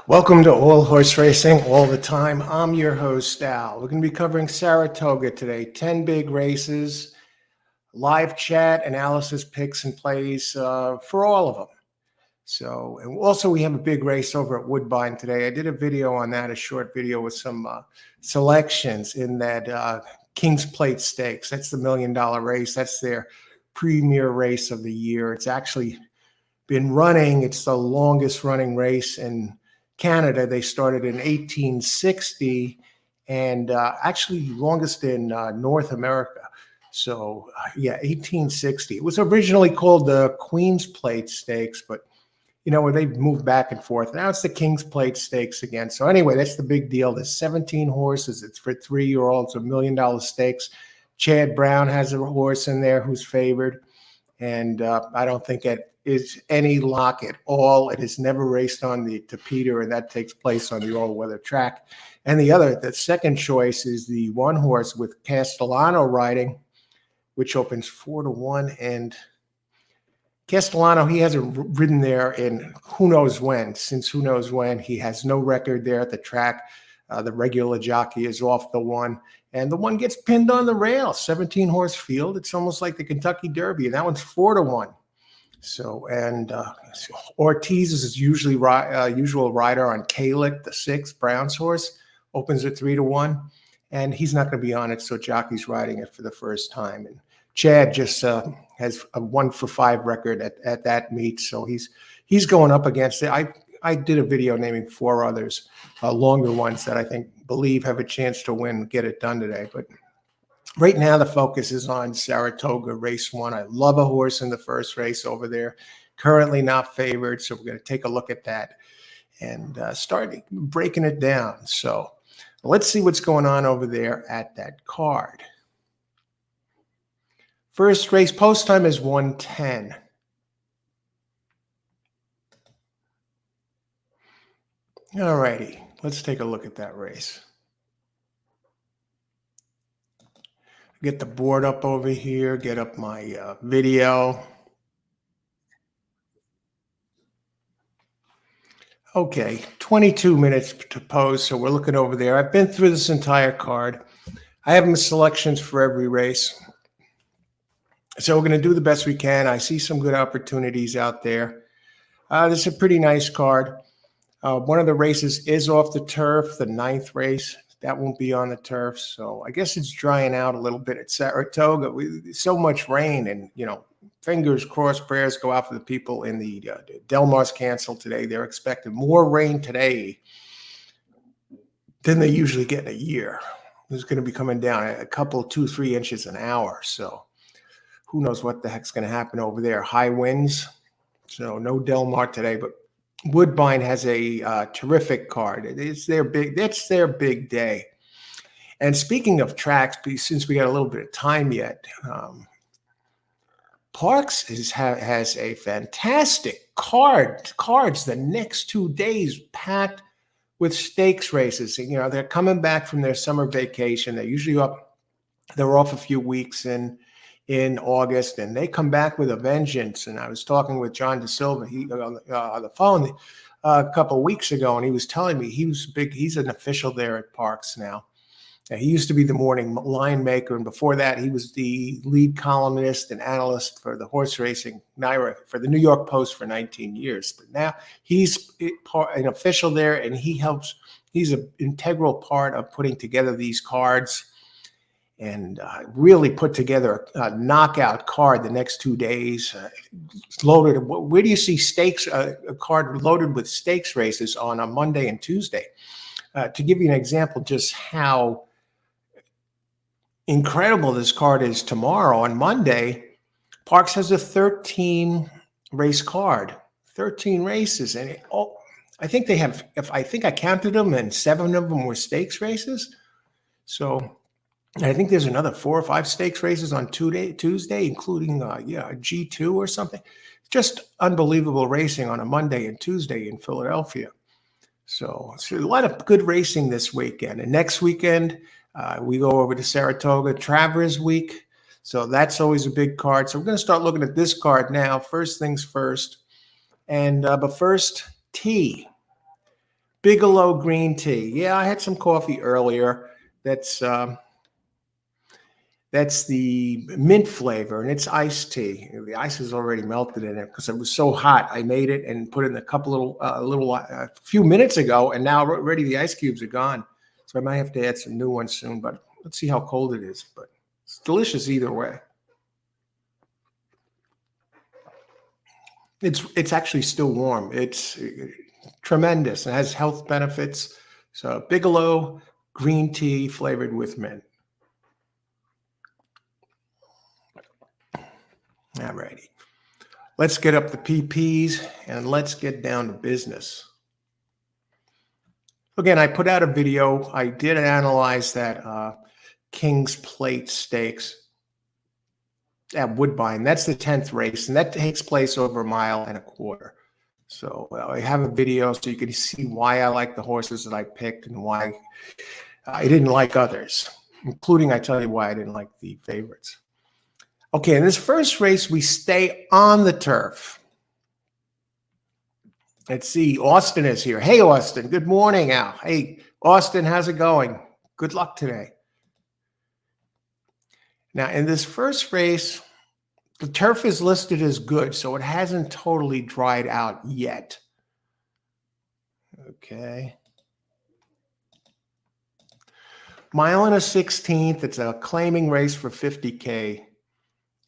Welcome to All Horse Racing All the Time. I'm your host, Al. We're going to be covering Saratoga today. 10 big races, live chat, analysis, picks, and plays for all of them. So, and also we have a big race over at Woodbine today. I did a video on that, a short video with some selections in that King's Plate Stakes. That's the $1 million race. That's their premier race of the year. It's actually been running. It's the longest running race in Canada. They started in 1860 and actually longest in North America. So yeah, 1860. It was originally called the Queen's Plate Stakes, but you know, where they've moved back and forth. Now it's the King's Plate Stakes again. So anyway, that's the big deal. There's 17 horses. It's for 3-year-olds, $1 million stakes. Chad Brown has a horse in there who's favored. And I don't think it is any lock at all. It has never raced on the Peter, and that takes place on the all-weather track. And the second choice is the one horse with Castellano riding, which opens 4-1. And Castellano, he hasn't ridden there in who knows when. Since who knows when. He has no record there at the track. The regular jockey is off the one. And the one gets pinned on the rail, 17-horse field. It's almost like the Kentucky Derby, and that one's 4-1. So, and Ortiz is his usual rider on Kalick, the 6th, Brown's horse, opens at 3-1, and he's not going to be on it, so jockey's riding it for the first time. And Chad just has a 1-for-5 record at that meet, so he's going up against it. I did a video naming 4 others, longer ones that I believe have a chance to win, get it done today. But right now the focus is on Saratoga race 1. I love a horse in the first race over there, currently not favored. So we're going to take a look at that and start breaking it down. So let's see what's going on over there at that card. First race post time is 1:10. All righty, let's take a look at that race. Get the board up over here, get up my video. Okay, 22 minutes to pose, so we're looking over there. I've been through this entire card. I have my selections for every race. So we're going to do the best we can. I see some good opportunities out there. This is a pretty nice card. One of the races is off the turf, the 9th race. That won't be on the turf. So I guess it's drying out a little bit at Saratoga. So much rain, and, you know, fingers crossed, prayers go out for the people in the Del Mar's canceled today. They're expecting more rain today than they usually get in a year. It's going to be coming down a couple, 2-3 inches an hour. So who knows what the heck's going to happen over there. High winds. So no Del Mar today, but Woodbine has a terrific card. It's their big. That's their big day. And speaking of tracks, since we got a little bit of time yet, Parks has a fantastic cards the next 2 days packed with stakes races. You know, they're coming back from their summer vacation. They're usually they're off a few weeks in August, and they come back with a vengeance. And I was talking with John DeSilva on the phone a couple of weeks ago, and he was telling me he's an official there at Parks now. He used to be the morning line maker, and before that, he was the lead columnist and analyst for the horse racing NYRA for the New York Post for 19 years. But now he's an official there, and he's an integral part of putting together these cards and really put together a knockout card the next 2 days. Loaded. Where do you see stakes? A card loaded with stakes races on a Monday and Tuesday. To give you an example, just how incredible this card is tomorrow on Monday, Parks has a 13 race card, 13 races, and I think they have. I think I counted them, and 7 of them were stakes races. So. I think there's another 4 or 5 stakes races on Tuesday, including a G2 or something. Just unbelievable racing on a Monday and Tuesday in Philadelphia. So a lot of good racing this weekend. And next weekend, we go over to Saratoga, Travers Week. So that's always a big card. So we're going to start looking at this card now. First things first. And but first, T. Bigelow green tea. Yeah, I had some coffee earlier. That's the mint flavor, and it's iced tea. The ice is already melted in it because it was so hot. I made it and put it in a few minutes ago, and now already the ice cubes are gone. So I might have to add some new ones soon. But let's see how cold it is. But it's delicious either way. It's actually still warm. It's tremendous. It has health benefits. So Bigelow green tea flavored with mint. All righty. Let's get up the PPs and let's get down to business. Again, I put out a video. I did analyze that King's Plate Stakes at Woodbine. That's the 10th race, and that takes place over 1.25 miles. So I have a video so you can see why I like the horses that I picked and why I didn't like others, including I tell you why I didn't like the favorites. Okay, in this first race, we stay on the turf. Let's see, Austin is here. Hey, Austin, good morning, Al. Hey, Austin, how's it going? Good luck today. Now, in this first race, the turf is listed as good, so it hasn't totally dried out yet. Okay. 1.16 miles, it's a claiming race for $50K.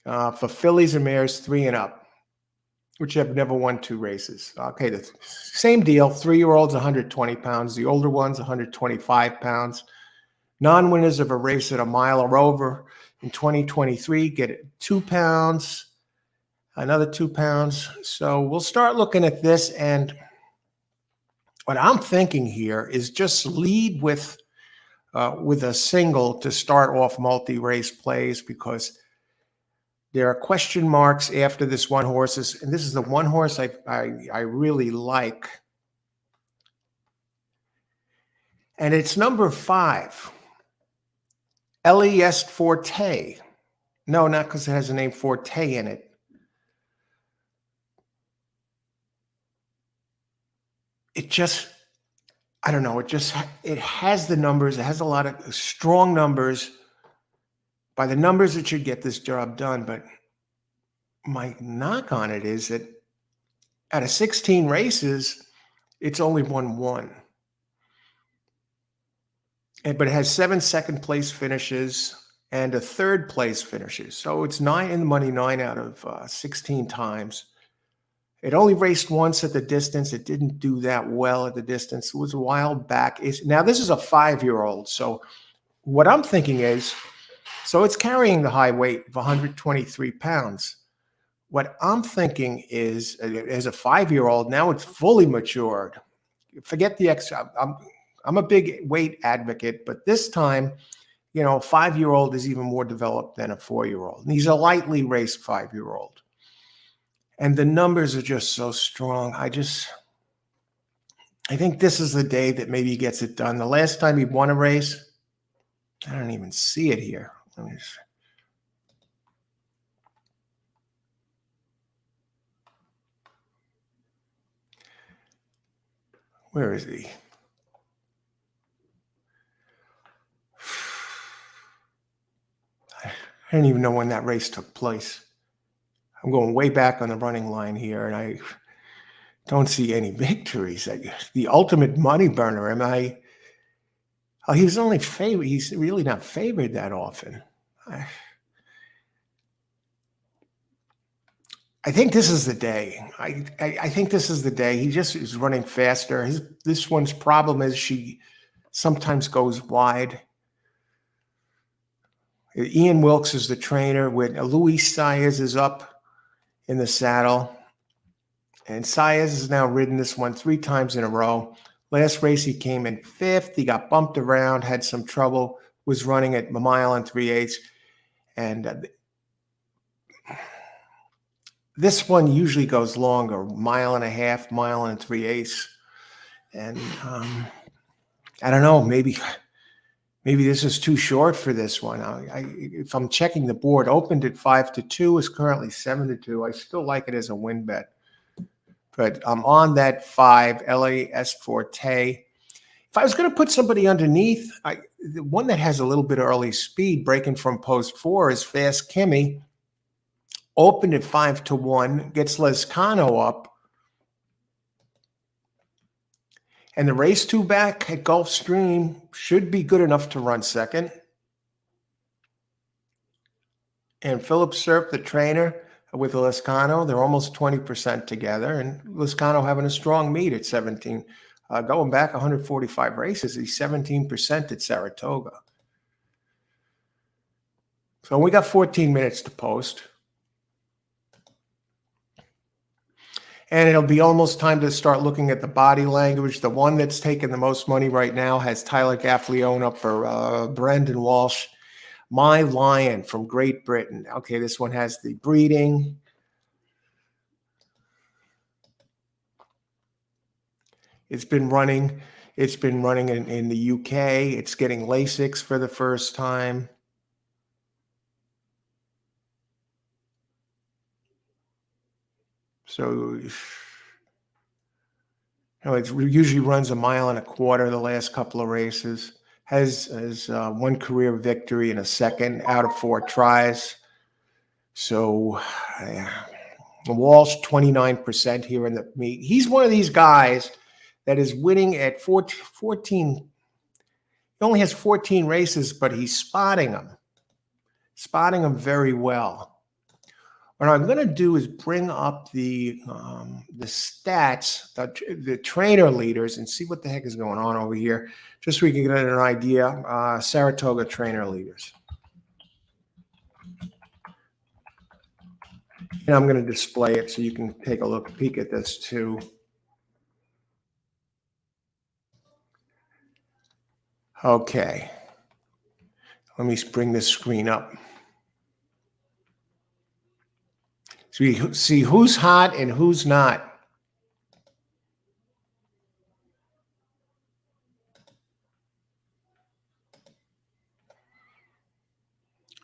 For fillies and mares 3 and up, which have never won 2 races. Okay, the same deal. 3-year-olds, 120 pounds. The older ones, 125 pounds. Non-winners of a race at 1 mile or over in 2023 get 2 pounds, another 2 pounds. So we'll start looking at this. And what I'm thinking here is just lead with a single to start off multi-race plays, because there are question marks after this one horse. And this is the one horse I really like. And it's number 5, Les Forte. No, not because it has the name Forte in it. It just, I don't know, it has the numbers. It has a lot of strong numbers. By the numbers, it should get this job done. But my knock on it is that out of 16 races, it's only won 1. But it has 7 second-place finishes and a third-place finishes. So it's 9 in the money 9 out of 16 times. It only raced once at the distance. It didn't do that well at the distance. It was a while back. Now, this is a 5-year-old. So what I'm thinking is, so it's carrying the high weight of 123 pounds. What I'm thinking is, as a 5-year-old, now it's fully matured. Forget the I'm a big weight advocate, but this time, a 5-year-old is even more developed than a 4-year-old. And he's a lightly raced 5-year-old. And the numbers are just so strong. I think this is the day that maybe he gets it done. The last time he won a race, I don't even see it here. Let me see. Where is he? I don't even know when that race took place. I'm going way back on the running line here, and I don't see any victories. The ultimate money burner. Oh, he's only favored. He's really not favored that often. I think this is the day. I think this is the day. He just is running faster. This one's problem is she sometimes goes wide. Ian Wilkes is the trainer. With Luis Saez is up in the saddle. And Saez has now ridden this one 3 times in a row. Last race, he came in 5th. He got bumped around, had some trouble, was running at 1 mile 3/8. And this one usually goes longer, 1.5 miles, 1 mile 3/8. And I don't know, maybe this is too short for this one. If I'm checking the board, opened at 5-2, is currently 7-2. I still like it as a win bet But I'm on that 5, LAS Forte. If I was going to put somebody underneath, the one that has a little bit of early speed, breaking from post 4, is Fast Kimmy. Opened at 5-1, gets Lescano up. And the race 2 back at Gulfstream should be good enough to run second. And Philip Cerf, the trainer, with Lescano, they're almost 20% together. And Lescano having a strong meet at 17. Going back 145 races, he's 17% at Saratoga. So we got 14 minutes to post. And it'll be almost time to start looking at the body language. The one that's taking the most money right now has Tyler Gaffalione up for Brendan Walsh. My Lion from Great Britain. Okay, this one has the breeding. It's been running in the UK. It's getting Lasix for the first time. So, it usually runs 1.25 miles the last couple of races. Has one career victory and a second out of 4 tries. So, Walsh 29% here in the meet. He's one of these guys that is winning at 14. He only has 14 races, but he's spotting them very well. What I'm going to do is bring up the stats, the trainer leaders, and see what the heck is going on over here, just so we can get an idea. Saratoga trainer leaders. And I'm going to display it so you can take a peek at this too. Okay. Let me bring this screen up. So you see who's hot and who's not.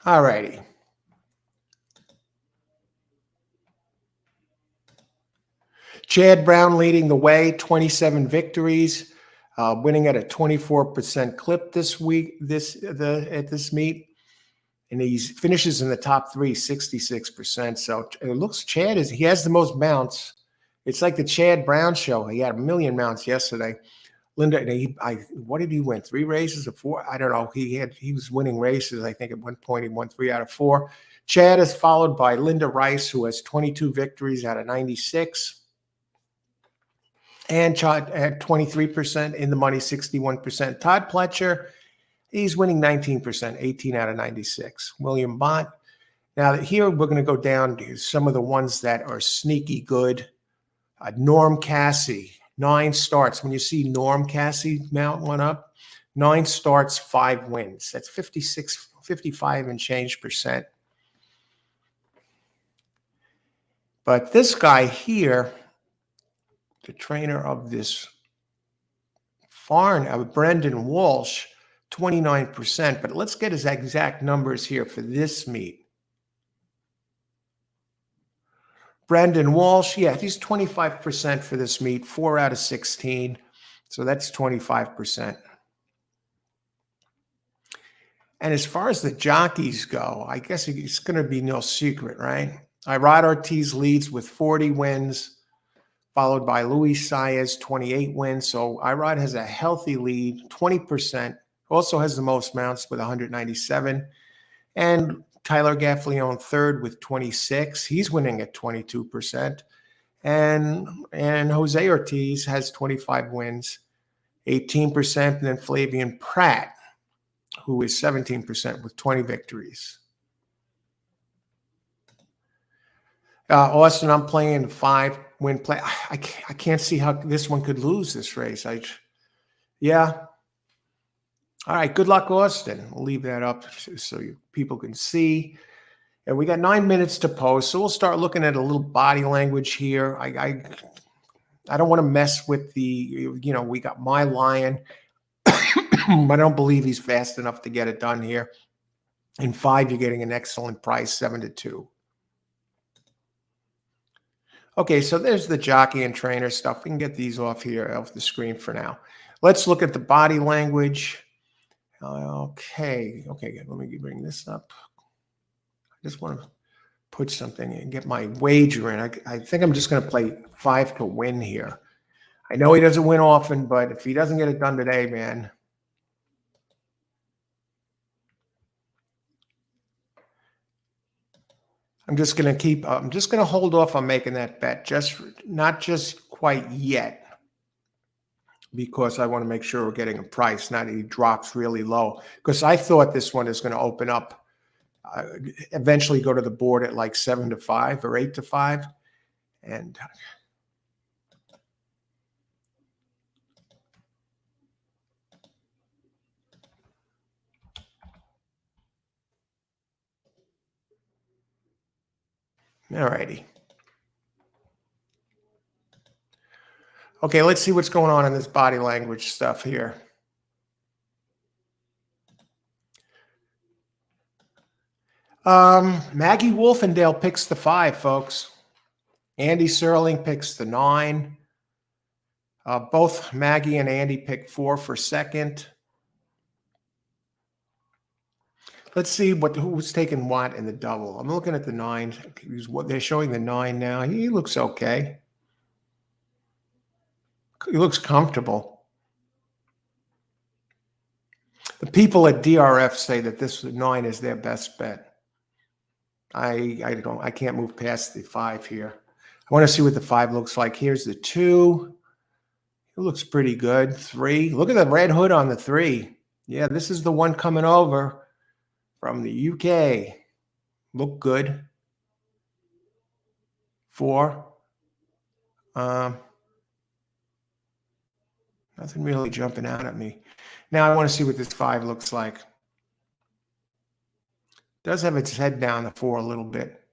All righty. Chad Brown leading the way, 27 victories, winning at a 24% clip this week, at this meet. And he finishes in the top 3, 66%. So it looks he has the most mounts. It's like the Chad Brown show. He had 1 million mounts yesterday. Linda, what did he win? 3 races or 4? I don't know. He was winning races. I think at one point he won 3 out of 4. Chad is followed by Linda Rice, who has 22 victories out of 96. And Chad had 23% in the money, 61%. Todd Pletcher, he's winning 19%, 18 out of 96. William Bott. Now, here we're going to go down to some of the ones that are sneaky good. Norm Cassie, 9 starts. When you see Norm Cassie mount one up, 9 starts, 5 wins. That's 55 and change percent. But this guy here, the trainer of this farm, Brendan Walsh, 29%. But let's get his exact numbers here for this meet. Brendan Walsh, yeah, he's 25% for this meet, 4 out of 16. So that's 25%. And as far as the jockeys go, I guess it's going to be no secret, right? Irad Ortiz leads with 40 wins, followed by Luis Saez, 28 wins. So Irad has a healthy lead, 20%. Also has the most mounts with 197. And Tyler Gaffalione third with 26. He's winning at 22%. And Jose Ortiz has 25 wins, 18%. And then Flavian Pratt, who is 17% with 20 victories. Austin, I'm playing 5-win play. I can't see how this one could lose this race. Yeah. All right. Good luck, Austin. We'll leave that up so people can see. And we got 9 minutes to post, so we'll start looking at a little body language here. I don't want to mess with we got My Lion. I don't believe he's fast enough to get it done here. In 5, you're getting an excellent price, 7-2. Okay, so there's the jockey and trainer stuff. We can get these off here, off the screen for now. Let's look at the body language. Okay, good. Let me bring this up. I just want to put something and get my wager in. I think I'm just going to play 5 to win here. I know he doesn't win often, but if he doesn't get it done today, man. I'm just going to hold off on making that bet. Not just quite yet, because I want to make sure we're getting a price, not that he drops really low. Because I thought this one is going to open up, eventually go to the board at like 7 to 5 or 8 to 5. And all righty. Okay, let's see what's going on in this body language stuff here. Maggie Wolfendale picks the 5, folks. Andy Serling picks the 9. Both Maggie and Andy pick 4 for second. Let's see who's taking what in the double. I'm looking at the 9. They're showing the 9 now. He looks okay. He looks comfortable. The people at DRF say that this 9 is their best bet. I can't move past the 5 here. I want to see what the 5 looks like. Here's the 2. It looks pretty good. 3. Look at the red hood on the 3. Yeah, this is the one coming over from the UK. Look good. 4. Nothing really jumping out at me. Now I want to see what this 5 looks like. Does have its head down the 4 a little bit.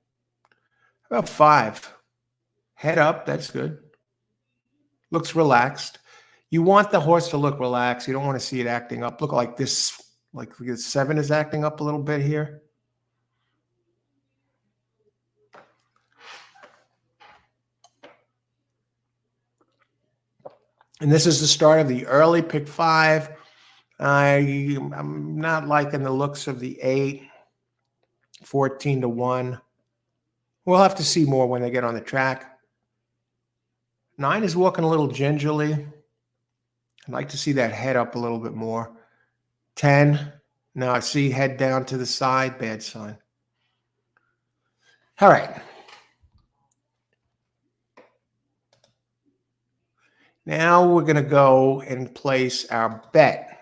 About 5. Head up, that's good. Looks relaxed. You want the horse to look relaxed. You don't want to see it acting up. Look like this, like the 7 is acting up a little bit here. And this is the start of the early pick 5. I'm not liking the looks of the 8. 14 to 1. We'll have to see more when they get on the track. 9 is walking a little gingerly. I'd like to see that head up a little bit more. 10. Now I see head down to the side. Bad sign. All right. Now we're going to go and place our bet.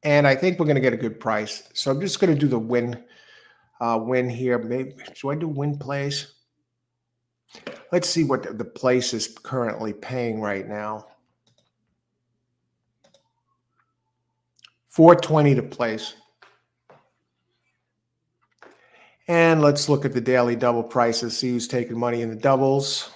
And I think we're going to get a good price. So I'm just going to do the win here. Maybe should I do win place? Let's see what the place is currently paying right now. $4.20 to place. And let's look at the daily double prices, see who's taking money in the doubles.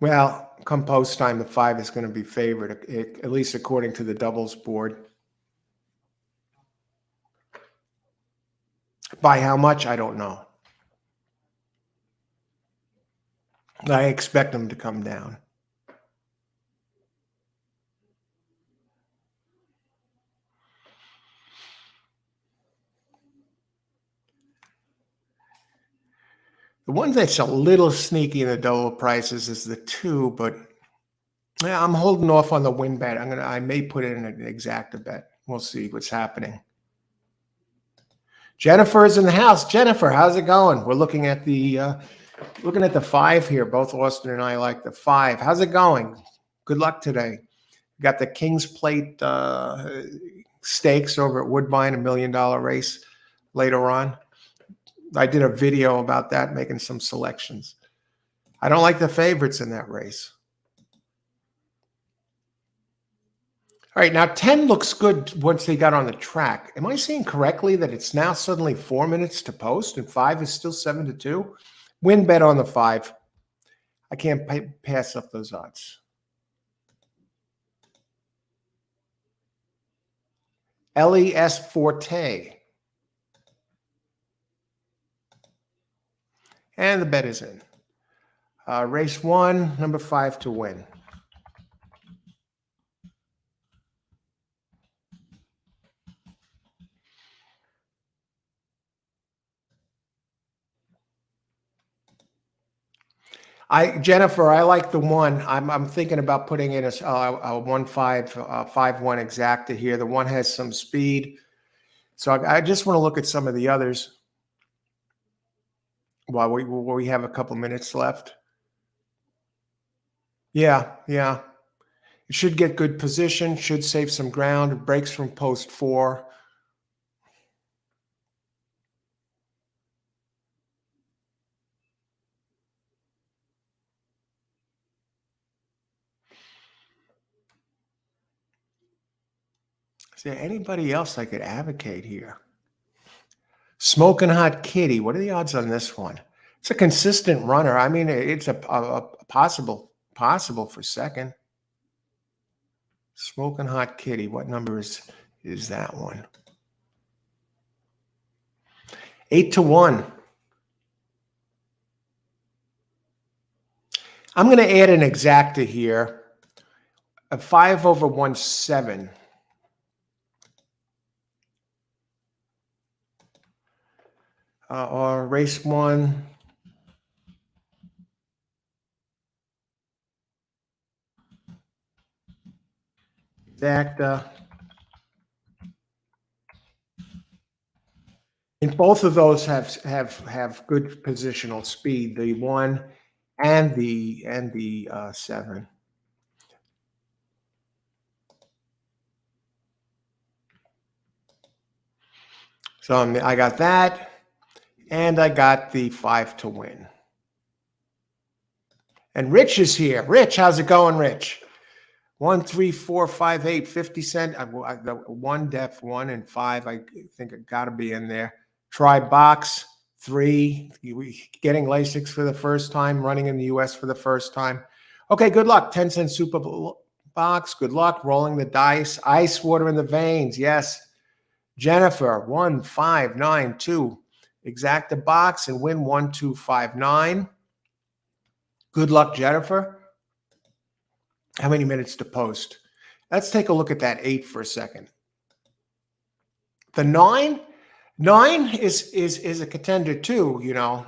Well, come post time, the 5 is going to be favored, at least according to the doubles board. By how much, I don't know. I expect them to come down. The one that's a little sneaky in the double prices is the 2, but yeah, I'm holding off on the win bet. I may put it in an exacta bet. We'll see what's happening. Jennifer is in the house. Jennifer, how's it going? We're looking at the 5 here. Both Austin and I like the 5. How's it going? Good luck today. Got the King's Plate stakes over at Woodbine, $1 million race later on. I did a video about that, making some selections. I don't like the favorites in that race. All right, now 10 looks good once they got on the track. Am I seeing correctly that it's now suddenly 4 minutes to post and 5 is still 7 to 2? Win bet on the 5. I can't pass up those odds. Ellie S. Forte. And the bet is in. Race 1, number 5 to win. Jennifer, I like the one. I'm thinking about putting in a 1-5-5-1 exacta here. The one has some speed, so I just want to look at some of the others while we have a couple minutes left. Yeah. It should get good position. Should save some ground. It breaks from post 4. Is there anybody else I could advocate here? Smoking Hot Kitty. What are the odds on this one? It's a consistent runner. I mean, it's a possible for second. Smoking Hot Kitty. What number is that one? 8 to 1. I'm going to add an exacta here. A 5/1/7. Or race 1. Exacta. And both of those have good positional speed. The 1 and the 7. So I got that, and I got the 5 to win. And Rich is here. Rich, how's it going, Rich? 1, 3, 4, 5, 8, 50 cent. The 1 def 1 and 5. I think it got to be in there. Try box 3. Getting LASIX for the first time. Running in the U.S. for the first time. Okay, good luck. 10-cent super box. Good luck. Rolling the dice. Ice water in the veins. Yes. Jennifer, 1, 5, 9, 2. Exacta box and win 1, 2, 5, 9. Good luck, Jennifer. How many minutes to post? Let's take a look at that 8 for a second. The 9 is a contender too, you know.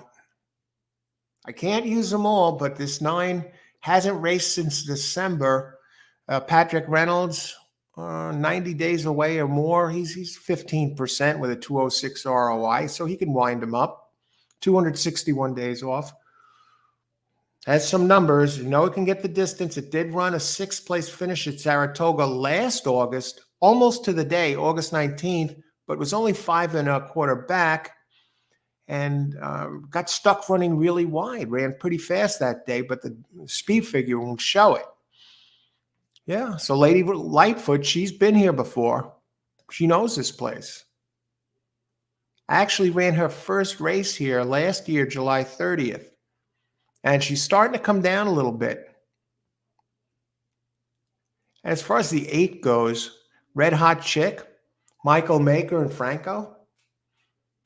I can't use them all, but this 9 hasn't raced since December. Patrick Reynolds, 90 days away or more. He's 15% with a 206 ROI, so he can wind him up. 261 days off. Has some numbers. You know it can get the distance. It did run a 6th place finish at Saratoga last August, almost to the day, August 19th, but was only 5 1/4 back and got stuck running really wide. Ran pretty fast that day, but the speed figure won't show it. Yeah, so Lady Lightfoot, she's been here before. She knows this place. I actually ran her first race here last year, July 30th. And she's starting to come down a little bit. As far as the 8 goes, Red Hot Chick, Michael Maker, and Franco.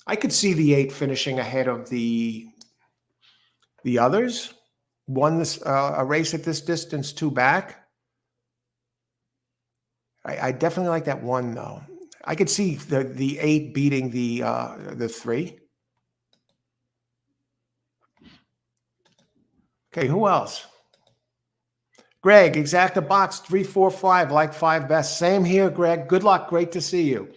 I could see the 8 finishing ahead of the others. Won this a race at this distance 2 back. I definitely like that 1 though. I could see the 8 beating the 3. Okay, who else? Greg, exacta box 3, 4, 5, like 5 best. Same here, Greg. Good luck. Great to see you.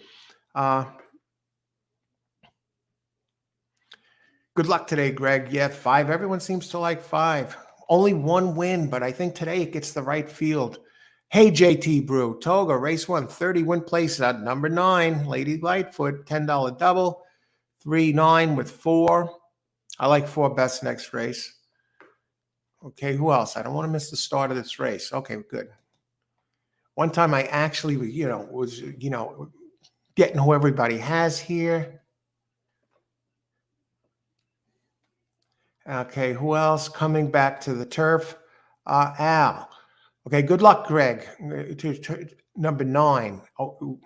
Good luck today, Greg. Yeah, 5. Everyone seems to like 5. Only 1 win, but I think today it gets the right field. Hey, JT Brew, Toga, race 1, 30 win places at number 9, Lady Lightfoot, $10 double, 3, 9 with 4. I like 4 best next race. Okay, who else? I don't want to miss the start of this race. Okay, good. One time I actually, was getting who everybody has here. Okay, who else? Coming back to the turf. Al. Okay, good luck, Greg. Number 9. Oh,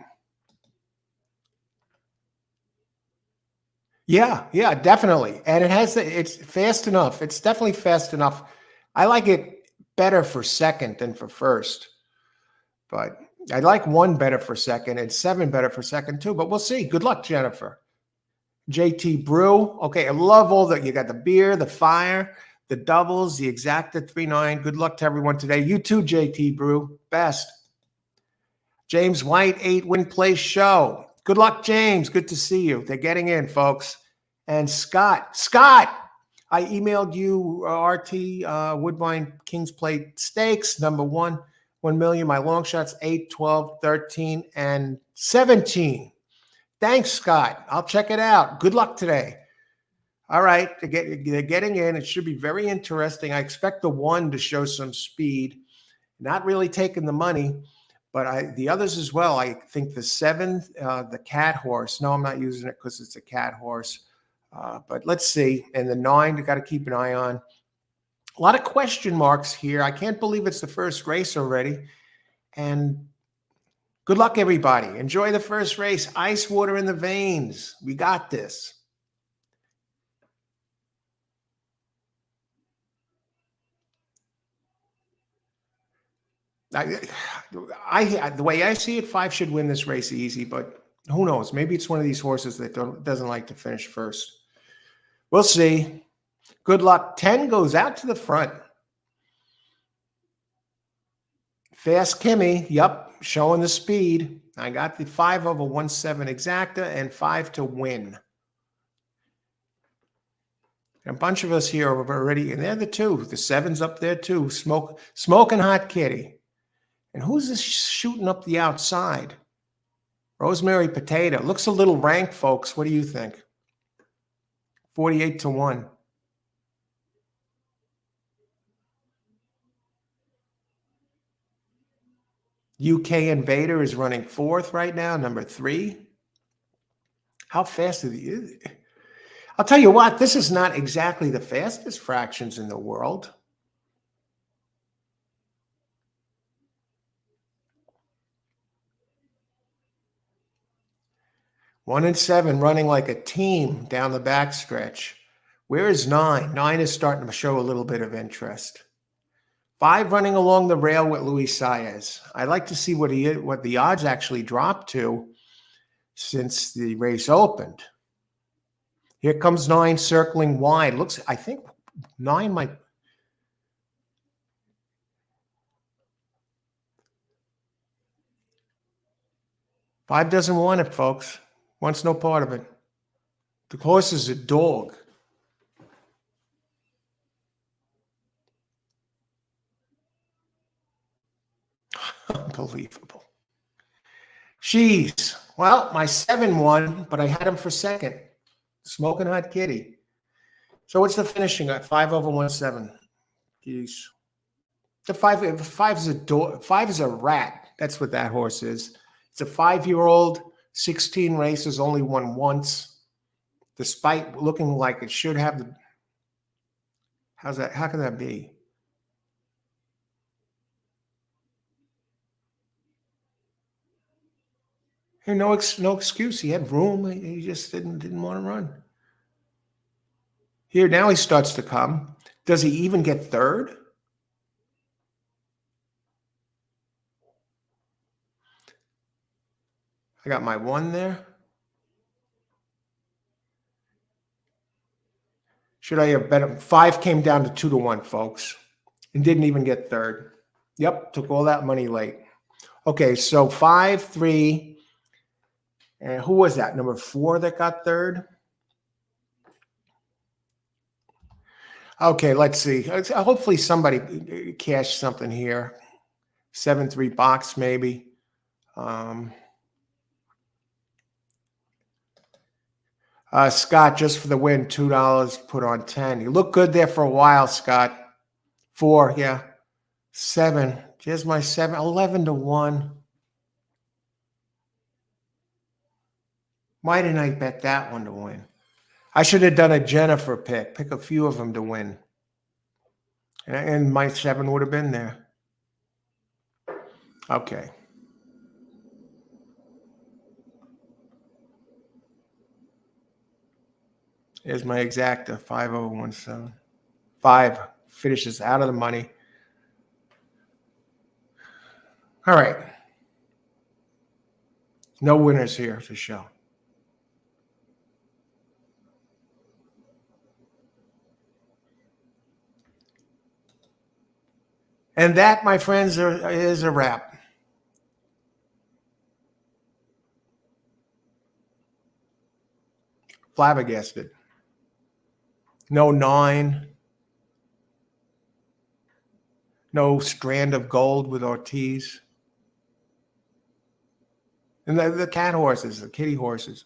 Yeah, definitely. And it's fast enough. It's definitely fast enough. I like it better for second than for first, but I like one better for second and seven better for second too. But we'll see. Good luck, Jennifer. JT Brew. Okay, I love all that. You got the beer, the fire, the doubles, the exacta 3-9. Good luck to everyone today. You too, JT Brew. Best. James White, 8-win place show. Good luck, James. Good to see you. They're getting in, folks. And Scott, I emailed you RT Woodbine Kings Plate Stakes, number 1 million. My long shots, 8, 12, 13, and 17. Thanks, Scott. I'll check it out. Good luck today. All right, they're getting in. It should be very interesting. I expect the 1 to show some speed. Not really taking the money, but the others as well. I think the 7, the cat horse. No, I'm not using it because it's a cat horse. But let's see. And the 9, you got to keep an eye on. A lot of question marks here. I can't believe it's the first race already. And good luck, everybody. Enjoy the first race. Ice water in the veins. We got this. The way I see it, 5 should win this race easy, but who knows? Maybe it's one of these horses that doesn't like to finish first. We'll see. Good luck. 10 goes out to the front. Fast Kimmy, yep, showing the speed. I got the 5/17 exacta and 5 to win. And a bunch of us here are already, and they're the 2. The 7's up there too. Smoking Hot Kitty. And who's this shooting up the outside? Rosemary Potato. Looks a little rank, folks. What do you think? 48 to 1. UK Invader is running 4th right now, number 3. How fast is he? I'll tell you what, this is not exactly the fastest fractions in the world. One and 7 running like a team down the backstretch. Where is 9? 9 is starting to show a little bit of interest. 5 running along the rail with Luis Saez. I'd like to see what the odds actually dropped to since the race opened. Here comes 9 circling wide. I think 9 might. 5 doesn't want it, folks. Wants no part of it. The horse is a dog. Unbelievable. Jeez. Well, my 7 won, but I had him for second. Smoking Hot Kitty. So what's the finishing at? 5/17. Jeez. The 5 is a dog. 5 is a rat. That's what that horse is. It's a 5-year-old, 16 races, only won once, despite looking like it should have the. How's that? How can that be? Hey, no excuse. He had room. He just didn't want to run. Here now he starts to come. Does he even get 3rd? I got my 1 there. Should I have bet him? 5 came down to 2 to 1, folks, and didn't even get 3rd. Yep, took all that money late. Okay, so 5, 3. And who was that? Number 4 that got 3rd? Okay, let's see. Hopefully somebody cashed something here. 7-3 box maybe. Scott, just for the win, $2 put on 10. You look good there for a while, Scott. 4, yeah. 7. Here's my 7. 11 to 1. Why didn't I bet that one to win? I should have done a Jennifer pick. Pick a few of them to win. And my 7 would have been there. Okay. Here's my exacta, 5017. 5 finishes out of the money. All right. No winners here to show. And that, my friends, is a wrap. Flabbergasted. No 9. No strand of gold with Ortiz. And the cat horses, the kitty horses.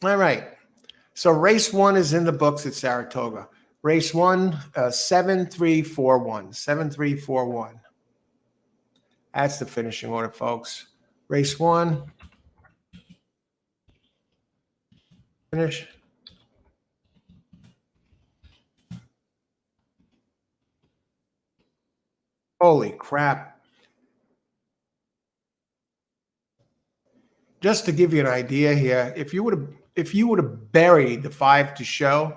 All right. So race 1 is in the books at Saratoga. Race 1, 7341. 7341. That's the finishing order, folks. Race 1. Finish. Holy crap. Just to give you an idea here, if you would have buried the 5 to show,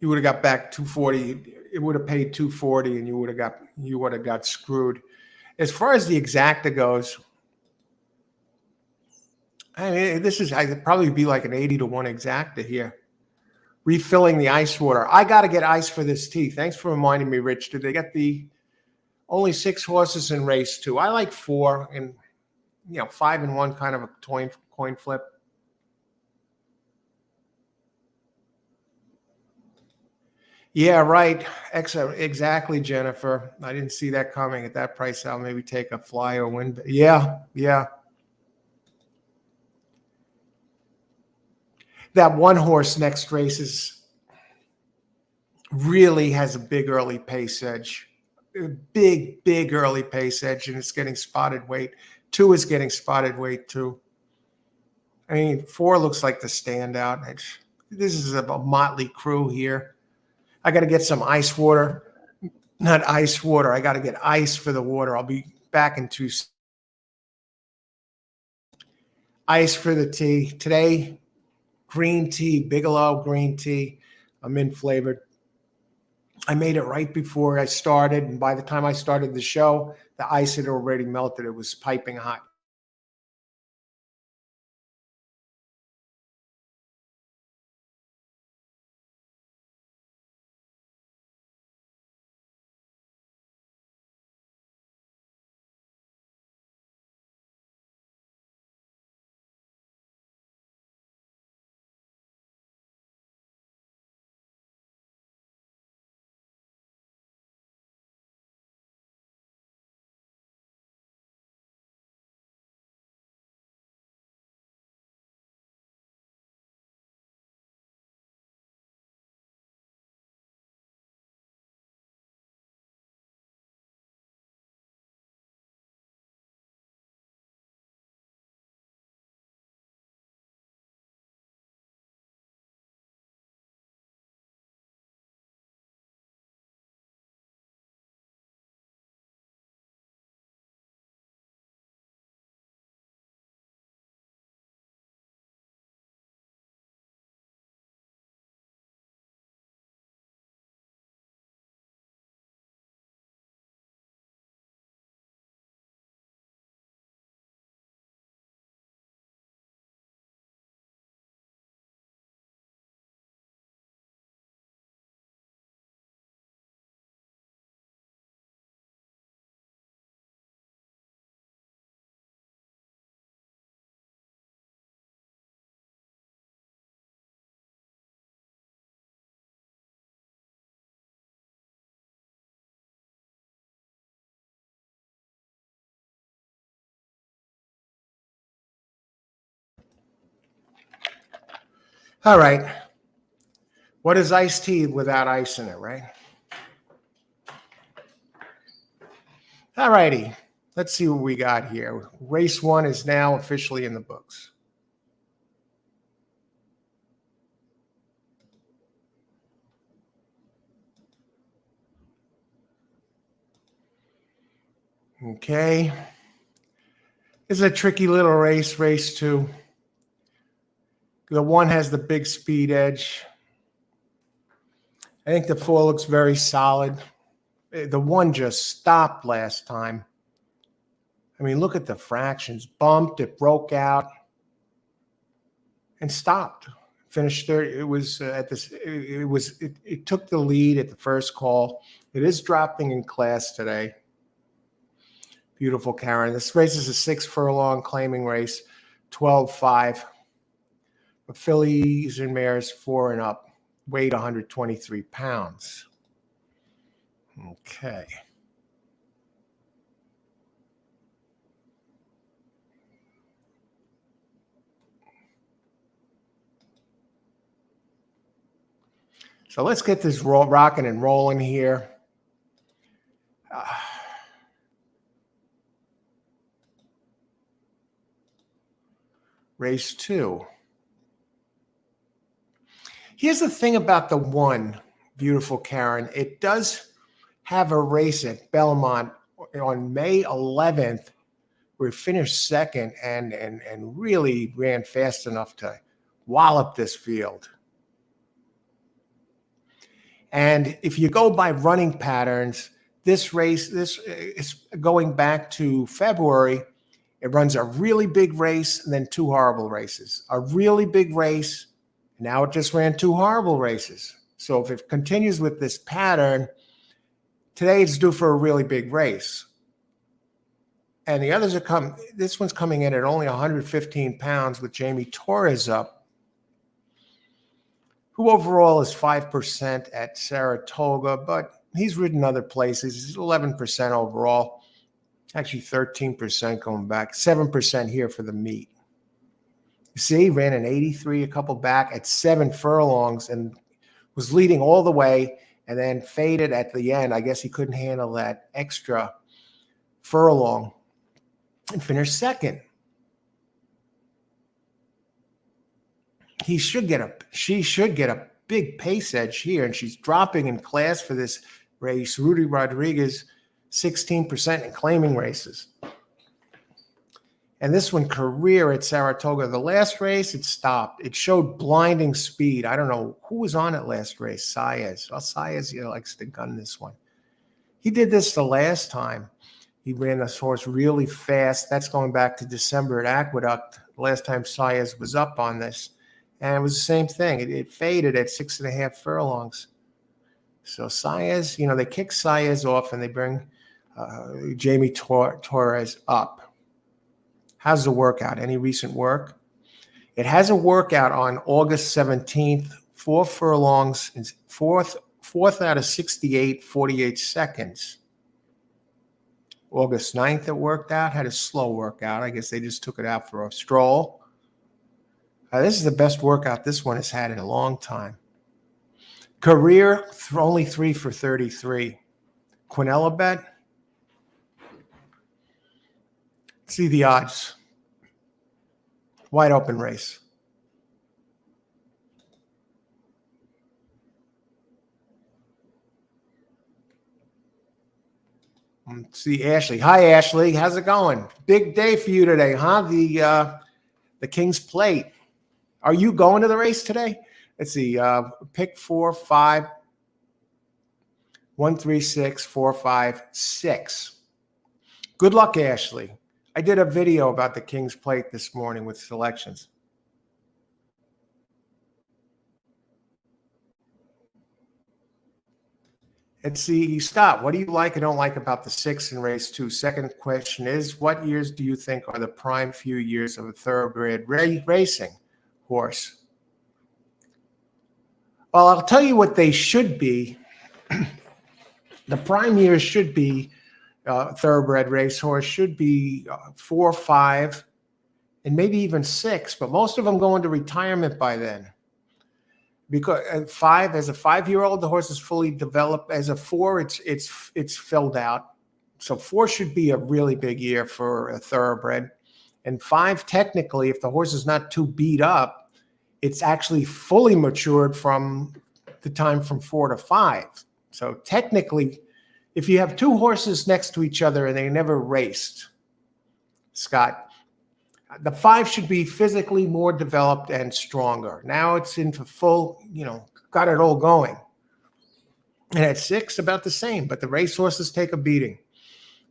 you would have got back 240. It would have paid 240 and you would have got screwed. As far as the exacta goes, I mean, I could probably be like an 80-1 exacta here. Refilling the ice water. I got to get ice for this tea. Thanks for reminding me, Rich. Did they get the only 6 horses in race 2? I like 4 and 5 and 1, kind of a coin flip. Yeah, right. Exactly, Jennifer. I didn't see that coming at that price. I'll maybe take a fly or win. Yeah. That one horse next race really has a big early pace edge. Big early pace edge, and it's getting spotted weight. 2 is getting spotted weight too. I mean, 4 looks like the standout. This is a motley crew here. I got to get some ice water. Not ice water. I got to get ice for the water. I'll be back in 2. Ice for the tea. Today, green tea, Bigelow green tea. I'm mint flavored. I made it right before I started, and by the time I started the show, the ice had already melted. It was piping hot. All right. What is iced tea without ice in it, right? All righty. Let's see what we got here. Race 1 is now officially in the books. Okay. This is a tricky little race, race 2. The 1 has the big speed edge. I think the 4 looks very solid. The 1 just stopped last time. I mean, look at the fractions. Bumped, it broke out, and stopped. Finished third. It was at this. It took the lead at the first call. It is dropping in class today. Beautiful Karen. This race is a 6 furlong claiming race, 12-5. But fillies and mares 4 and up, weight 123 pounds. Okay. So let's get this rocking and rolling here. Race 2. Here's the thing about the 1, Beautiful Karen. It does have a race at Belmont on May 11th where it finished second and really ran fast enough to wallop this field. And if you go by running patterns, this race, this is going back to February. It runs a really big race and then 2 horrible races. A really big race. Now it just ran 2 horrible races. So if it continues with this pattern, today it's due for a really big race. And the others are this one's coming in at only 115 pounds with Jamie Torres up, who overall is 5% at Saratoga, but he's ridden other places. He's 11% overall, actually 13% going back, 7% here for the meet. You see, ran an 83 a couple back at 7 furlongs and was leading all the way and then faded at the end. I guess he couldn't handle that extra furlong and finished second. She should get a big pace edge here, and she's dropping in class for this race. Rudy Rodriguez, 16% in claiming races. And this one, Career at Saratoga. The last race, it stopped. It showed blinding speed. I don't know who was on it last race. Saez. Well, Saez likes to gun this one. He did this the last time. He ran this horse really fast. That's going back to December at Aqueduct. The last time Saez was up on this. And it was the same thing. It faded at 6.5 furlongs. So Saez, they kick Saez off and they bring Jamie Torres up. How's the workout? Any recent work? It has a workout on August 17th, 4 furlongs, fourth out of 68, 48 seconds. August 9th, it worked out, had a slow workout. I guess they just took it out for a stroll. This is the best workout this one has had in a long time. Career, only 3 for 33. Quinella bet. See the odds. Wide open race. Let's see Ashley. Hi, Ashley. How's it going? Big day for you today, huh? The King's Plate. Are you going to the race today? Let's see. Pick 4, 5, 1, 3, 6, 4, 5, 6. Good luck, Ashley. I did a video about the King's Plate this morning with selections. Let's see, Scott, what do you like and don't like about the 6 in race 2? Second question is, what years do you think are the prime few years of a thoroughbred racing horse? Well, I'll tell you what they should be. The prime years should be thoroughbred racehorse should be 4, 5, and maybe even 6, but most of them go into retirement by then. Because as a 5-year-old, the horse is fully developed. As a 4, it's filled out. So 4 should be a really big year for a thoroughbred, and 5 technically, if the horse is not too beat up, it's actually fully matured from the time from 4 to 5. So technically, If you have two horses next to each other and they never raced, Scott, the 5 should be physically more developed and stronger. Now it's into full, got it all going. And at 6, about the same, but the race horses take a beating.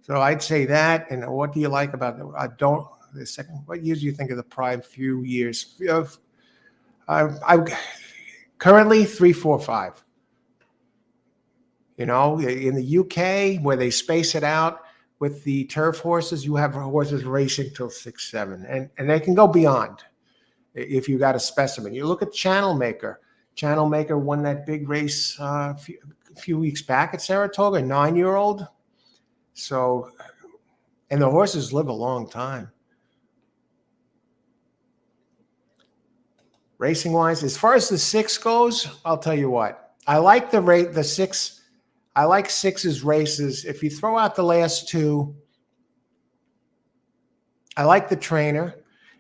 So I'd say that. And what do you like about the second? What years do you think of the prime few years? I currently 3, 4, 5. In the UK where they space it out with the turf horses, you have horses racing till 6, 7, and they can go beyond if you got a specimen. You look at Channel Maker. Channel Maker won that big race a few weeks back at Saratoga, a 9-year-old. So, and the horses live a long time. Racing wise, as far as the 6 goes, I'll tell you what. I like the 6. I like 6's races. If you throw out the last 2, I like the trainer,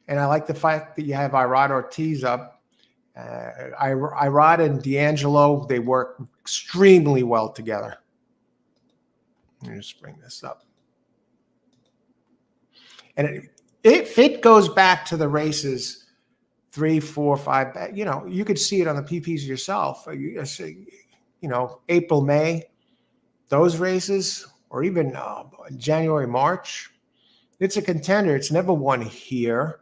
and I like the fact that you have Irad Ortiz up. Irad and D'Angelo, they work extremely well together. Let me just bring this up. And if it goes back to the races 3, 4, 5, you could see it on the PPs yourself. April, May, those races, or even January, March, it's a contender. It's never won here.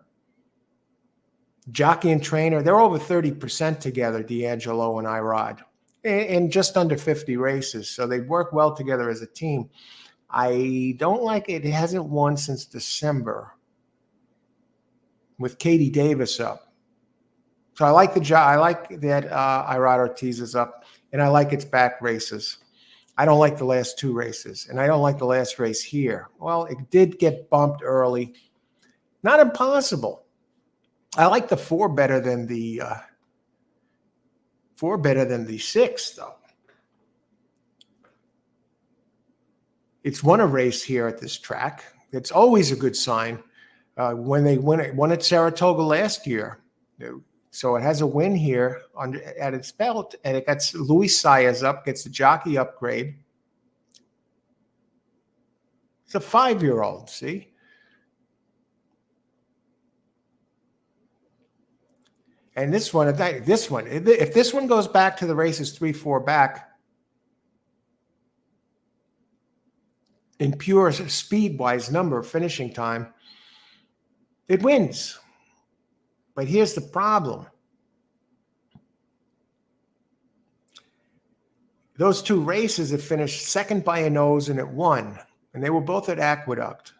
Jockey and trainer, they're over 30% together, D'Angelo and Irad, in just under 50 races. So they work well together as a team. I don't like it. It hasn't won since December with Katie Davis up. So I like that Irad Ortiz is up, and I like its back races. I don't like the last 2 races, and I don't like the last race here. Well, it did get bumped early. Not impossible. I like the 4 better than the 6, though. It's won a race here at this track. It's always a good sign when they won at Saratoga last year. So it has a win here at its belt, and it gets Luis Saez up, gets the jockey upgrade. It's a 5-year-old, see? And if this one goes back to the races 3, 4 back, in pure speed-wise number, finishing time, it wins. But here's the problem. Those 2 races, it finished second by a nose and it won. And they were both at Aqueduct.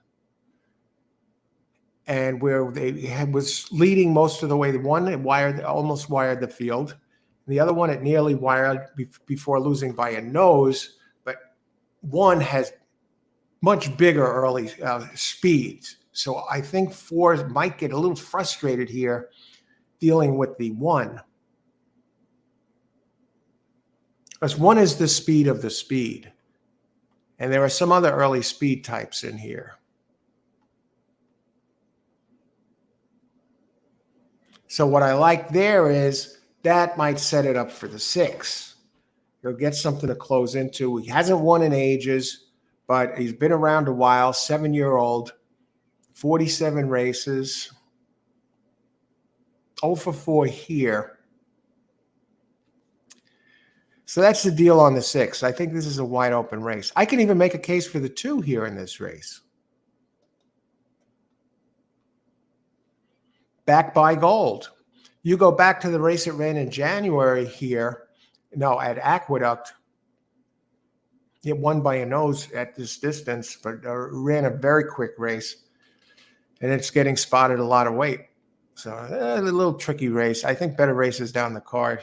And where was leading most of the way. The one, it almost wired the field. The other one, it nearly wired before losing by a nose. But one has much bigger early speeds. So I think 4 might get a little frustrated here dealing with the 1. Because 1 is the speed of the speed. And there are some other early speed types in here. So what I like there is that might set it up for the 6. He'll get something to close into. He hasn't won in ages, but he's been around a while, 7-year-old, 47 races, 0 for 4 here. So that's the deal on the 6. I think this is a wide open race. I can even make a case for the 2 here in this race. Back by Gold. You go back to the race it ran in January here. No, at Aqueduct. It won by a nose at this distance, but ran a very quick race. And it's getting spotted a lot of weight. So a little tricky race. I think better races down the card.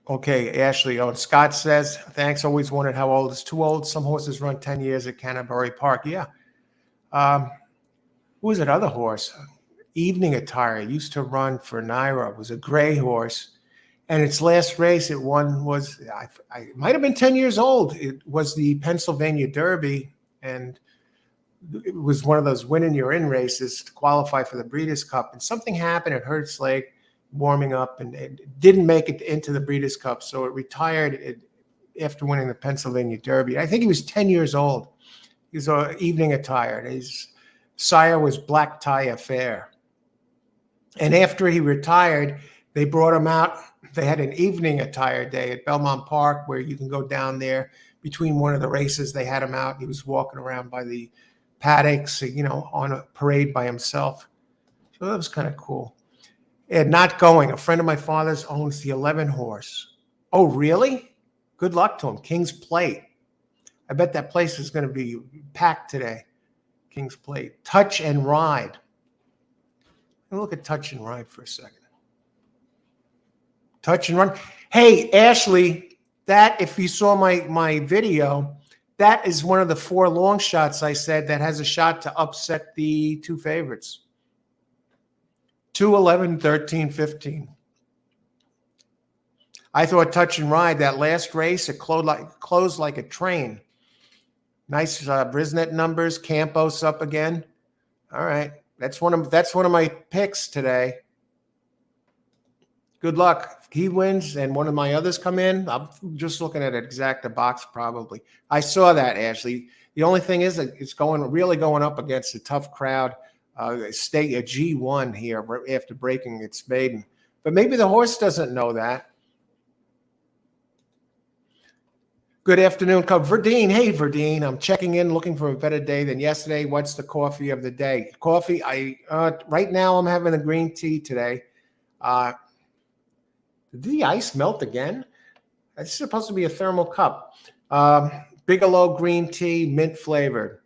Okay, Ashley. Oh, Scott says, thanks. Always wondered how old is too old. Some horses run 10 years at Canterbury Park. Yeah. Who was that other horse? Evening Attire. Used to run for Naira. It was a gray horse. And its last race it won was, I might have been 10 years old. It was the Pennsylvania Derby. And it was one of those win you're in races to qualify for the Breeders' Cup, and something happened. It hurt its leg warming up, and it didn't make it into the Breeders' Cup, so it retired after winning the Pennsylvania Derby. I think he was 10 years old. He was evening attire. His sire was Black Tie Affair. And after he retired, they brought him out. They had an evening attire day at Belmont Park where you can go down there. Between one of the races, they had him out. He was walking around by the paddocks, on a parade by himself. So that was kind of cool. And not going. A friend of my father's owns the 11 horse. Oh, really? Good luck to him. King's Plate. I bet that place is going to be packed today. King's Plate. Touch and Ride. Look at Touch and Ride for a second. Touch and Run. Hey, Ashley, that, if you saw my video, that is one of the 4 long shots I said that has a shot to upset the 2 favorites. 2, 11, 13, 15. I thought Touch and Ride, that last race, it closed like a train. Nice Brisnet numbers. Campos up again. All right. That's one of my picks today. Good luck. If he wins and one of my others come in, I'm just looking at an exacta box probably. I saw that, Ashley. The only thing is that it's really going up against a tough crowd. A G1 here after breaking its maiden. But maybe the horse doesn't know that. Good afternoon, Verdine. Hey, Verdine. I'm checking in, looking for a better day than yesterday. What's the coffee of the day? Coffee, right now I'm having a green tea today. Did the ice melt again? It's supposed to be a thermal cup. Bigelow green tea, mint flavored.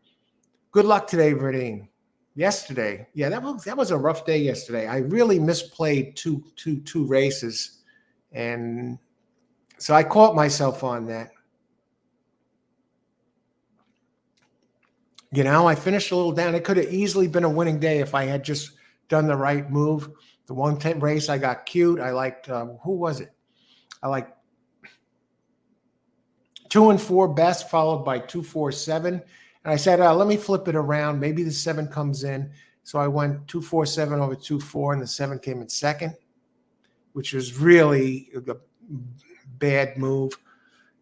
Good luck today, Verdine. Yesterday, yeah, that was a rough day yesterday. I really misplayed two races, and so I caught myself on that. I finished a little down. It could have easily been a winning day if I had just done the right move. The 110 race, I got cute. I liked, who was it? I liked 2 and 4 best, followed by 2, 4, 7. And I said, let me flip it around. Maybe the 7 comes in. So I went 2, 4, 7 over 2, 4, and the 7 came in second, which was really a bad move.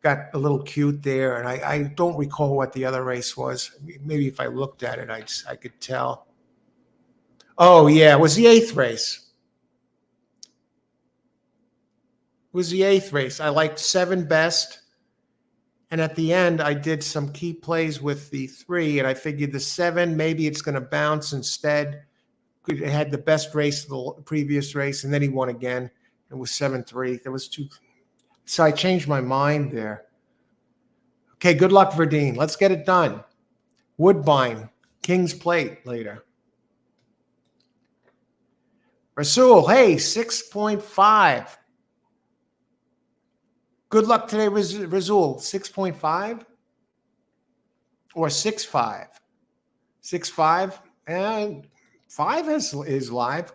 Got a little cute there, and I don't recall what the other race was. Maybe if I looked at it, I could tell. Oh, yeah, it was the 8th race. It was the 8th race. I liked 7 best, and at the end, I did some key plays with the 3, and I figured the 7, maybe it's going to bounce instead. It had the best race of the previous race, and then he won again. It was 7-3. There was 2. So I changed my mind there. Okay, good luck, Verdine. Let's get it done. Woodbine, King's Plate later. Rasul, hey, 6.5. Good luck today, Rasul. 6.5 or 6.5? 6.5 and 5 is live.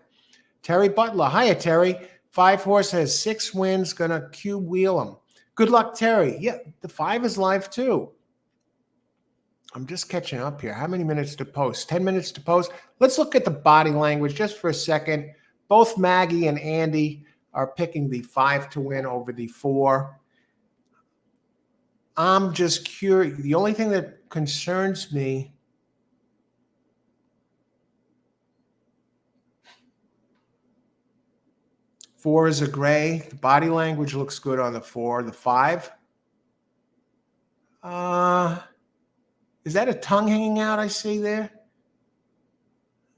Terry Butler, hiya, Terry. 5 horse has 6 wins, gonna cube wheel him. Good luck, Terry. Yeah, the 5 is live too. I'm just catching up here. How many minutes to post? 10 minutes to post. Let's look at the body language just for a second. Both Maggie and Andy are picking the 5 to win over the 4. I'm just curious. The only thing that concerns me Four is a gray. The body language looks good on the 4. The 5. Is that a tongue hanging out I see there?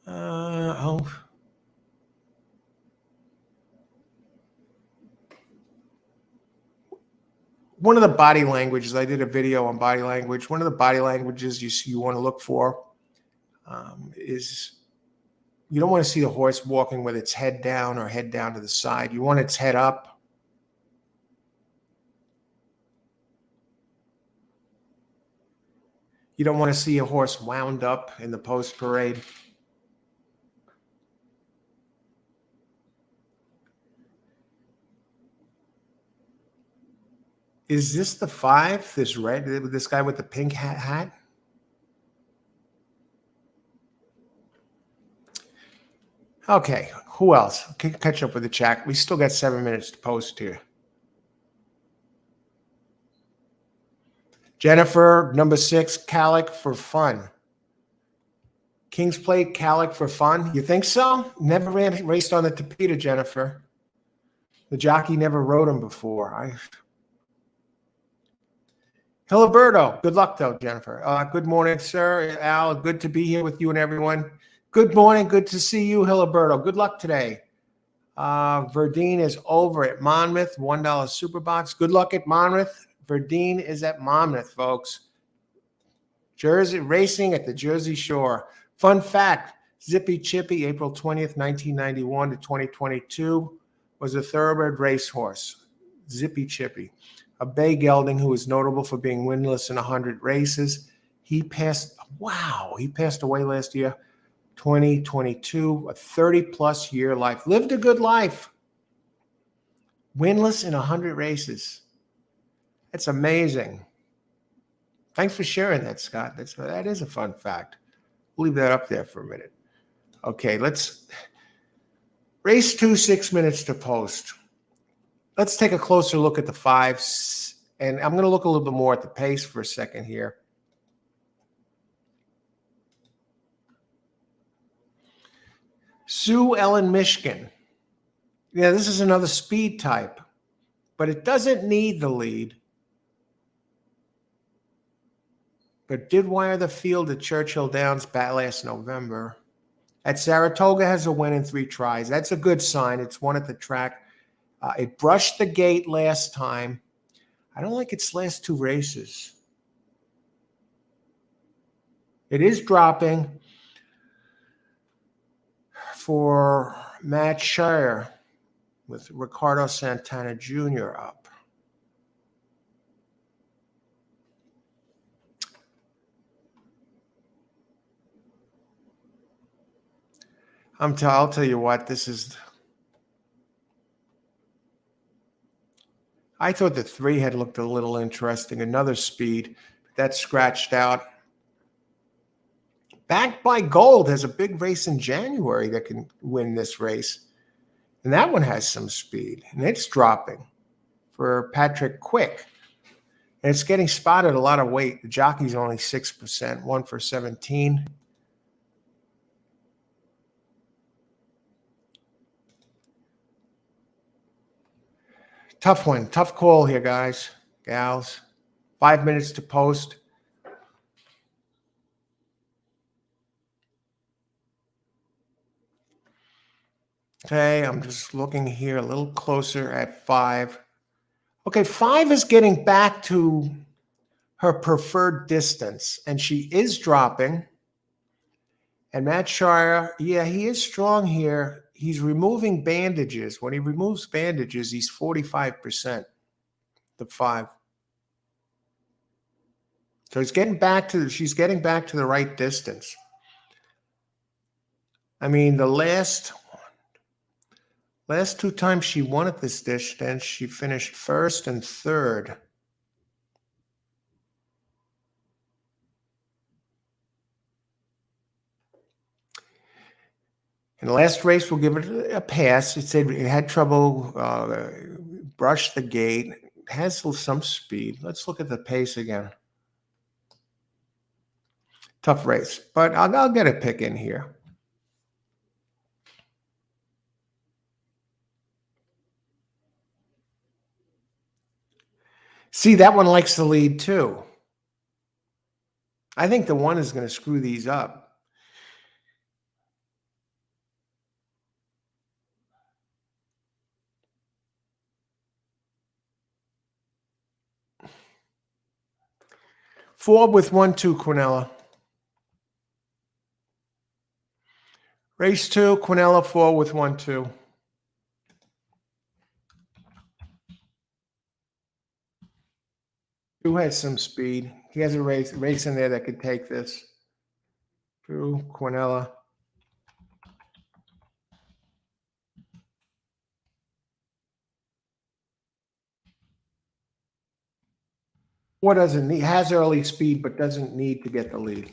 Oh. One of the body languages, I did a video on body language. One of the body languages you want to look for is you don't want to see the horse walking with its head down or head down to the side. You want its head up. You don't want to see a horse wound up in the post parade. Is this the 5? This red, this guy with the pink hat? Okay, who else? Catch up with the chat. We still got 7 minutes to post here. Jennifer, number 6, Calic for fun. King's Plate, Calic for fun. You think so? Never raced on the Tapeta, Jennifer. The jockey never rode him before. Hiliberto, good luck though, Jennifer. Good morning, sir. Al, good to be here with you and everyone. Good morning, good to see you, Hiliberto. Good luck today. Verdine is over at Monmouth, $1 Superbox. Good luck at Monmouth. Verdine is at Monmouth, folks. Jersey racing at the Jersey Shore. Fun fact, Zippy Chippy, April 20th, 1991 to 2022, was a thoroughbred racehorse. Zippy Chippy. A bay gelding who is notable for being winless in 100 races. He passed away last year, 2022, a 30-plus year life. Lived a good life. Winless in 100 races. That's amazing. Thanks for sharing that, Scott. That is a fun fact. We'll leave that up there for a minute. Okay, let's race 2, 6 minutes to post. Let's take a closer look at the 5s, and I'm going to look a little bit more at the pace for a second here. Sue Ellen Michigan. Yeah, this is another speed type, but it doesn't need the lead. But did wire the field at Churchill Downs last November. At Saratoga has a win in 3 tries. That's a good sign. It's won at the track. It brushed the gate last time. I don't like its last 2 races. It is dropping for Matt Shire with Ricardo Santana Jr. up. I'll tell you what, this is... I thought the 3 had looked a little interesting. Another speed. That's scratched out. Backed by Gold has a big race in January that can win this race. And that one has some speed. And it's dropping for Patrick Quick. And it's getting spotted a lot of weight. The jockey's only 6%, 1 for 17. Tough one. Tough call here, guys, gals. 5 minutes to post. Okay, I'm just looking here a little closer at 5. Okay, 5 is getting back to her preferred distance, and she is dropping. And Matt Shire, yeah, he is strong here. He's removing bandages. When he removes bandages, he's 45%, the 5. So she's getting back to the right distance. I mean, the last 2 times she won at this distance, she finished 1st and 3rd. In the last race, we'll give it a pass. It said it had trouble, brushed the gate, has some speed. Let's look at the pace again. Tough race, but I'll get a pick in here. See, that one likes the lead too. I think the 1 is going to screw these up. Four with 1-2, Quinella. Race 2, Quinella 4 with 1-2. Who has some speed? He has a race in there that could take this. Drew, Quinella. What doesn't need? Has early speed, but doesn't need to get the lead.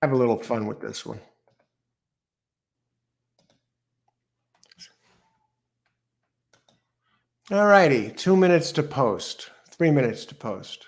Have a little fun with this one. All righty, 2 minutes to post, 3 minutes to post.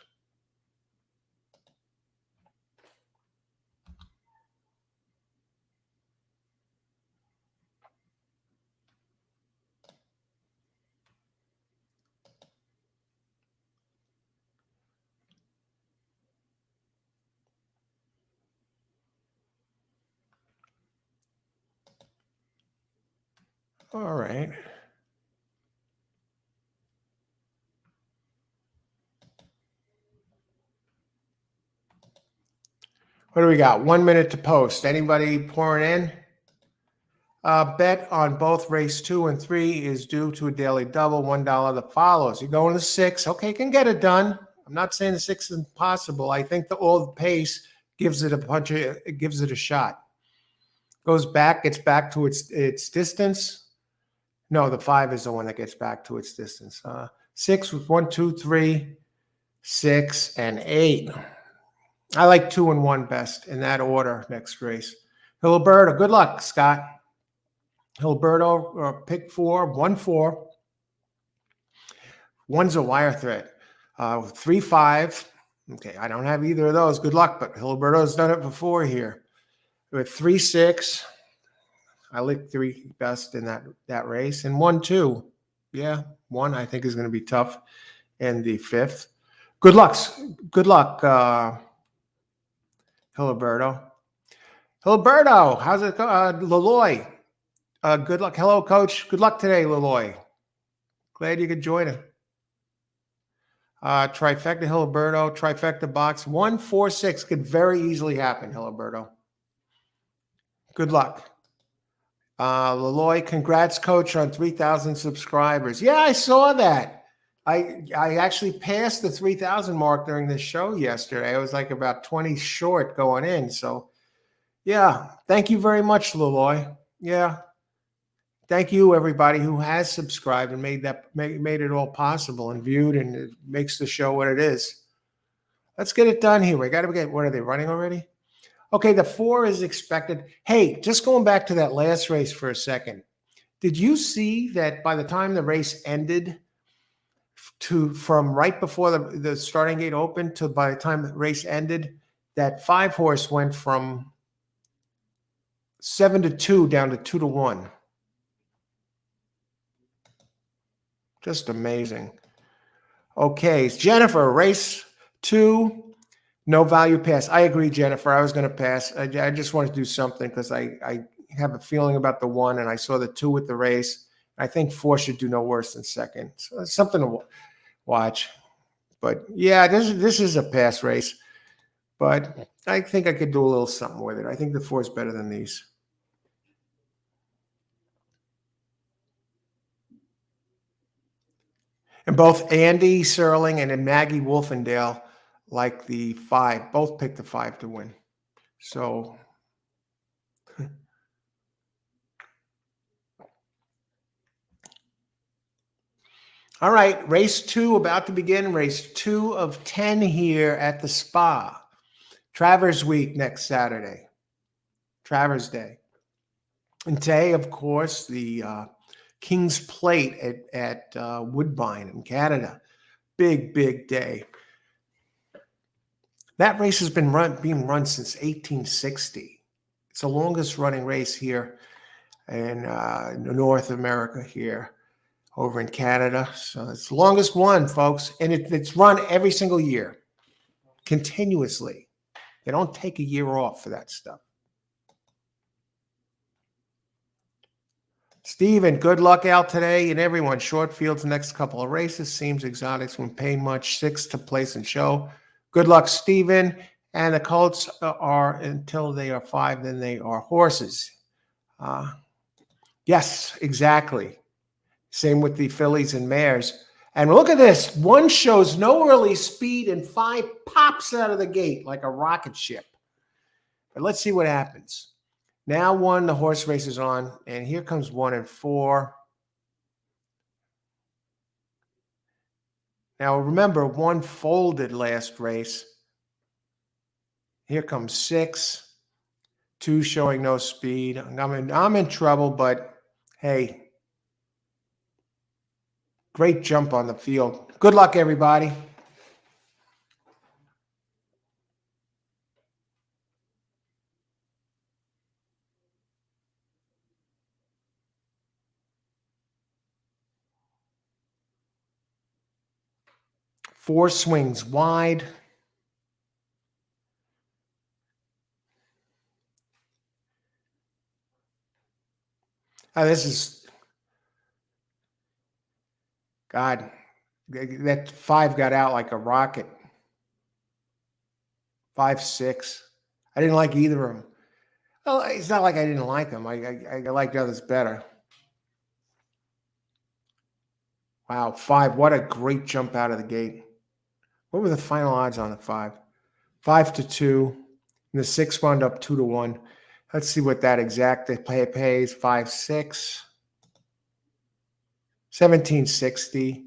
All right. What do we got? 1 minute to post. Anybody pouring in? Bet on both race 2 and 3 is due to a daily double, $1 that follows. You're going to 6. Okay, can get it done. I'm not saying the 6 is impossible. I think all the pace gives it a punch. It gives it a shot. Goes back, gets back to its distance. No, the 5 is the one that gets back to its distance. 6 with 1, 2, 3, 6, and 8. I like 2 and 1 best in that order next race. Hiliberto, good luck, Scott. Hiliberto, pick 4, 1, 4. 1's a wire thread. 3, 5. Okay, I don't have either of those. Good luck, but Hiliberto's done it before here. With 3, 6. I like 3 best in that race. And 1, 2. Yeah, 1 I think is going to be tough. And the 5th. Good luck, Hiliberto. Hiliberto, how's it going? Leloy, good luck. Hello, Coach. Good luck today, Leloy. Glad you could join us. Trifecta, Hiliberto. Trifecta box. 1, 4, 6 could very easily happen, Hiliberto. Good luck. Leloy, congrats, Coach, on 3,000 subscribers. Yeah, I saw that. I actually passed the 3,000 mark during this show yesterday. I was like about 20 short going in. So, yeah, thank you very much, Leloy. Yeah, thank you, everybody who has subscribed and made it all possible and viewed, and it makes the show what it is. Let's get it done here. We got to get. What are they running already? Okay, the 4 is expected. Hey, just going back to that last race for a second. Did you see that by the time the race ended, from right before the starting gate opened to by the time the race ended, that 5 horse went from 7-2 down to 2-1. Just amazing. Okay, Jennifer, race 2. No value pass. I agree, Jennifer. I was going to pass. I just wanted to do something because I have a feeling about the 1, and I saw the 2 with the race. I think 4 should do no worse than 2nd. So it's something to watch. But yeah, this is a pass race. But I think I could do a little something with it. I think the 4 is better than these. And both Andy Serling and Maggie Wolfendale like the 5. Both picked the 5 to win. So all right, race 2 about to begin. Race 2 of 10 here at the Spa. Travers Week next Saturday. Travers Day. And today, of course, the King's Plate at Woodbine in Canada. Big, big day. That race has been being run since 1860. It's the longest running race here in North America here over in Canada. So it's the longest one, folks. And it's run every single year, continuously. They don't take a year off for that stuff. Steven, good luck out today and everyone. Short fields next couple of races. Seems exotics when paying much. 6 to place and show. Good luck, Steven. And the colts are, until they are 5, then they are horses. Yes, exactly. Same with the fillies and mares. And look at this. 1 shows no early speed and 5 pops out of the gate like a rocket ship. But let's see what happens. Now 1, the horse race is on, and here comes 1 and 4. Now remember, 1 folded last race. Here comes 6. 2 showing no speed. I'm in trouble, but hey, great jump on the field. Good luck, everybody. Four swings wide. This is, God, that 5 got out like a rocket. 5, 6. I didn't like either of them. Well, it's not like I didn't like them. I liked others better. Wow, 5. What a great jump out of the gate. What were the final odds on the 5? 5-2. And the 6 wound up 2-1. Let's see what that exact pays. 5, 6. 1760.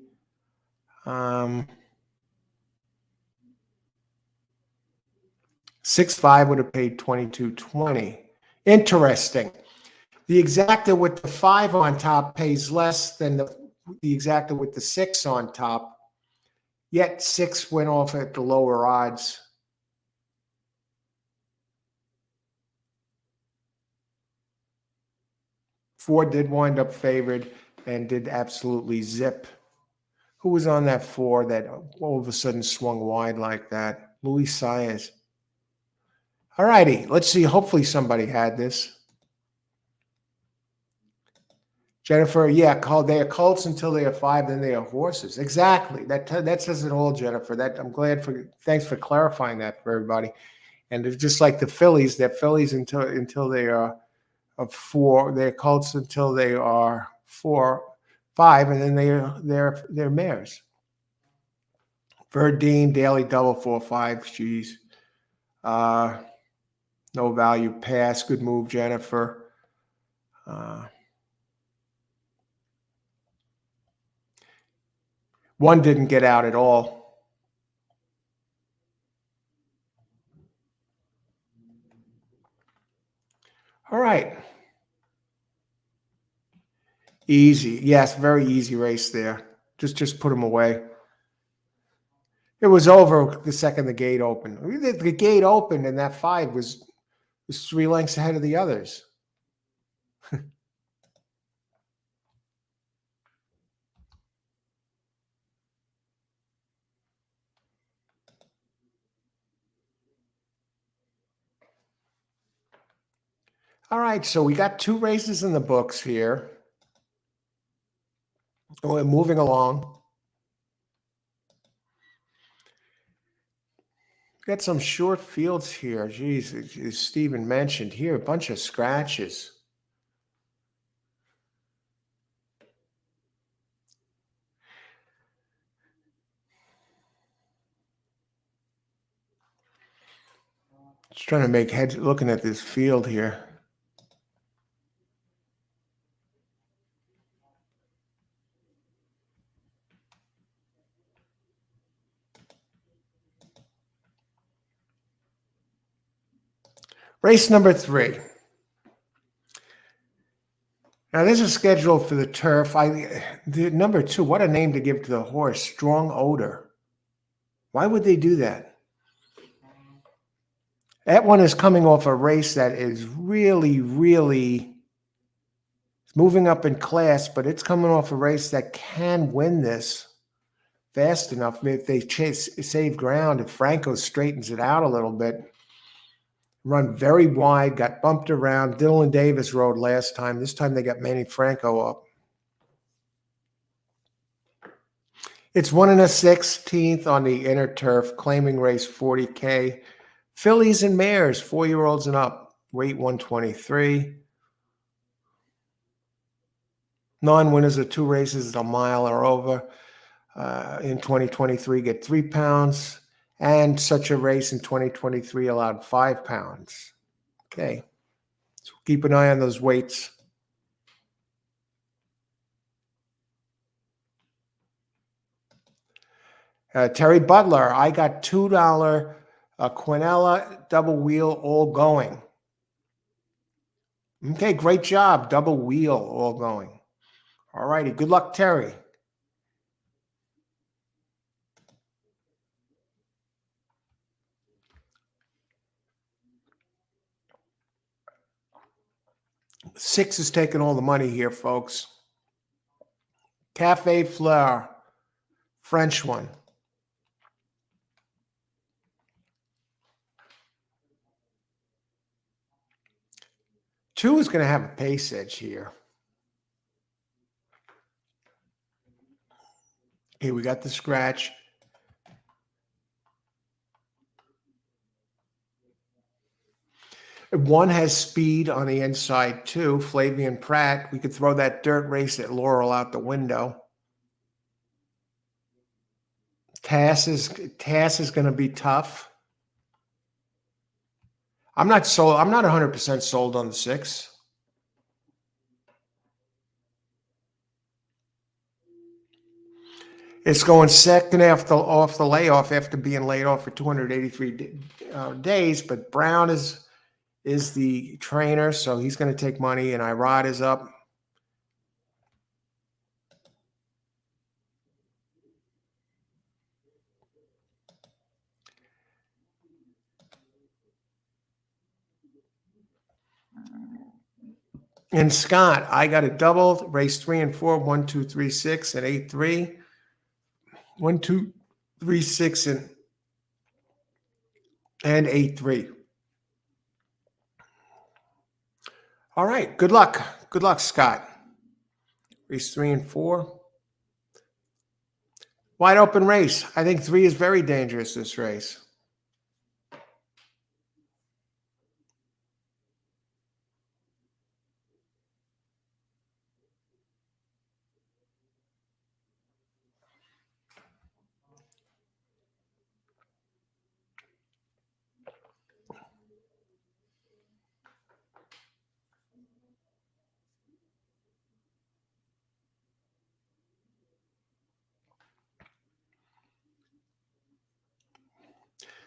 6, 5 would have paid 22.20. Interesting. The exacta with the 5 on top pays less than the exacta with the 6 on top, yet 6 went off at the lower odds. Four did wind up favored and did absolutely zip. Who was on that 4 that all of a sudden swung wide like that? Luis Saez. All righty, let's see. Hopefully somebody had this. Jennifer, yeah, they are colts until they are 5, then they are horses. Exactly. That says it all, Jennifer. I'm glad thanks for clarifying that for everybody. And it's just like the fillies, they're fillies until they are 4. They're colts until they are 4, 5, and then they're mares. Verdine, daily double 4, 5. Geez. No value pass. Good move, Jennifer. One didn't get out at all. All right. Easy. Yes, very easy race there. Just put them away. It was over the second the gate opened. The gate opened and that 5 was 3 lengths ahead of the others. All right, so we got 2 races in the books here. We're moving along. Got some short fields here. Geez, as Stephen mentioned here, a bunch of scratches. Just trying to make heads looking at this field here. Race number 3. Now, this is scheduled for the turf. The number 2, what a name to give to the horse, Strong Odor. Why would they do that? That one is coming off a race that is really, really moving up in class, but it's coming off a race that can win this fast enough. If they save ground, if Franco straightens it out a little bit. Run very wide, got bumped around. Dylan Davis rode last time. This time they got Manny Franco up. It's 1 1/16 on the inner turf, claiming race 40K. Fillies and mares, 4-year-olds and up, weight 123. Non-winners of 2 races, a mile or over in 2023 get 3 pounds. And such a race in 2023 allowed 5 pounds. Okay. So keep an eye on those weights. Terry Butler, I got $2 Quinella double wheel all going. Okay, great job. Double wheel all going. All righty. Good luck, Terry. Six is taking all the money here, folks. Cafe Fleur, French one. Two is going to have a pace edge here. Okay, we got the scratch. One has speed on the inside too. Flavian Pratt. We could throw that dirt race at Laurel out the window. Tass is going to be tough. I'm not sold. I'm not 100% sold on the six. It's going second off the layoff after being laid off for 283 days. But Brown is the trainer, so he's going to take money, and Irod is up. And Scott, I got a double, race 3 and 4, 1, 2, 3, 6, and 8, 3. 1, 2, 3, 6, and 8, 3. All right. Good luck. Good luck, Scott. Race 3 and 4. Wide open race. I think 3 is very dangerous this race.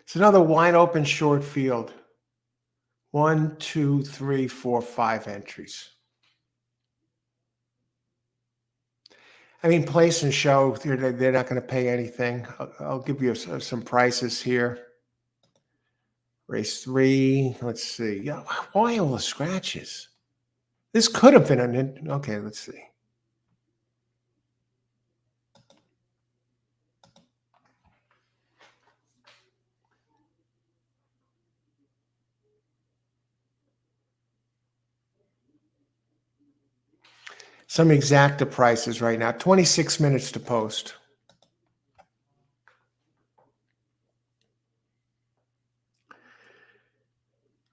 It's another wide open short field. 1, 2, 3, 4, 5 entries. I mean, place and show, they're not going to pay anything. I'll give you some prices here. Race 3. Let's see. Yeah, why all the scratches? This could have been an... Okay, let's see. Some exacta prices right now. 26 minutes to post.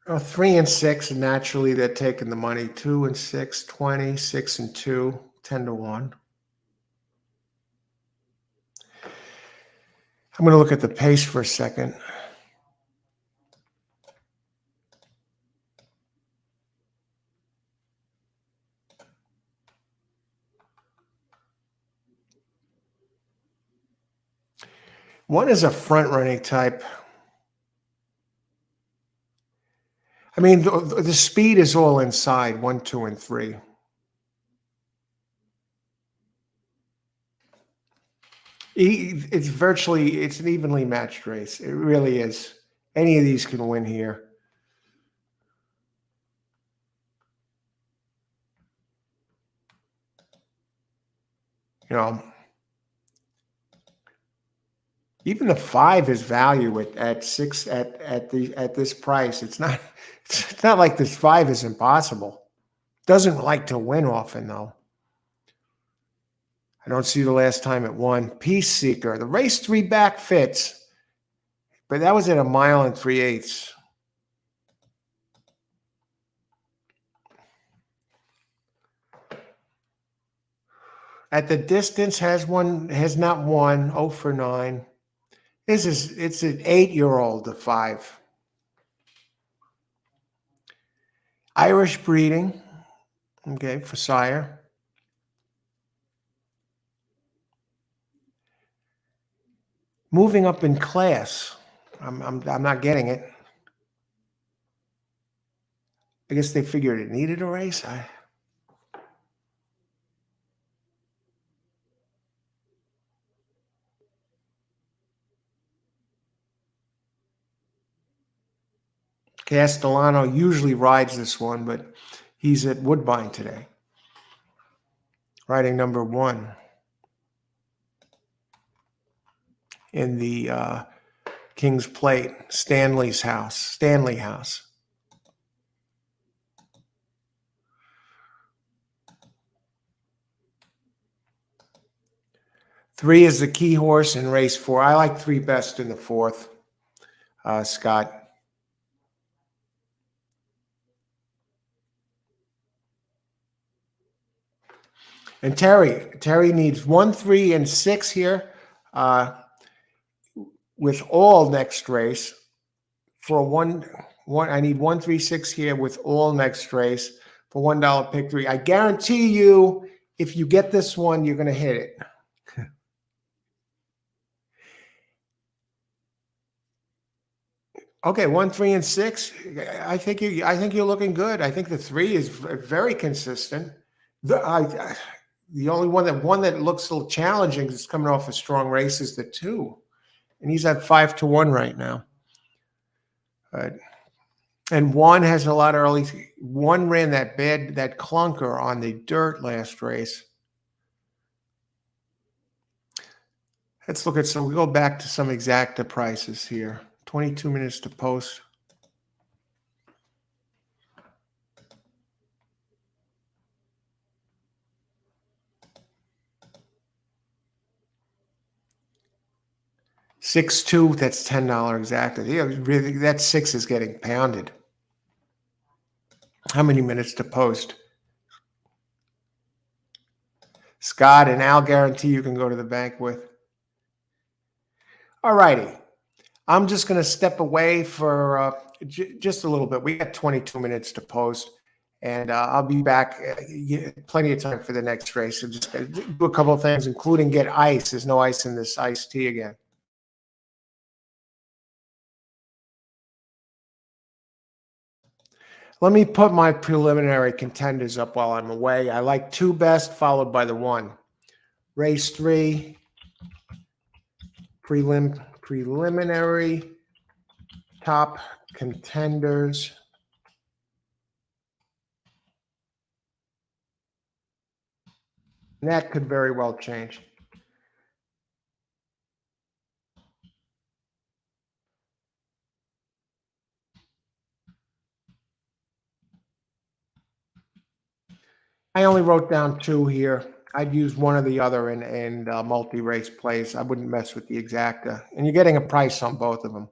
Oh, 3 and 6, and naturally they're taking the money. 2 and 6, 20, 6 and 2, 10 to 1. I'm going to look at the pace for a second. One is a front-running type. I mean, the speed is all inside, 1, 2, and 3. It's an evenly matched race. It really is. Any of these can win here. You know, even the 5 is value at six at this price. It's not like this 5 is impossible. Doesn't like to win often though. I don't see the last time it won. Peace Seeker. The race 3 back fits, but that was at 1 mile and 3/8. At the distance has not won. 0 for 9. It's an 8-year-old, the 5. Irish breeding. Okay, for sire. Moving up in class. I'm not getting it. I guess they figured it needed a race. Castellano usually rides this one, but he's at Woodbine today, riding number 1 in the King's Plate, Stanley House. 3 is the key horse in race 4. I like 3 best in the 4th, Scott. And Terry needs 1, 3, and 6 here with all next race for one. I need 1, 3, 6 here with all next race for $1 pick 3. I guarantee you, if you get this one, you're going to hit it. Okay, 1, 3, and 6. I think you're looking good. I think the 3 is very consistent. The only one that looks a little challenging is coming off a strong race is the 2, and he's at 5-1 right now. And 1 has a lot of early. 1 ran that clunker on the dirt last race. Let's look at some. We go back to some exacta prices here. 22 minutes to post. $6.2. That's $10 exacta. Yeah, really, that 6 is getting pounded. How many minutes to post? Scott and Al guarantee you can go to the bank with. All righty. I'm just going to step away for just a little bit. We got 22 minutes to post, and I'll be back. Plenty of time for the next race. So just do a couple of things, including get ice. There's no ice in this iced tea again. Let me put my preliminary contenders up while I'm away. I like 2 best, followed by the 1. Race 3, preliminary top contenders. And that could very well change. I only wrote down 2 here. I'd use one or the other in multi-race plays. I wouldn't mess with the exacta. And you're getting a price on both of them.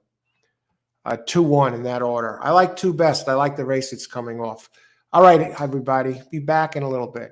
2-1 in that order. I like 2 best. I like the race it's coming off. All right, everybody. Be back in a little bit.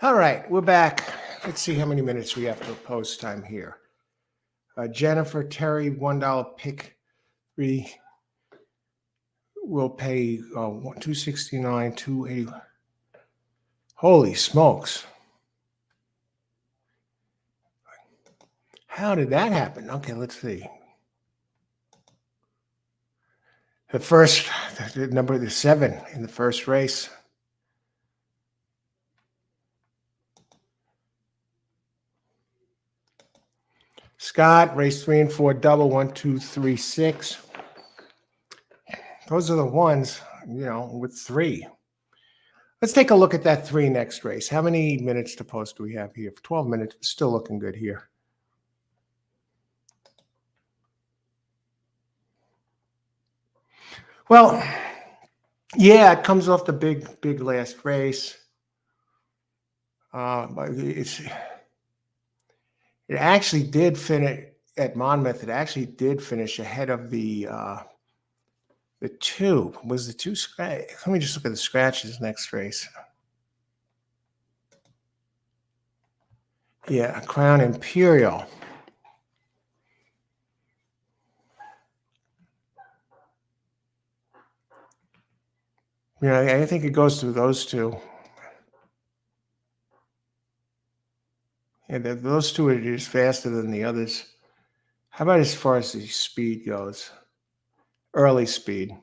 All right, we're back. Let's see how many minutes we have to post time here. Jennifer Terry, $1 pick 3 will pay $269, $280. Holy smokes! How did that happen? Okay, let's see. The number 7 in the first race. Scott, race 3 and 4, double 1, 2, 3, 6. Those are the ones, with 3. Let's take a look at that 3 next race. How many minutes to post do we have here? 12 minutes. Still looking good here. Well, yeah, it comes off the big last race. But it actually did finish at Monmouth. It actually did finish ahead of the 2. Was the 2 scratch? Let me just look at the scratches next race. Yeah, Crown Imperial. I think it goes through those 2. Yeah, those 2 are just faster than the others. How about as far as the speed goes? Early speed.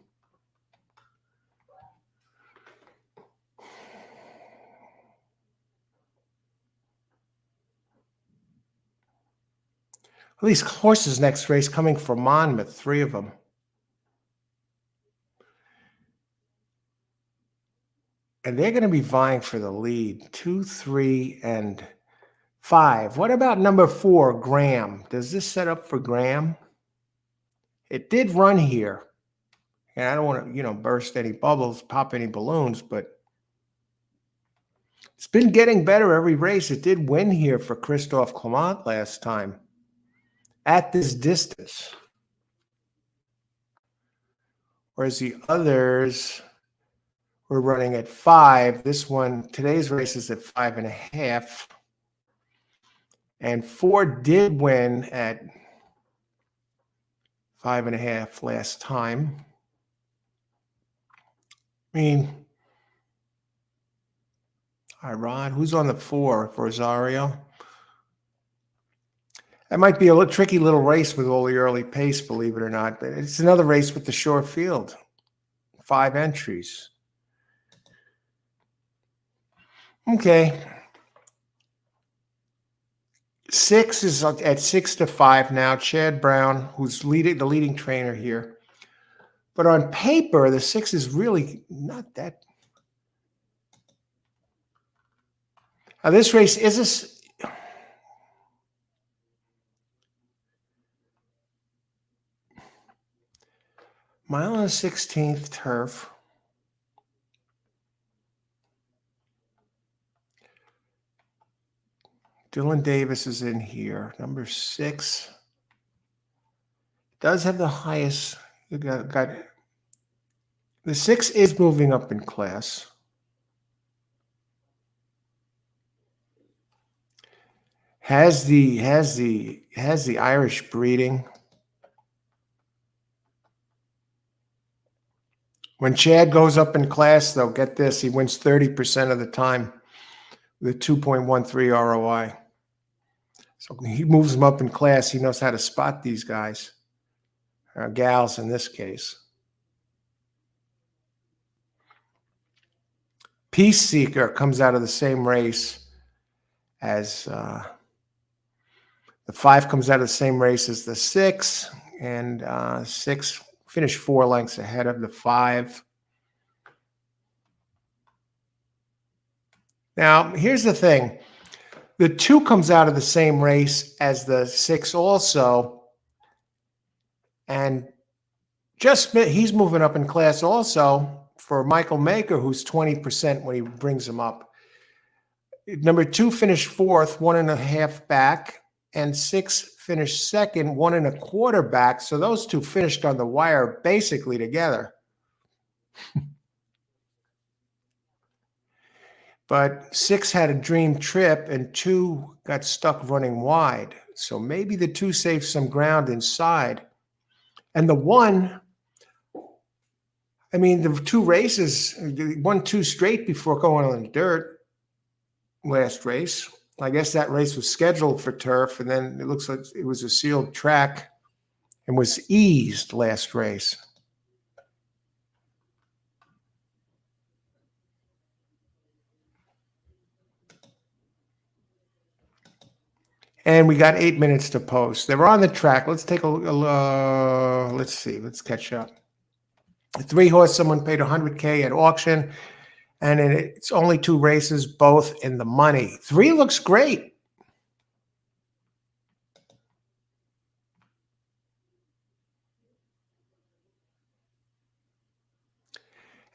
Well, these horses next race coming from Monmouth, 3 of them. And they're going to be vying for the lead, 2, 3, and 5. What about number 4, Graham? Does this set up for Graham? It did run here. And I don't want to, burst any bubbles, pop any balloons, but it's been getting better every race. It did win here for Christophe Clement last time at this distance. Whereas the others were running at 5. This one, today's race is at 5.5. And 4 did win at 5.5 last time. I mean, all right, Rod, who's on the 4 for Rosario? That might be a tricky little race with all the early pace, believe it or not. But it's another race with the short field. 5 entries. Okay. 6 is at 6-5 now. Chad Brown, who's the leading trainer here. But on paper, the 6 is really not that. Now, this race is a mile and 16th turf. Dylan Davis is in here. Number 6 does have the highest. Got the 6 is moving up in class. Has the Irish breeding. When Chad goes up in class, though, get this, he wins 30% of the time with a 2.13 ROI. So when he moves them up in class, he knows how to spot these guys, or gals in this case. Peace Seeker comes out of the same race as the 5 comes out of the same race as the 6, and 6 finished 4 lengths ahead of the 5. Now, here's the thing. The 2 comes out of the same race as the 6 also, and he's moving up in class also for Michael Maker, who's 20% when he brings him up. Number 2 finished 4th, 1.5 back, and 6 finished 2nd, 1.25 back. So those 2 finished on the wire basically together. But 6 had a dream trip and 2 got stuck running wide. So maybe the 2 saved some ground inside. And the 1, I mean, the 2 races, won 2 straight before going on the dirt last race. I guess that race was scheduled for turf, and then it looks like it was a sealed track and was eased last race. And we got 8 minutes to post. They were on the track. Let's take a look. Let's see. Let's catch up. The 3-horse, someone paid $100K at auction, and it's only 2 races, both in the money. 3 looks great.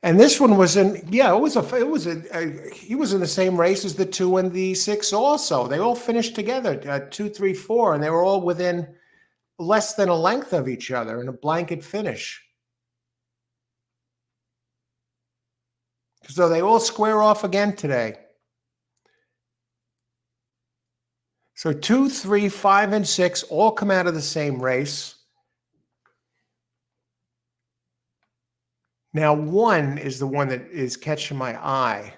And this one was in, yeah, he was in the same race as the 2 and the 6 also. They all finished together, 2, 3, 4, and they were all within less than a length of each other in a blanket finish. So they all square off again today. So 2, 3, 5, and 6 all come out of the same race. Now 1 is the one that is catching my eye.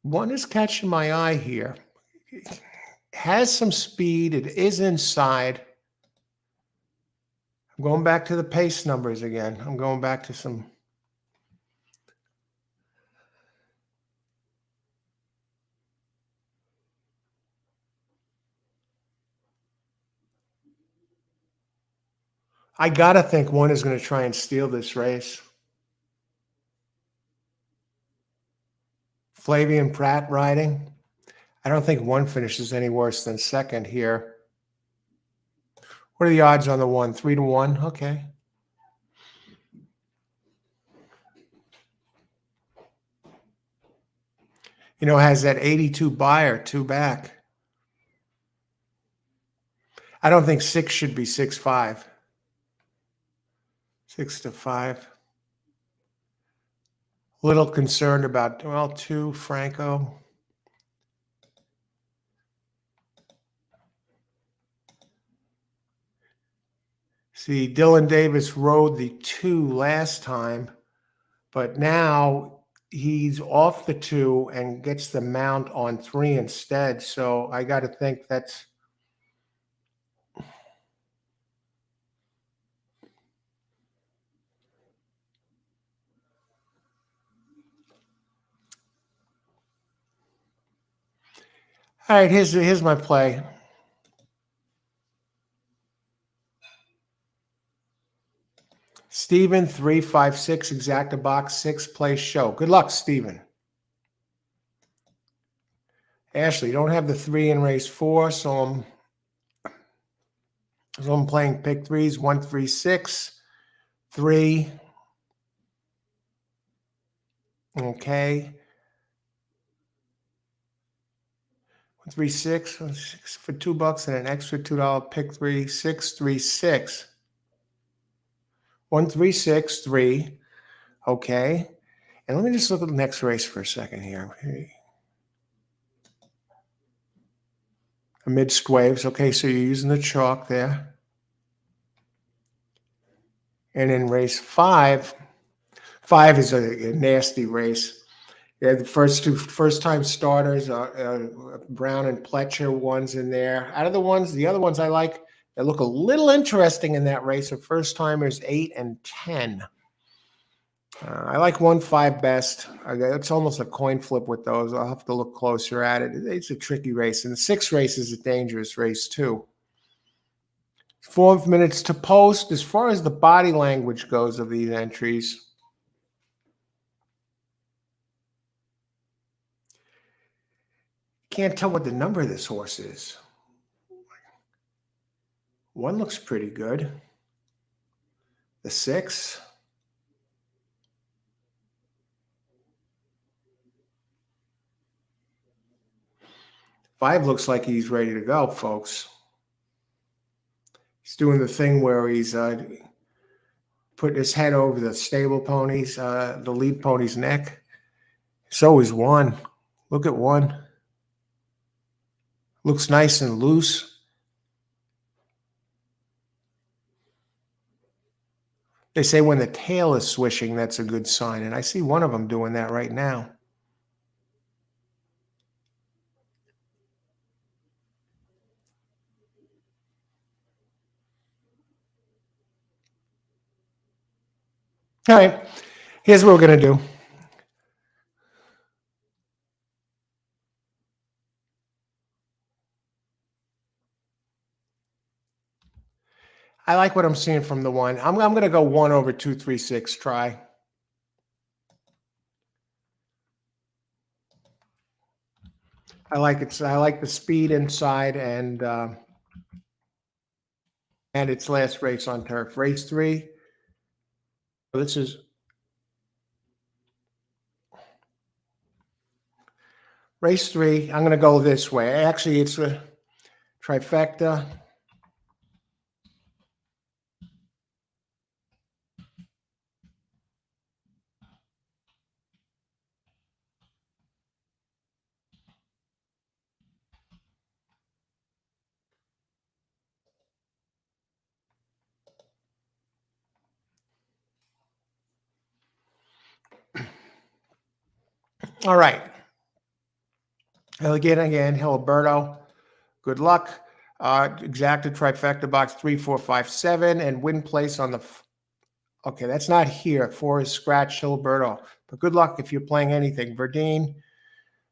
One is catching my eye here. It has some speed. It is inside. I'm going back to the pace numbers again. I'm going back to some. I got to think 1 is going to try and steal this race. Flavian Pratt riding. I don't think 1 finishes any worse than 2nd here. What are the odds on the 1? 3 to 1. Okay. You know, has that 82 buyer, 2 back. I don't think 6 should be 6-5. 6 to 5. Little concerned about, well, 2, Franco. See, Dylan Davis rode the 2 last time, but now he's off the 2 and gets the mount on 3 instead. So I got to think that's. All right, here's my play. Steven, 356, exacta box, 6th place show. Good luck, Steven. Ashley, you don't have the 3 in race 4, so I'm playing pick 3s, 1, 3, 6, 3. Okay. 1, 3, 6, 6 for $2 and an extra $2 pick 3, 6, 3, 6. 1, 3, 6, 3. Okay. And let me just look at the next race for a second here. Amidst waves. Okay, so you're using the chalk there. And in race 5, 5 is a nasty race. Yeah, the first-time starters are Brown and Pletcher ones in there. Out of the other ones I like that look a little interesting in that race are first-timers 8 and 10. I like 1, 5 best. It's almost a coin flip with those. I'll have to look closer at it. It's a tricky race. And the 6th race is a dangerous race, too. 4 minutes to post. As far as the body language goes of these entries, can't tell what the number of this horse is. 1 looks pretty good. The 6. 5 looks like he's ready to go, folks. He's doing the thing where he's putting his head over the stable pony's, the lead pony's neck. So is 1. Look at 1. Looks nice and loose. They say when the tail is swishing, that's a good sign. And I see one of them doing that right now. All right, here's what we're going to do. I like what I'm seeing from the 1. I'm going to go 1 over 236 try. I like it. I like the speed inside and its last race on turf. Race 3. This is race 3. I'm going to go this way. Actually, it's a trifecta. All right. Again, Hiliberto. Good luck. Exacta trifecta box 3, 4, 5, 7, and win place on the. Okay, that's not here. 4 is scratch Hiliberto. But good luck if you're playing anything. Verdine.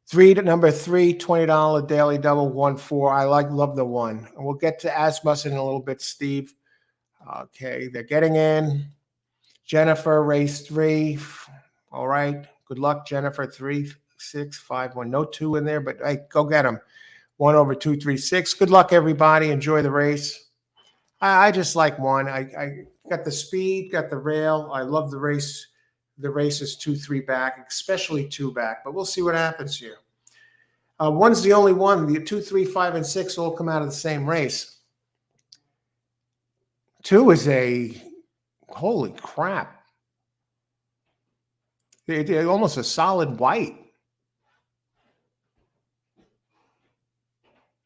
3 to number 3, $20 daily double 1, 4. I love the 1. And we'll get to Asmussen in a little bit, Steve. Okay, they're getting in. Jennifer, race 3. All right. Good luck, Jennifer. 3, 6, 5, 1. No 2 in there, but hey, go get them. 1 over 236. Good luck, everybody. Enjoy the race. I just like 1. I got the speed, got the rail. I love the race. The race is 2, 3 back, especially 2 back, but we'll see what happens here. 1's the only one. The 2, 3, 5, and 6 all come out of the same race. 2 is a holy crap. It's almost a solid white.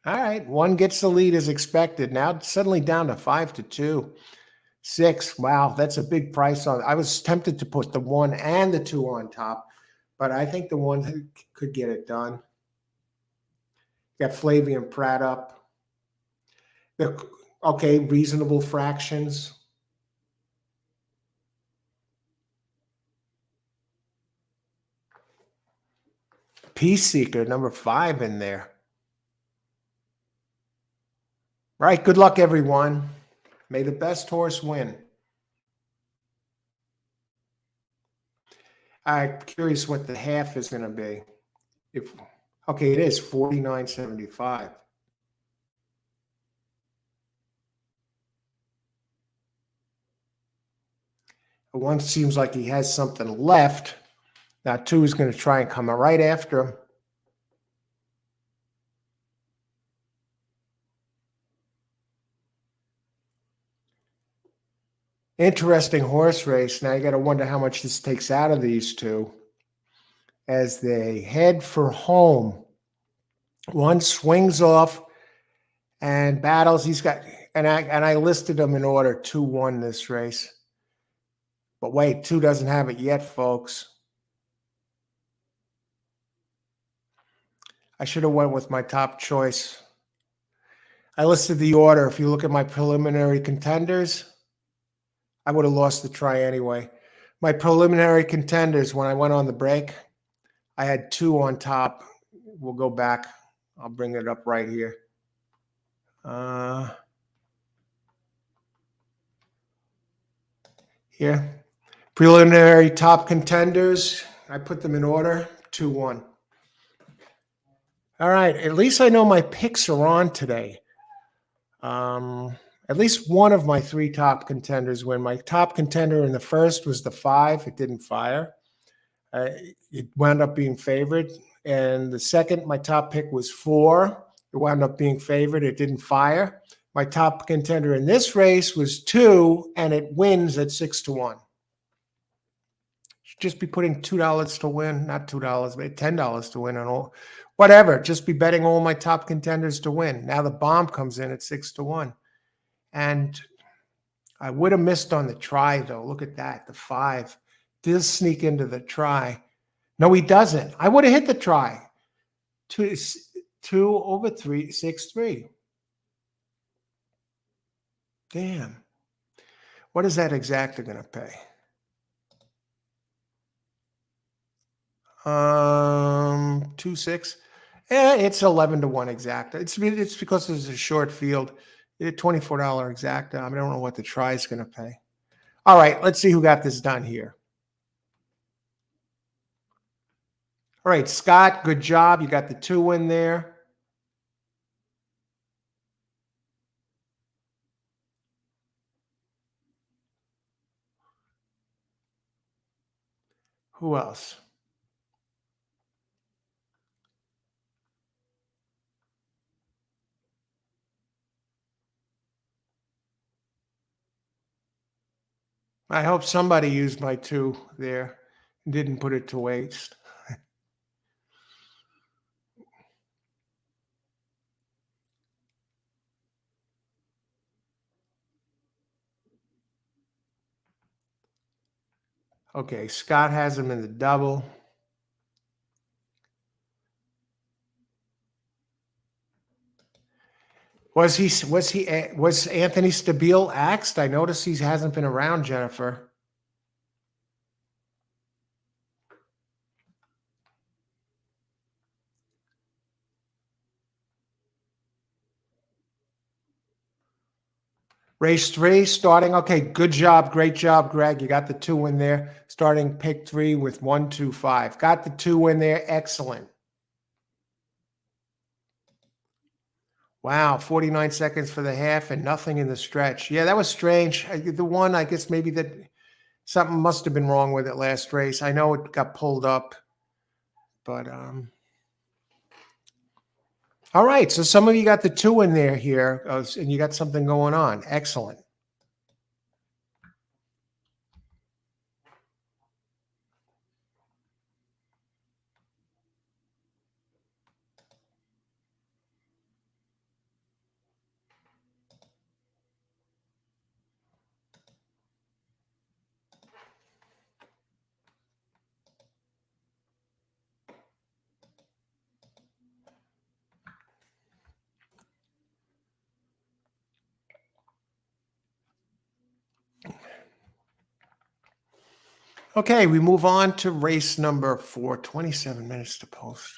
All right, 1 gets the lead as expected. Now it's suddenly down to 5 to 2. 6, wow, that's a big price on. I was tempted to put the 1 and the 2 on top, but I think the 1 could get it done. Got Flavian Pratt up. Okay, reasonable fractions. Peace Seeker, number 5 in there. Right, good luck, everyone. May the best horse win. I'm curious what the half is going to be. Okay, it is $49.75. 1 seems like he has something left. Now 2 is going to try and come right after him. Interesting horse race. Now you got to wonder how much this takes out of these 2 as they head for home. 1 swings off and battles. He's got, and I listed them in order. 2 won this race. But wait, 2 doesn't have it yet, folks. I should have went with my top choice. I listed the order. If you look at my preliminary contenders, I would have lost the try anyway. My preliminary contenders, when I went on the break, I had 2 on top. We'll go back. I'll bring it up right here. Here. Preliminary top contenders. I put them in order. 2-1. All right. At least I know my picks are on today. At least one of my 3 top contenders win. My top contender in the first was the 5. It didn't fire. It wound up being favored. And the second, my top pick was 4. It wound up being favored. It didn't fire. My top contender in this race was 2, and it wins at 6-1. Should just be putting $2 to win, not $2, but $10 to win on all, whatever. Just be betting all my top contenders to win. Now the bomb comes in at 6-1, and I would have missed on the try though. Look at that, the 5 does sneak into the try. No, he doesn't. I would have hit the try. 2 over 3, 6-3. Damn. What is that exactly going to pay? 2-6. It's 11-1 exacta. It's because it's a short field. It's $24 exacta. I don't know what the try is going to pay. All right, let's see who got this done here. All right, Scott, good job. You got the 2 in there. Who else? I hope somebody used my 2 there and didn't put it to waste. Okay, Scott has him in the double. Was Anthony Stabile axed? I noticed he hasn't been around, Jennifer. Race 3 starting. Okay, good job. Great job, Greg. You got the 2 in there. Starting pick 3 with 1-2-5. Got the 2 in there. Excellent. Wow, 49 seconds for the half and nothing in the stretch. Yeah, that was strange. The one, I guess maybe that something must have been wrong with it last race. I know it got pulled up, but all right. So some of you got the 2 in there here, and you got something going on. Excellent. Okay, we move on to race number 4, 27 minutes to post.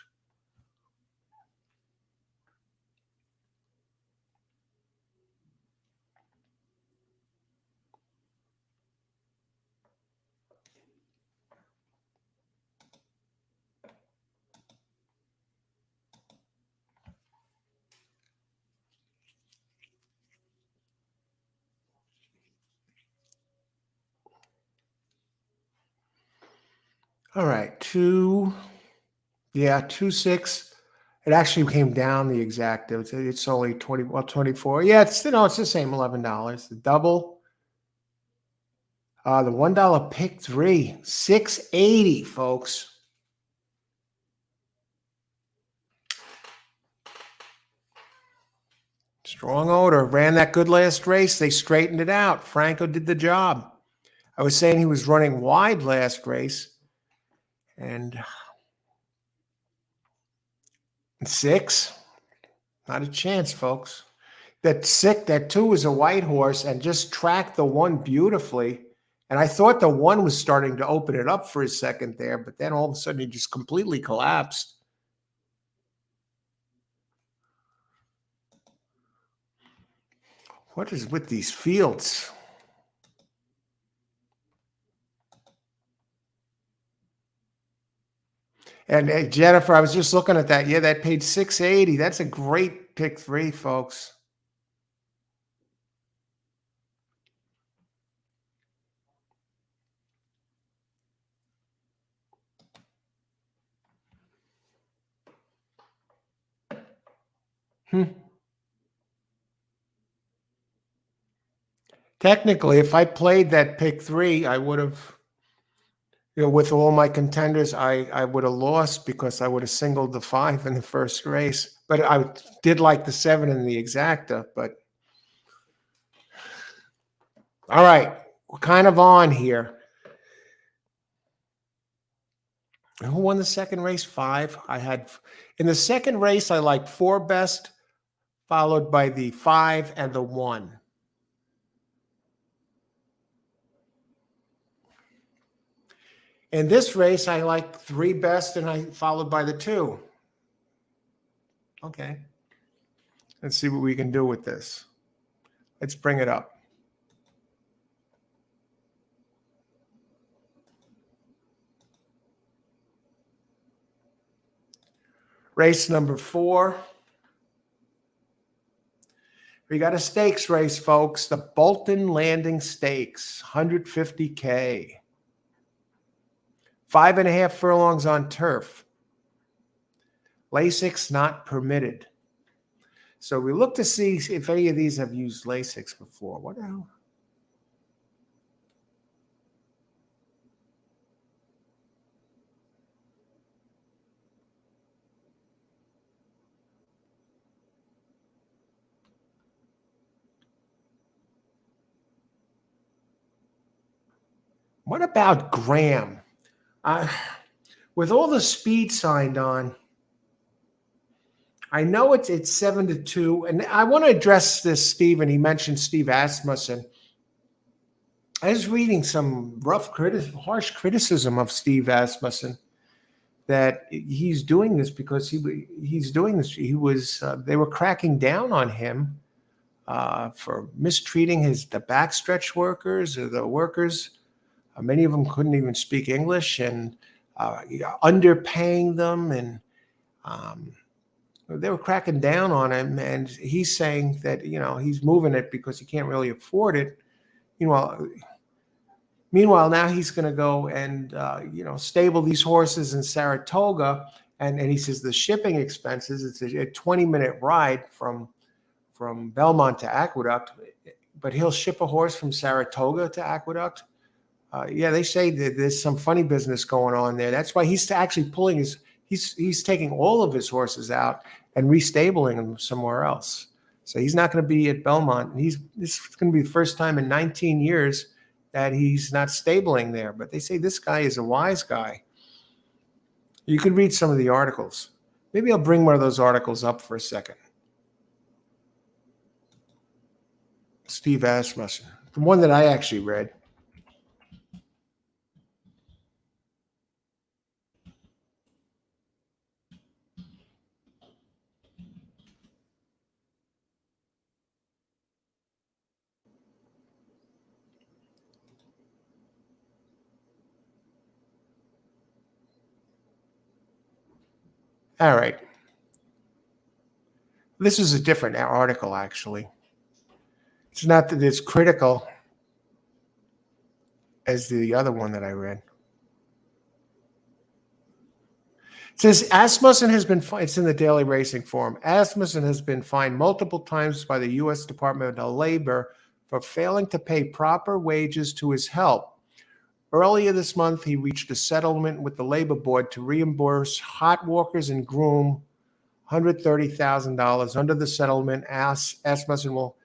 All right, 2-6. It actually came down the exact. It's only 24. Yeah, it's the same $11. The double. The $1 pick 3, 680, folks. Strong odor. Ran that good last race. They straightened it out. Franco did the job. I was saying he was running wide last race. And 6, not a chance, folks. That 2 is a white horse and just tracked the 1 beautifully. And I thought the 1 was starting to open it up for a second there, but then all of a sudden he just completely collapsed. What is with these fields? And Jennifer, I was just looking at that. Yeah, that paid 680. That's a great pick 3, folks. Technically, if I played that pick 3, I would have, with all my contenders, I would have lost because I would have singled the 5 in the first race. But I did like the 7 in the exacta. But all right, we're kind of on here. Who won the second race? 5. I had in the second race, I liked 4 best, followed by the 5 and the 1. In this race, I like 3 best, and I followed by the 2. Okay. Let's see what we can do with this. Let's bring it up. Race number 4. We got a stakes race, folks. The Bolton Landing Stakes, 150K. 5.5 furlongs on turf. Lasix not permitted. So we look to see if any of these have used Lasix before. What the hell? What about Graham? With all the speed signed on, I know it's 7-2, and I want to address this, Steve, and he mentioned Steve Asmussen. I was reading some harsh criticism of Steve Asmussen that he's doing this because he's doing this. They were cracking down on him for mistreating the backstretch workers or the workers. Many of them couldn't even speak English, and underpaying them, and they were cracking down on him. And he's saying that he's moving it because he can't really afford it. Meanwhile, now he's going to go and stable these horses in Saratoga, and he says the shipping expenses. It's a 20-minute ride from Belmont to Aqueduct, but he'll ship a horse from Saratoga to Aqueduct. They say that there's some funny business going on there. That's why he's actually pulling he's taking all of his horses out and restabling them somewhere else. So he's not going to be at Belmont. This is going to be the first time in 19 years that he's not stabling there. But they say this guy is a wise guy. You could read some of the articles. Maybe I'll bring one of those articles up for a second. Steve Asmussen, the one that I actually read. All right. This is a different article, actually. It's not that it's critical as the other one that I read. It says Asmussen has been fined. It's in the Daily Racing Forum. Asmussen has been fined multiple times by the U.S. Department of Labor for failing to pay proper wages to his help. Earlier this month, he reached a settlement with the Labor Board to reimburse hot walkers and groom $130,000. Under the settlement, Asmussen will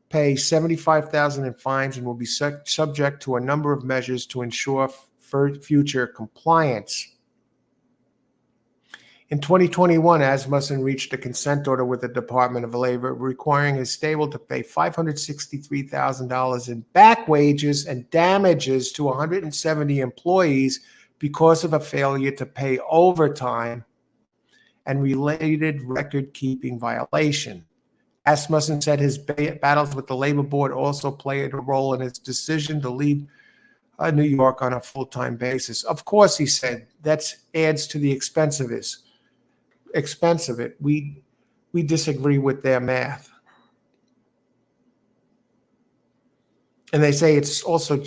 pay $75,000 in fines and will be subject to a number of measures to ensure future compliance. In 2021, Asmussen reached a consent order with the Department of Labor requiring his stable to pay $563,000 in back wages and damages to 170 employees because of a failure to pay overtime and related record-keeping violation. Asmussen said his battles with the Labor Board also played a role in his decision to leave New York on a full-time basis. Of course, he said, that adds to the expense of it. We disagree with their math. And they say it's also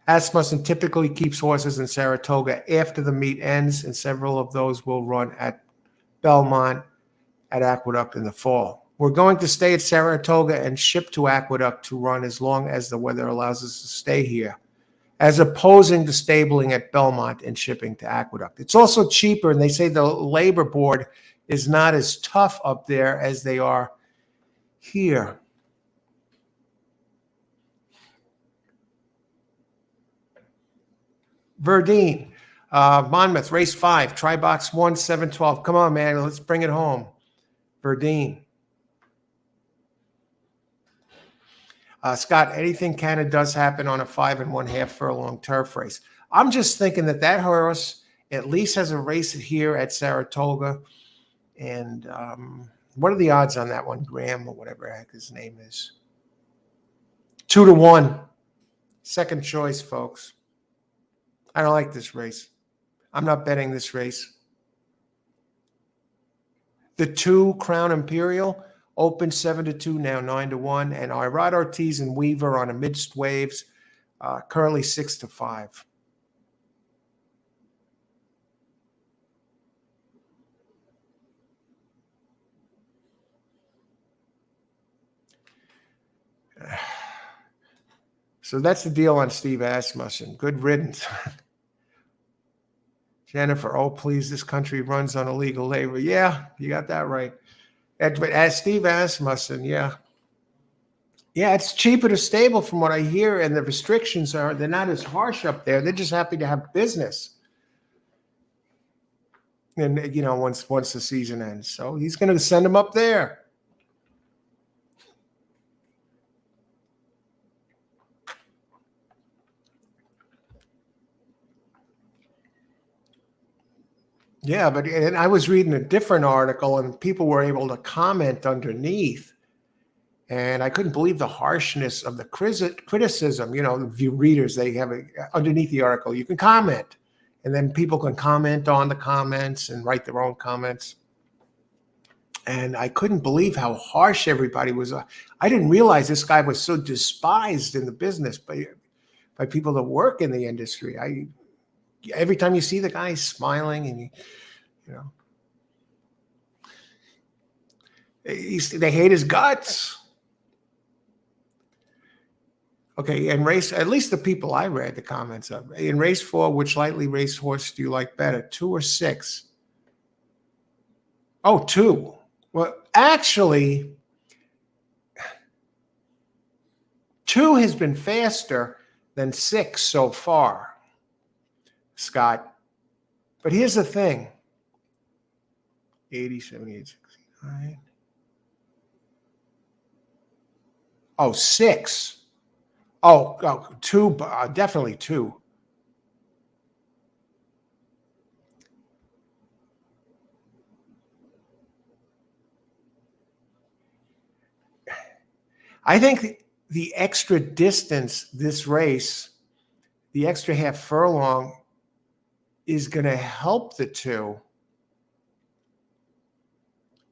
Asmussen typically keeps horses in Saratoga after the meet ends, and several of those will run at Belmont. at Aqueduct in the fall. We're going to stay at Saratoga and ship to Aqueduct to run as long as the weather allows us to stay here, as opposing to stabling at Belmont and shipping to Aqueduct. It's also cheaper, and they say the labor board is not as tough up there as they are here. Verdine, Monmouth, race 5, try box 1, 712. Come on, man, let's bring it home. Verdine. Scott, anything kind of does happen on a 5 1/2 furlong turf race. I'm just thinking that horse at least has a race here at Saratoga. And what are the odds on that one? Graham or whatever the heck his name is. 2-1. Second choice, folks. I don't like this race. I'm not betting this race. The 2 Crown Imperial open 7-2, now 9-1, and Irad Ortiz and Weaver on amidst waves, currently 6-5. So that's the deal on Steve Asmussen. Good riddance. Jennifer, oh, please, this country runs on illegal labor. Yeah, you got that right. But as Steve Asmussen, yeah. Yeah, it's cheaper to stable from what I hear, and the restrictions they're not as harsh up there. They're just happy to have business. And, once the season ends. So he's going to send them up there. Yeah, but and I was reading a different article, and people were able to comment underneath, and I couldn't believe the harshness of the criticism. The readers, they have underneath the article, you can comment, and then people can comment on the comments and write their own comments. And I couldn't believe how harsh everybody was. I didn't realize this guy was so despised in the business by people that work in the industry. Every time you see the guy smiling, and they hate his guts. Okay, and at least the people I read the comments of. In race 4, which lightly raced horse do you like better, 2 or 6? Oh, 2. Well, actually, 2 has been faster than 6 so far, Scott. But here's the thing. 80, 78, 69. Oh, 6. Oh, 2, definitely 2. I think the extra distance this race, the extra half furlong, is going to help the 2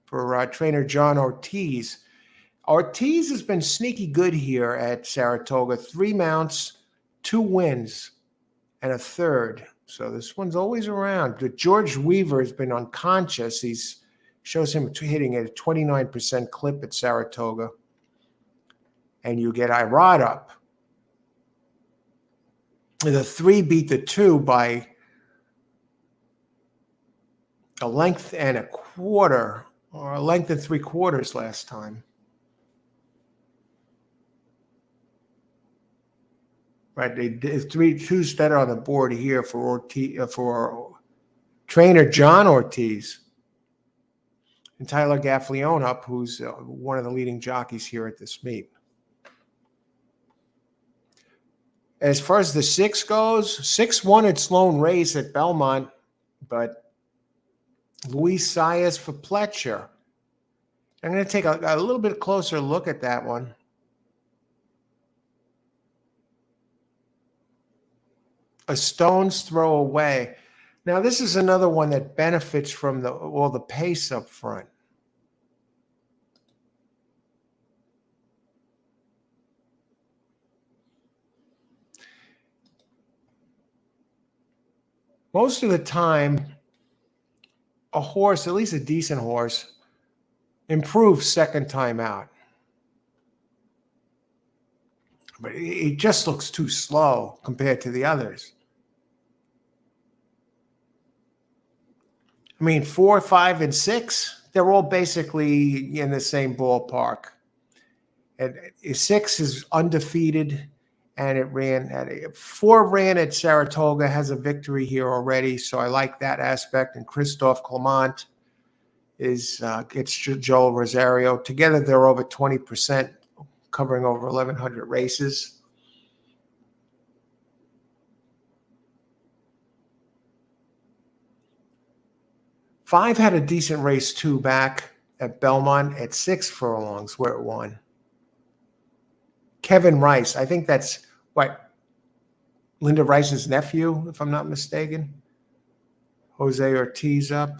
for trainer John Ortiz. Ortiz has been sneaky good here at Saratoga. 3 mounts, 2 wins, and a third. So this one's always around. But George Weaver has been unconscious. Shows him hitting at a 29% clip at Saratoga. And you get Irad up. The 3 beat the 2 by a length and a quarter, or a length and 3/4 last time. Right, they did 2's better on the board here for trainer John Ortiz and Tyler Gaffleone up, who's one of the leading jockeys here at this meet. As far as the 6 goes, 6 won its lone race at Belmont, but Luis Saez for Pletcher. I'm going to take a little bit closer look at that one. A stone's throw away. Now, this is another one that benefits from all the pace up front. Most of the time, a horse, at least a decent horse, Improved second time out. But it just looks too slow compared to the others. I mean, 4, 5, and 6, they're all basically in the same ballpark. And 6 is undefeated, and it ran at 4 ran at Saratoga, has a victory here already, so I like that aspect. And Christophe Clement gets Joel Rosario. Together, they're over 20%, covering over 1,100 races. Five had a decent race too back at Belmont at 6 furlongs where it won. Kevin Rice, I think that's what, Linda Rice's nephew, if I'm not mistaken. Jose Ortiz up.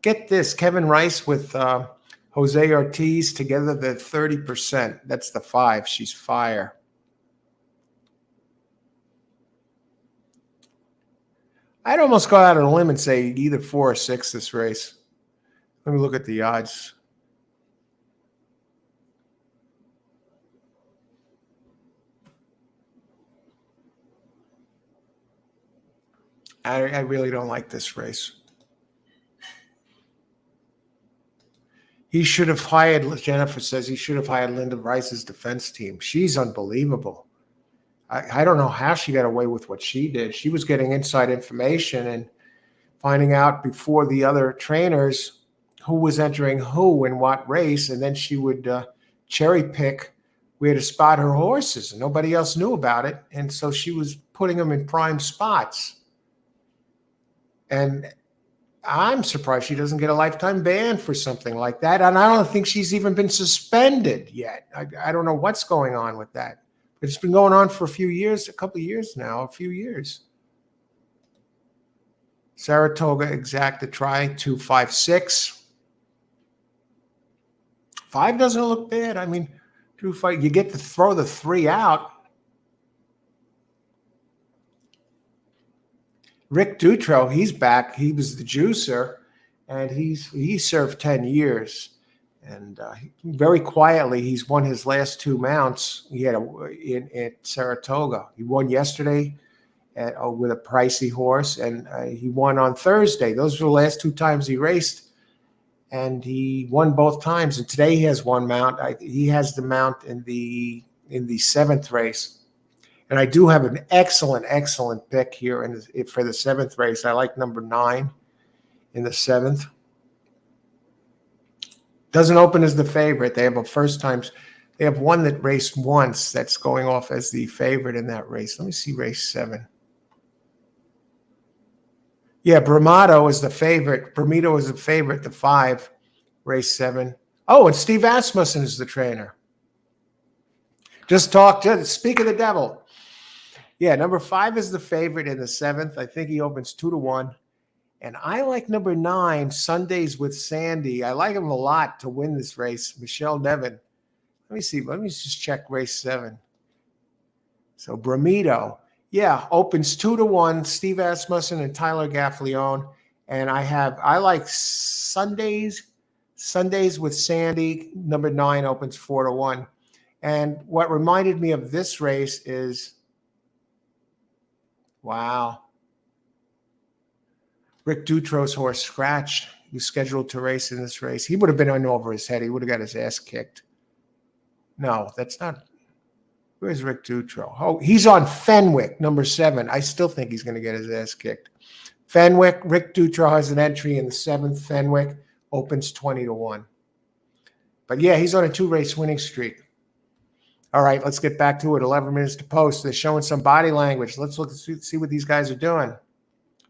Get this, Kevin Rice with Jose Ortiz together, they're 30%. That's the 5. She's fire. I'd almost go out on a limb and say either 4 or 6 this race. Let me look at the odds. I really don't like this race. He should have hired, Jennifer says, he should have hired Linda Rice's defense team. She's unbelievable. I don't know how she got away with what she did. She was getting inside information and finding out before the other trainers who was entering who in what race, and then she would cherry pick where to spot her horses, and nobody else knew about it. And so she was putting them in prime spots. And I'm surprised she doesn't get a lifetime ban for something like that. And I don't think she's even been suspended yet. I don't know what's going on with that. But it's been going on for a few years, a couple of years now, a few years. Saratoga exacta try 2, 5, 6. 5 doesn't look bad. I mean, 2, 5, you get to throw the 3 out. Rick Dutro, he's back. He was the juicer, and he served 10 years. And very quietly, he's won his last 2 mounts. He had at Saratoga. He won yesterday with a pricey horse, and he won on Thursday. Those were the last 2 times he raced, and he won both times. And today he has 1 mount. He has the mount in the 7th race. And I do have an excellent pick here for the 7th race. I like number 9 in the 7th. Doesn't open as the favorite. They have they have one that raced once that's going off as the favorite in that race. Let me see race 7. Yeah, Bramado is the favorite. Bramado is the favorite, the 5, race 7. Oh, and Steve Asmussen is the trainer. Speak of the devil. Yeah, number 5 is the favorite in the 7th. I think he opens 2-1. And I like number 9, Sundays with Sandy. I like him a lot to win this race. Michelle Nevin. Let me see. Let me just check race 7. So Bramado. Yeah, opens 2-1. Steve Asmussen and Tyler Gaffleone. And I like Sundays with Sandy. Number 9 opens 4-1. And what reminded me of this race is, wow, Rick Dutro's horse Scratch. He was scheduled to race in this race. He would have been in over his head. He would have got his ass kicked. No, that's not. Where's Rick Dutro? Oh, he's on Fenwick, number 7. I still think he's going to get his ass kicked. Fenwick, Rick Dutro has an entry in the 7th. Fenwick opens 20-1. But yeah, he's on a 2-race winning streak. All right, let's get back to it. 11 minutes to post. They're showing some body language. Let's look and see what these guys are doing.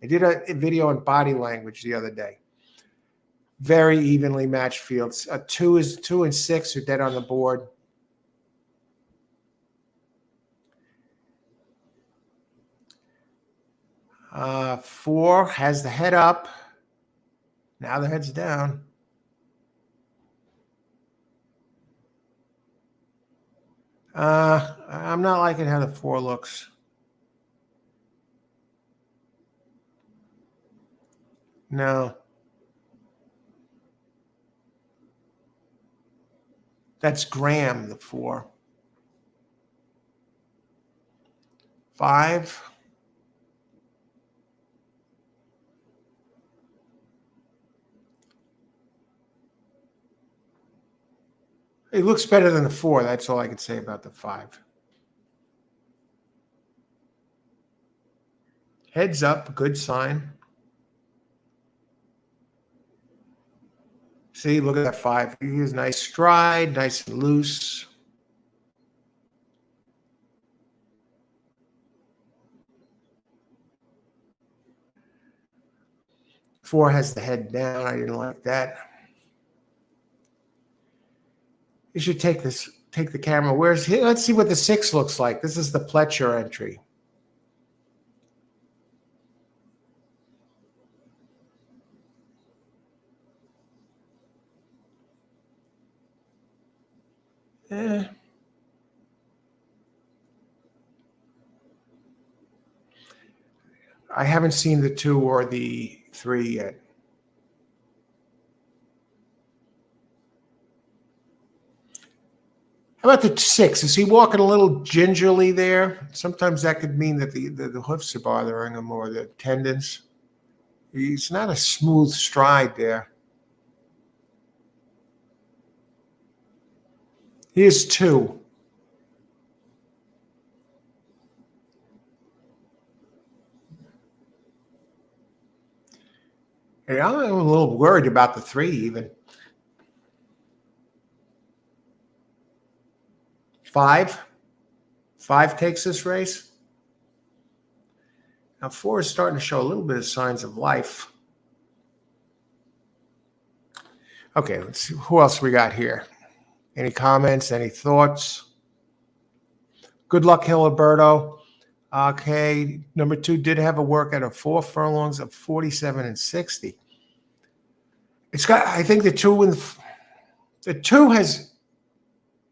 I did a video on body language the other day. Very evenly matched fields. 2 and 6 are dead on the board. Four has the head up. Now the head's down. I'm not liking how the 4 looks. No. That's Graham, the 4. 5. It looks better than the 4. That's all I can say about the 5. Heads up, good sign. See, look at that 5. He has nice stride, nice and loose. Four has the head down. I didn't like that. You should take the camera. Where's here? Let's see what the 6 looks like. This is the Pletcher entry. I haven't seen the 2 or the 3 yet. How about the 6? Is he walking a little gingerly there? Sometimes that could mean that the hoofs are bothering him or the tendons. He's not a smooth stride there. Here's 2. Hey, I'm a little worried about the 3 even. 5. 5 takes this race. Now 4 is starting to show a little bit of signs of life. Okay, let's see. Who else we got here? Any comments? Any thoughts? Good luck, Hiliberto. Okay, number 2 did have a workout of 4 furlongs of 47 and 60. It's got, I think the 2 has,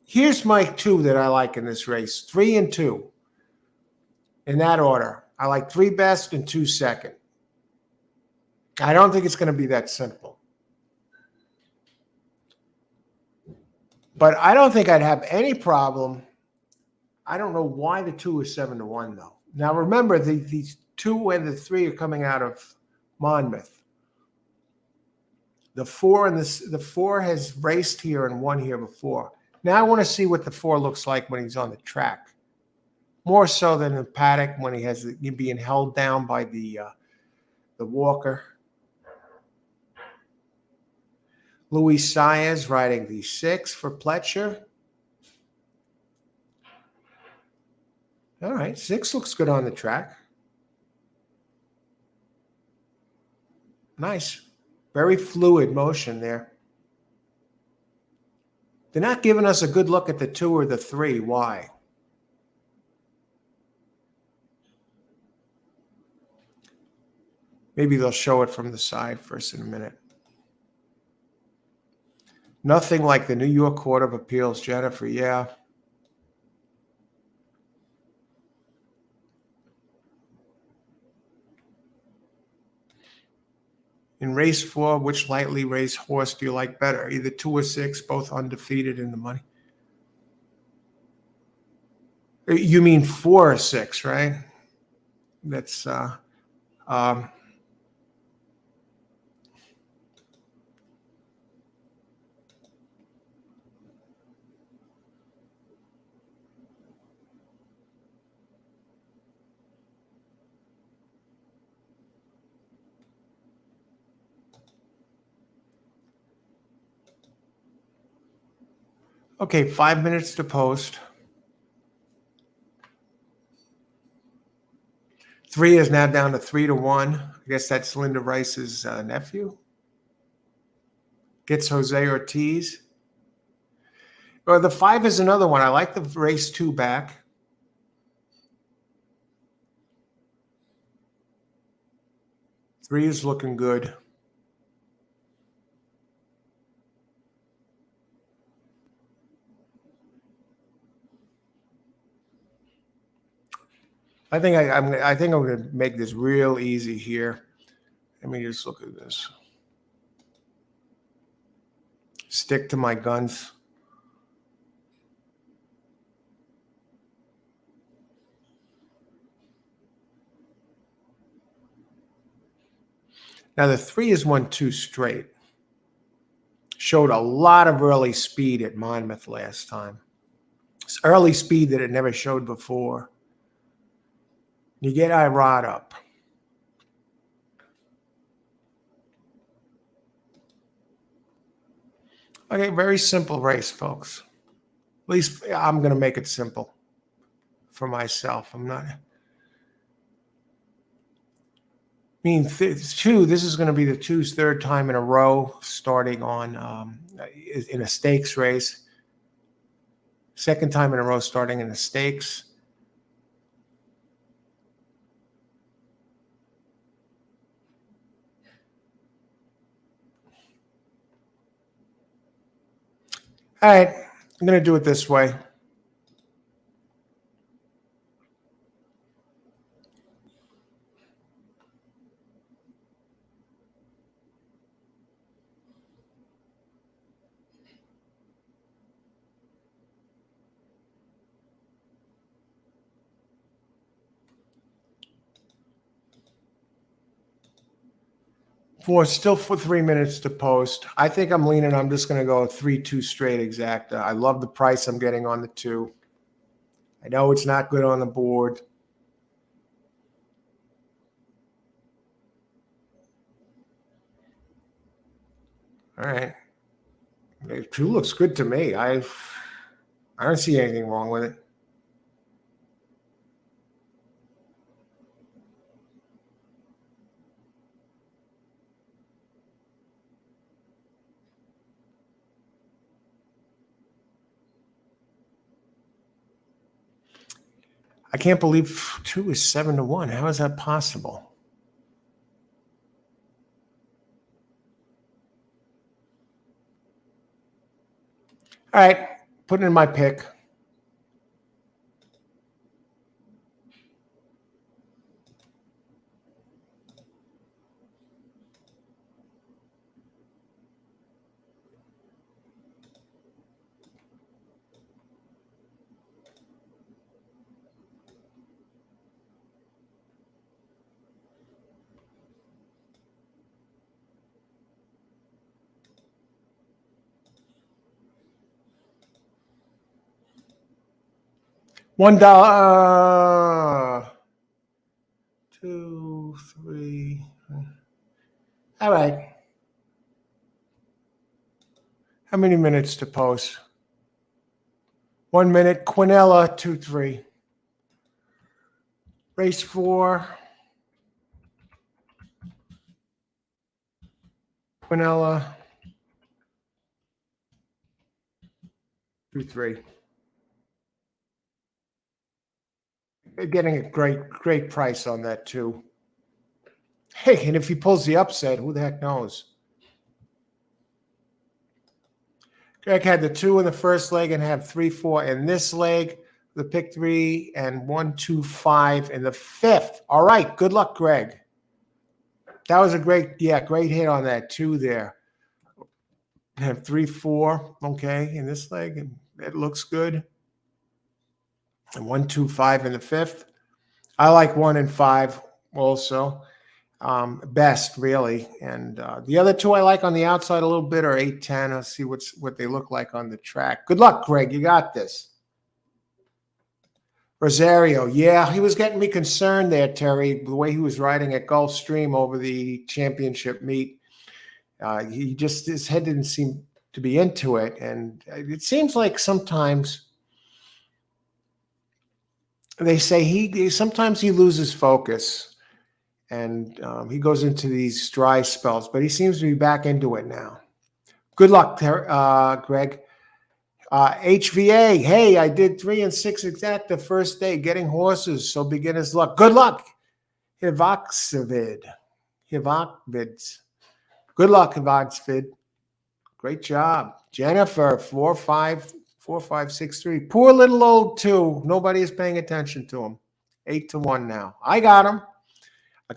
here's my 2 that I like in this race. 3 and 2. In that order. I like 3 best and 2 second. I don't think it's going to be that simple. But I don't think I'd have any problem. I don't know why the 2 is 7-1 though. Now remember, these 2 and the 3 are coming out of Monmouth. The 4 and the 4 has raced here and won here before. Now I want to see what the 4 looks like when he's on the track. More so than the paddock when he has being held down by the walker. Luis Saez riding the 6 for Pletcher. All right, 6 looks good on the track. Nice. Very fluid motion there. They're not giving us a good look at the 2 or the 3. Why? Maybe they'll show it from the side first in a minute. Nothing like the New York Court of Appeals, Jennifer. Yeah. In race 4, which lightly raced horse do you like better? Either 2 or 6, both undefeated in the money. You mean 4 or 6, right? That's okay. 5 minutes to post. 3 is now down to 3-1. I guess that's Linda Rice's nephew. Gets Jose Ortiz. Well, the 5 is another one. I like the race 2 back. Three is looking good. I think I'm going to make this real easy here. Let me just look at this. Stick to my guns. Now the 3 has won 2 straight. Showed a lot of early speed at Monmouth last time. It's early speed that it never showed before. You get Irod up. Okay, very simple race, folks. At least I'm going to make it simple for myself. I'm not. I mean, two. This is going to be the 2's third time in a row starting on in a stakes race. Second time in a row starting in a stakes. All right, I'm going to do it this way. Still for 3 minutes to post. I think I'm leaning. I'm just going to go 3-2 straight exacta. I love the price I'm getting on the 2. I know it's not good on the board. All right. 2 looks good to me. I don't see anything wrong with it. I can't believe 2 is 7-1. How is that possible? All right, putting in my pick. $1. 2, 3. All right. How many minutes to post? 1 minute. Quinella, 2-3. Race 4. Quinella, 2-3. Getting a great price on that too. Hey, and if he pulls the upset, who the heck knows? Greg had the 2 in the first leg and have 3-4 in this leg. The pick 3 and 1-2-5 in the 5th. All right, good luck, Greg. That was a great hit on that 2 there. Have 3-4, okay, in this leg, and it looks good. And 1-2-5 in the 5th. I like 1 and 5 also. Best really, and the other 2 I like on the outside a little bit are 8-10. Let's see what they look like on the track. Good luck, Greg. You got this. Rosario, yeah, he was getting me concerned there, Terry, the way he was riding at Gulfstream over the championship meet. His head didn't seem to be into it, and it seems like sometimes they say sometimes he loses focus. And he goes into these dry spells, but he seems to be back into it now. Good luck, Greg. HVA, hey, I did 3 and 6 exact the first day, getting horses, so beginner's luck. Good luck, Hivoxvid. Good luck, Hivoxvid. Great job. Jennifer, 4563. Poor little old 2. Nobody is paying attention to him. 8-1 now. I got him.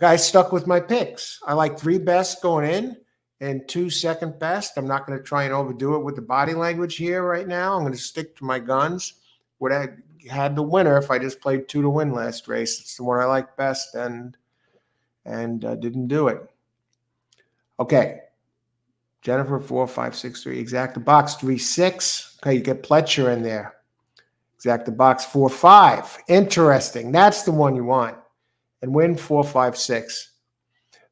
I stuck with my picks. I like 3 best going in and 2 second best. I'm not going to try and overdo it with the body language here right now. I'm going to stick to my guns. Would I had the winner if I just played 2 to win last race? It's the one I like best and didn't do it. Okay. Jennifer, 4, 5, 6, 3. Exacta box 3, 6. Okay, you get Pletcher in there. Exacta box 4, 5. Interesting. That's the one you want. And win 4, 5, 6.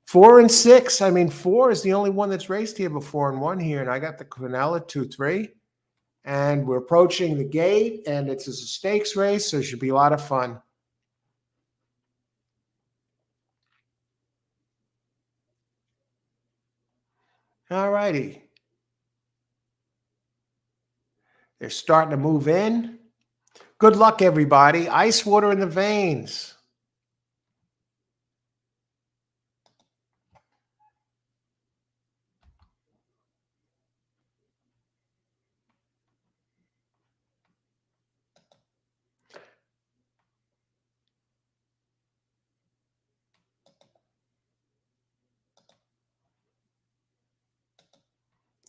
4 and 6. I mean, 4 is the only one that's raced here before and won here. And I got the Quinella 2, 3. And we're approaching the gate, and it's a stakes race, so it should be a lot of fun. All righty. They're starting to move in. Good luck, everybody. Ice water in the veins.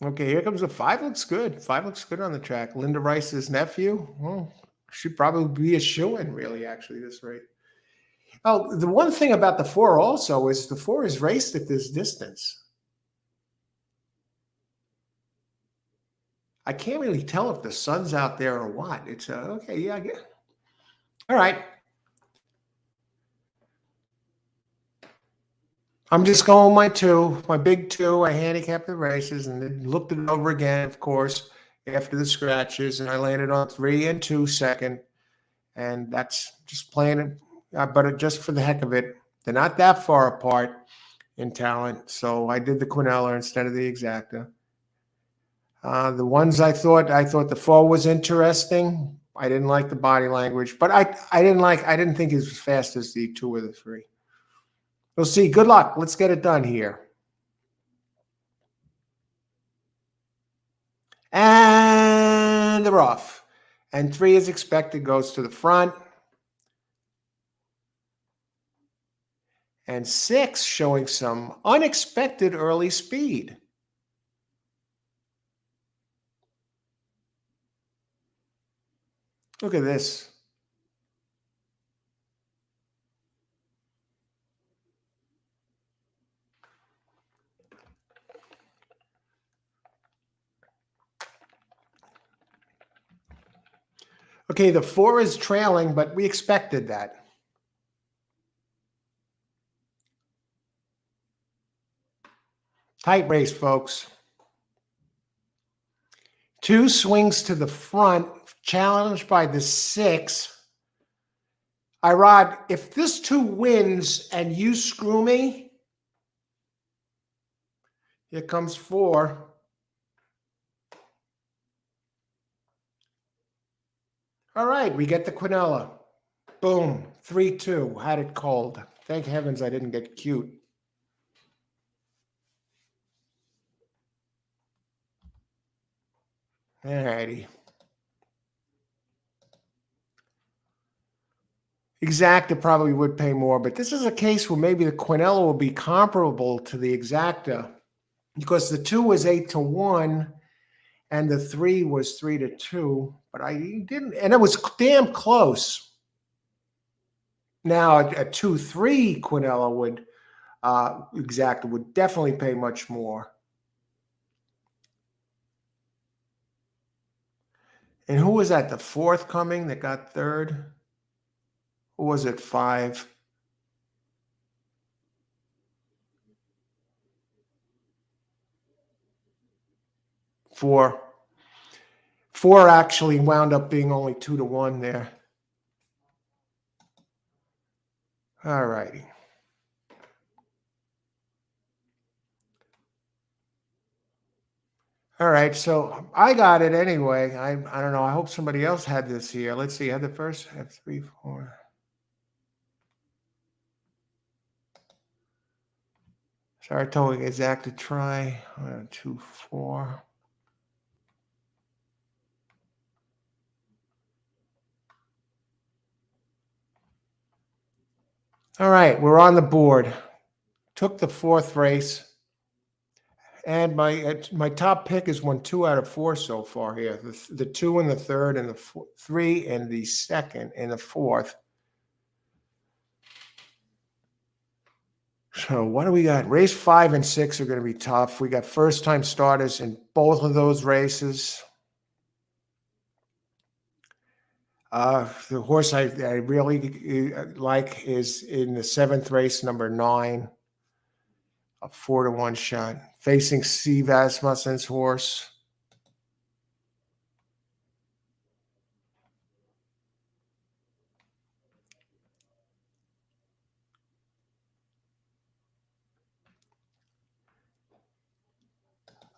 Okay, here comes the 5. Looks good. 5 looks good on the track. Linda Rice's nephew. Well, should probably be a shoo-in, really, actually, this race. Oh, the one thing about the 4 also is the 4 is raced at this distance. I can't really tell if the sun's out there or what. It's okay, yeah, I get. All right. I'm just going with my 2, my big 2. I handicapped the races and then looked it over again, of course, after the scratches, and I landed on 3 and 2 second. And that's just playing it, but just for the heck of it. They're not that far apart in talent, so I did the Quinella instead of the Exacta. The ones I thought the 4 was interesting. I didn't like the body language, but I didn't think it was as fast as the 2 or the 3. We'll see. Good luck. Let's get it done here. And they're off. And 3, as expected, goes to the front. And 6 showing some unexpected early speed. Look at this. Okay, the 4 is trailing, but we expected that. Tight race, folks. 2 swings to the front, challenged by the 6. Irod, if this 2 wins and you screw me, here comes 4. All right, we get the Quinella. Boom, 3-2. Had it called. Thank heavens I didn't get cute. All righty. Exacta probably would pay more, but this is a case where maybe the Quinella will be comparable to the Exacta because the 2 was 8-1 and the 3 was 3-2, but I didn't, and it was damn close. Now a 2-3 Quinella would Exacta would definitely pay much more. And who was that? The 4th coming that got 3rd? Who was it? 5. 4. 4 actually wound up being only 2-1 there. All righty. All right, so I got it anyway. I don't know. I hope somebody else had this here. Let's see. I had the first. I have 3, 4. Saratoga Exacta try. 2, 4. All right, we're on the board. Took the 4th race. And my top pick has won 2 out of 4 so far here. The 2 and the 3rd and the 3 and the 2nd and the 4th. So what do we got? Race 5 and 6 are going to be tough. We got first-time starters in both of those races. The horse I really like is in the 7th race, number 9, a 4-1 shot, facing Steve Asmussen's horse.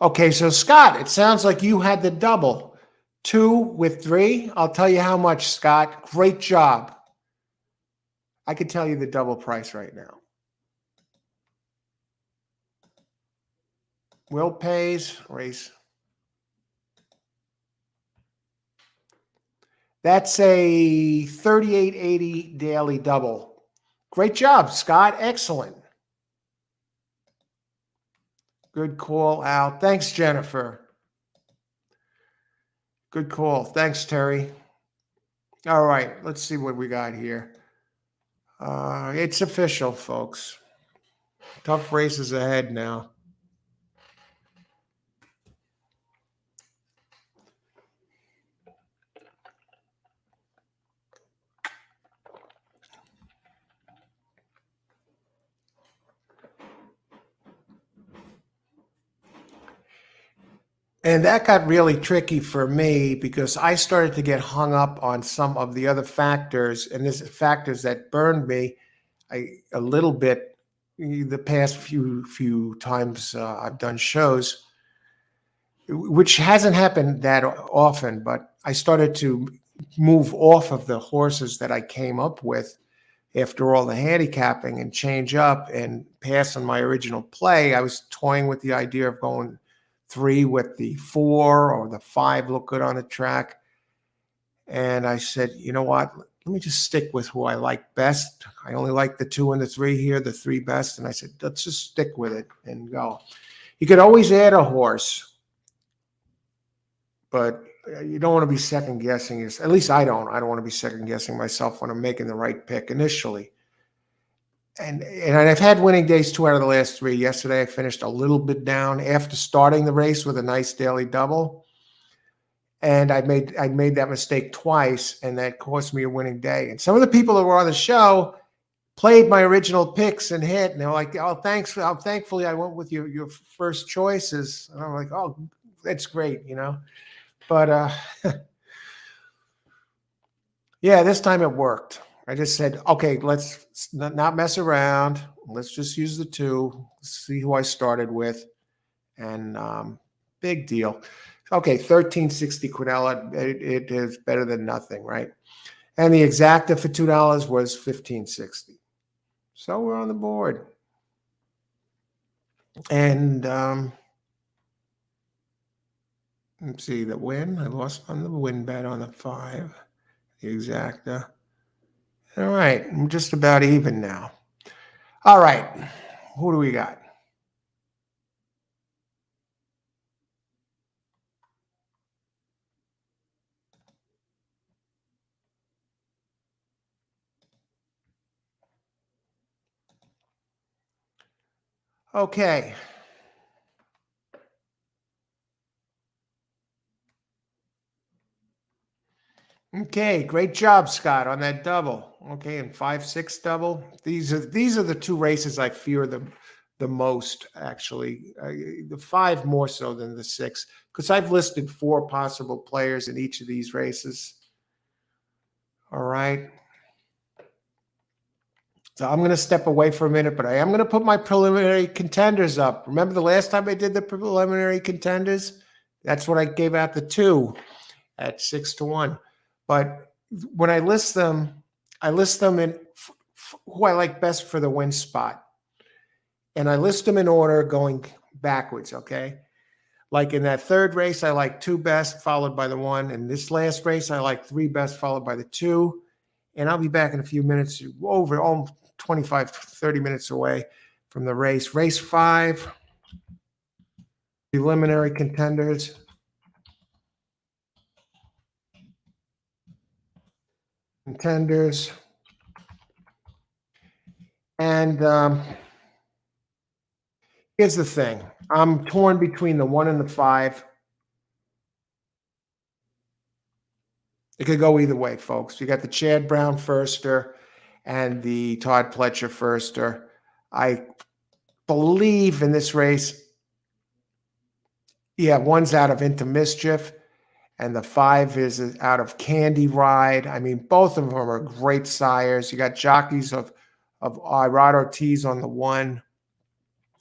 Okay, so Scott, it sounds like you had the double. 2 with 3. I'll tell you how much, Scott. Great job. I could tell you the double price right now. Will pays race. That's a 38.80 daily double. Great job, Scott. Excellent. Good call, Al. Thanks, Jennifer. Good call. Thanks, Terry. All right, let's see what we got here. It's official, folks. Tough races ahead now. And that got really tricky for me because I started to get hung up on some of the other factors, and there's factors that burned me a little bit the past few times I've done shows, which hasn't happened that often, but I started to move off of the horses that I came up with after all the handicapping and change up and pass on my original play. I was toying with the idea of going 3 with the 4 or the 5 look good on the track. And I said, you know what? Let me just stick with who I like best. I only like the 2 and the 3 here, the 3 best. And I said, let's just stick with it and go. You could always add a horse, but you don't want to be second guessing. At least I don't. I don't want to be second guessing myself when I'm making the right pick initially. And I've had winning days 2 out of the last 3. Yesterday, I finished a little bit down after starting the race with a nice daily double. And I made that mistake twice, and that cost me a winning day. And some of the people that were on the show played my original picks and hit, and they were like, "Oh, thanks. Thankfully, I went with your first choices." And I'm like, "Oh, that's great," you know. But yeah, this time it worked. I just said, "Okay, let's not mess around. Let's just use the 2. See who I started with," and big deal. Okay, 1360 Quinella. It is better than nothing, right? And the exacta for $2 was 1560. So we're on the board. And let's see the win. I lost on the win bet on the 5. The exacta. All right, I'm just about even now. All right, who do we got? Okay. Okay, great job, Scott, on that double. Okay, and 5-6 double. These are the 2 races I fear the most, actually. The 5 more so than the 6, because I've listed 4 possible players in each of these races. All right. So I'm going to step away for a minute, but I am going to put my preliminary contenders up. Remember the last time I did the preliminary contenders? That's what I gave out the 2 at 6-1. But when I list them in who I like best for the win spot. And I list them in order going backwards, okay? Like in that 3rd race, I like 2 best followed by the 1. In this last race, I like 3 best followed by the 2. And I'll be back in a few minutes, over almost 25, 30 minutes away from the race. Race 5, preliminary contenders. And Here's the thing. I'm torn between the 1 and the 5. It could go either way, folks. You got the Chad Brown firster and the Todd Pletcher firster. I believe in this race, yeah, one's out of Into Mischief, and the 5 is out of Candy Ride. I mean, both of them are great sires. You got jockeys of Rod Ortiz on the 1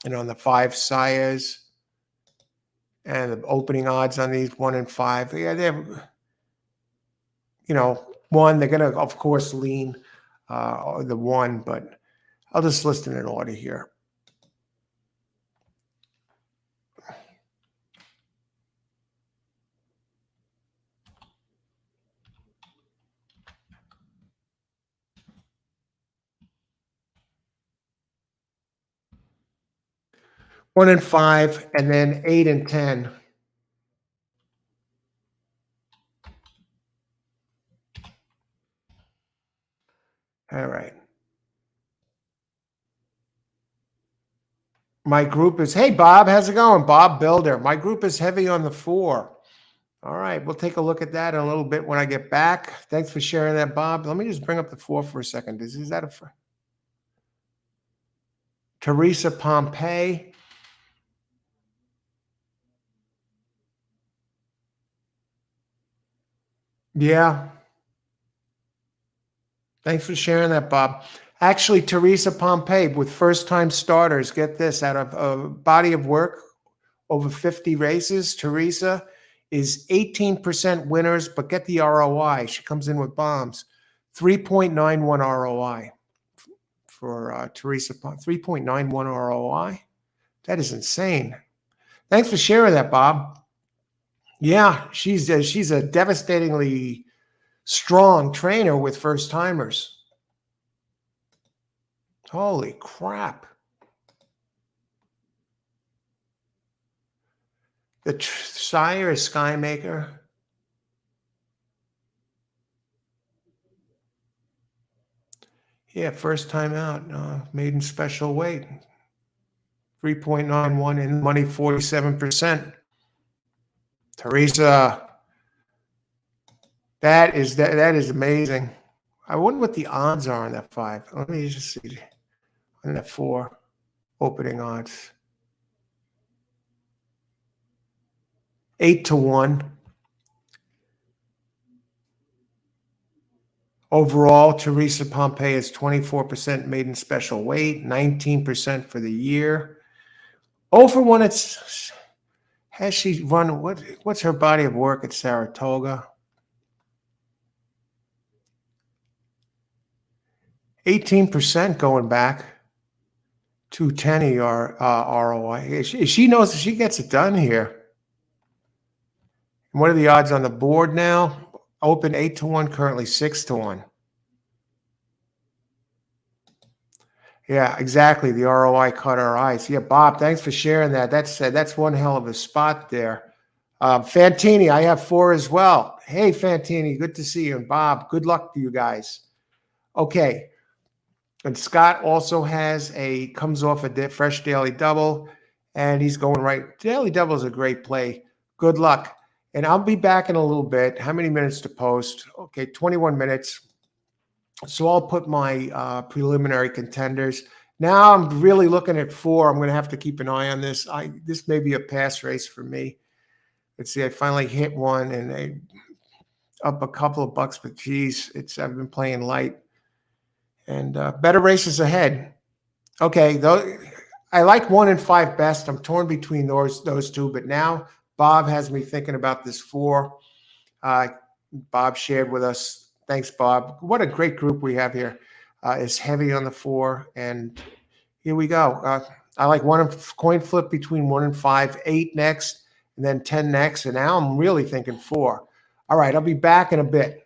and on the 5 sires. And the opening odds on these 1 and 5. Yeah, they're, one, they're going to, of course, lean the 1, but I'll just list in an order here. One and 5, and then 8 and 10. All right. My group is, hey, Bob, how's it going? Bob Builder. My group is heavy on the 4. All right, we'll take a look at that in a little bit when I get back. Thanks for sharing that, Bob. Let me just bring up the 4 for a second. Is that a Teresa Pompey? Yeah. Thanks for sharing that, Bob. Actually, Teresa Pompey with first-time starters, get this, out of a body of work, over 50 races, Teresa is 18% winners, but get the ROI. She comes in with bombs. 3.91 ROI for Teresa Pompey. 3.91 ROI. That is insane. Thanks for sharing that, Bob. Yeah, she's a devastatingly strong trainer with first-timers. Holy crap. The sire is Skymaker. Yeah, first time out. Maiden special weight. 3.91 in money, 47%. Teresa, that is amazing. I wonder what the odds are on that 5. Let me just see. On that 4 opening odds. 8 to 1. Overall, Teresa Pompey is 24% maiden special weight, 19% for the year. Oh, for 1, has she run, what's her body of work at Saratoga? 18% going back. 210 ROI. She knows she gets it done here. And what are the odds on the board now? Open 8 to 1, currently 6 to 1. Yeah, exactly. The ROI caught our eyes. Yeah, Bob, thanks for sharing that. That's one hell of a spot there. Fantini, I have 4 as well. Hey, Fantini, good to see you. And Bob, good luck to you guys. Okay. And Scott also comes off a fresh daily double, and he's going right. Daily double is a great play. Good luck. And I'll be back in a little bit. How many minutes to post? Okay, 21 minutes. So I'll put my preliminary contenders. Now I'm really looking at 4. I'm going to have to keep an eye on this. This may be a pass race for me. Let's see. I finally hit one, and up a couple of bucks, but geez, I've been playing light. And better races ahead. Okay, I like 1 and 5 best. I'm torn between those 2, but now Bob has me thinking about this 4. Bob shared with us. Thanks, Bob. What a great group we have here. It's heavy on the 4, and here we go. I like coin flip between 1 and 5, 8 next, and then 10 next, and now I'm really thinking 4. All right, I'll be back in a bit.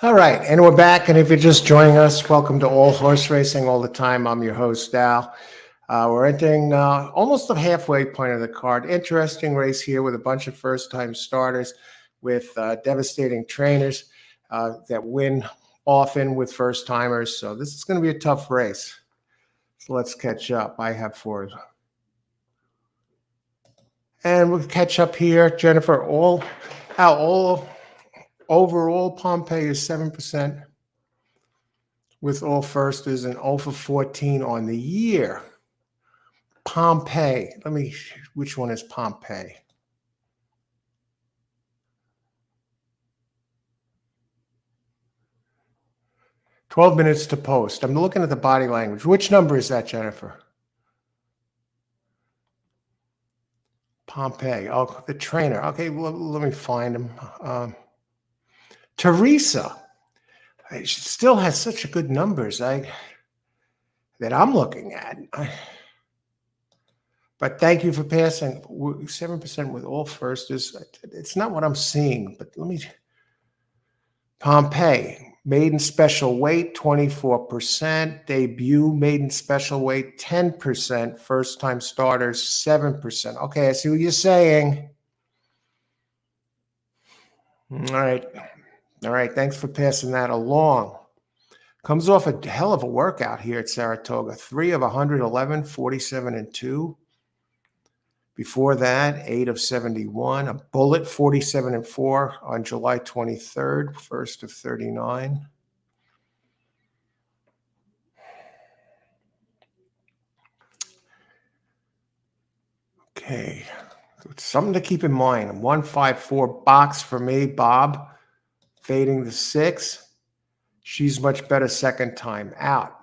All right, and we're back. And if you're just joining us, welcome to All Horse Racing All the Time. I'm your host, Al. We're entering almost the halfway point of the card. Interesting race here with a bunch of first-time starters with devastating trainers that win often with first-timers. So this is going to be a tough race. So let's catch up. I have four. And we'll catch up here. Jennifer, all overall, Pompeii is 7%. With all firsters and 0 for 14 on the year. Pompeii. Which one is Pompeii? "12 minutes to post." I'm looking at the body language. Which number is that, Jennifer? Pompeii. Oh, the trainer. Okay, well, let me find him. Teresa. She still has such good numbers that I'm looking at. But thank you for passing. 7% with all firsters. It's not what I'm seeing, but let me. Pompeii. Maiden special weight, 24%. Debut maiden special weight, 10%. First-time starters, 7%. Okay, I see what you're saying. All right. All right, thanks for passing that along. Comes off a hell of a workout here at Saratoga. 3 of 111, 47-2. Before that, 8 of 71. A bullet, 47-4 on July 23rd, first of 39. Okay, something to keep in mind. 154 box for me, Bob. Fading the 6. She's much better second time out.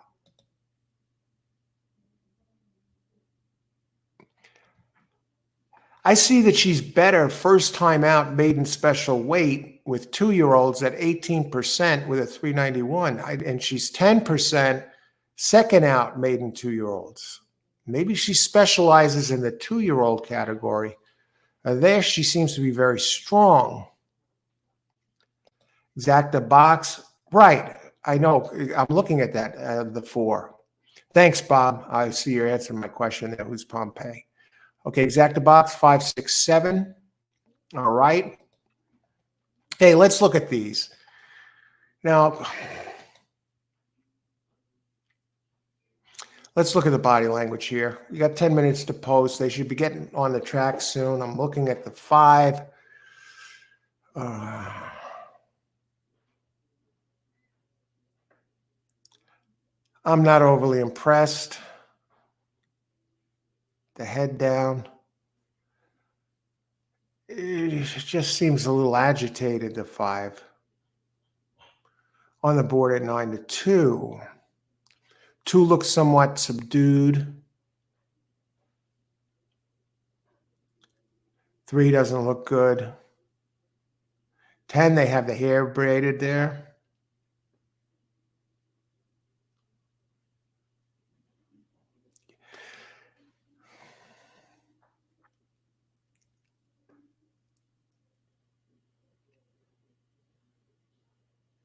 I see that she's better first time out maiden special weight with 2-year-olds at 18% with a 391. And she's 10% second out maiden 2-year-olds. Maybe she specializes in the 2-year-old category. There she seems to be very strong. Exacta box. Right. I know. I'm looking at that, the 4. Thanks, Bob. I see you're answering my question there. Who's Pompeii? Okay, exacta box, 5, 6, 7. All right. Hey, let's look at these. Now, let's look at the body language here. You got 10 minutes to post. They should be getting on the track soon. I'm looking at the 5. I'm not overly impressed. The head down. It just seems a little agitated, the 5. On the board at 9-2. 2 looks somewhat subdued. 3 doesn't look good. 10, they have the hair braided there.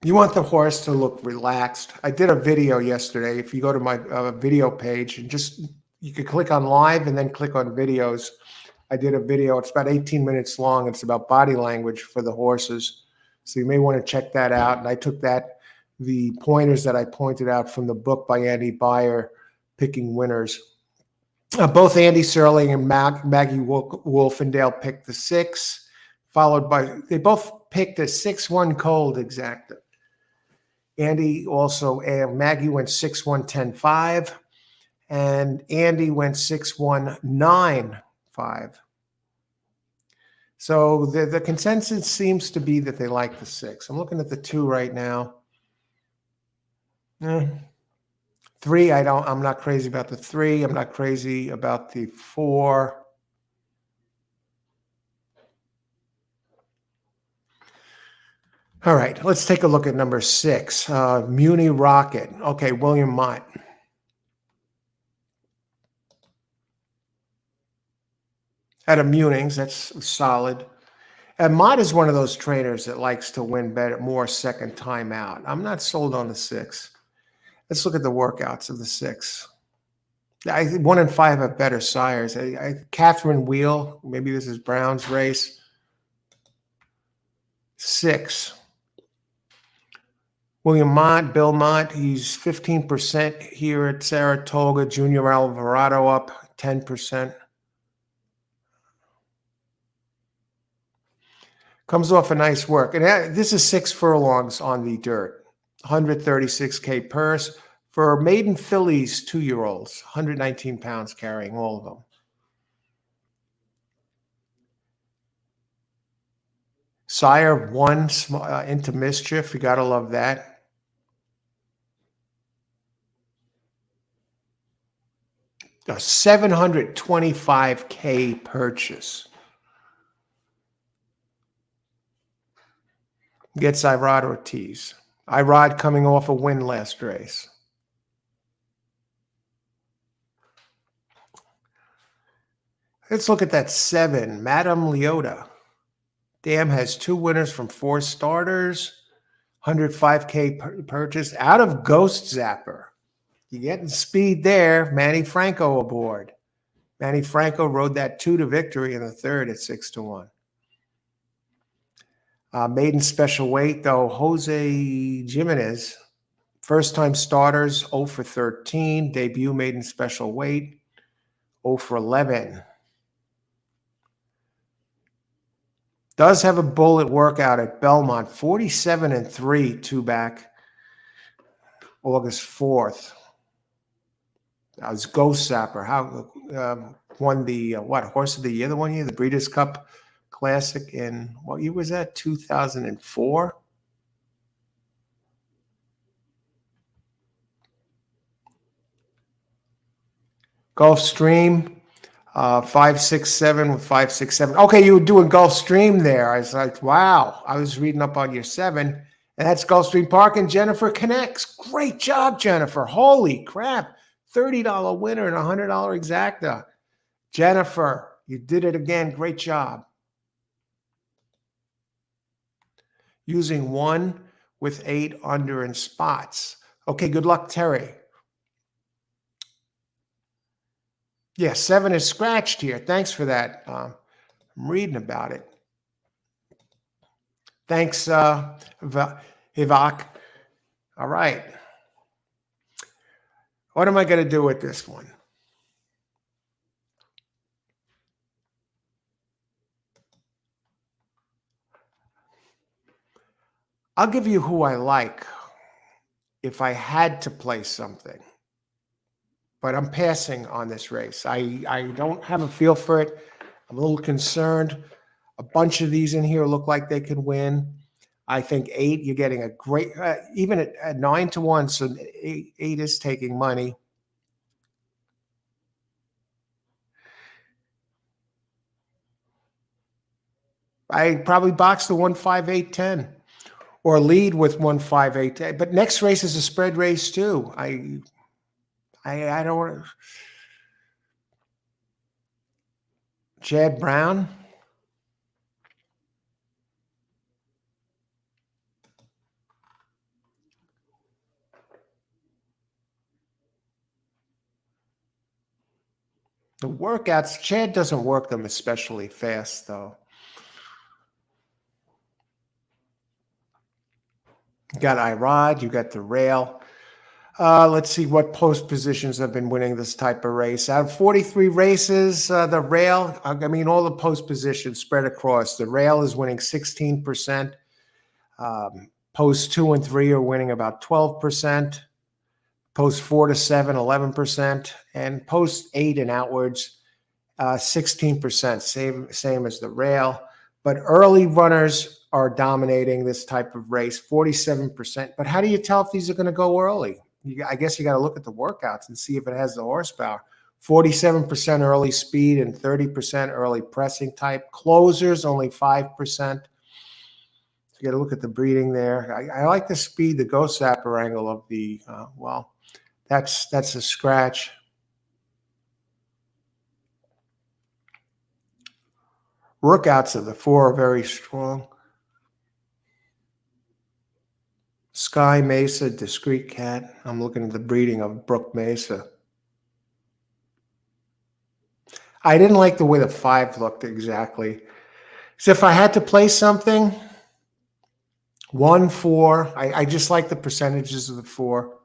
You want the horse to look relaxed. I did a video yesterday. If you go to my video page and you could click on live and then click on videos. I did a video. It's about 18 minutes long. It's about body language for the horses. So you may want to check that out. And I took the pointers that I pointed out from the book by Andy Beyer, Picking Winners. Both Andy Serling and Maggie Wolfendale picked the 6, followed by, they both picked a 6-1 cold exacta. Andy also, Maggie went 6-1, 10-5, and Andy went 6-1, 9-5. So the consensus seems to be that they like the 6. I'm looking at the 2 right now. 3, I'm not crazy about the 3. I'm not crazy about the 4. All right, let's take a look at number 6, Muni Rocket. Okay, William Mott. Out of Munings, that's solid. And Mott is one of those trainers that likes to win better, more second time out. I'm not sold on the 6. Let's look at the workouts of the 6. 1 and 5 have better sires. Catherine Wheel, maybe this is Brown's race. 6. William Mott, Bill Mott, he's 15% here at Saratoga. Junior Alvarado up 10%. Comes off a nice work. And this is 6 furlongs on the dirt. 136K purse. For maiden fillies, 2-year-olds, 119 pounds carrying all of them. Sire 1 into mischief. You got to love that. A 725K purchase. Gets Irod Ortiz. Irod coming off a win last race. Let's look at that 7, Madame Leota. Dam has 2 winners from 4 starters. 105K purchase out of Ghost Zapper. You're getting speed there. Manny Franco aboard. Manny Franco rode that 2 to victory in the 3rd at 6-1. Maiden special weight, though, Jose Jimenez. First-time starters, 0 for 13. Debut maiden special weight, 0 for 11. Does have a bullet workout at Belmont, 47-3, 2 back, August 4th. That was Ghost Zapper. How won the Horse of the Year the one year, the Breeders' Cup Classic in what year was that? 2004. Gulfstream. 567 with 567. Okay, you were doing Gulfstream there. I was like, wow. I was reading up on your 7, and that's Gulfstream Park and Jennifer connects. Great job, Jennifer. Holy crap. $30 winner and $100 exacta. Jennifer, you did it again. Great job. Using 1 with 8 under in spots. Okay, good luck, Terry. Yeah, 7 is scratched here. Thanks for that. I'm reading about it. Thanks, Hivak. All right. What am I going to do with this one? I'll give you who I like if I had to play something. But I'm passing on this race. I don't have a feel for it. I'm a little concerned. A bunch of these in here look like they can win. I think 8, you're getting a great, even at 9-1, so 8 is taking money. I probably box the 1, 5, 8, 10 or lead with 1, 5, 8, 10. But next race is a spread race too. I don't want to. Chad Brown. The workouts, Chad doesn't work them especially fast, though. You got Irod, you got the rail. Let's see what post positions have been winning this type of race. Out of 43 races, the rail, I mean, all the post positions spread across. The rail is winning 16%. Post 2 and 3 are winning about 12%. Post 4 to 7, 11%. And post 8 and outwards, 16%, same as the rail. But early runners are dominating this type of race, 47%. But how do you tell if these are going to go early? I guess you got to look at the workouts and see if it has the horsepower. 47% early speed and 30% early pressing type. Closers, only 5%. So you got to look at the breeding there. I like the speed, the Ghost Zapper angle of the, that's a scratch. Workouts of the 4 are very strong. Sky Mesa, Discreet Cat. I'm looking at the breeding of Brook Mesa. I didn't like the way the 5 looked exactly. So if I had to play something, 1, 4, I just like the percentages of the 4.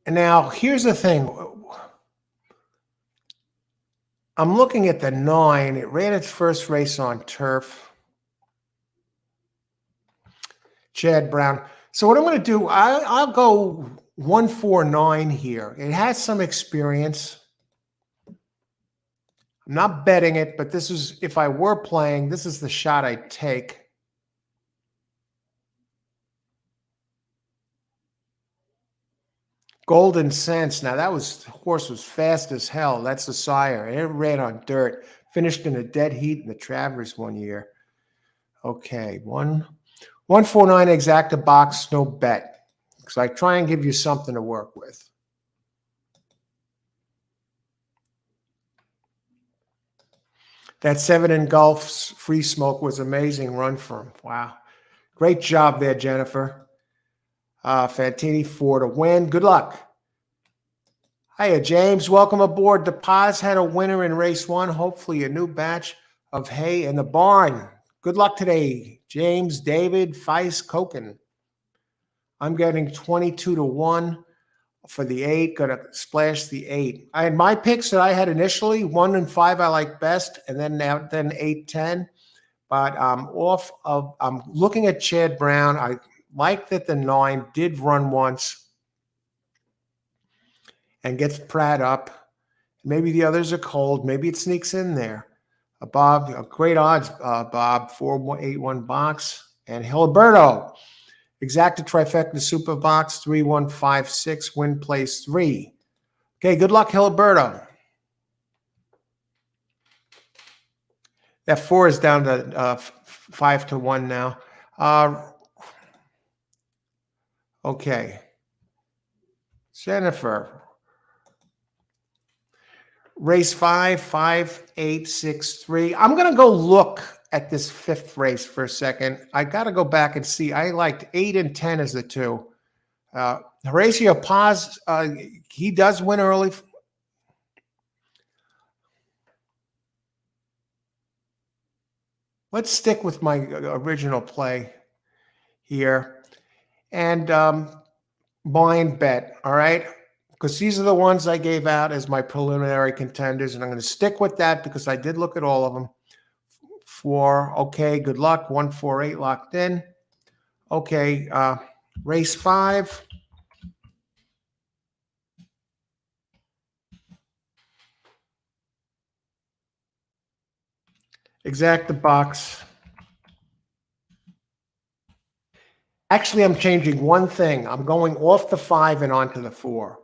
And now here's the thing. I'm looking at the 9. It ran its first race on turf. Chad Brown. So what I'm going to do, I'll go 149 here. It has some experience. I'm not betting it, but this is, if I were playing, this is the shot I'd take. Golden Sense. Now the horse was fast as hell. That's the sire. It ran on dirt. Finished in a dead heat in the Travers one year. Okay, 149 exacta box, no bet. Because I try and give you something to work with. That 7 in Gulf's Free Smoke was amazing run for him. Wow. Great job there, Jennifer. Fantini 4 to win. Good luck. Hiya, James. Welcome aboard. The Paz had a winner in race 1. Hopefully a new batch of hay in the barn. Good luck today, James, David, Feist, Koken. I'm getting 22 to 1 for the 8. Going to splash the 8. I had my picks that I had initially. 1 and 5 I like best, and then 8, 10. But I'm looking at Chad Brown. I like that the 9 did run once and gets Pratt up. Maybe the others are cold. Maybe it sneaks in there. Bob, great odds, Bob. 481 box. And Hiliberto, exacta trifecta super box, 3156, win place 3. Okay, good luck, Hiliberto. That 4 is down to 5 to 1 now. Okay. Jennifer. Race 5, 5, 8, 6, 3. I'm going to go look at this 5th race for a second. I got to go back and see. I liked 8 and 10 as the 2. Horacio Paz, he does win early. Let's stick with my original play here. And blind bet, all right? Because these are the ones I gave out as my preliminary contenders, and I'm going to stick with that because I did look at all of them. 4, okay, good luck. 148 locked in. Okay, race 5. Exacta box. Actually, I'm changing one thing. I'm going off the 5 and onto the 4.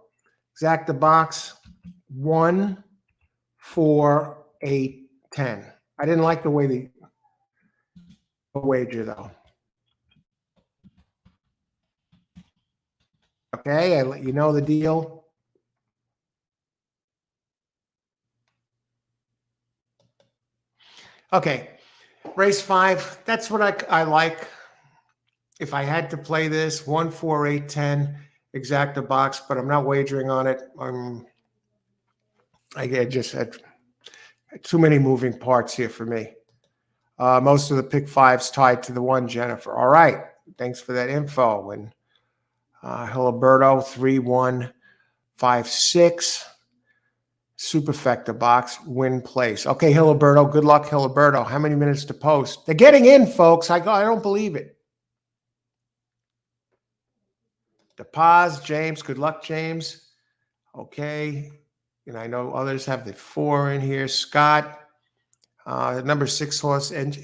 Exacta box. 1, 4, 8, 10. I didn't like the way the wager, though. Okay, I let you know the deal. Okay, race 5. That's what I like. If I had to play this, 1, 4, 8, 10, exacta box, but I'm not wagering on it. I just had too many moving parts here for me. Most of the pick 5's tied to the 1, Jennifer. All right, thanks for that info. And Hiliberto, 3, 1, 5, 6. Superfecta box, win place. Okay, Hiliberto, good luck, Hiliberto. How many minutes to post? They're getting in, folks. I don't believe it. The Paz, James. Good luck, James. Okay. And I know others have the 4 in here. Scott, number 6 horse, and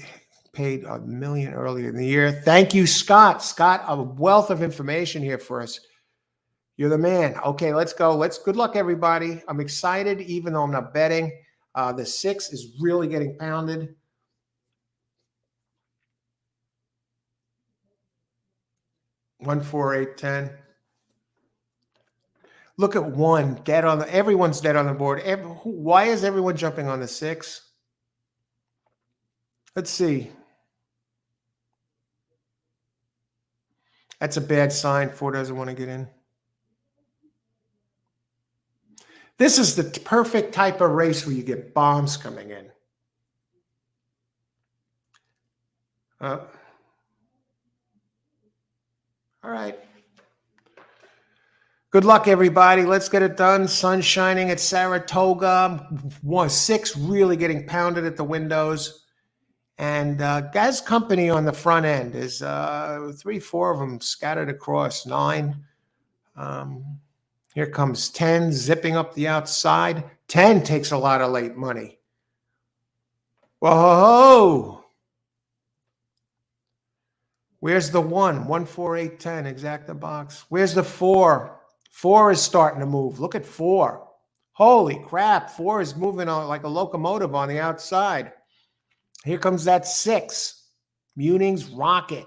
paid $1 million earlier in the year. Thank you, Scott. Scott, a wealth of information here for us. You're the man. Okay, let's go. Good luck, everybody. I'm excited, even though I'm not betting. The 6 is really getting pounded. One, 4, 8, 10. Look at one dead on the. Everyone's dead on the board. Why is everyone jumping on the 6? Let's see. That's a bad sign. 4 doesn't want to get in. This is the perfect type of race where you get bombs coming in. All right. Good luck, everybody. Let's get it done. Sun shining at Saratoga. 6 really getting pounded at the windows. And Gaz Company on the front end is 3, 4 of them scattered across 9. Here comes 10 zipping up the outside. 10 takes a lot of late money. Whoa! Where's the 1? 1, 4, 8, 10. Exact the box. Where's the 4? 4 is starting to move. Look at 4. Holy crap. 4 is moving on like a locomotive on the outside. Here comes that 6. Muning's rocket.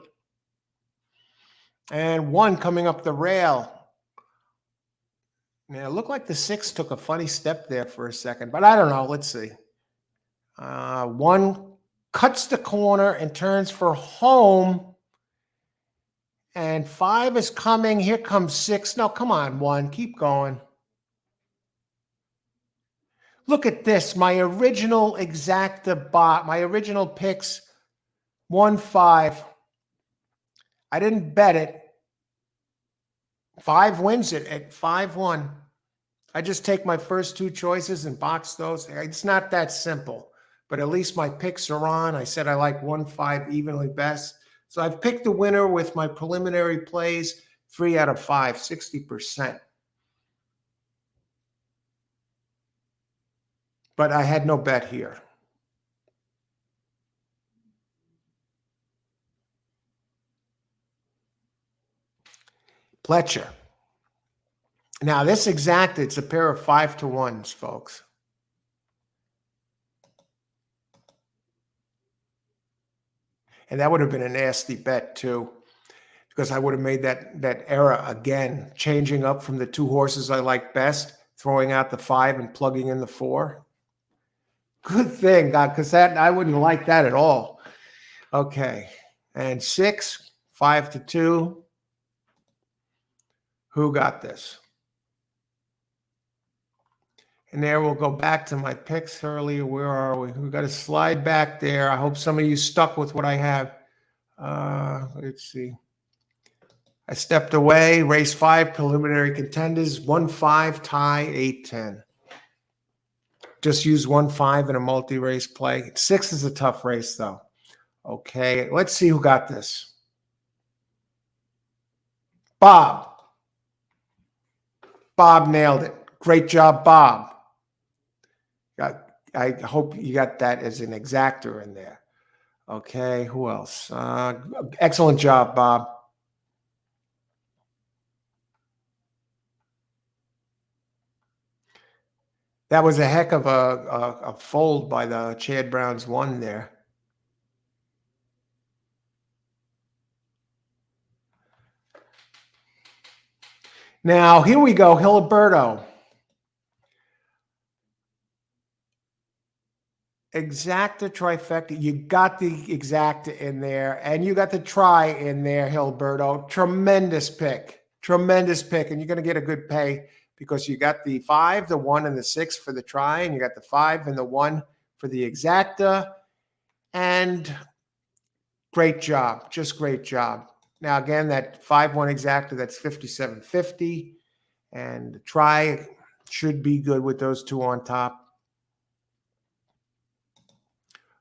And 1 coming up the rail. Now, it looked like the 6 took a funny step there for a second, but I don't know. Let's see. 1 cuts the corner and turns for home. And 5 is coming. Here comes 6. No, come on, 1. Keep going. Look at this. My original exacta bot, my original picks, 1, 5. I didn't bet it. 5 wins it at 5-1. I just take my first 2 choices and box those. It's not that simple, but at least my picks are on. I said I like 1, 5 evenly best. So I've picked the winner with my preliminary plays, 3 out of 5, 60%. But I had no bet here. Pletcher. Now this exact, it's a pair of 5-to-1s, folks. And that would have been a nasty bet too, because I would have made that error again, changing up from the 2 horses I like best, throwing out the 5 and plugging in the 4. Good thing, God, because that I wouldn't like that at all. Okay, and 6, 5-2. Who got this? And there we'll go back to my picks earlier. Where are we? We've got to slide back there. I hope some of you stuck with what I have. Let's see. I stepped away. Race 5, preliminary contenders. 1, 5, tie, 8, 10. Just use 1, 5 in a multi-race play. 6 is a tough race, though. Okay, let's see who got this. Bob. Bob nailed it. Great job, Bob. I hope you got that as an exactor in there. Okay, who else? Excellent job, Bob. That was a heck of a fold by the Chad Brown's 1 there. Now, here we go, Hiliberto. Exacta trifecta. You got the exacta in there, and you got the try in there, Hiliberto. Tremendous pick. Tremendous pick, and you're going to get a good pay because you got the 5, the 1, and the 6 for the try, and you got the 5 and the 1 for the exacta. And great job. Just great job. Now, again, that 5-1 exacta, that's $57.50. And the try should be good with those 2 on top.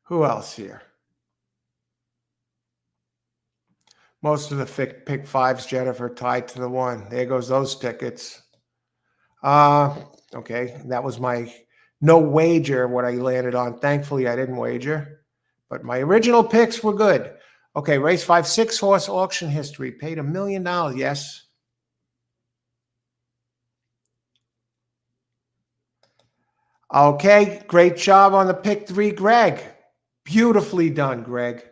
Who else here? Most of the pick 5s, Jennifer, tied to the 1. There goes those tickets. Okay, that was my no wager, what I landed on. Thankfully, I didn't wager. But my original picks were good. Okay, race 5, 6-horse auction history. Paid $1 million, yes. Okay, great job on the pick 3, Greg. Beautifully done, Greg.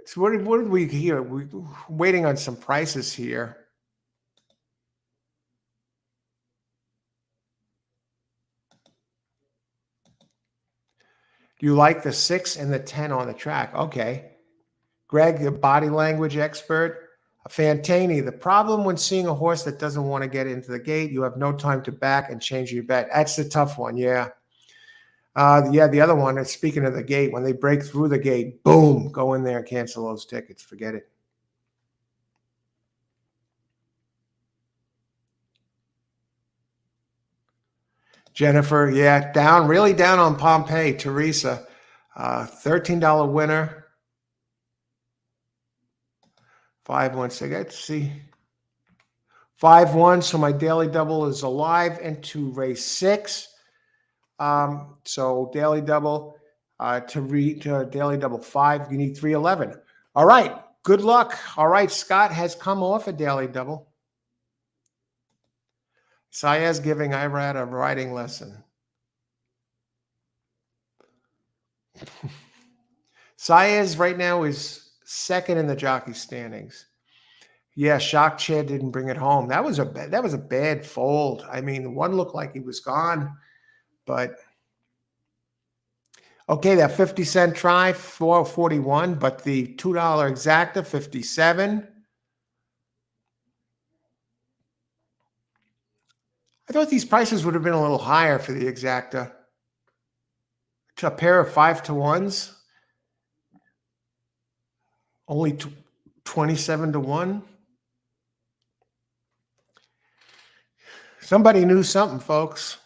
So what did we hear? We're waiting on some prices here. You like the 6 and the 10 on the track. Okay. Greg, the body language expert. Fantani, the problem when seeing a horse that doesn't want to get into the gate, you have no time to back and change your bet. That's the tough one, yeah. Yeah, the other one, speaking of the gate, when they break through the gate, boom, go in there and cancel those tickets. Forget it. Jennifer, yeah, down, really down on Pompeii. Teresa, $13 winner. 5-1. Let's see. 5-1. So my daily double is alive into race 6. So daily double to daily double 5. You need 311. All right. Good luck. All right. Scott has come off a daily double. Saez giving Irad a riding lesson. Saez right now is second in the jockey standings. Yeah, Shock Chad didn't bring it home. That was a bad fold. I mean, one looked like he was gone, but okay, that 50-cent try, 441, but the $2 exacta, 57. I thought these prices would have been a little higher for the exacta. A pair of 5-to-1s, only 27-to-1. Somebody knew something, folks.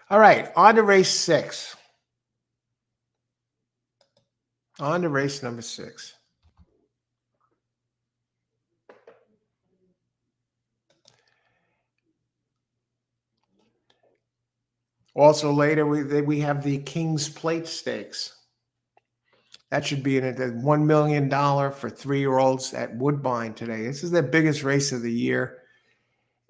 All right, on to race 6. On to race number 6. Also later, we have the King's Plate Stakes. That should be in at $1 million for 3-year-olds at Woodbine today. This is their biggest race of the year,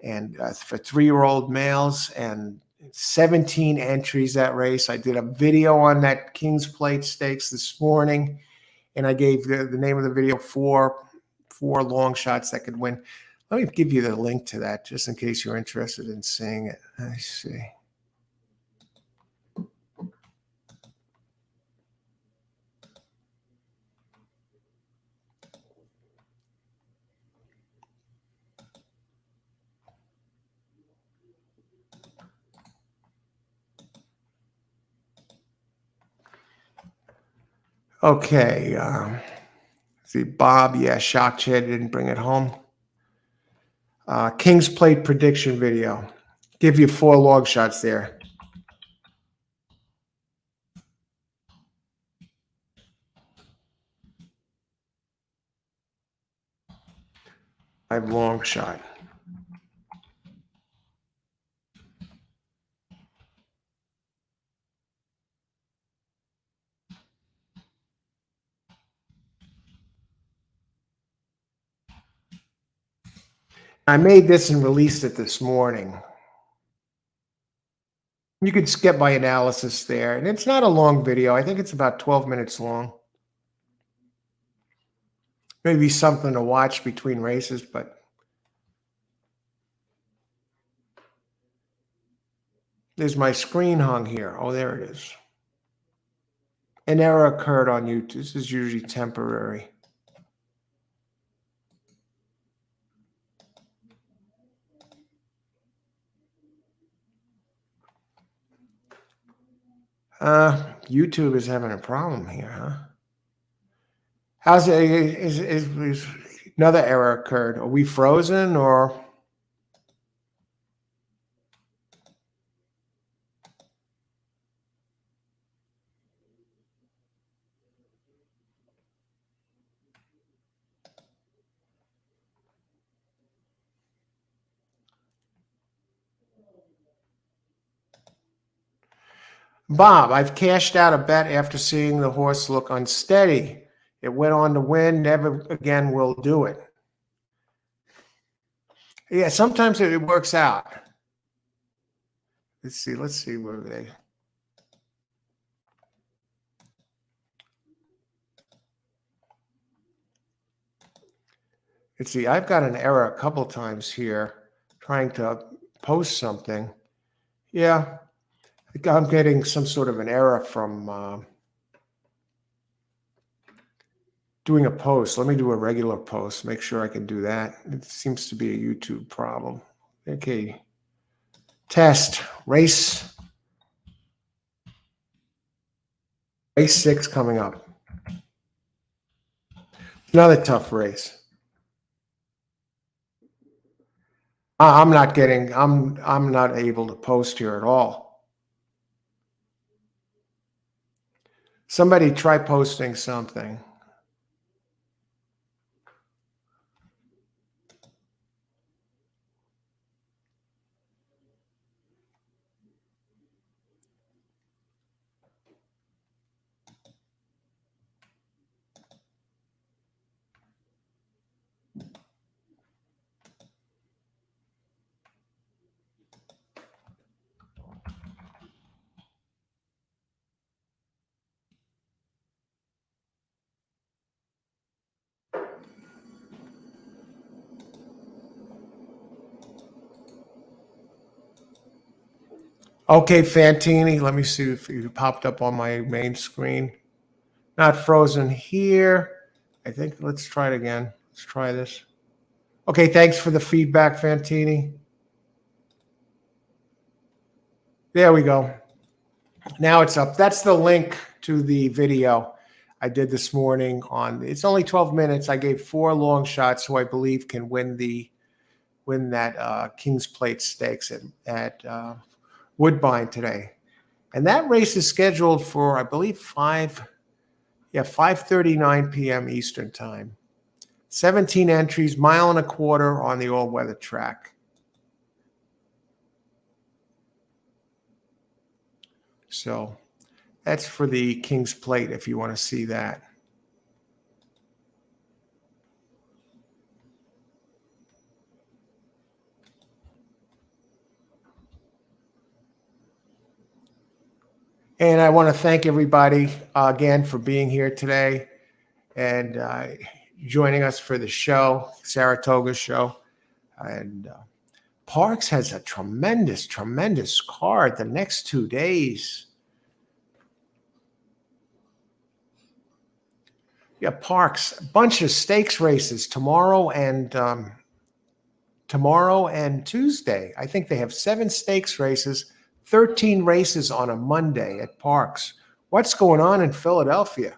and for 3-year-old males, and 17 entries that race. I did a video on that King's Plate Stakes this morning, and I gave the name of the video four long shots that could win. Let me give you the link to that just in case you're interested in seeing it. Let's see. Okay. See, Bob, yeah, Shock Chad didn't bring it home. King's Plate prediction video. Give you 4 long shots there. I have long shot. I made this and released it this morning. You could skip my analysis there. And it's not a long video. I think it's about 12 minutes long. Maybe something to watch between races, but there's my screen hung here. Oh, there it is. An error occurred on YouTube. This is usually temporary. YouTube is having a problem here, huh? How's it? Is another error occurred? Are we frozen or? Bob, I've cashed out a bet after seeing the horse look unsteady. It went on to win. Never again will do it. Yeah, sometimes it works out. Let's see where they. Let's see. I've got an error a couple times here trying to post something. Yeah, I'm getting some sort of an error from doing a post. Let me do a regular post. Make sure I can do that. It seems to be a YouTube problem. Okay. Test. Race 6 coming up. Another tough race. I'm not able to post here at all. Somebody try posting something. Okay, Fantini, let me see if you popped up on my main screen. Not frozen here. I think let's try it again. Let's try this. Okay, thanks for the feedback, Fantini. There we go. Now it's up. That's the link to the video I did this morning on. It's only 12 minutes. I gave 4 long shots who I believe can win that King's Plate Stakes at Woodbine today. And that race is scheduled for, I believe, 5:39 p.m. Eastern time. 17 entries, 1.25 miles on the all-weather track. So that's for the King's Plate if you want to see that. And I want to thank everybody again for being here today and joining us for the show, Saratoga show. And Parks has a tremendous, tremendous card the next 2 days. Yeah, Parks, a bunch of stakes races tomorrow and Tuesday. I think they have 7 stakes races, 13 races on a Monday at Parks. What's going on in Philadelphia?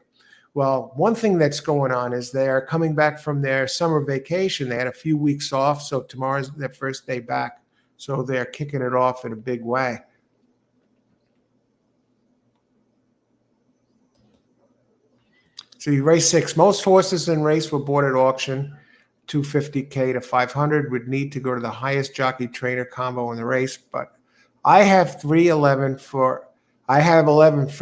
Well, one thing that's going on is they're coming back from their summer vacation. They had a few weeks off, so tomorrow's their first day back. So they're kicking it off in a big way. See, race 6. Most horses in race were bought at auction. $250K to $500 would need to go to the highest jockey trainer combo in the race, but I have 11 for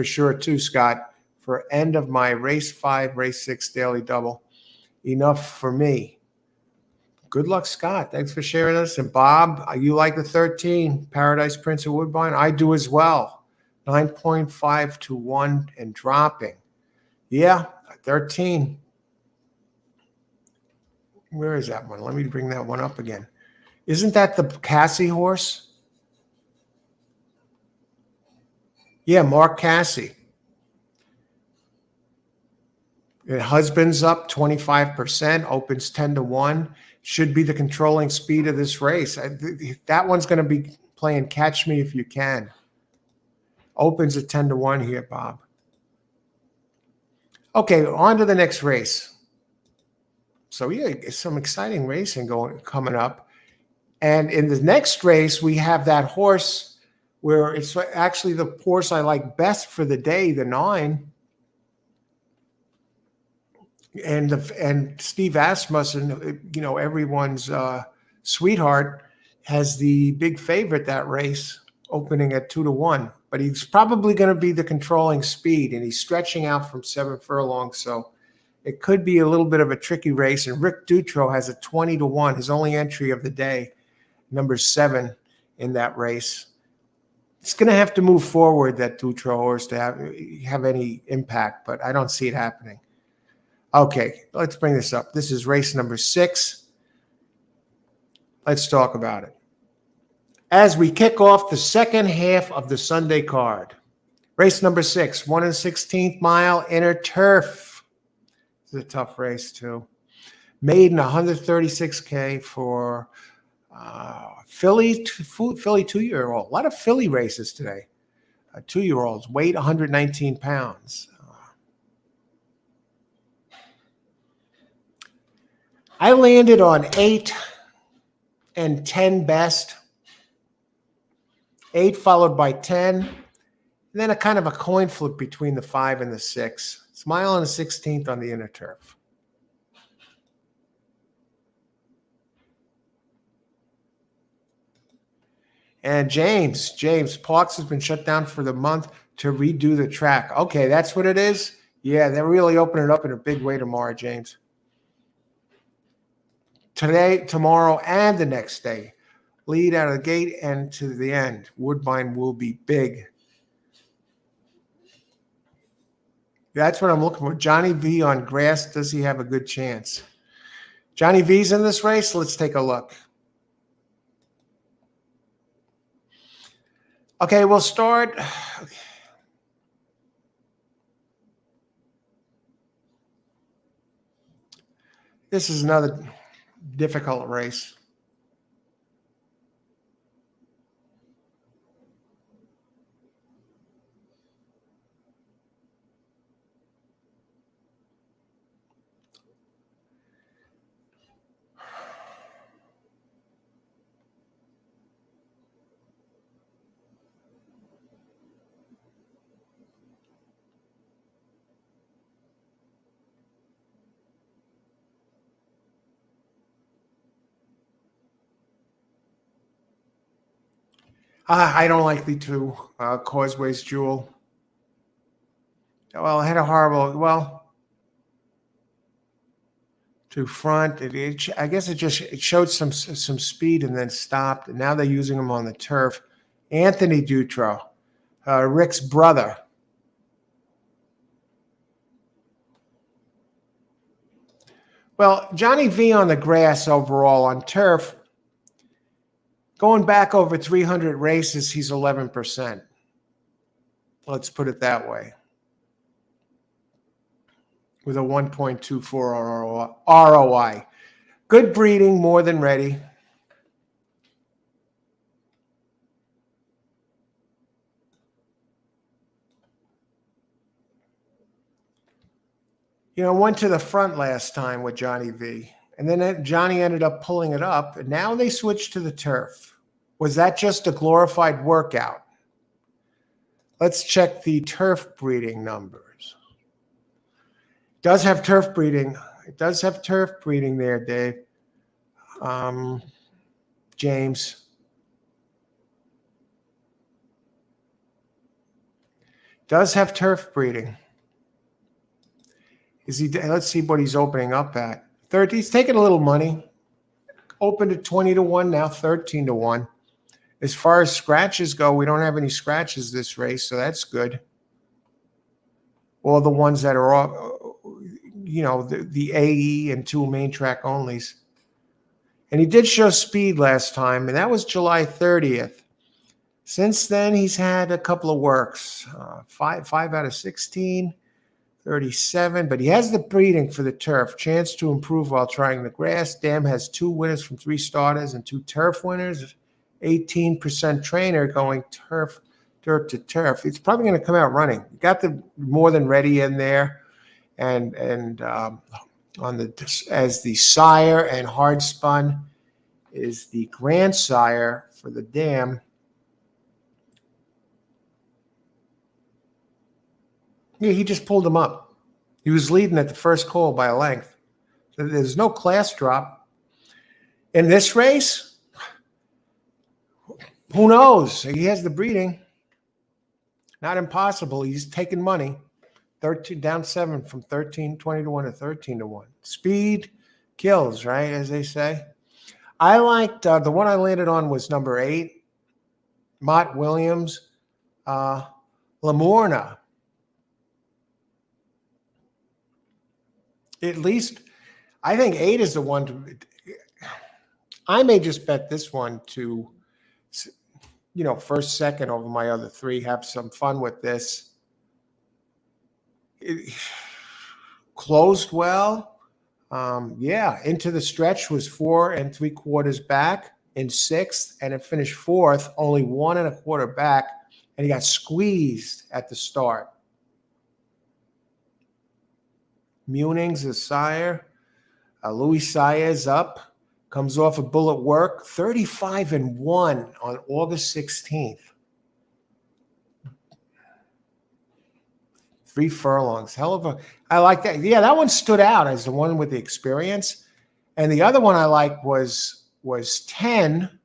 sure too, Scott, for end of my race 5, race 6 daily double. Enough for me. Good luck, Scott. Thanks for sharing this. And Bob, you like the 13, Paradise Prince of Woodbine? I do as well. 9.5 to 1 and dropping. Yeah, 13. Where is that one? Let me bring that one up again. Isn't that the Cassie horse? Yeah, Mark Cassie. Husband's up 25%, opens 10 to 1. Should be the controlling speed of this race. That one's going to be playing catch me if you can. Opens at 10 to 1 here, Bob. Okay, on to the next race. So yeah, some exciting racing coming up. And in the next race, we have that horse where it's actually the horse I like best for the day, the 9. And Steve Asmussen, everyone's sweetheart, has the big favorite that race, opening at 2 to 1. But he's probably going to be the controlling speed, and he's stretching out from 7 furlongs. So it could be a little bit of a tricky race. And Rick Dutro has a 20 to 1, his only entry of the day, number 7 in that race. It's going to have to move forward, that Dutro horse, to have any impact, but I don't see it happening. Okay, let's bring this up. This is race number 6. Let's talk about it. as we kick off the second half of the Sunday card. Race number 6, 1 16th mile inner turf. It's a tough race too. Maiden 136K for Philly 2-year-old. A lot of Philly races today. 2-year-olds, weight 119 pounds. I landed on 8 and 10 best. 8 followed by 10. And then a kind of a coin flip between the 5 and the 6. It's mile and a 16th on the inner turf. And James Parks has been shut down for the month to redo the track. Okay, that's what it is? Yeah, they're really opening it up in a big way tomorrow, James. Today, tomorrow, and the next day. Lead out of the gate and to the end. Woodbine will be big. That's what I'm looking for. Johnny V on grass. Does he have a good chance? Johnny V's in this race. Let's take a look. Okay, we'll start. This is another difficult race. I don't like the 2 Causeways Jewel. Well, I had a horrible, to front. I guess it showed some speed and then stopped. And now they're using him on the turf. Anthony Dutro, Rick's brother. Well, Johnny V on the grass overall. On turf, going back over 300 races, he's 11%. Let's put it that way. With a 1.24 ROI. Good breeding, more than ready. Went to the front last time with Johnny V. And then Johnny ended up pulling it up. And now they switched to the turf. Was that just a glorified workout? Let's check the turf breeding numbers. It does have turf breeding. It does have turf breeding there, Dave. James. Does have turf breeding. Let's see what he's opening up at. 30. He's taking a little money. Opened at 20-1, now 13-1. As far as scratches go, we don't have any scratches this race, so that's good. All the ones that are all, the AE and 2 main track onlys. And he did show speed last time, and that was July 30th. Since then, he's had a couple of works, 5 out of 16. 37, but he has the breeding for the turf. Chance to improve while trying the grass. Dam has 2 winners from 3 starters and 2 turf winners. 18% trainer going dirt to turf. It's probably going to come out running. Got the more than ready in there, and on as the sire, and hard spun is the grandsire for the Dam. Yeah, he just pulled him up. He was leading at the first call by a length. So there's no class drop. In this race, who knows? He has the breeding. Not impossible. He's taking money. 13 down 7 from 20-1 to 13-1. Speed kills, right? As they say. I liked the one I landed on was number 8, Mott Williams, Lamorna. At least, I think 8 is the one to. I may just bet this one to first, second over my other three. Have some fun with this. It closed well. Into the stretch was 4 3/4 back in sixth, and it finished fourth, only 1 1/4 back, and he got squeezed at the start. Muning's the sire. Louis Saez up, comes off a bullet work, 35-1 on August 16th. 3 furlongs. Hell of a, I like that. Yeah, that one stood out as the one with the experience. And the other one I liked was 10,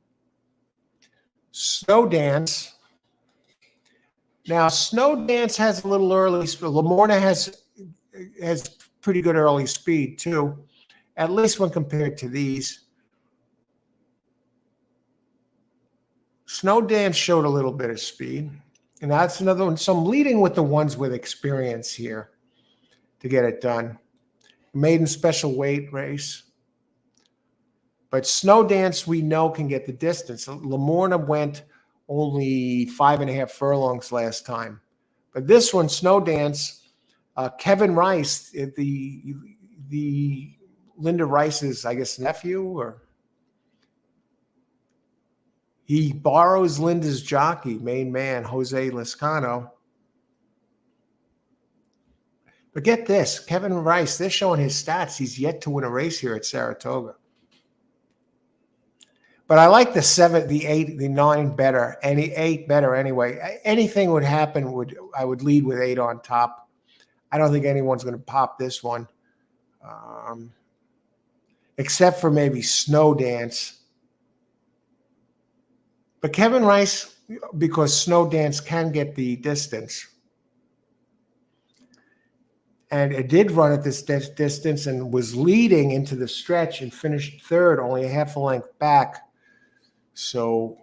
Snow Dance. Now, Snow Dance has a little early speed. Lamorna has pretty good early speed too, at least when compared to these. Snow Dance showed a little bit of speed. And that's another one. So I'm leading with the ones with experience here to get it done. Maiden special weight race. But Snow Dance, we know, can get the distance. Lamorna went only 5.5 furlongs last time. But this one, Snow Dance, Kevin Rice, the Linda Rice's, I guess, nephew, or he borrows Linda's jockey, main man, Jose Lescano. But get this, Kevin Rice, they're showing his stats. He's yet to win a race here at Saratoga. But I like the 7, the 8, the 9 better, and the 8 better anyway. Anything would happen, I would lead with 8 on top. I don't think anyone's going to pop this one, except for maybe Snow Dance. But Kevin Rice, because Snow Dance can get the distance. And it did run at this distance and was leading into the stretch and finished third, only a half a length back. So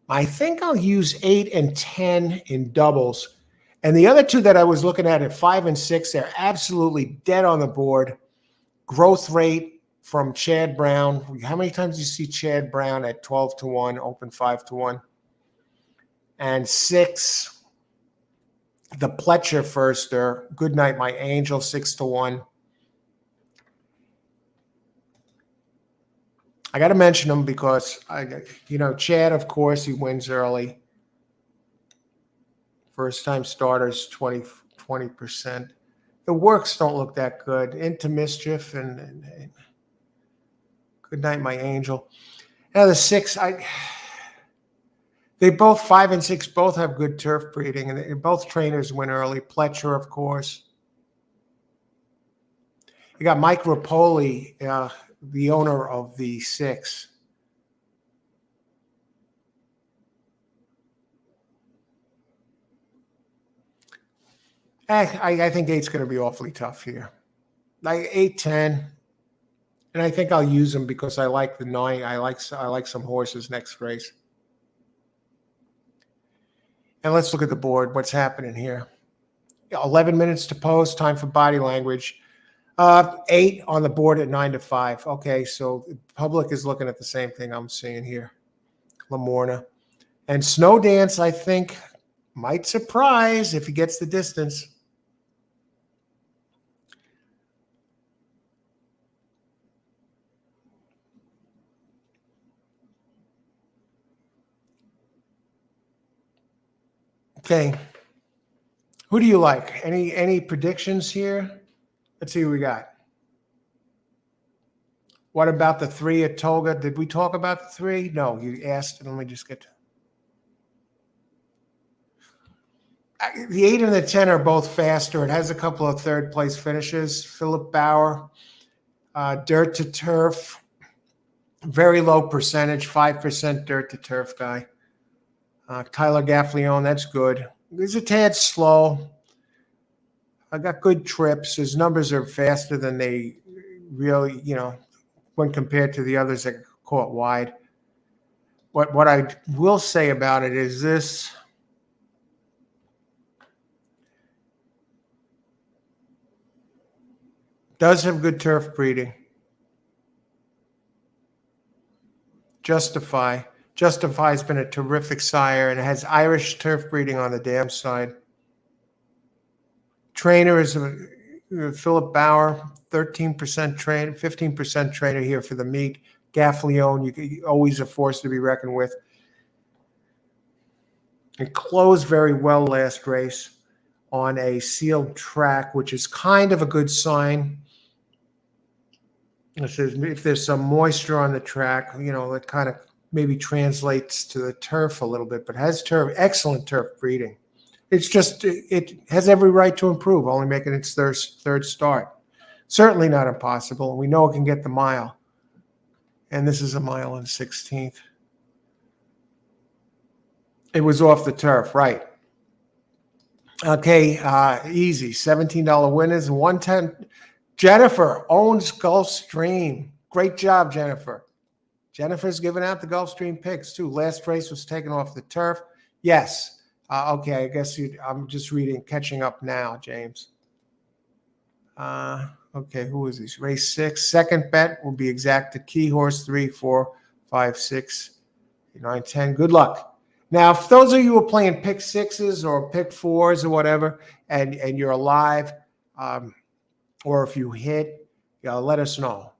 I think I'll use 8 and 10 in doubles. And the other two that I was looking at 5 and 6, they're absolutely dead on the board. Growth rate from Chad Brown. How many times do you see Chad Brown at 12-1, open 5-1? And 6, the Pletcher firster, Good Night My Angel, 6-1. I got to mention him because, Chad, of course, he wins early. First-time starters, 20%. The works don't look that good. Into Mischief and Good Night, My Angel. Now the 6, they both 5 and 6 both have good turf breeding, and both trainers win early. Pletcher, of course. You got Mike Rapoli, the owner of the 6. I think 8's going to be awfully tough here. Like 8, 10. And I think I'll use them because I like the 9. I like some horses next race. And let's look at the board. What's happening here? 11 minutes to post. Time for body language. 8 on the board at 9-5. Okay, so the public is looking at the same thing I'm seeing here. Lamorna. And Snow Dance, I think, might surprise if he gets the distance. Okay. Who do you like? Any predictions here? Let's see what we got. What about the 3 at Toga? Did we talk about the 3? No, you asked. Let me just get the 8 and the 10 are both faster. It has a couple of third-place finishes. Philip Bauer, dirt to turf, very low percentage, 5% dirt to turf guy. Tyler Gaffleone, that's good. He's a tad slow. I got good trips. His numbers are faster than they really, when compared to the others that caught wide. But what I will say about it is this. Does have good turf breeding. Justify Justify's been a terrific sire, and it has Irish turf breeding on the dam side. Trainer is Philip Bauer, 13% trainer, 15% trainer here for the meet. Gaffleone, you always a force to be reckoned with. It closed very well last race on a sealed track, which is kind of a good sign. It says if there's some moisture on the track, it kind of maybe translates to the turf a little bit, but has excellent turf breeding. It's just, it has every right to improve, only making its third start. Certainly not impossible. We know it can get the mile. And this is a mile and 16th. It was off the turf, right. Okay, easy. $17 winners and 110. Jennifer owns Gulfstream. Great job, Jennifer. Jennifer's giving out the Gulfstream picks, too. Last race was taken off the turf. Yes. Okay, I guess I'm just catching up now, James. Okay, who is this? Race 6. Second bet will be exacted. Key horse 3, 4, 5, 6, 8, 9, 10. Good luck. Now, if those of you who are playing pick 6s or pick 4s or whatever, and you're alive, or if you hit, let us know.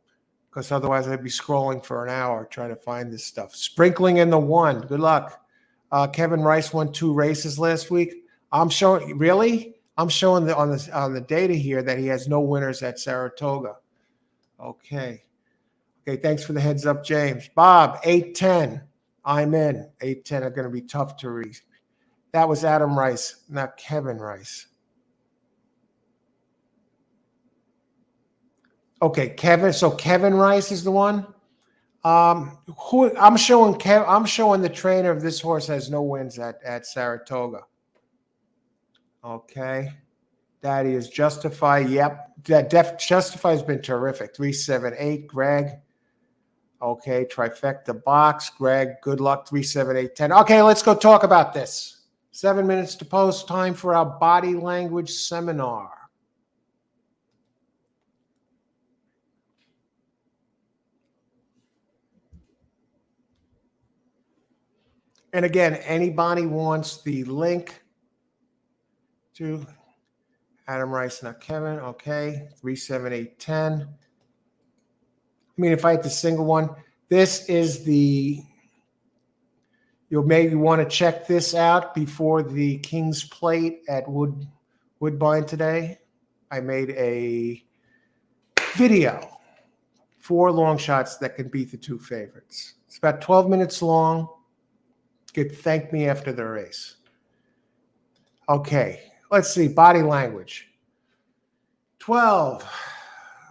Because otherwise I'd be scrolling for an hour trying to find this stuff. Sprinkling in the 1. Good luck. Kevin Rice won 2 races last week. I'm showing on the data here that he has no winners at Saratoga. Okay. Thanks for the heads up, James. Bob, 8-10. I'm in. 8-10 are going to be tough to read. That was Adam Rice, not Kevin Rice. Okay, Kevin. So Kevin Rice is the one. Who I'm showing the trainer of this horse has no wins at Saratoga. Okay. That is Justify. Yep. Justify has been terrific. 3-7-8. Greg. Okay. Trifecta box. Greg. Good luck. 3-7-8-10. Okay. Let's go talk about this. 7 minutes to post. Time for our body language seminar. And again, anybody wants the link to Adam Rice, not Kevin. Okay, 3-7-8-10. I mean, if I had the single one, this is you'll maybe want to check this out before the King's Plate at Woodbine today. I made a video, 4 long shots that can beat the 2 favorites. It's about 12 minutes long. You could thank me after the race. Okay, let's see. Body language. 12.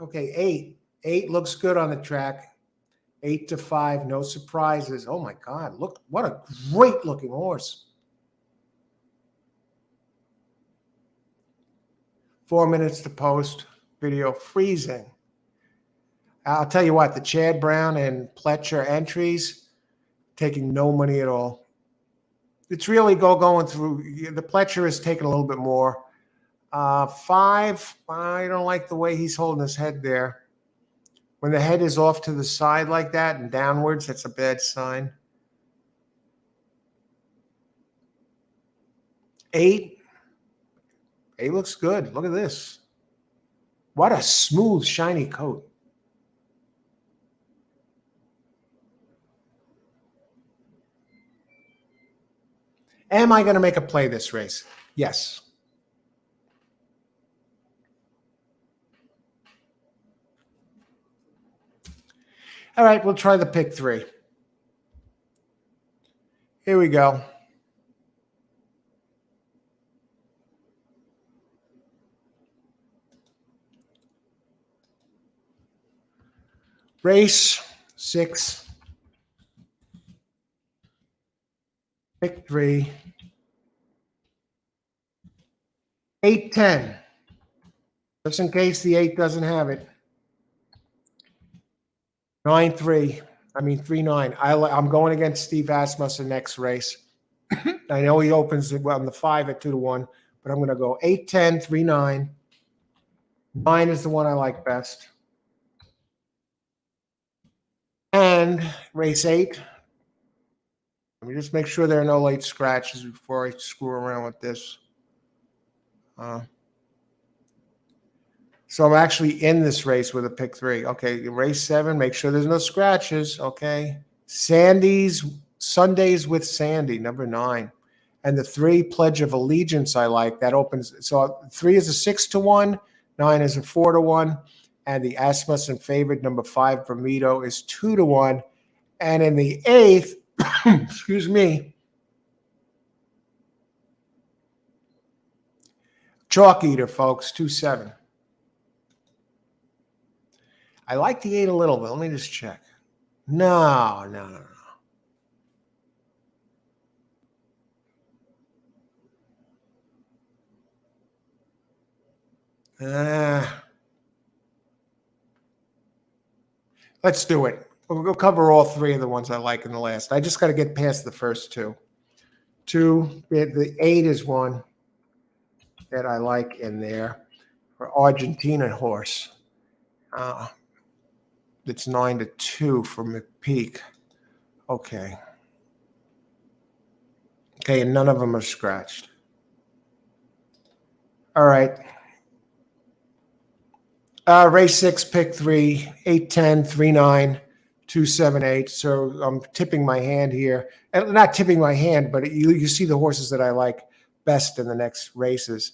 Okay, 8. 8 looks good on the track. 8-5, no surprises. Oh my God, look, what a great looking horse. 4 minutes to post. Video freezing. I'll tell you what, the Chad Brown and Pletcher entries, taking no money at all. It's really going through. The Pletcher is taking a little bit more. 5, I don't like the way he's holding his head there. When the head is off to the side like that and downwards, that's a bad sign. 8. 8 looks good. Look at this. What a smooth, shiny coat. Am I going to make a play this race? Yes. All right, we'll try the pick 3. Here we go. Race 6. Pick 3. 8-10. Just in case the 8 doesn't have it. 9-3. I mean 3-9. I'm going against Steve Asmus the next race. I know he opens on the 5 at 2-1, but I'm going to go 8-10, 3-9. 9 is the one I like best. And race 8. Let me just make sure there are no late scratches before I screw around with this. So I'm actually in this race with a pick 3. Okay, race 7, make sure there's no scratches. Okay. Sandy's Sundays with Sandy, number 9. And the 3, Pledge of Allegiance, I like. That opens. So 3 is a 6-1, 9 is a 4-1. And the Asmussen favorite, number 5, Bermudo, is 2-1. And in the 8th, excuse me, Chalk Eater, folks, 2-7. I like the 8 a little bit. Let me just check. No. Let's do it. We'll cover all 3 of the ones I like in the last. I just got to get past the first 2. The 8 is one that I like in there for Argentina horse. It's 9-2 for McPeak. Okay, and none of them are scratched. All right. Race 6, pick 3, 8-10, 3-9, 2-7-8. So I'm tipping my hand here. And not tipping my hand, but you see the horses that I like best in the next races.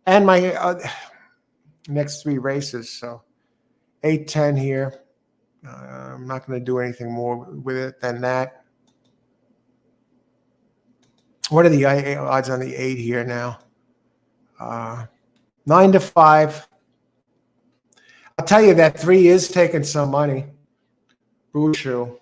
And my next 3 races. So 8-10 here. I'm not going to do anything more with it than that. What are the odds on the 8 here now? 9-5. I'll tell you that 3 is taking some money. Bushu.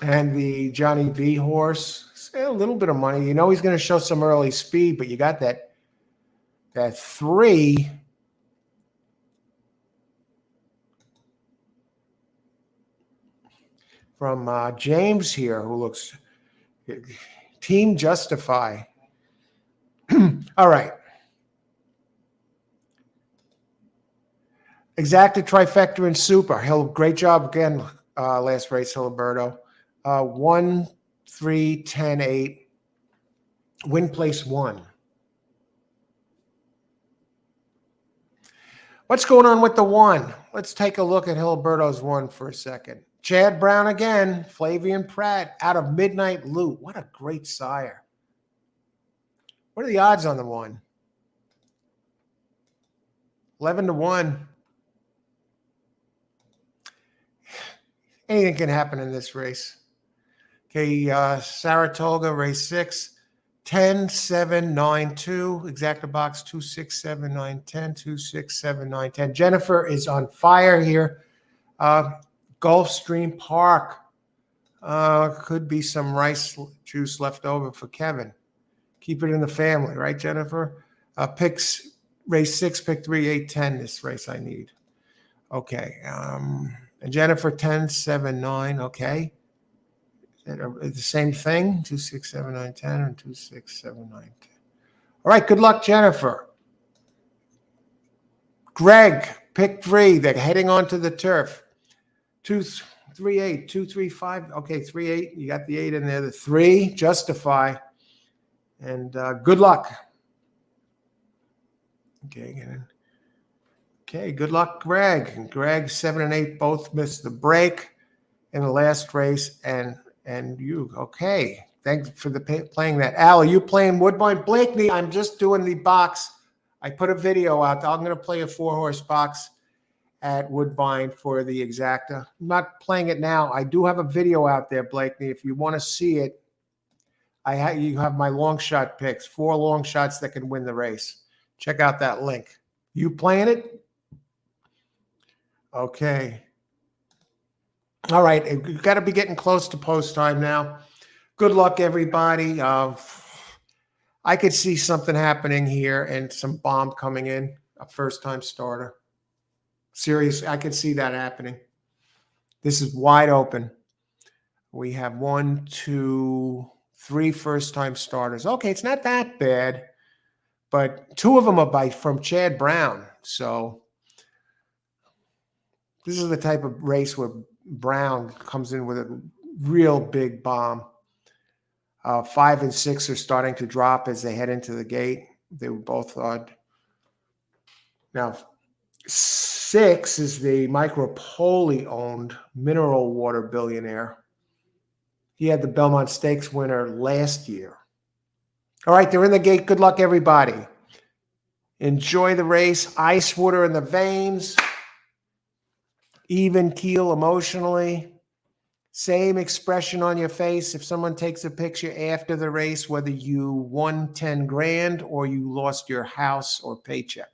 And the Johnny V horse, a little bit of money. You know he's going to show some early speed, but you got that 3. From James here, who looks Team Justify. All right. Exacted trifecta and super. Great job again last race, Hiliberto. 1, 3, 10, 8. Win place 1. What's going on with the 1? Let's take a look at Hiliberto's 1 for a second. Chad Brown again. Flavian Pratt out of Midnight Loot. What a great sire. What are the odds on the 1? 11-1. Anything can happen in this race. Okay, Saratoga, race 6. 10, 7, 9, 2. Exacta box 2, 6, 7, 9, 10. 2, 6, 7, 9, 10. Jennifer is on fire here. Gulfstream Park. Could be some rice juice left over for Kevin. Keep it in the family, right, Jennifer? Picks race 6, pick 3, 8, 10. This race I need. Okay. And Jennifer 10, 7, 9. Okay. The same thing, 2, 6, 7, 9, 10, and 2, 6, 7, 9, 10. All right, good luck, Jennifer. Greg, pick 3. They're heading onto the turf. 2, 3, 8, 2, 3, 5. Okay, 3, 8. You got the 8 in there. The 3, Justify. And good luck. Okay, good luck, Greg. And Greg, 7 and 8, both missed the break in the last race. And you, okay. Thanks for playing that. Al, are you playing Woodbine? Blakeney, I'm just doing the box. I put a video out. I'm going to play a 4-horse box at Woodbine for the Exacta. I'm not playing it now. I do have a video out there, Blakeney. If you want to see it, you have my long shot picks, 4 long shots that can win the race. Check out that link. You playing it? Okay. All right, you've got to be getting close to post time now. Good luck, everybody. I could see something happening here and some bomb coming in, a first-time starter. Seriously, I could see that happening. This is wide open. We have 1, 2, 3 first-time starters. Okay, it's not that bad, but 2 of them are from Chad Brown. So This is the type of race where Brown comes in with a real big bomb. 5 and 6 are starting to drop as they head into the gate. They were both odd. Now, 6 is the Micropoli-owned mineral water billionaire. He had the Belmont Stakes winner last year. All right, they're in the gate. Good luck, everybody. Enjoy the race. Ice water in the veins. Even keel emotionally. Same expression on your face. If someone takes a picture after the race, whether you won 10 grand or you lost your house or paycheck.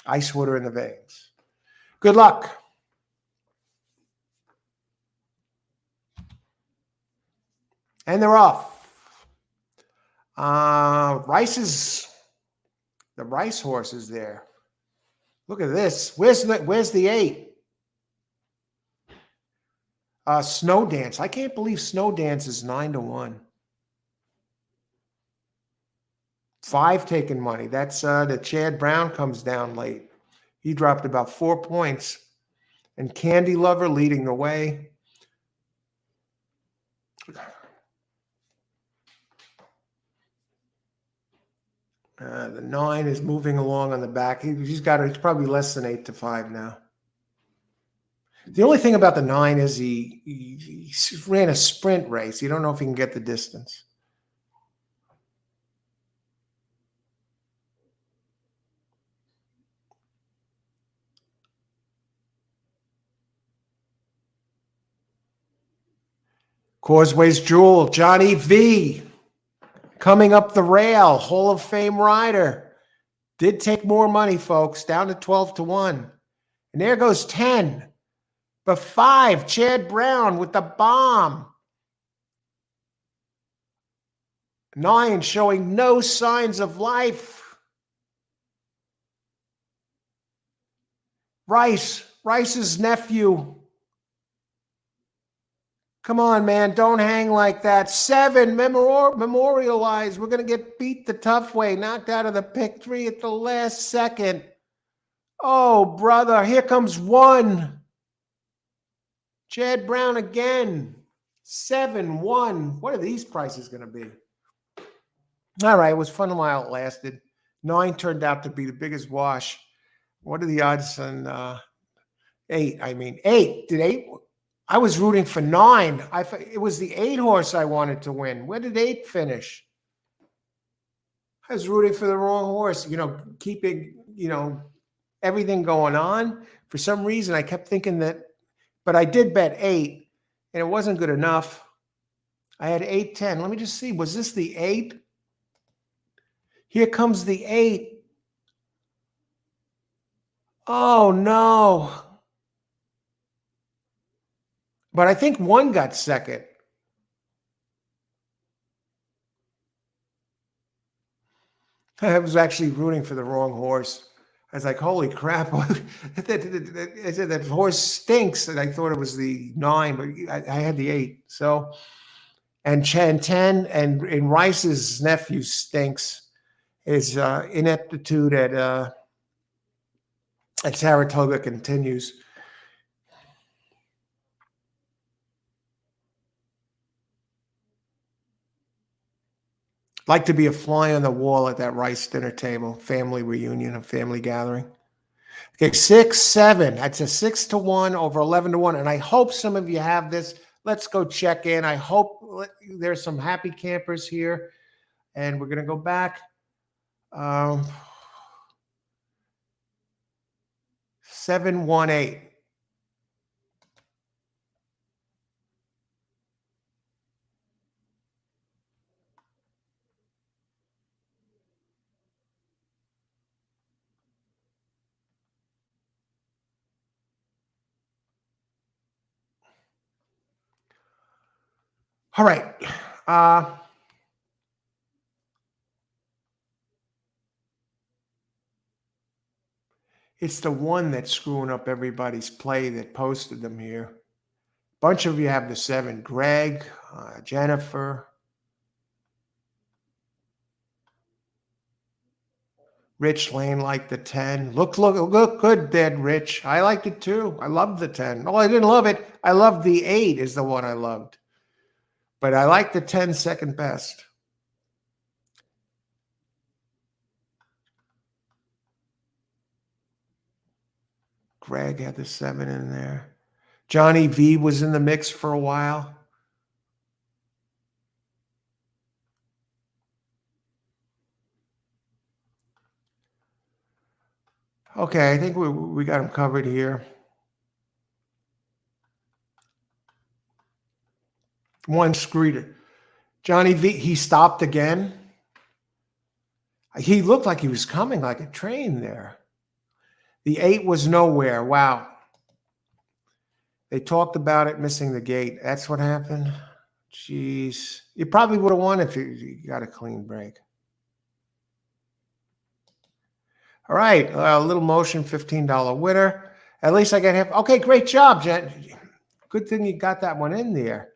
Ice water in the veins. Good luck. And they're off. The Rice horse is there. Look at this. Where's the 8? Snow Dance. I can't believe Snow Dance is 9-1. 5 taking money. That's the Chad Brown comes down late. He dropped about 4 points. And Candy Lover leading the way. The 9 is moving along on the back. He's probably less than 8-5 now. The only thing about the 9 is he ran a sprint race. You don't know if he can get the distance. Causeway's Jewel, Johnny V. Coming up the rail, Hall of Fame rider. Did take more money, folks, down to 12-1. And there goes 10. But 5, Chad Brown with the bomb. 9 showing no signs of life. Rice's nephew. Come on, man. Don't hang like that. 7, memorialized. We're going to get beat the tough way. Knocked out of the pick 3 at the last second. Oh, brother. Here comes 1. Chad Brown again. 7-1. What are these prices going to be? All right. It was fun while it lasted. 9 turned out to be the biggest wash. What are the odds on 8? I mean, 8. Did 8... I was rooting for 9. It was the 8 horse I wanted to win. Where did 8 finish? I was rooting for the wrong horse, keeping, everything going on. For some reason, I kept thinking that, but I did bet 8, and it wasn't good enough. I had 8-10. Let me just see. Was this the 8? Here comes the 8. Oh, no. But I think 1 got second. I was actually rooting for the wrong horse. I was like, holy crap. I said, that horse stinks. And I thought it was the 9, but I had the 8. So, and 10, and Rice's nephew stinks. His ineptitude at Saratoga continues. Like to be a fly on the wall at that Rice dinner table, family reunion, a family gathering. Okay, 6, 7. That's a 6-1 over 11-1. And I hope some of you have this. Let's go check in. I hope there's some happy campers here. And we're going to go back. 7-1-8. All right. It's the one that's screwing up everybody's play that posted them here. Bunch of you have the 7. Greg, Jennifer. Rich Lane liked the 10. Look good, Dead Rich. I liked it too. I loved the 10. Oh, I didn't love it. I loved the 8 is the one I loved. But I like the 10 second best. Greg had the 7 in there. Johnny V was in the mix for a while. Okay, I think we got him covered here. One screwed it. Johnny V, he stopped again. He looked like he was coming like a train there. The 8 was nowhere. Wow. They talked about it missing the gate. That's what happened. Jeez. You probably would have won if you got a clean break. All right. A little motion, $15 winner. At least I got half. Okay, great job, Jen. Good thing you got that one in there.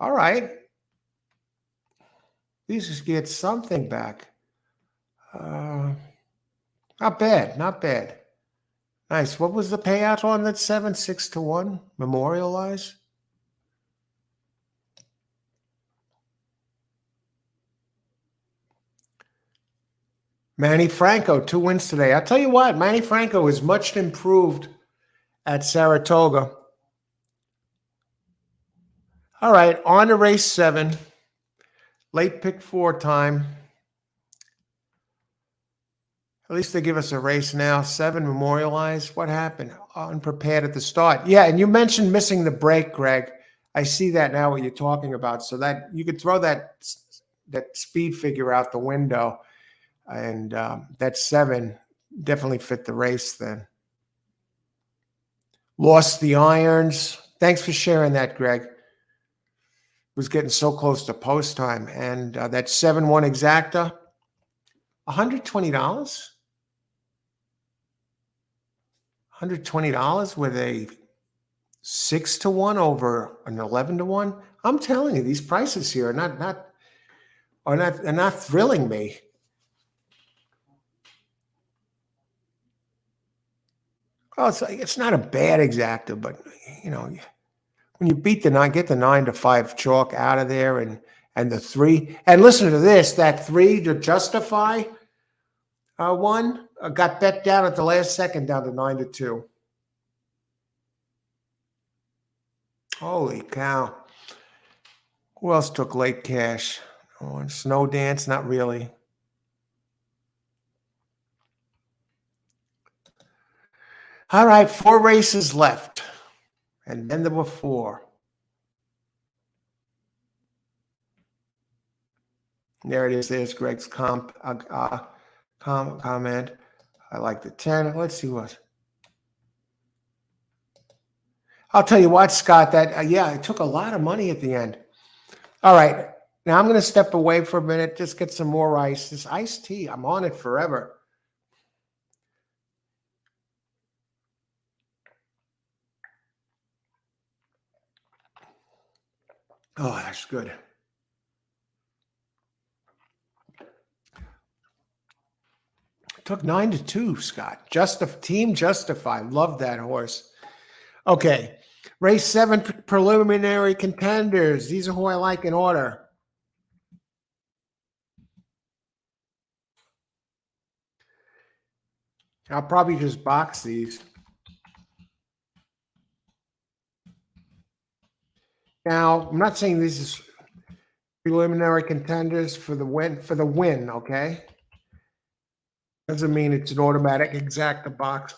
All right. These just get something back. Not bad. Not bad. Nice. What was the payout on that 7? 6-1? Memorialize? Manny Franco, 2 wins today. I'll tell you what, Manny Franco is much improved at Saratoga. All right, on to race 7. Late pick 4 time. At least they give us a race now. 7 memorialized. What happened? Unprepared at the start. Yeah, and you mentioned missing the break, Greg. I see that now what you're talking about. So that you could throw that speed figure out the window. And that 7 definitely fit the race then. Lost the irons. Thanks for sharing that, Greg. Was getting so close to post time. And that 7-1 exacta, $120? $120 with a 6-1 over an 11-1. I'm telling you, these prices here are not thrilling me. Oh, it's not a bad exacta, but you know, when you beat the 9, get the 9-5 chalk out of there, and the 3, and listen to this, that 3 to justify one got bet down at the last second down to 9-2. Holy cow! Who else took late cash? Oh, Snow Dance, not really. All right, 4 races left. And then there were 4. There it is. There's Greg's comment. I like the 10. Let's see what. I'll tell you what, Scott, that, yeah, it took a lot of money at the end. All right. Now I'm going to step away for a minute, just get some more ice. This iced tea, I'm on it forever. Oh, that's good. It took 9-2, Scott. Team Justified. Love that horse. Okay. Race 7 preliminary contenders. These are who I like in order. I'll probably just box these. Now, I'm not saying this is preliminary contenders for the win, okay? Doesn't mean it's an automatic exacta box.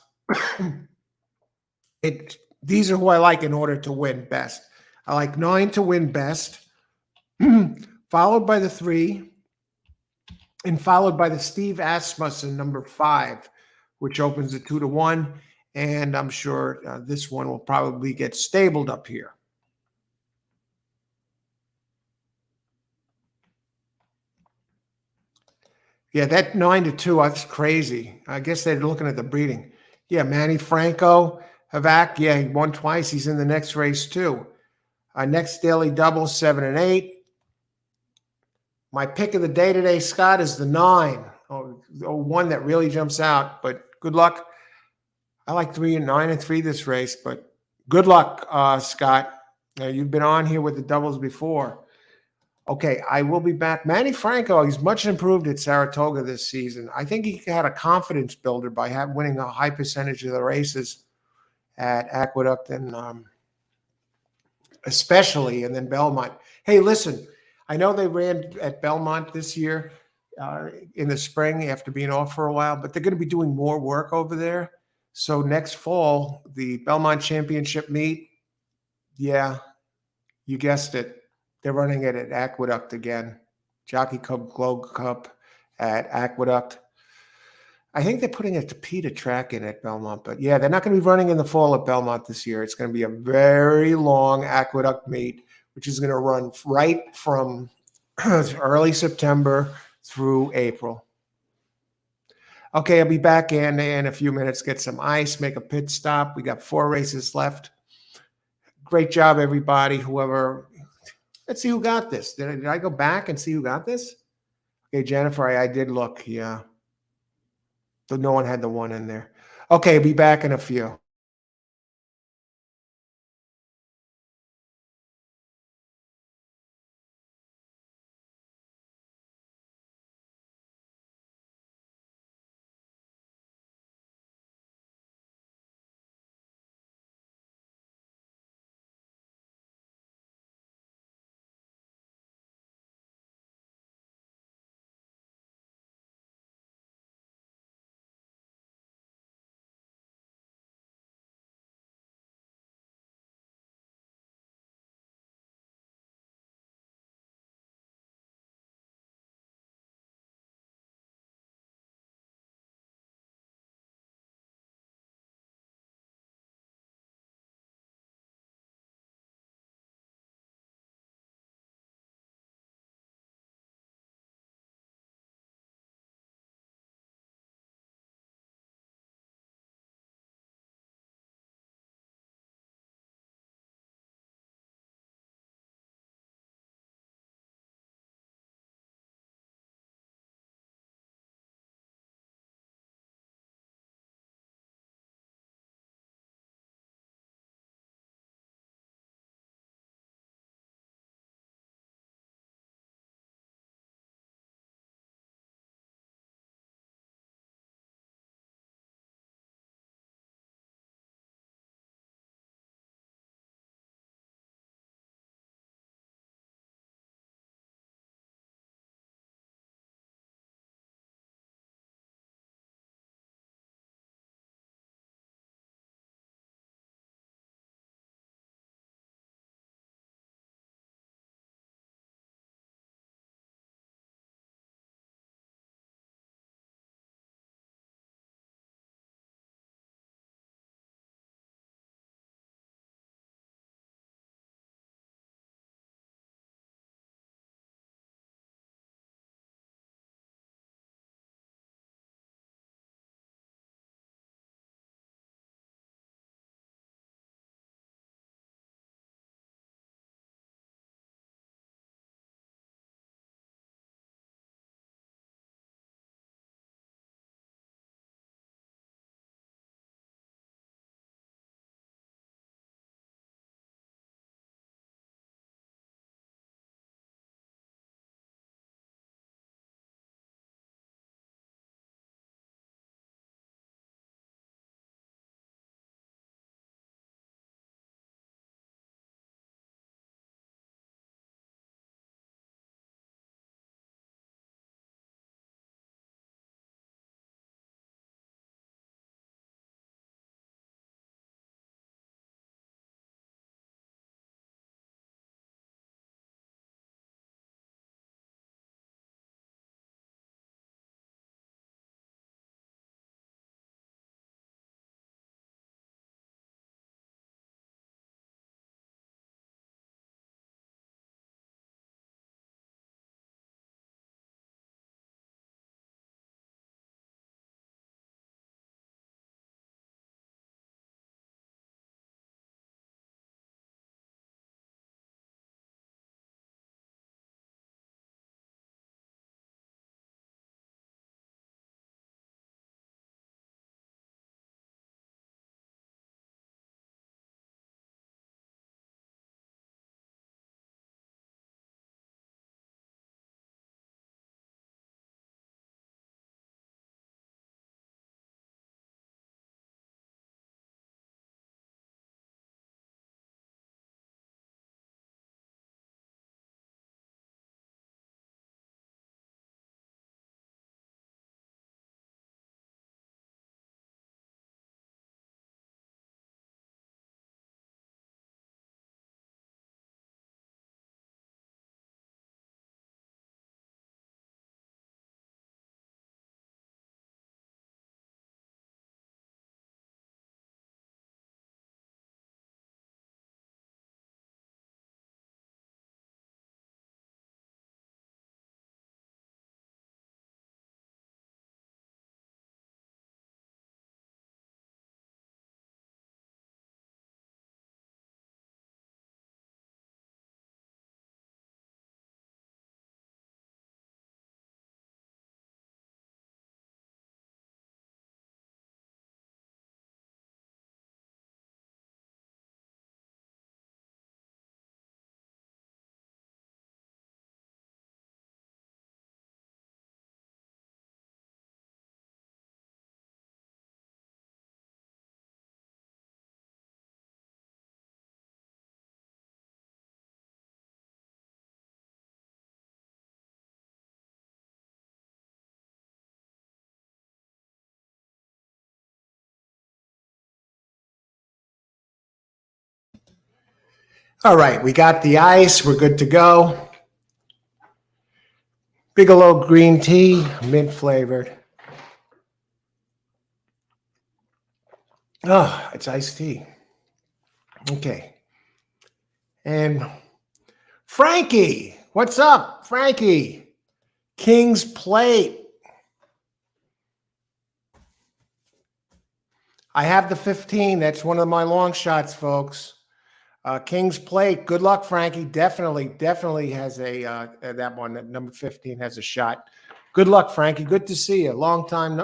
These are who I like in order to win best. I like 9 to win best, followed by the 3, and followed by the Steve Asmussen number 5, which opens at 2-1. And I'm sure this one will probably get stabled up here. Yeah, that 9-2, that's crazy. I guess they're looking at the breeding. Yeah, Manny Franco, Havac, yeah, he won twice. He's in the next race too. Next daily double, 7 and 8. My pick of the day today, Scott, is the 9. one that really jumps out, but good luck. I like 9 and 3 this race, but good luck, Scott. You've been on here with the doubles before. Okay, I will be back. Manny Franco, he's much improved at Saratoga this season. I think he had a confidence builder by winning a high percentage of the races at Aqueduct and especially, and then Belmont. Hey, listen, I know they ran at Belmont this year in the spring after being off for a while, but they're going to be doing more work over there. So next fall, the Belmont Championship meet, yeah, you guessed it. They're running it at Aqueduct again. Jockey Club Globe Cup at Aqueduct. I think they're putting a Tapeta track in at Belmont, but yeah, they're not going to be running in the fall at Belmont this year. It's going to be a very long Aqueduct meet, which is going to run right from early September through April. Okay, I'll be back in a few minutes, get some ice, make a pit stop. We got 4 races left. Great job, everybody. Whoever, let's see who got this. Did I go back and see who got this? Okay, Jennifer, I did look. Yeah. So no one had the 1 in there. Okay, be back in a few. All right, we got the ice. We're good to go. Bigelow green tea, mint flavored. Oh, it's iced tea. Okay. And Frankie, what's up, Frankie? King's Plate. I have the 15. That's one of my long shots, folks. King's Plate. Good luck, Frankie. Definitely has that one. That number 15 has a shot. Good luck, Frankie. Good to see you. Long time.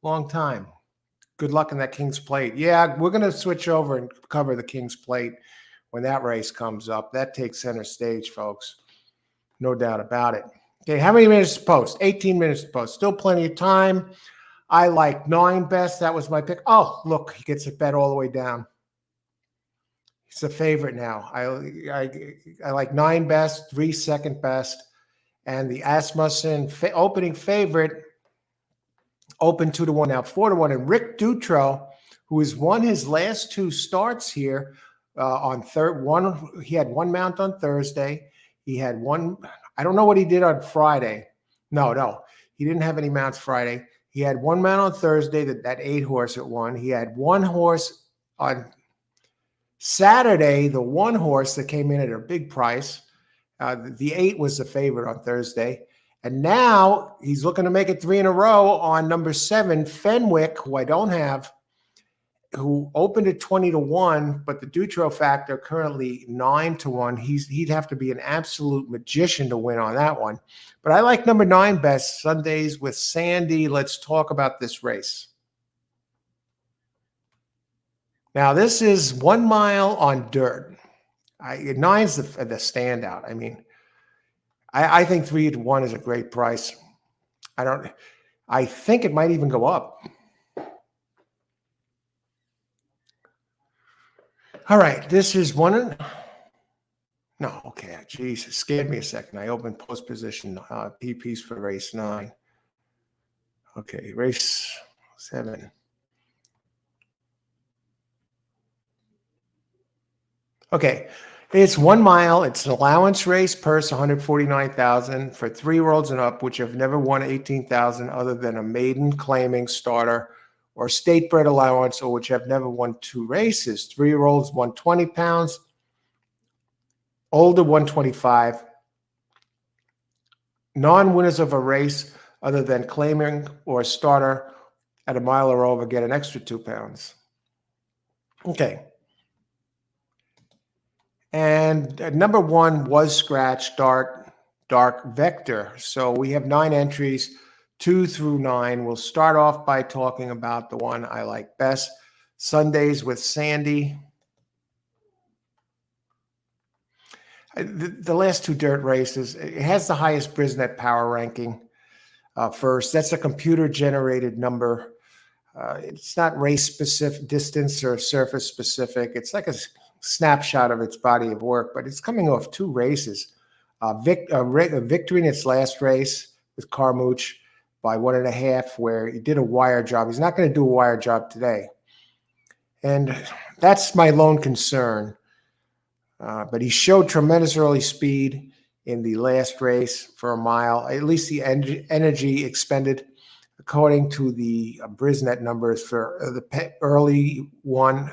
Long time. Good luck in that King's Plate. Yeah, we're going to switch over and cover the King's Plate when that race comes up. That takes center stage, folks. No doubt about it. Okay, how many minutes to post? 18 minutes to post. Still plenty of time. I like 9 best. That was my pick. Oh, look, he gets it bet all the way down. He's a favorite now. I like 9 best, 3 second best, and the Asmussen opening favorite open 2-1 now, 4-1. And Rick Dutro, who has won his last 2 starts here on he had 1 mount on Thursday. He had 1. I don't know what he did on Friday. No, he didn't have any mounts Friday. He had 1 mount on Thursday, that 8 horse at 1. He had 1 horse on Saturday, the 1 horse that came in at a big price. The 8 was the favorite on Thursday. And now he's looking to make it 3 in a row on number 7, Fenwick, who I don't have, who opened at 20-1, but the Dutro factor currently 9-1. He'd have to be an absolute magician to win on that one. But I like number 9 best, Sundays with Sandy. Let's talk about this race. Now, this is 1 mile on dirt. 9's the standout. I mean, I think 3-1 is a great price. I think it might even go up. All right, this is one. No, okay, geez, it scared me a second. I opened post position PPs for race 9. Okay, race 7. Okay, it's 1 mile. It's an allowance race, purse $149,000 for 3-year-olds and up, which have never won $18,000 other than a maiden claiming starter or state bred allowance, or which have never won 2 races. 3-year-olds won 20 pounds, older 125. Non-winners of a race other than claiming or starter at a mile or over get an extra 2 pounds. Okay. And number 1 was scratch dark vector. So we have 9 entries, 2 through 9. We'll start off by talking about the one I like best, Sundays with Sandy. The last 2 dirt races, it has the highest Brisnet power ranking first. That's a computer-generated number. It's not race-specific, distance or surface-specific. It's like a snapshot of its body of work, but it's coming off 2 races. A victory in its last race with Carmouche by 1.5, where he did a wire job. He's not going to do a wire job today. And that's my lone concern. But he showed tremendous early speed in the last race for a mile, at least the energy expended, according to the Brisnet numbers for the early one,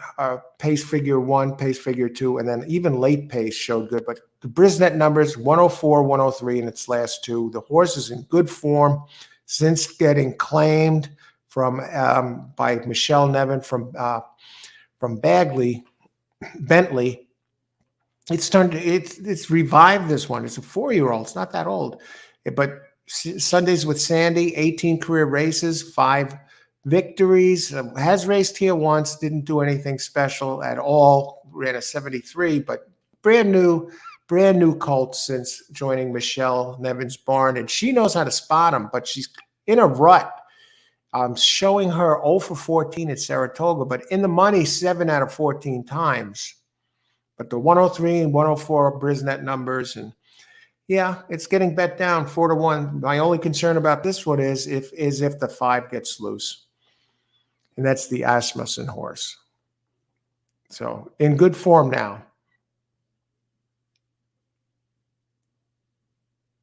pace figure 1, pace figure 2, and then even late pace showed good. But the Brisnet numbers, 104, 103 in its last 2. The horse is in good form since getting claimed from by Michelle Nevin from Bentley. It's revived this one. It's a 4-year-old. It's not that old, but Sundays with Sandy, 18 career races, 5 victories. Has raced here once, didn't do anything special at all. Ran a 73, but brand new colt since joining Michelle Nevin's barn, and she knows how to spot him. But she's in a rut. I'm showing her 0 for 14 at Saratoga, but in the money 7 out of 14 times. But the 103 and 104 Brisnet numbers, and yeah, it's getting bet down 4-1. My only concern about this one is if the 5 gets loose, and that's the Asmussen horse. So in good form now.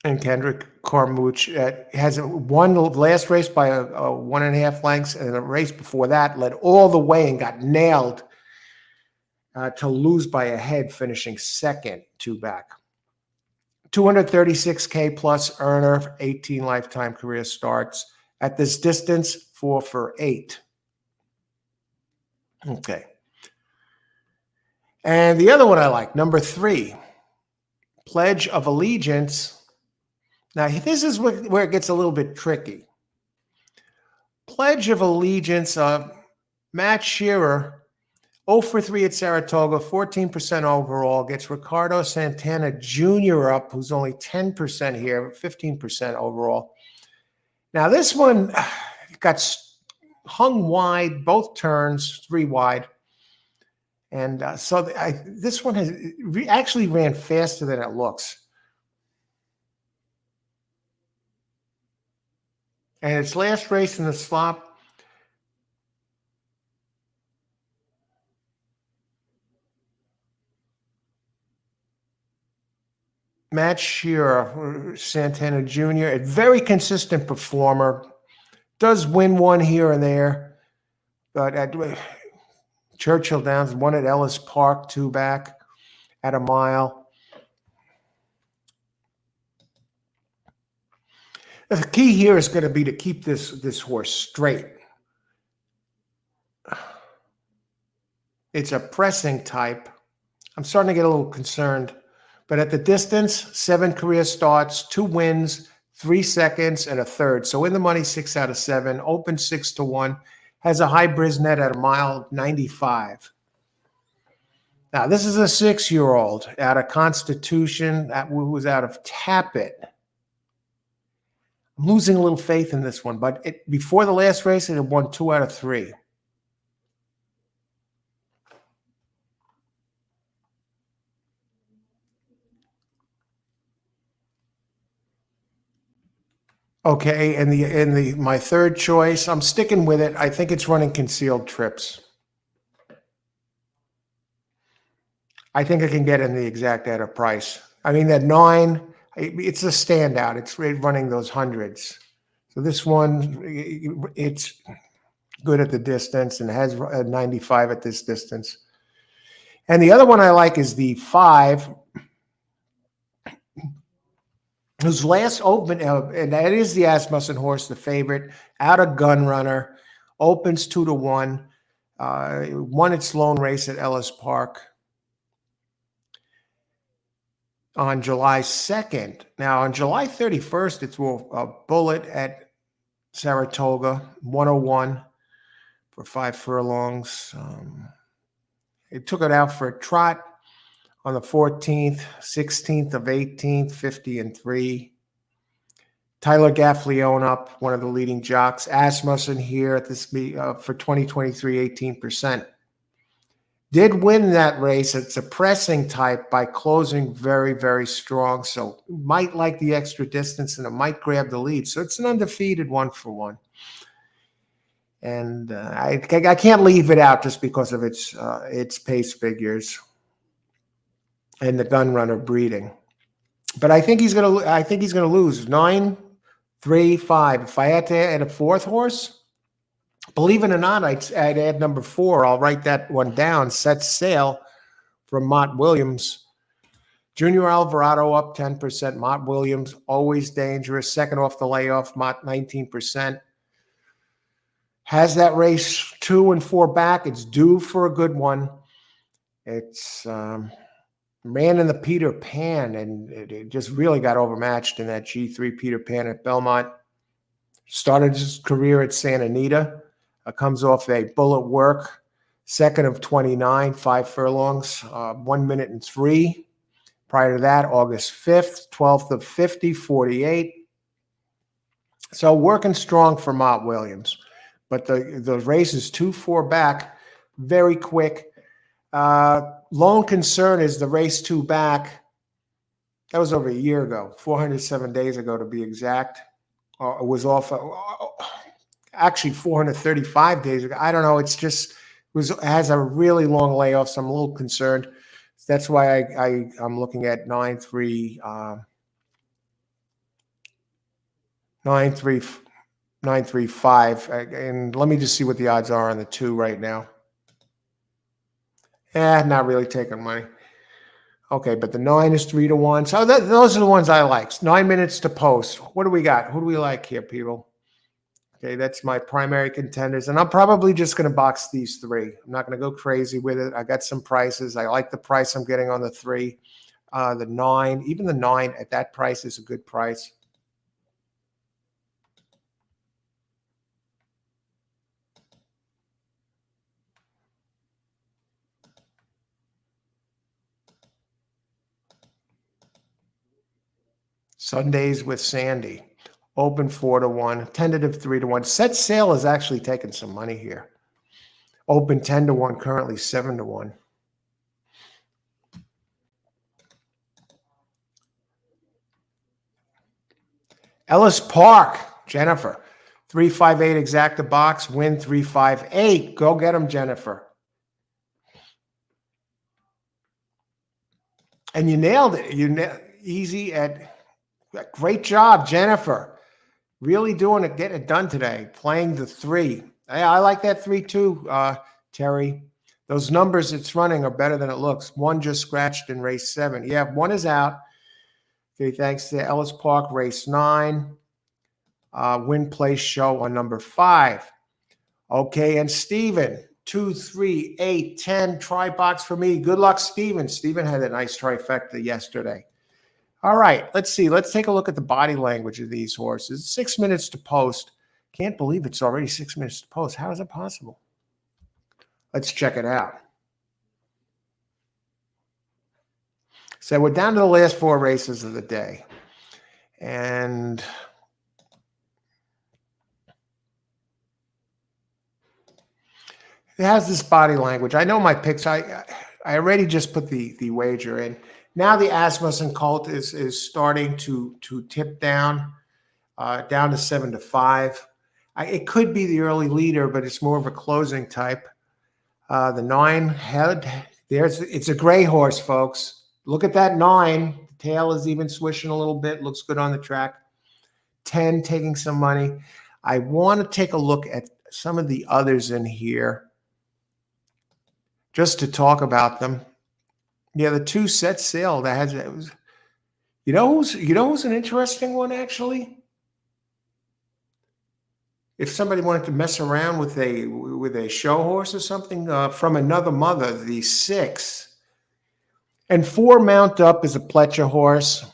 And Kendrick Carmouche has won the last race by a 1.5 lengths, and the race before that led all the way and got nailed to lose by a head, finishing second, two back. 236K plus earner, 18 lifetime career starts. At this distance, 4 for 8. Okay. And the other one I like, number 3, Pledge of Allegiance. Now, this is where it gets a little bit tricky. Pledge of Allegiance, Matt Shearer, 0 for 3 at Saratoga, 14% overall, gets Ricardo Santana Jr. up, who's only 10% here, 15% overall. Now, this one got hung wide, both turns, 3 wide. And this one actually ran faster than it looks. And its last race in the slop, Matt Shearer, Santana Jr., a very consistent performer, does win one here and there, but at Churchill Downs, one at Ellis Park, 2 back at a mile. The key here is going to be to keep this horse straight. It's a pressing type. I'm starting to get a little concerned. But at the distance, 7 career starts, 2 wins, 3 seconds, and a third. So in the money, 6 out of 7. Open 6-1. Has a high Brisnet at a mile 95. Now, this is a 6-year-old out of Constitution who was out of Tappet. I'm losing a little faith in this one, but before the last race, it had won 2 out of 3. Okay, and my third choice, I'm sticking with it. I think it's running Concealed Trips. I think I can get in the exact at a price. I mean, that 9, it's a standout. It's running those hundreds. So this one, it's good at the distance and has a 95 at this distance. And the other one I like is the 5, whose last open, and that is the Asmussen horse, the favorite, out of Gun Runner, opens 2-1, won its lone race at Ellis Park on July 2nd. Now, on July 31st, it's a bullet at Saratoga, 101 for 5 furlongs. It took it out for a trot on the 14th, 16th of 18th, 50-3. Tyler Gaffleone up, one of the leading jocks. Asmussen here at this for 2023, 18%. Did win that race. It's a pressing type by closing very, very strong. So might like the extra distance and it might grab the lead. So it's an undefeated 1-for-1. And I can't leave it out just because of its pace figures and the Gun Runner breeding. But I think he's gonna lose 9, 3, 5. If I had to add a 4th horse, believe it or not, I'd add number 4. I'll write that one down. Set Sail from Mott Williams. Junior Alvarado up 10%. Mott Williams, always dangerous. Second off the layoff, Mott 19%. Has that race 2 and 4 back. It's due for a good one. It's ran in the Peter Pan, and it just really got overmatched in that G3 Peter Pan at Belmont. Started his career at Santa Anita. Comes off a bullet work, 2nd of 29, 5 furlongs, 1 minute and 3. Prior to that, August 5th, 12th of 50, 48. So working strong for Mott Williams. But the race is 2-4 back, very quick. Lone concern is the race 2 back. That was over a year ago, 407 days ago to be exact. It was off, actually 435 days ago. I don't know. It's just has a really long layoff, so I'm a little concerned. That's why I'm looking at 9-3 935. And let me just see what the odds are on the 2 right now. Not really taking money. Okay, but the 9 is 3-1. So those are the ones I like. 9 minutes to post. What do we got? Who do we like here, people? Okay, that's my primary contenders. And I'm probably just going to box these 3. I'm not going to go crazy with it. I got some prices. I like the price I'm getting on the 3. The 9, even the 9 at that price is a good price. Sundays with Sandy. Open 4-1, tentative 3-1. Set sail is actually taking some money here. Open 10-1, currently 7-1. Ellis Park, Jennifer. 358 exacta box, win 358. Go get him, Jennifer. And you nailed it. Easy at great job, Jennifer. Really doing it, getting it done today. Playing the 3. I like that 3 too, Terry. Those numbers it's running are better than it looks. 1 just scratched in race 7. Yeah, 1 is out. Okay, thanks to Ellis Park, race 9. Win place show on number 5. Okay, and Steven, 2, 3, 8, 10, try box for me. Good luck, Steven. Steven had a nice trifecta yesterday. All right, let's see. Let's take a look at the body language of these horses. 6 minutes to post. Can't believe it's already 6 minutes to post. How is it possible? Let's check it out. So we're down to the last 4 races of the day. And it has this body language. I know my picks. I already just put the wager in. Now the Asmussen Colt is starting to tip down to 7-5. It could be the early leader, but it's more of a closing type. The 9 head. It's a gray horse, folks. Look at that 9. The tail is even swishing a little bit. Looks good on the track. 10 taking some money. I want to take a look at some of the others in here just to talk about them. Yeah, the 2 set sail that has it was. You know who's an interesting one actually. If somebody wanted to mess around with a show horse or something from another mother, the 6. And 4 Mount Up is a Pletcher horse,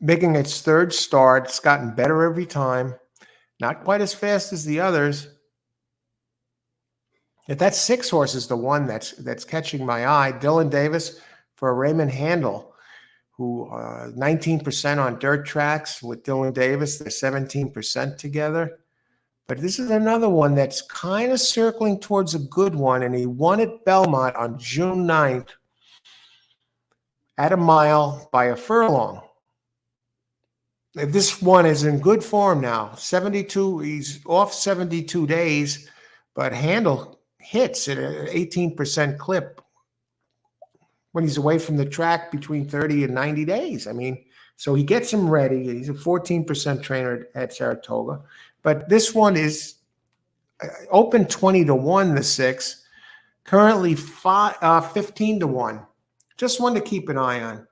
making its 3rd start. It's gotten better every time. Not quite as fast as the others. If that 6 horse is the one that's catching my eye. Dylan Davis for Raymond Handel, who 19% on dirt tracks with Dylan Davis. They're 17% together. But this is another one that's kind of circling towards a good one, and he won at Belmont on June 9th. At a mile by a furlong. This one is in good form now. 72, he's off 72 days, but Handel hits at an 18% clip when he's away from the track between 30 and 90 days. I mean, so he gets him ready. He's a 14% trainer at Saratoga. But this one is open 20-1, the 6. Currently 15-1. Just one to keep an eye on.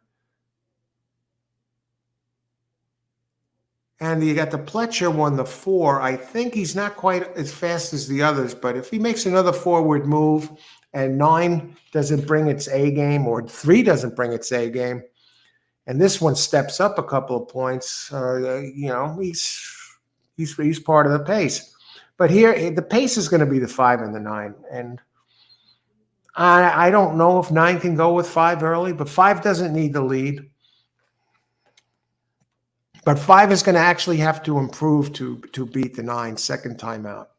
And you got the Pletcher one, the 4. I think he's not quite as fast as the others, but if he makes another forward move and 9 doesn't bring its A game or 3 doesn't bring its A game, and this one steps up a couple of points, he's part of the pace. But here, the pace is going to be the 5 and the 9. And I don't know if 9 can go with 5 early, but 5 doesn't need the lead. But 5 is going to actually have to improve to beat the 9 second time out.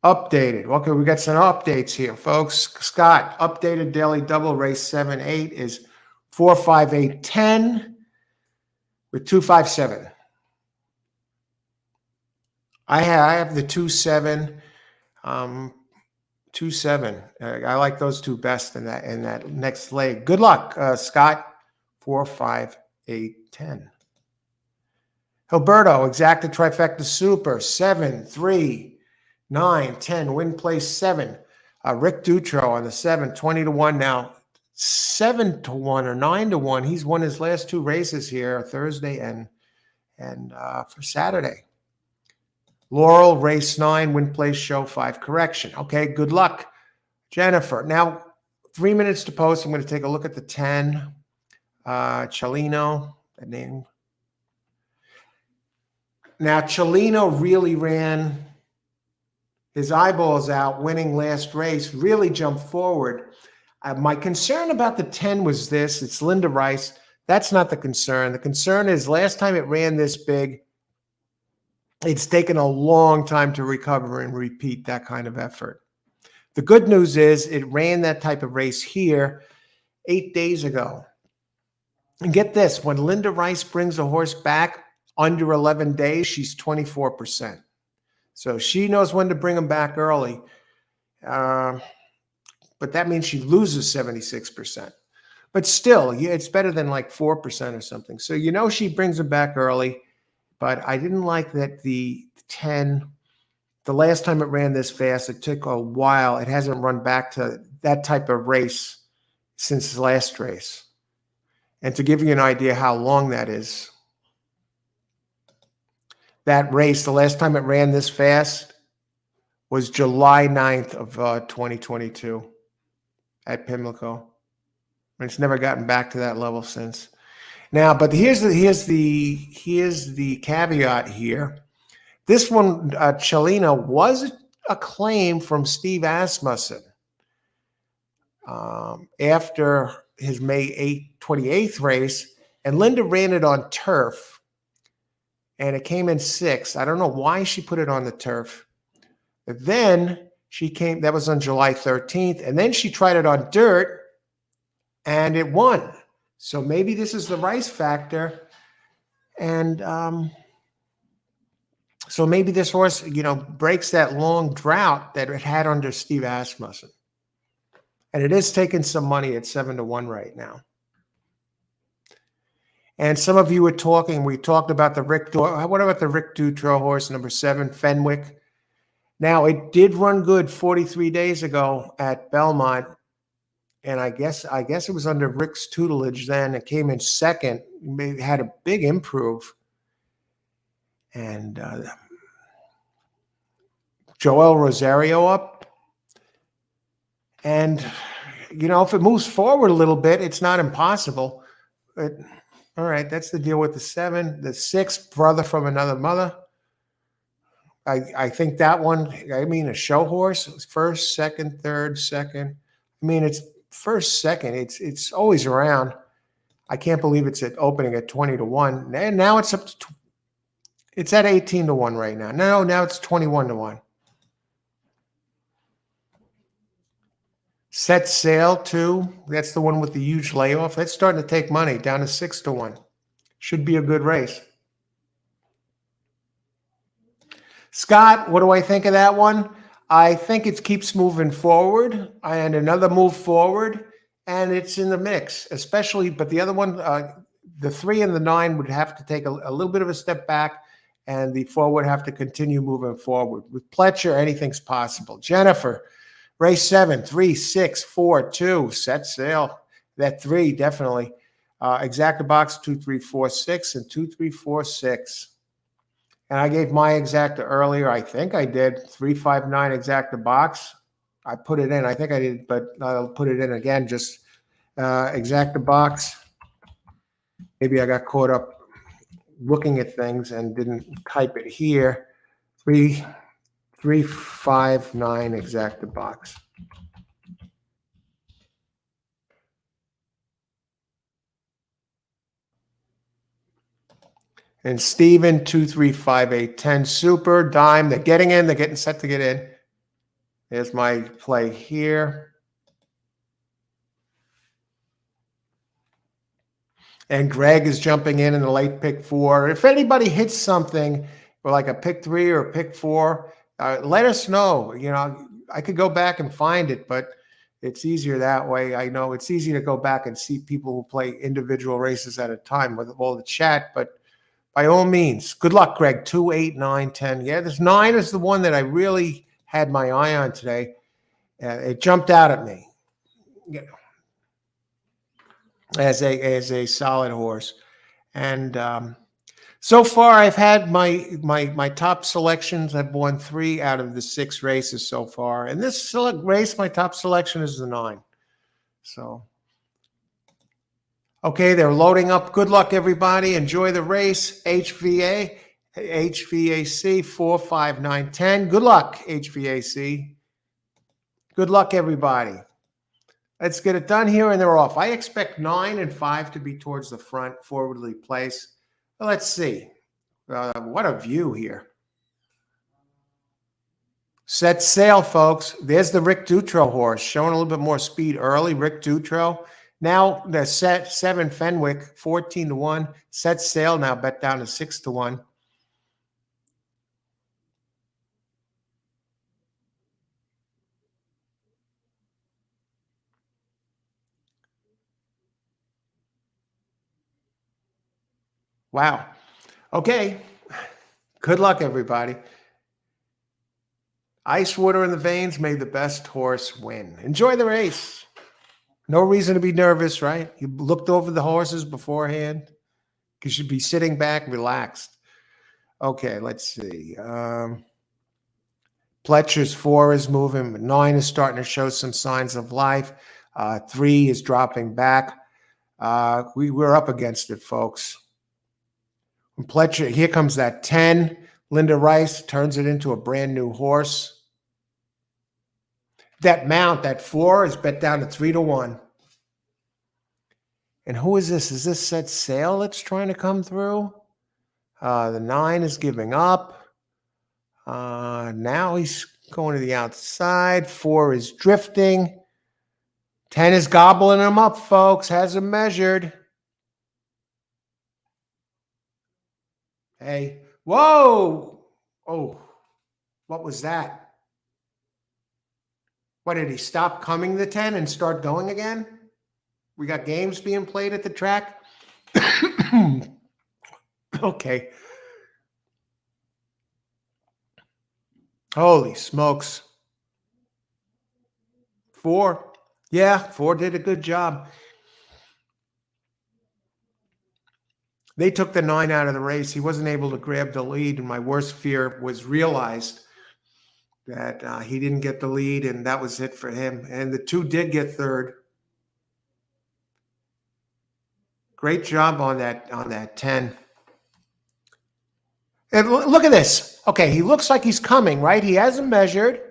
Updated. Okay, we got some updates here, folks. Scott, updated daily double race 7-8 is 4-5-8-10 with 2-5-7. I have the 2-7. 2-7. I like those two best in that next leg. Good luck, Scott. 4, 5, 8, 10. Hilberto, exacta trifecta super. 7, 3, 9, 10. Win place 7. Rick Dutro on the 7, 20-1 now. 7-1 or 9-1. He's won his last 2 races here, Thursday and for Saturday. Laurel, race 9, win place show 5. Correction. Okay, good luck, Jennifer. Now, 3 minutes to post. I'm going to take a look at the 10. Cellino, that name. Now, Cellino really ran his eyeballs out, winning last race, really jumped forward. My concern about the 10 was this. It's Linda Rice. That's not the concern. The concern is last time it ran this big, it's taken a long time to recover and repeat that kind of effort. The good news is it ran that type of race here 8 days ago. And get this, when Linda Rice brings a horse back under 11 days, she's 24%. So she knows when to bring him back early. But that means she loses 76%. But still, it's better than like 4% or something. So you know she brings him back early. But I didn't like that the 10, the last time it ran this fast, it took a while. It hasn't run back to that type of race since the last race. And to give you an idea how long that is, that race, the last time it ran this fast was July 9th of 2022 at Pimlico. And it's never gotten back to that level since. Now, but here's the caveat here. This one, Cellino, was a claim from Steve Asmussen after his May 28th race, and Linda ran it on turf, and it came in 6th. I don't know why she put it on the turf. But then she came, that was on July 13th, and then she tried it on dirt, and it won. So maybe this is the Rice factor. And so maybe this horse, breaks that long drought that it had under Steve Asmussen. And it is taking some money at 7-1 right now. And some of you were talking, we talked about what about the Rick Dutro horse, number 7, Fenwick? Now, it did run good 43 days ago at Belmont. And I guess it was under Rick's tutelage then. It came in 2nd. It had a big improve. And Joel Rosario up. And, if it moves forward a little bit, it's not impossible. But, all right, that's the deal with the 7. The 6, brother from another mother. I think that one, a show horse. It was 1st, 2nd, 3rd, 2nd. It's 1st, 2nd. It's always around. I can't believe it's opening at 20-1. And now it's up to it's at 18-1 right now. No, now it's 21-1. Set Sail too. That's the one with the huge layoff. That's starting to take money down to 6-1. Should be a good race. Scott, what do I think of that one? I think it keeps moving forward and another move forward, and it's in the mix, especially, but the other one, the 3 and the 9 would have to take a little bit of a step back, and the 4 would have to continue moving forward. With Pletcher, anything's possible. Jennifer, race 7, 3, 6, 4, 2, Set Sail. That 3, definitely. Exacta box, 2, 3, 4, 6, and 2, 3, 4, 6. And I gave my exacta earlier. I think I did 3, 5, 9 exacta box. I put it in. I think I did, but I'll put it in again. Just exacta box. Maybe I got caught up looking at things and didn't type it here. 3, 5, 9 exacta box. And Steven, 2, 3, 5, 8, 10. Super, dime. They're getting in. They're getting set to get in. There's my play here. And Greg is jumping in the late pick 4. If anybody hits something, or like a pick 3 or a pick 4, let us know. I could go back and find it, but it's easier that way. I know it's easy to go back and see people who play individual races at a time with all the chat, but by all means, good luck, Greg. 2, 8, 9, 10. Yeah, this 9 is the one that I really had my eye on today. It jumped out at me, you know, as a solid horse. And so far, I've had my top selections. I've won 3 out of the 6 races so far. And this race, my top selection is the 9. So, okay, they're loading up. Good luck, everybody. Enjoy the race. HVAC 4, 5, 9, 10. Good luck, HVAC. Good luck, everybody. Let's get it done here, and they're off. I expect 9 and 5 to be towards the front, forwardly placed. Well, let's see. What a view here. Set sail, folks. There's the Rick Dutro horse, showing a little bit more speed early. Rick Dutro. Now the set 7 Fenwick, 14-1. Set sail now bet down to 6-1. Wow. Okay. Good luck, everybody. Ice water in the veins, may the best horse win. Enjoy the race. No reason to be nervous, right? You looked over the horses beforehand. You should be sitting back, relaxed. Okay, let's see. Pletcher's 4 is moving, but 9 is starting to show some signs of life. 3 is dropping back. We're up against it, folks. When Pletcher, here comes that 10. Linda Rice turns it into a brand new horse. That mount, that 4, is bet down to 3-1. And who is this? Is this Set Sail that's trying to come through? The 9 is giving up. Now he's going to the outside. 4 is drifting. 10 is gobbling him up, folks. Has him measured. Hey, whoa. Oh, what was that? What, did he stop coming the 10 and start going again? We got games being played at the track. Okay. Holy smokes. 4. Yeah, 4 did a good job. They took the 9 out of the race. He wasn't able to grab the lead, and my worst fear was realized that he didn't get the lead, and that was it for him. And the 2 did get third. Great job on that 10. And look at this. Okay, he looks like he's coming, right? He hasn't measured.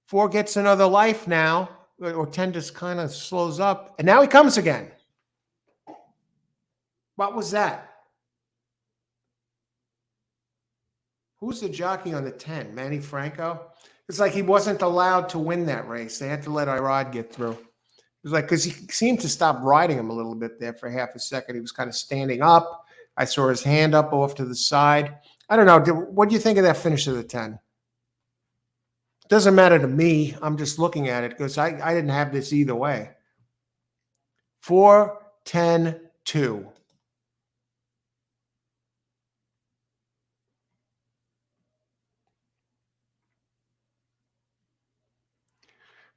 4 gets another life now, or 10 just kind of slows up. And now he comes again. What was that? Who's the jockey on the 10? Manny Franco? It's like he wasn't allowed to win that race. They had to let Irod get through. It was like, because he seemed to stop riding him a little bit there for half a second. He was kind of standing up. I saw his hand up off to the side. I don't know. What do you think of that finish of the 10? Doesn't matter to me. I'm just looking at it because I didn't have this either way. 4, 10, 2.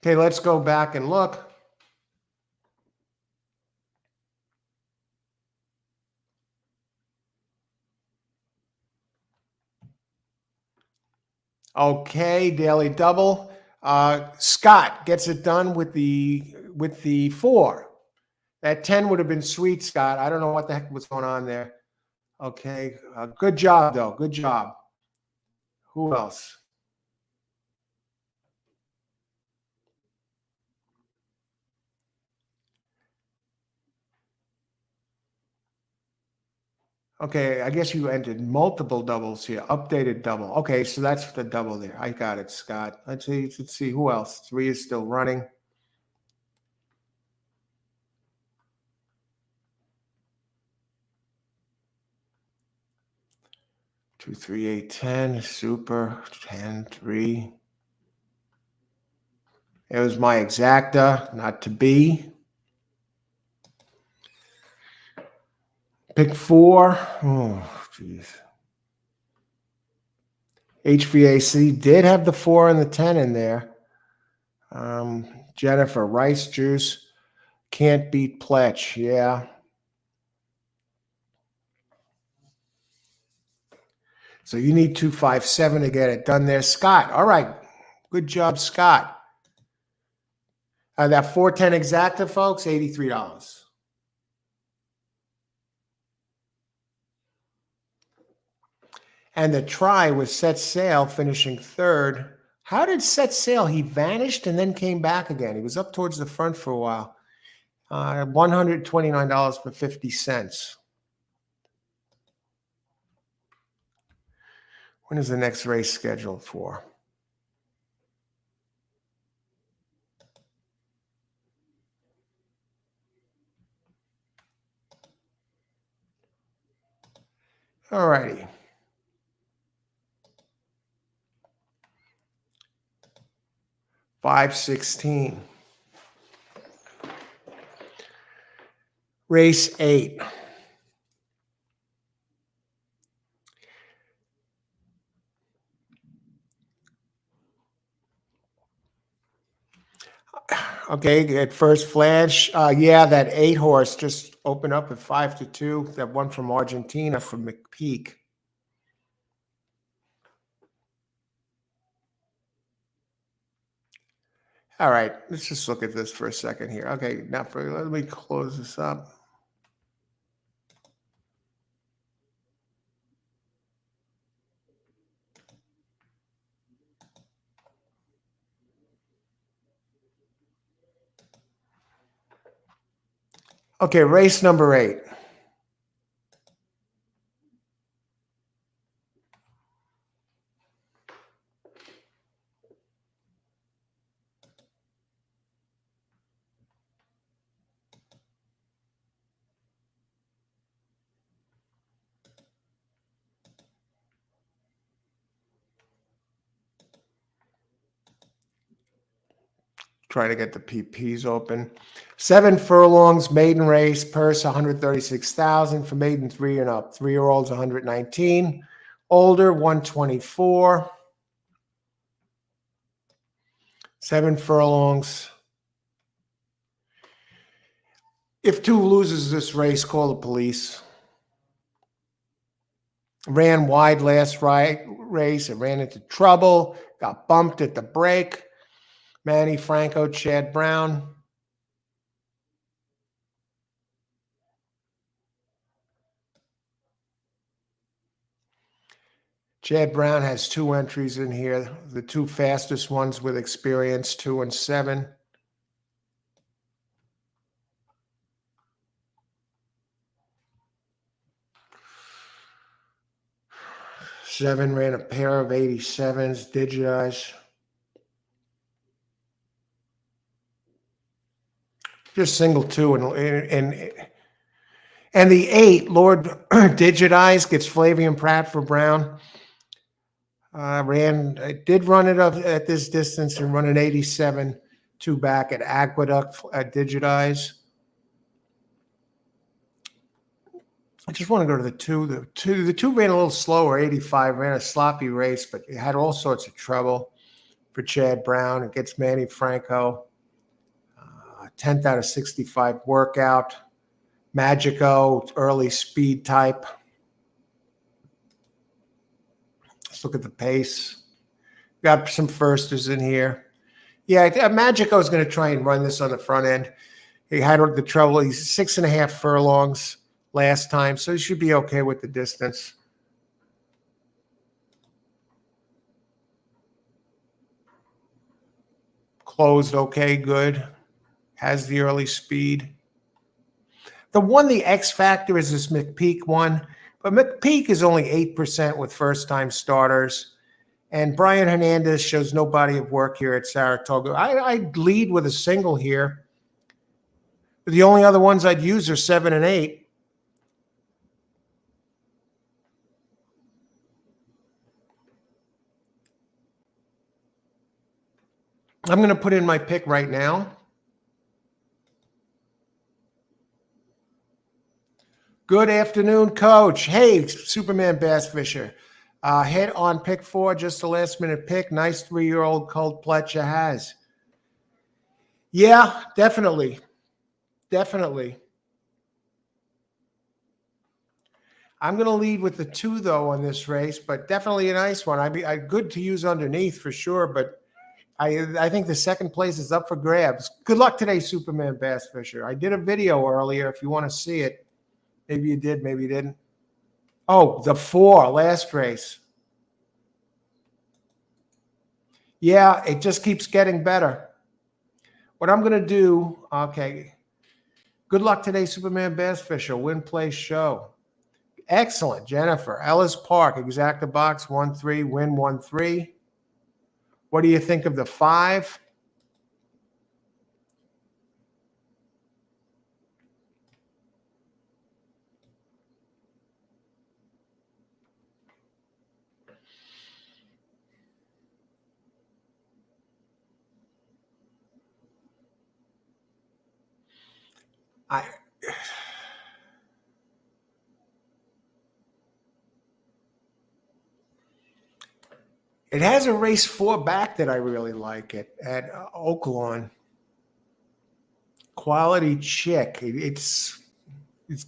Okay, let's go back and look. Okay, daily double. Scott gets it done with the 4. That 10 would have been sweet, Scott. I don't know what the heck was going on there. Okay, good job, though. Good job. Who else? Okay, I guess you entered multiple doubles here. Updated double. Okay, so that's the double there. I got it, Scott. Let's see who else. 3 is still running. Two, 3, 8, 10. Super. 10, 3. It was my exacta, not to be. Pick 4. Oh, jeez. HVAC did have the 4 and the 10 in there. Jennifer, Rice Juice. Can't beat Pletch. Yeah. So you need 257 to get it done there. Scott. All right. Good job, Scott. That 410 exacta, folks, $83. And the try was Set Sail finishing 3rd. How did Set Sail? He vanished and then came back again. He was up towards the front for a while. $129.50. When is the next race scheduled for? All righty. $5.16. Race 8. Okay, at first flash, yeah, that 8 horse just opened up at 5-2. That one from Argentina from McPeak. All right, let's just look at this for a second here. Okay, now let me close this up. Okay, race number 8. Trying to get the PPs open. 7 furlongs, maiden race, purse 136,000 for maiden 3 and up. 3-year-olds 119, older 124. 7 furlongs. If 2 loses this race, call the police. Ran wide last race. It ran into trouble. Got bumped at the break. Manny Franco, Chad Brown. Chad Brown has 2 entries in here. The 2 fastest ones with experience, 2 and 7. Seven ran a pair of 87s, digitized. Just single 2 and the 8, Lord digitized, gets Flavian Pratt for Brown. Did run it up at this distance and run an 87, 2 back at Aqueduct at digitize. I just want to go to the 2. The 2 ran a little slower, 85, ran a sloppy race, but it had all sorts of trouble for Chad Brown. It gets Manny Franco. 10th out of 65 workout. Magico, early speed type. Let's look at the pace. Got some firsters in here. Yeah, Magico is going to try and run this on the front end. He had the trouble. He's 6.5 furlongs last time, so he should be okay with the distance. Closed okay, good. Has the early speed. The X factor is this McPeak one, but McPeak is only 8% with first-time starters. And Brian Hernandez shows no body of work here at Saratoga. I'd lead with a single here. The only other ones I'd use are 7 and 8. I'm going to put in my pick right now. Good afternoon, Coach. Hey, Superman Bass Fisher. Hit on pick 4, just a last minute pick. Nice 3-year-old colt Pletcher has. Yeah, definitely. Definitely. I'm going to lead with the 2, though, on this race, but definitely a nice one. Good to use underneath for sure, but I think the second place is up for grabs. Good luck today, Superman Bass Fisher. I did a video earlier if you want to see it. Maybe you did, maybe you didn't. Oh, the 4, last race. Yeah, it just keeps getting better. What I'm going to do, okay. Good luck today, Superman Bass Fisher. Win, place, show. Excellent, Jennifer. Ellis Park, exacta box, 1-3, win 1-3. What do you think of the 5? It has a race 4 back that I really like it at Oaklawn. Quality Chick. It's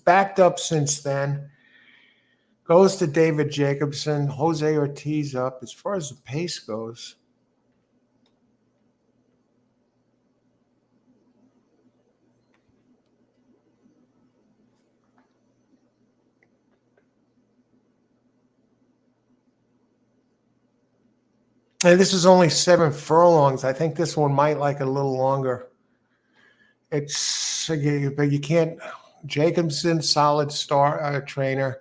backed up since then. Goes to David Jacobson. Jose Ortiz up. As far as the pace goes, and this is only 7 furlongs. I think this one might like it a little longer. But you can't. Jacobson, solid star trainer.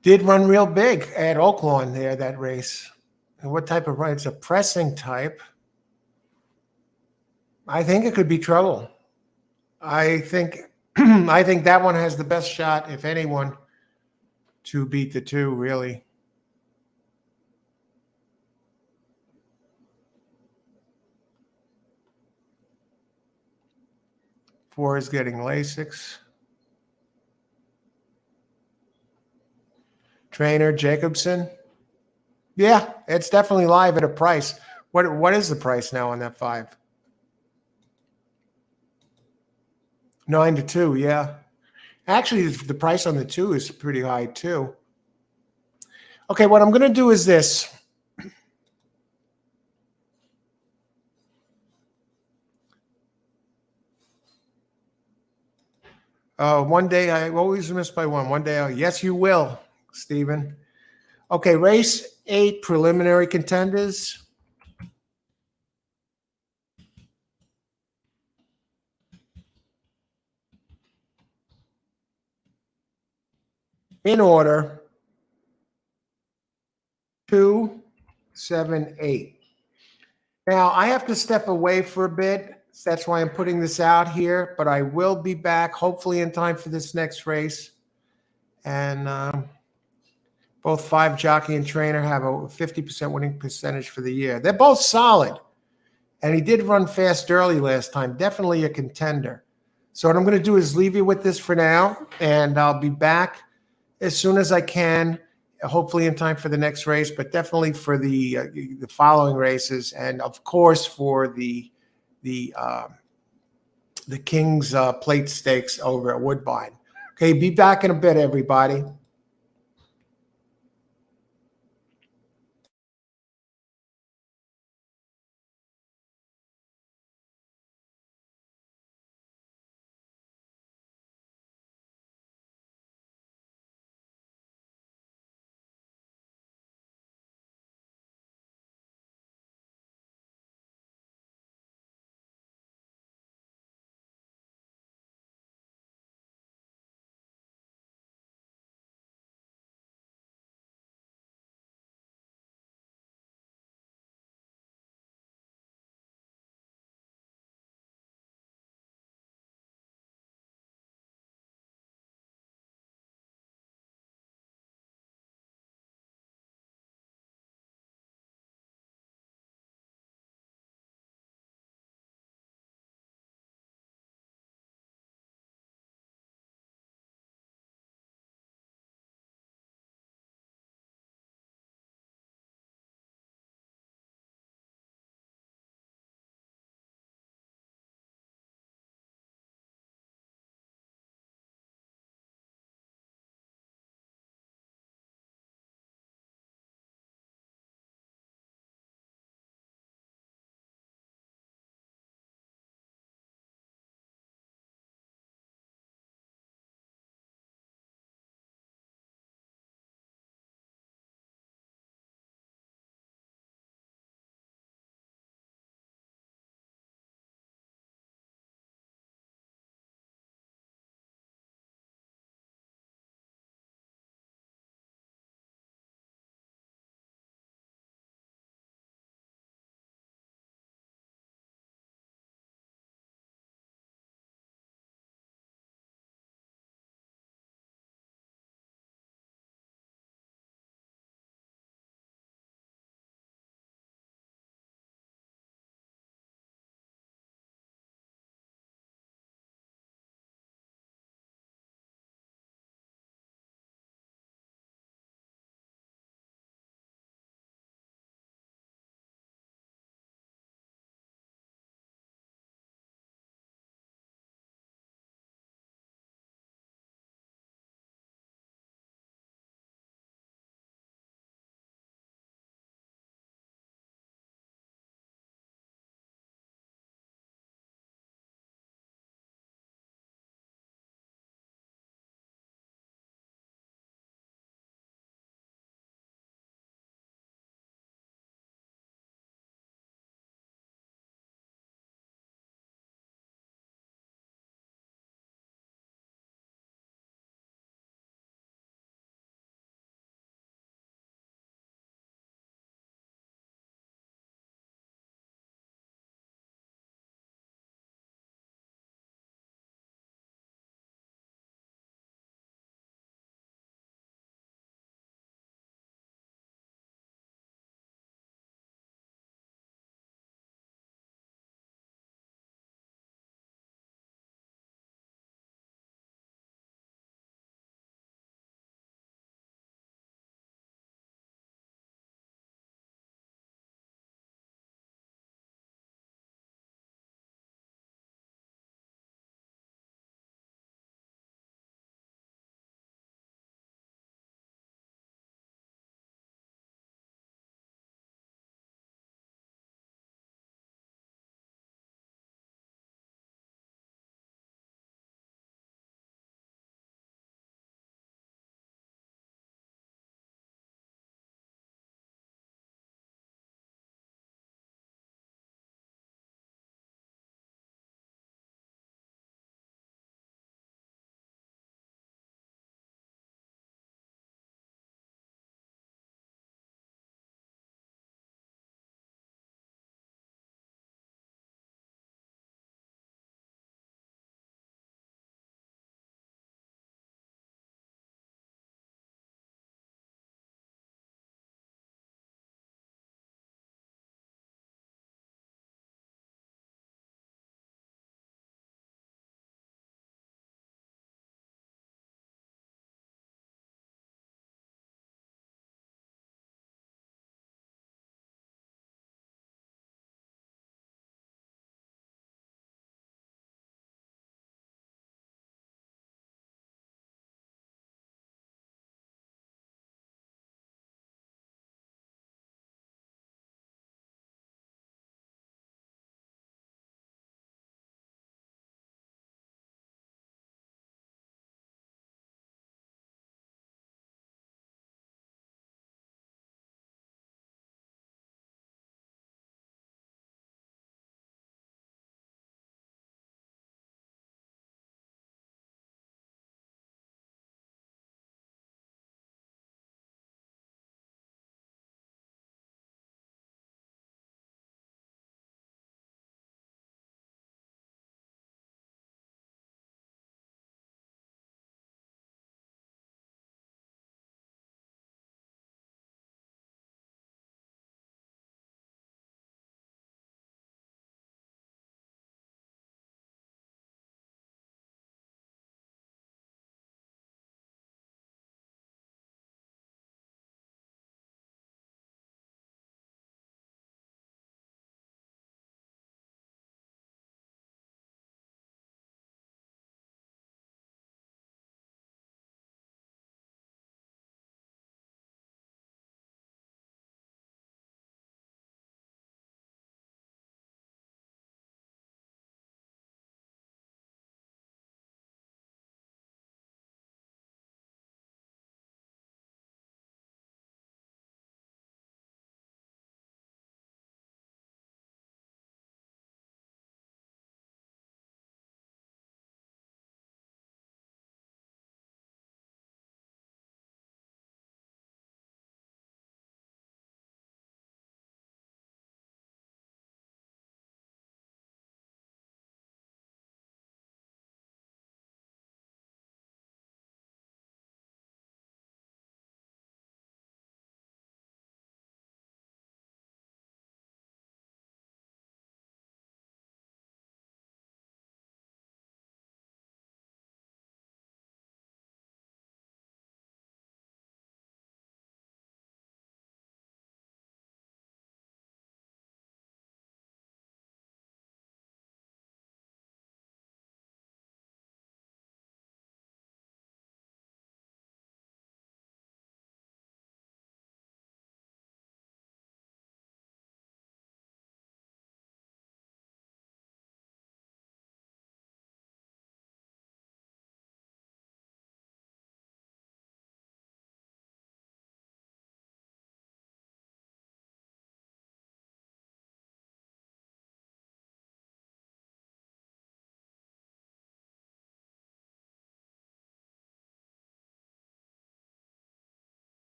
Did run real big at Oaklawn there, that race. And what type of run? It's a pressing type. I think it could be trouble. I think I think that one has the best shot, if anyone, to beat the 2, really. 4 is getting Lasix. Trainer Jacobson. Yeah, it's definitely live at a price. What is the price now on that 5? 9-2, yeah. Actually, the price on the 2 is pretty high too. Okay, what I'm going to do is this. One day I always miss by one. One day, yes, you will, Stephen. Okay, race 8 preliminary contenders. In order: 2, 7, 8. Now I have to step away for a bit. So that's why I'm putting this out here. But I will be back, hopefully in time for this next race. And both 5 Jockey and Trainer have a 50% winning percentage for the year. They're both solid. And he did run fast early last time. Definitely a contender. So what I'm going to do is leave you with this for now. And I'll be back as soon as I can, hopefully in time for the next race, but definitely for the following races. And, of course, for the King's Plate Stakes over at Woodbine. Okay, be back in a bit, everybody.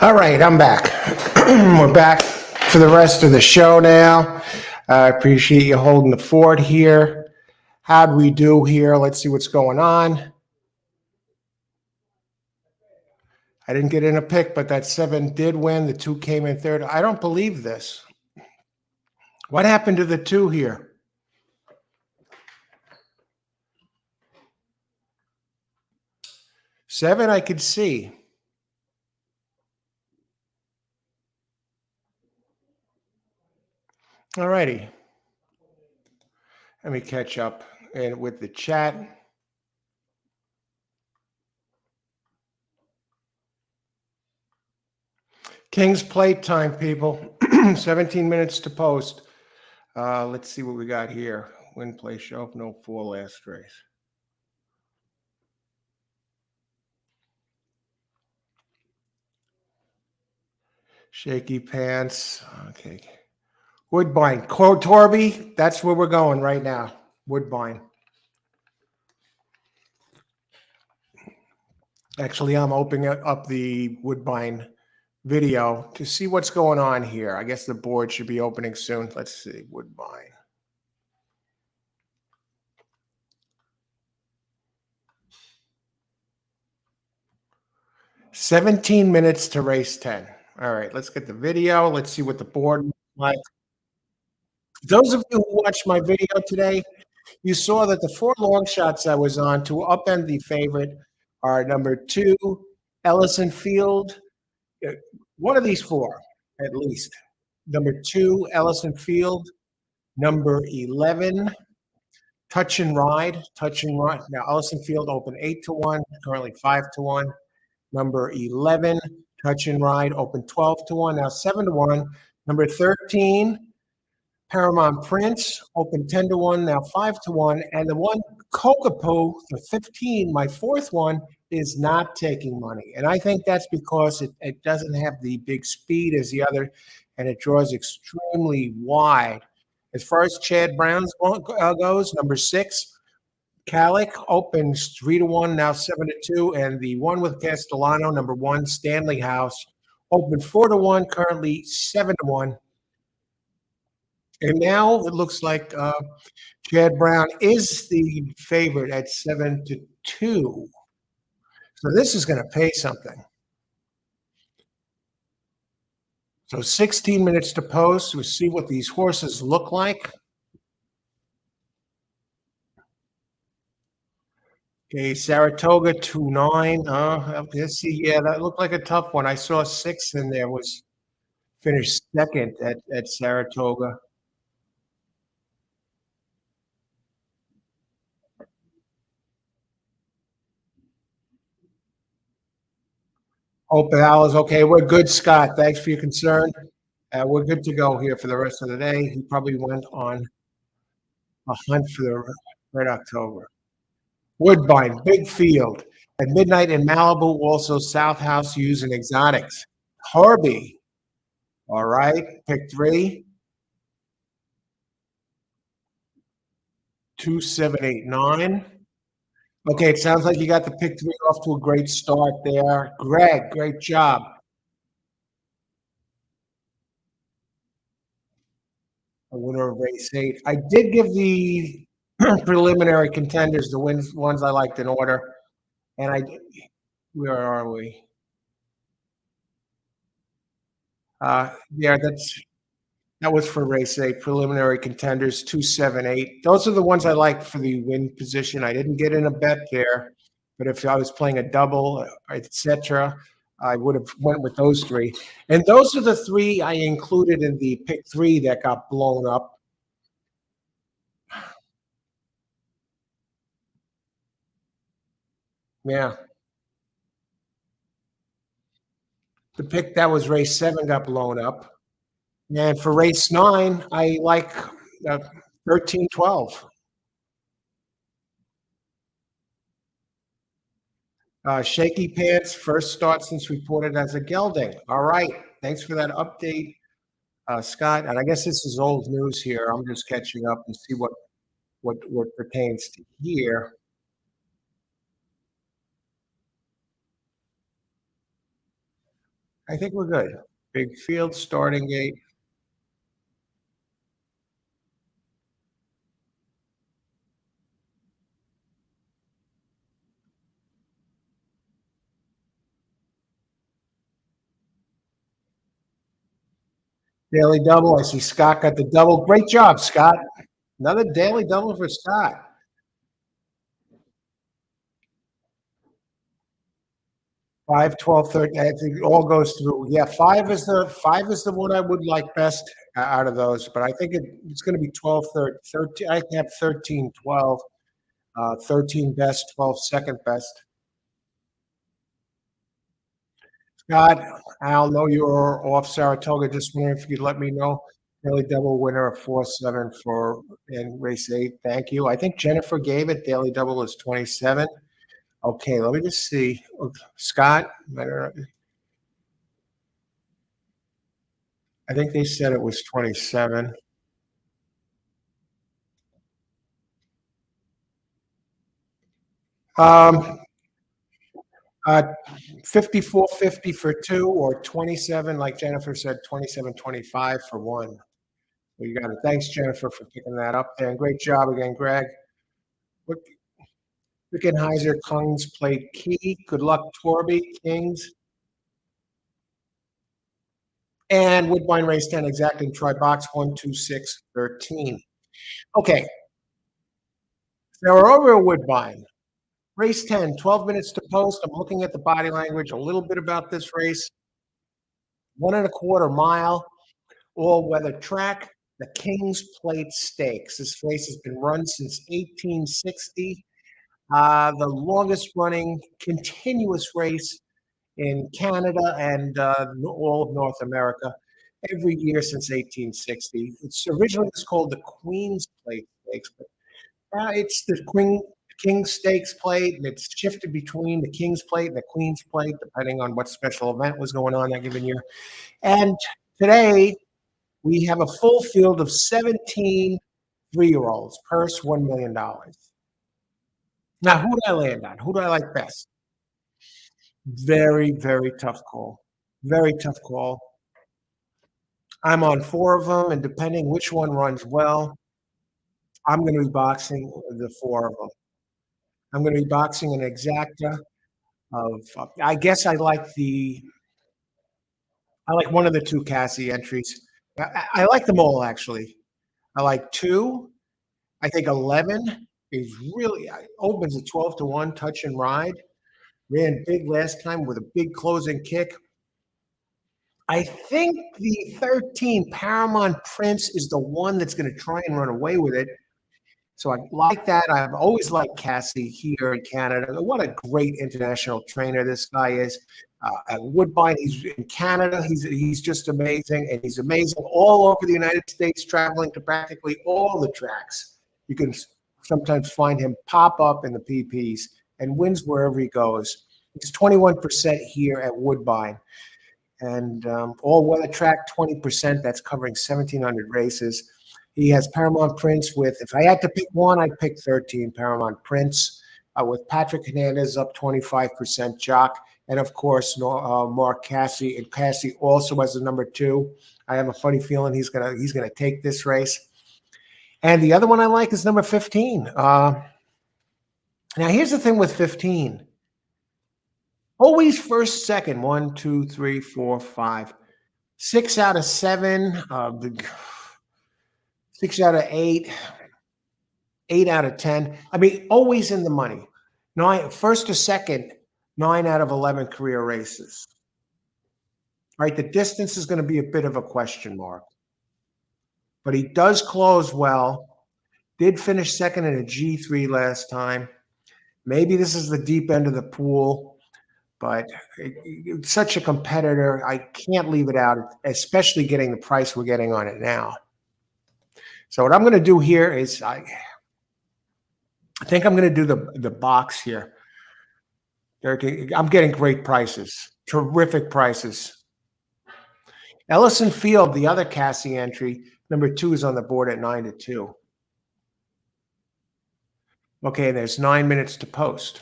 All right, I'm back. We're back for the rest of the show now. I appreciate you holding the fort here. How'd we do here? Let's see what's going on. I didn't get in a pick, but that 7 did win. The 2 came in third. I don't believe this. What happened to the 2 here? Seven, I could see. All righty. Let me catch up and with the chat. King's plate time, people. 17 minutes to post. Let's see what we got here. Win, play, show up, no 4 last race. Shaky pants. Okay. Woodbine. Torby, that's where we're going right now. Woodbine. Actually, I'm opening up the Woodbine video to see what's going on here. I guess the board should be opening soon. Let's see. Woodbine. "17 minutes to race 10. All right, let's get the video. Let's see what the board looks like. Those of you who watched my video today, you saw that the 4 long shots I was on to upend the favorite are number 2, Ellison Field. One of these 4, at least. Number 2, Ellison Field. Number 11, Touch and Ride. Touch and Ride. Now, Ellison Field open 8-1, currently 5-1. Number 11, Touch and Ride, open 12-1, now 7-1. Number 13, Paramount Prince, open 10-1, now 5-1. And the one, Kokopo, the 15, my 4th one, is not taking money. And I think that's because it doesn't have the big speed as the other, and it draws extremely wide. As far as Chad Brown's goes, number 6, Calic opens 3-1, now 7-2, and the one with Castellano, number 1, Stanley House, opened 4-1, currently 7-1. And now it looks like Chad Brown is the favorite at 7-2. So this is going to pay something. So 16 minutes to post. We'll see what these horses look like. Okay, Saratoga 2-9. Let's see. Yeah, that looked like a tough one. I saw 6 in there. Was finished second at Saratoga. Hope Al is okay. We're good, Scott. Thanks for your concern. We're good to go here for the rest of the day. He probably went on a hunt for the Red October. Woodbine, big field. At midnight in Malibu, also South House using exotics. Harvey. All right. Pick 3. 2, 7, 8, 9. Okay, it sounds like you got the pick 3 off to a great start there. Greg, great job. A winner of race 8. I did give the preliminary contenders the ones I liked in order. And where are we? Yeah, that was for race 8. Preliminary contenders 2, 7, 8. Those are the ones I liked for the win position. I didn't get in a bet there, but if I was playing a double, etc., I would have went with those 3. And those are the 3 I included in the pick 3 that got blown up. Yeah. The pick that was race 7 got blown up. And for race 9, I like 13, 12. Shaky Pants, first start since reported as a gelding. All right. Thanks for that update, Scott. And I guess this is old news here. I'm just catching up and see what pertains to here. I think we're good. Big field, starting gate. Daily double. I see Scott got the double. Great job, Scott. Another daily double for Scott. 5, 12, 13. I think it all goes through. Yeah, five is the one I would like best out of those, but I think it's going to be 12, 13, 13. I can have 13, 12, 13 best, 12 second best. Scott, Al, know you're off Saratoga. Just wondering if you could let me know. Daily double winner of 4-7 for in race 8. Thank you. I think Jennifer gave it. Daily double is 27. Okay, let me just see. Scott, I think they said it was 27. Um, 54.50 for 2 or 27, like Jennifer said, 27.25 for 1. So you got it. Thanks, Jennifer, for picking that up there. And great job again, Greg. Wickenheiser, Kings played key. Good luck, Torby, Kings. And Woodbine race 10, exacting try box 1, 2, 6, 13. Okay. Now we're over at Woodbine. Race 10, 12 minutes to post. I'm looking at the body language, a little bit about this race. 1.25 mile, all-weather track. The Kings Plate Stakes. This race has been run since 1860. The longest running continuous race in Canada and all of North America every year since 1860. It's originally called the Queen's Plate Stakes, but it's the King's Stakes Plate, and it's shifted between the King's Plate and the Queen's Plate, depending on what special event was going on that given year. And today, we have a full field of 17 3-year-olds, purse $1 million. Now, who do I land on? Who do I like best? Very, very tough call. Very tough call. I'm on 4 of them, and depending which one runs well, I'm going to be boxing the 4 of them. I'm going to be boxing an exacta of. I guess I like one of the 2 Cassie entries. I like them all actually. I like 2. I think 11 is really opens at 12-1 touch and ride. Ran big last time with a big closing kick. I think the 13 Paramount Prince is the one that's going to try and run away with it. So I like that. I've always liked Cassie here in Canada. What a great international trainer this guy is. At Woodbine, he's in Canada. He's just amazing, and he's amazing all over the United States, traveling to practically all the tracks. You can sometimes find him pop up in the PPs and wins wherever he goes. He's 21% here at Woodbine. And all-weather track, 20%. That's covering 1,700 races. He has Paramount Prince with, if I had to pick one, I'd pick 13 Paramount Prince with Patrick Hernandez up 25% jock. And of course, Mark Cassie. And Cassie also has the number 2. I have a funny feeling he's gonna take this race. And the other one I like is number 15. Now here's the thing with 15. Always first, second. 1, 2, 3, 4, 5. 6 out of 7. 6 out of 8. 8 out of 10. I mean, always in the money. First to second, 9 out of 11 career races. All right, the distance is going to be a bit of a question mark. But he does close well. Did finish second in a G3 last time. Maybe this is the deep end of the pool, but it's such a competitor. I can't leave it out, especially getting the price we're getting on it now. So what I'm going to do here is I think I'm going to do the box here. I'm getting great prices, terrific prices. Ellison Field, the other Cassie entry, number 2 is on the board at 9-2. Okay, there's 9 minutes to post.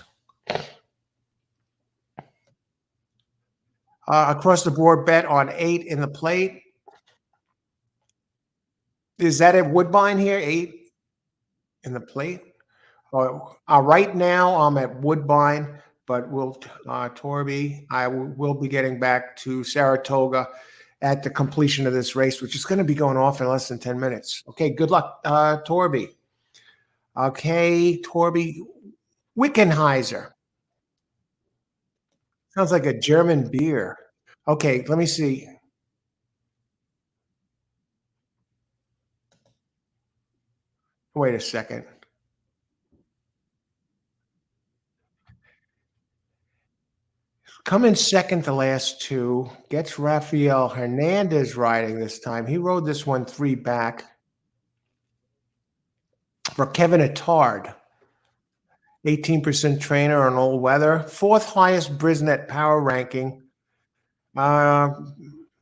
Across the board bet on 8 in the plate. Is that at Woodbine here? 8 in the plate? Right now, I'm at Woodbine, but Torby, will be getting back to Saratoga at the completion of this race, which is going to be going off in less than 10 minutes. Okay, good luck, Torby. Okay, Torby, Wickenheiser. Sounds like a German beer. Okay, let me see. Wait a second. Coming second the last two, gets Rafael Hernandez riding this time. He rode this one 3 back for Kevin Attard, 18% trainer on all weather, 4th highest Brisnet power ranking. Uh,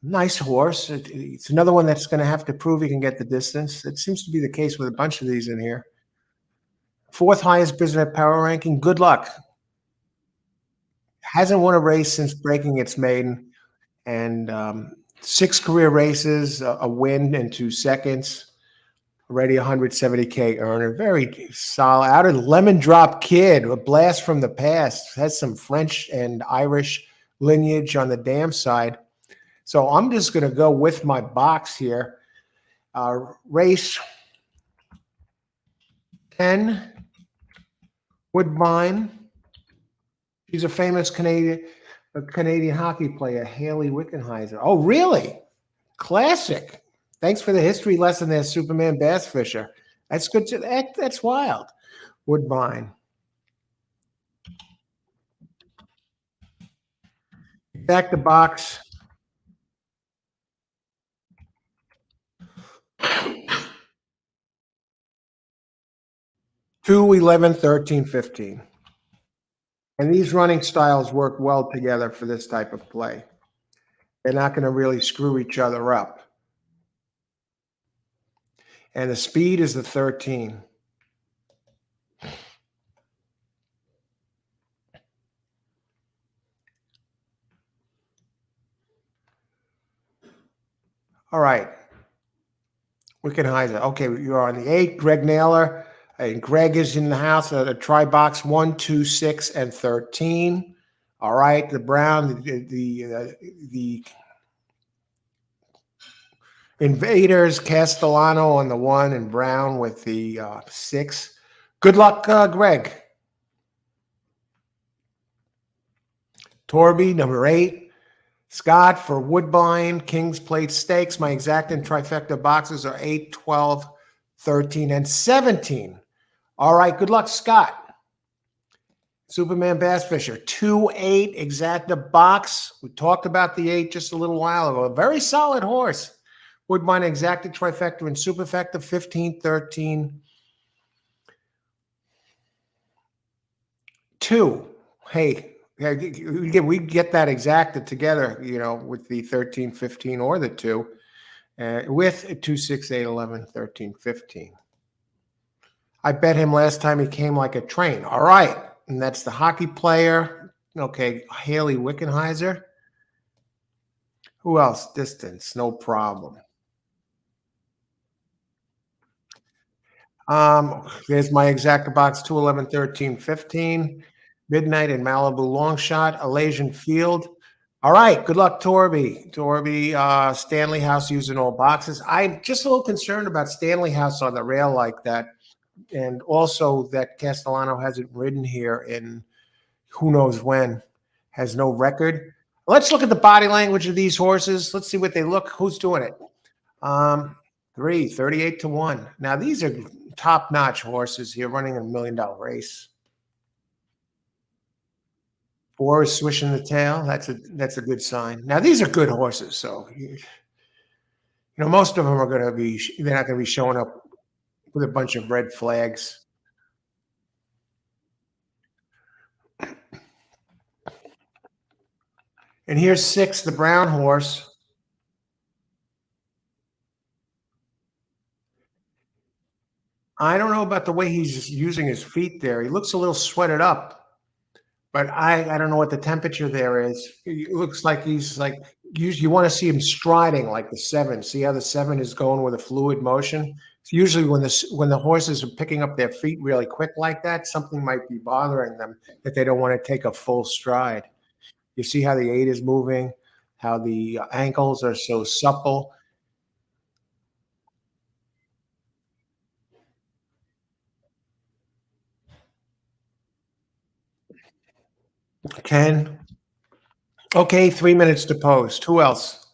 nice horse. It's another one that's going to have to prove he can get the distance. It seems to be the case with a bunch of these in here. 4th highest Brisnet power ranking. Good luck. Hasn't won a race since breaking its maiden, and 6 career races, a win and 2 seconds. Already 170K earner, very solid. Out of Lemon Drop Kid, a blast from the past. Has some French and Irish lineage on the dam side. So I'm just going to go with my box here. Race 10, Woodbine. She's a famous Canadian hockey player, Haley Wickenheiser. Oh, really? Classic. Thanks for the history lesson there, Superman Bass Fisher. That's good. That's wild. Woodbine. Back to box. 2, 11, 13, 15. And these running styles work well together for this type of play. They're not going to really screw each other up. And the speed is the 13. All right. Wickenheiser. Okay, you're on the 8. Greg Naylor. And Greg is in the house at a try box 1, 2, 6, and 13. All right, the brown, the Invaders, Castellano on the 1, and Brown with the 6. Good luck, Greg. Torby, number 8. Scott for Woodbine, Kings Plate Stakes. My exact and trifecta boxes are 8, 12, 13, and 17. All right, good luck, Scott. Superman Bass Fisher, 2, 8, exacta box. We talked about the 8 just a little while ago. A very solid horse. Woodbine exacta trifecta and superfecta, 15, 13, 2. Hey, we get that exacta together, with the 13, 15, or the 2, with 2, 6, 8, 11, 13, 15. I bet him last time he came like a train. All right. And that's the hockey player. Okay. Haley Wickenheiser. Who else? Distance. No problem. There's my exacta box 2, 11, 13, 15. Midnight in Malibu long shot. Alasian Field. All right. Good luck, Torby. Stanley House using all boxes. I'm just a little concerned about Stanley House on the rail like that. And also that Castellano hasn't ridden here in who knows when, has no record. Let's look at the body language of these horses. Let's see what they look. Who's doing it? 3, 38 to 1. Now, these are top-notch horses here running a $1 million race. 4 is swishing the tail. That's a good sign. Now, these are good horses. So, most of them are going to be, they're not going to be showing up with a bunch of red flags. And here's 6, the brown horse. I don't know about the way he's using his feet there. He looks a little sweated up. But I don't know what the temperature there is. It looks like he's like you want to see him striding like the 7. See how the 7 is going with a fluid motion? It's usually when the horses are picking up their feet really quick like that, something might be bothering them that they don't want to take a full stride. You see how the 8 is moving, how the ankles are so supple. Ken, okay, 3 minutes to post. Who else?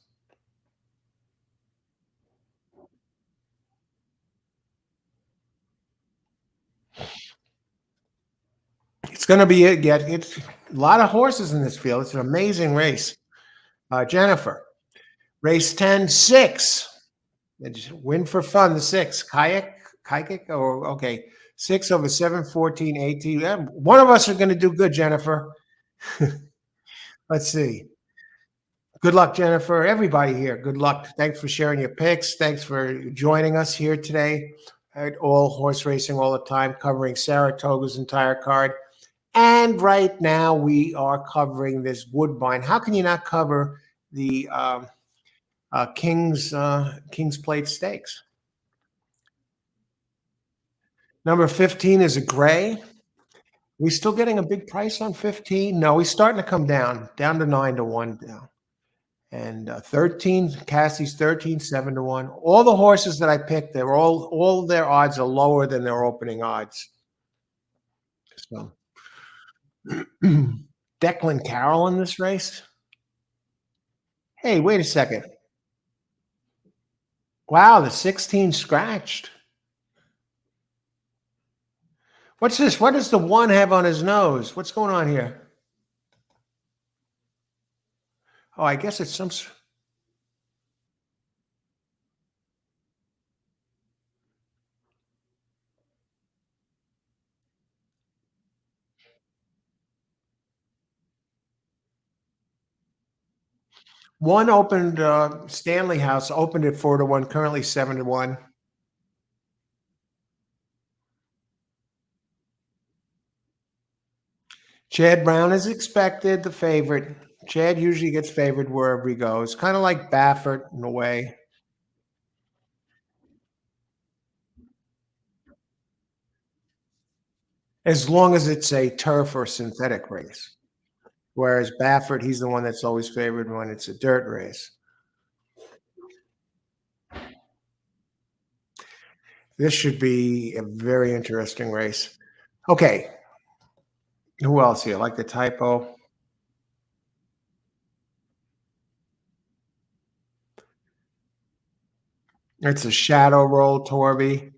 It's going to be it. Yet it's a lot of horses in this field. It's an amazing race. Jennifer, race 10, 6. Win for fun, the 6. Kayak, or okay. 6 over 7, 14, 18. One of us are going to do good, Jennifer. Let's see. Good luck, Jennifer. Everybody here, good luck. Thanks for sharing your picks. Thanks for joining us here today at All Horse Racing All the Time, covering Saratoga's entire card. And right now we are covering this Woodbine. How can you not cover the King's Plate Stakes? Number 15 is a gray. We still getting a big price on 15? No, he's starting to come down to 9-1 now. And 13, Cassie's 13, 7-1. All the horses that I picked, they're all their odds are lower than their opening odds. So Declan Carroll in this race. Hey, wait a second. Wow, the 16 scratched. What's this? What does the 1 have on his nose? What's going on here? Oh, I guess it's some. One opened Stanley House opened at 4-1, currently 7-1. Chad Brown is expected, the favorite. Chad usually gets favored wherever he goes, kind of like Baffert in a way. As long as it's a turf or synthetic race. Whereas Baffert, he's the one that's always favored when it's a dirt race. This should be a very interesting race. Okay. Who else here? Like the typo? It's a shadow roll, Torby.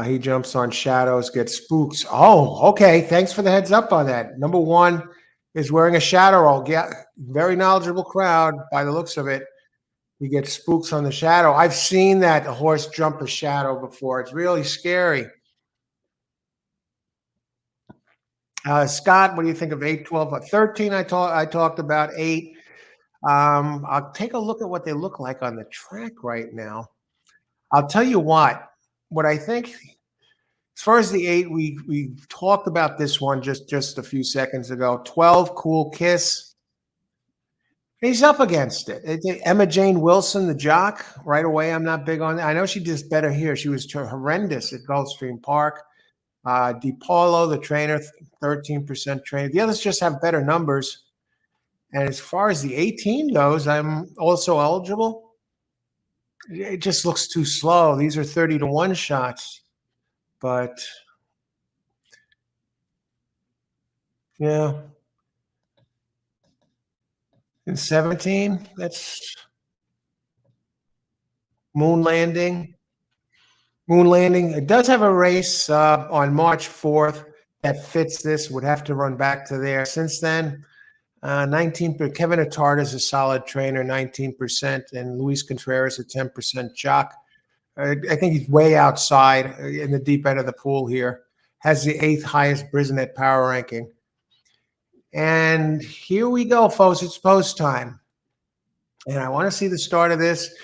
He jumps on shadows, gets spooks. Oh, okay. Thanks for the heads up on that. Number 1 is wearing a shadow roll. Yeah, very knowledgeable crowd by the looks of it. You get spooks on the shadow. I've seen that horse jump a shadow before. It's really scary. Scott, what do you think of 8, 12, 13? I talked about 8. I'll take a look at what they look like on the track right now. I'll tell you what I think. As far as the 8, we talked about this one just a few seconds ago. 12, Cool Kiss. He's up against it. Emma Jane Wilson, the jock, right away. I'm not big on that. I know she did better here. She was horrendous at Gulfstream Park. DiPaolo, the trainer, 13% trainer. The others just have better numbers. And as far as the 18 goes, I'm also eligible. It just looks too slow. These are 30-1 shots. But, yeah. In 17, that's Moon Landing. Moon Landing. It does have a race on March 4th that fits this. Would have to run back to there. Since then, 19. Kevin Attard is a solid trainer, 19%, and Luis Contreras a 10% jock. I think he's way outside in the deep end of the pool here. Has the 8th highest Brisnet power ranking. And here we go, folks. It's post time. And I want to see the start of this.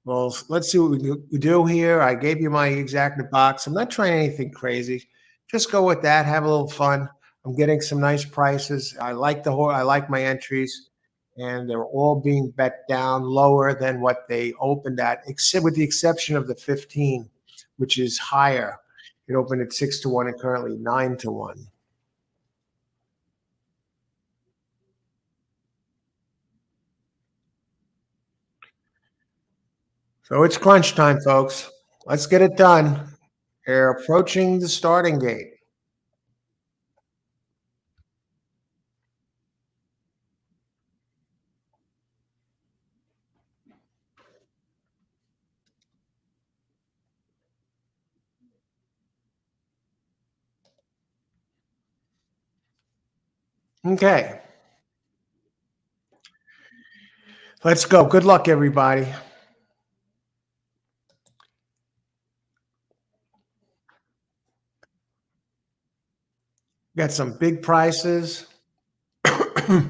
Well, let's see what we do here. I gave you my exact box. I'm not trying anything crazy. Just go with that. Have a little fun. I'm getting some nice prices. I like the horse. I like my entries, and they're all being bet down lower than what they opened at, except with the exception of the 15, which is higher. It opened at 6-1 and currently 9-1. So it's crunch time, folks. Let's get it done. They're approaching the starting gate. Okay, let's go. Good luck, everybody. Got some big prices. I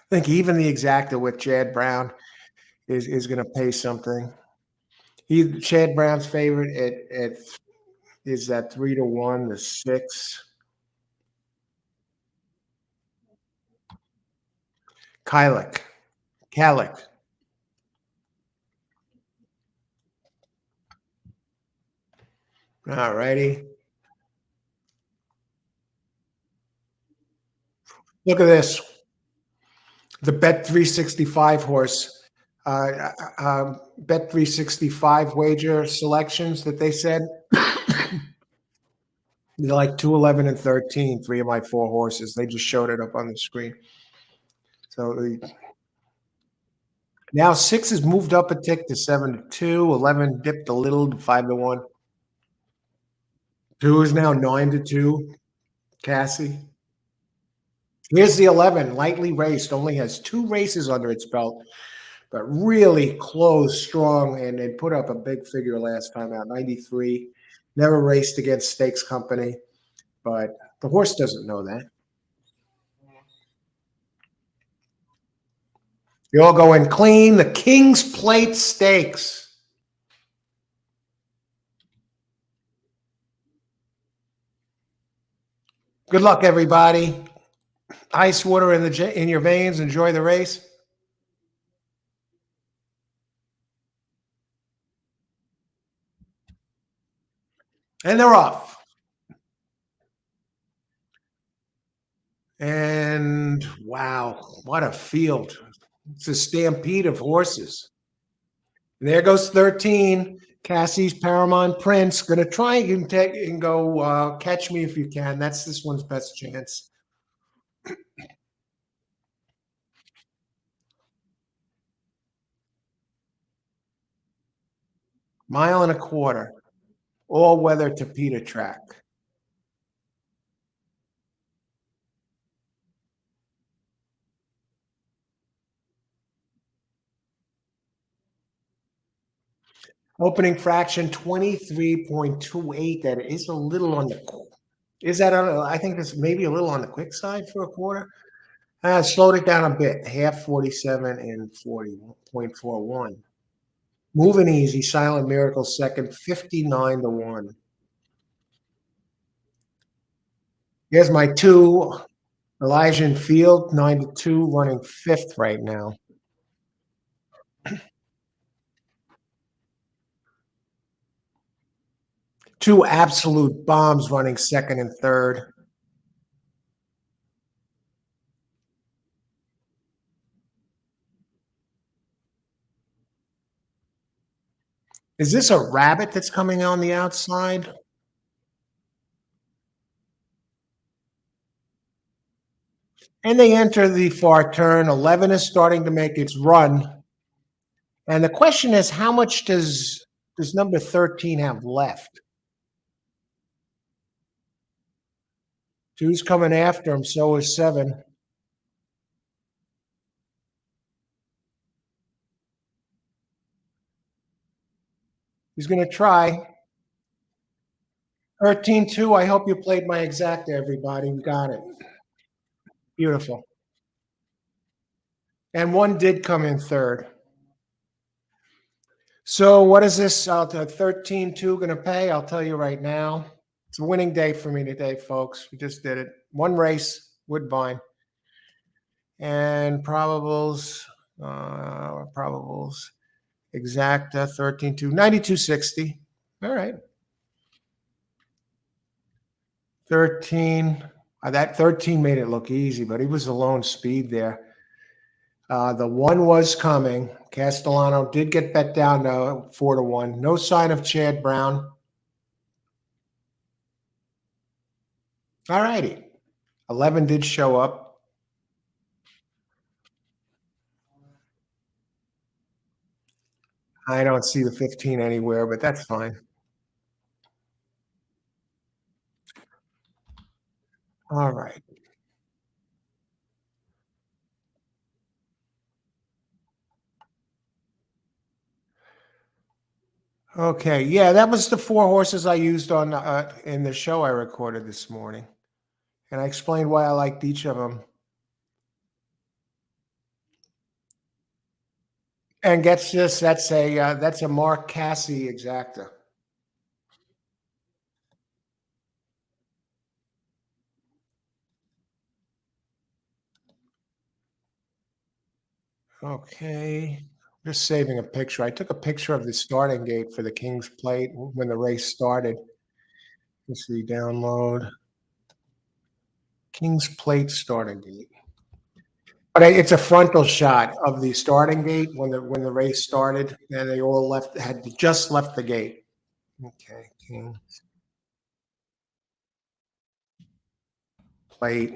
think even the exacta with Chad Brown is going to pay something. Chad Brown's favorite at is that 3-1, the 6. Kylick. Kalik. All righty. Look at this. The Bet 365 horse. Bet 365 wager selections that they said. They're like 2, 11, and 13, three of my four horses. They just showed it up on the screen. So now 6 has moved up a tick to 7-2. 11 dipped a little to 5-1. 2 is now 9-2. Cassie. Here's the 11, lightly raced, only has 2 races under its belt, but really close, strong, and they put up a big figure last time out, 93. Never raced against Stakes Company, but the horse doesn't know that. You're all going clean. The King's Plate Stakes. Good luck, everybody. Ice water in your veins. Enjoy the race. And they're off. And wow, what a field. It's a stampede of horses. And there goes 13. Cassie's Paramount Prince. Going to try and go Catch Me If You Can. That's this one's best chance. Mile and a quarter. All weather Tapeta track. Opening fraction 23.28. That is a little on the. Is that on? I think this maybe a little on the quick side for a quarter. Slowed it down a bit. Half 47 and 40.41. Moving easy. Silent Miracle second. 59-1. Here's my 2. Elijah and Field 9-2, running 5th right now. 2 Absolute Bombs running 2nd and 3rd. Is this a rabbit that's coming on the outside? And they enter the far turn. 11 is starting to make its run. And the question is, how much does number 13 have left? 2's coming after him, so is 7. He's going to try. 13-2. I hope you played my exacta, everybody. You got it. Beautiful. And 1 did come in 3rd. So what is this 13-2 going to pay? I'll tell you right now. It's a winning day for me today, folks. We just did it. One race, Woodbine, and probables, exacta 13.2, 92.60. All right. 13. That 13 made it look easy, but he was alone speed there. The one was coming. Castellano did get bet down to 4-1. No sign of Chad Brown. All righty. 11 did show up. I don't see the 15 anywhere, but that's fine. All right. Okay. Yeah, that was the four horses I used on in the show I recorded this morning, and I explained why I liked each of them. And gets this. That's a Mark Cassie exacta. Okay. Just saving a picture. I took a picture of the starting gate for the King's Plate when the race started. Let's see, download King's Plate starting gate. But it's a frontal shot of the starting gate when the race started, and they all had just left the gate. Okay, King's Plate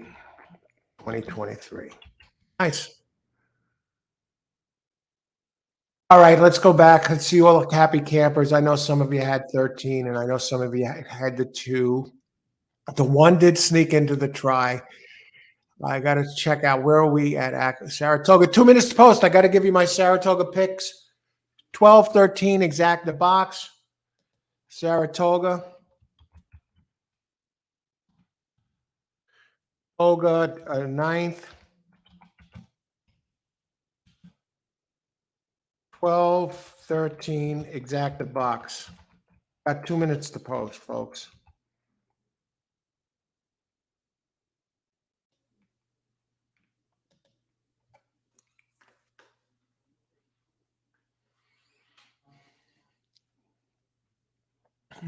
2023. Nice. All right, let's go back. Let's see all the happy campers. I know some of you had 13, and I know some of you had the 2. The 1 did sneak into the try. I got to check out where are we at Saratoga. 2 minutes to post. I got to give you my Saratoga picks. 12-13 exact the box. Saratoga. Olga 9th. 12-13 exact the box. Got 2 minutes to post, folks.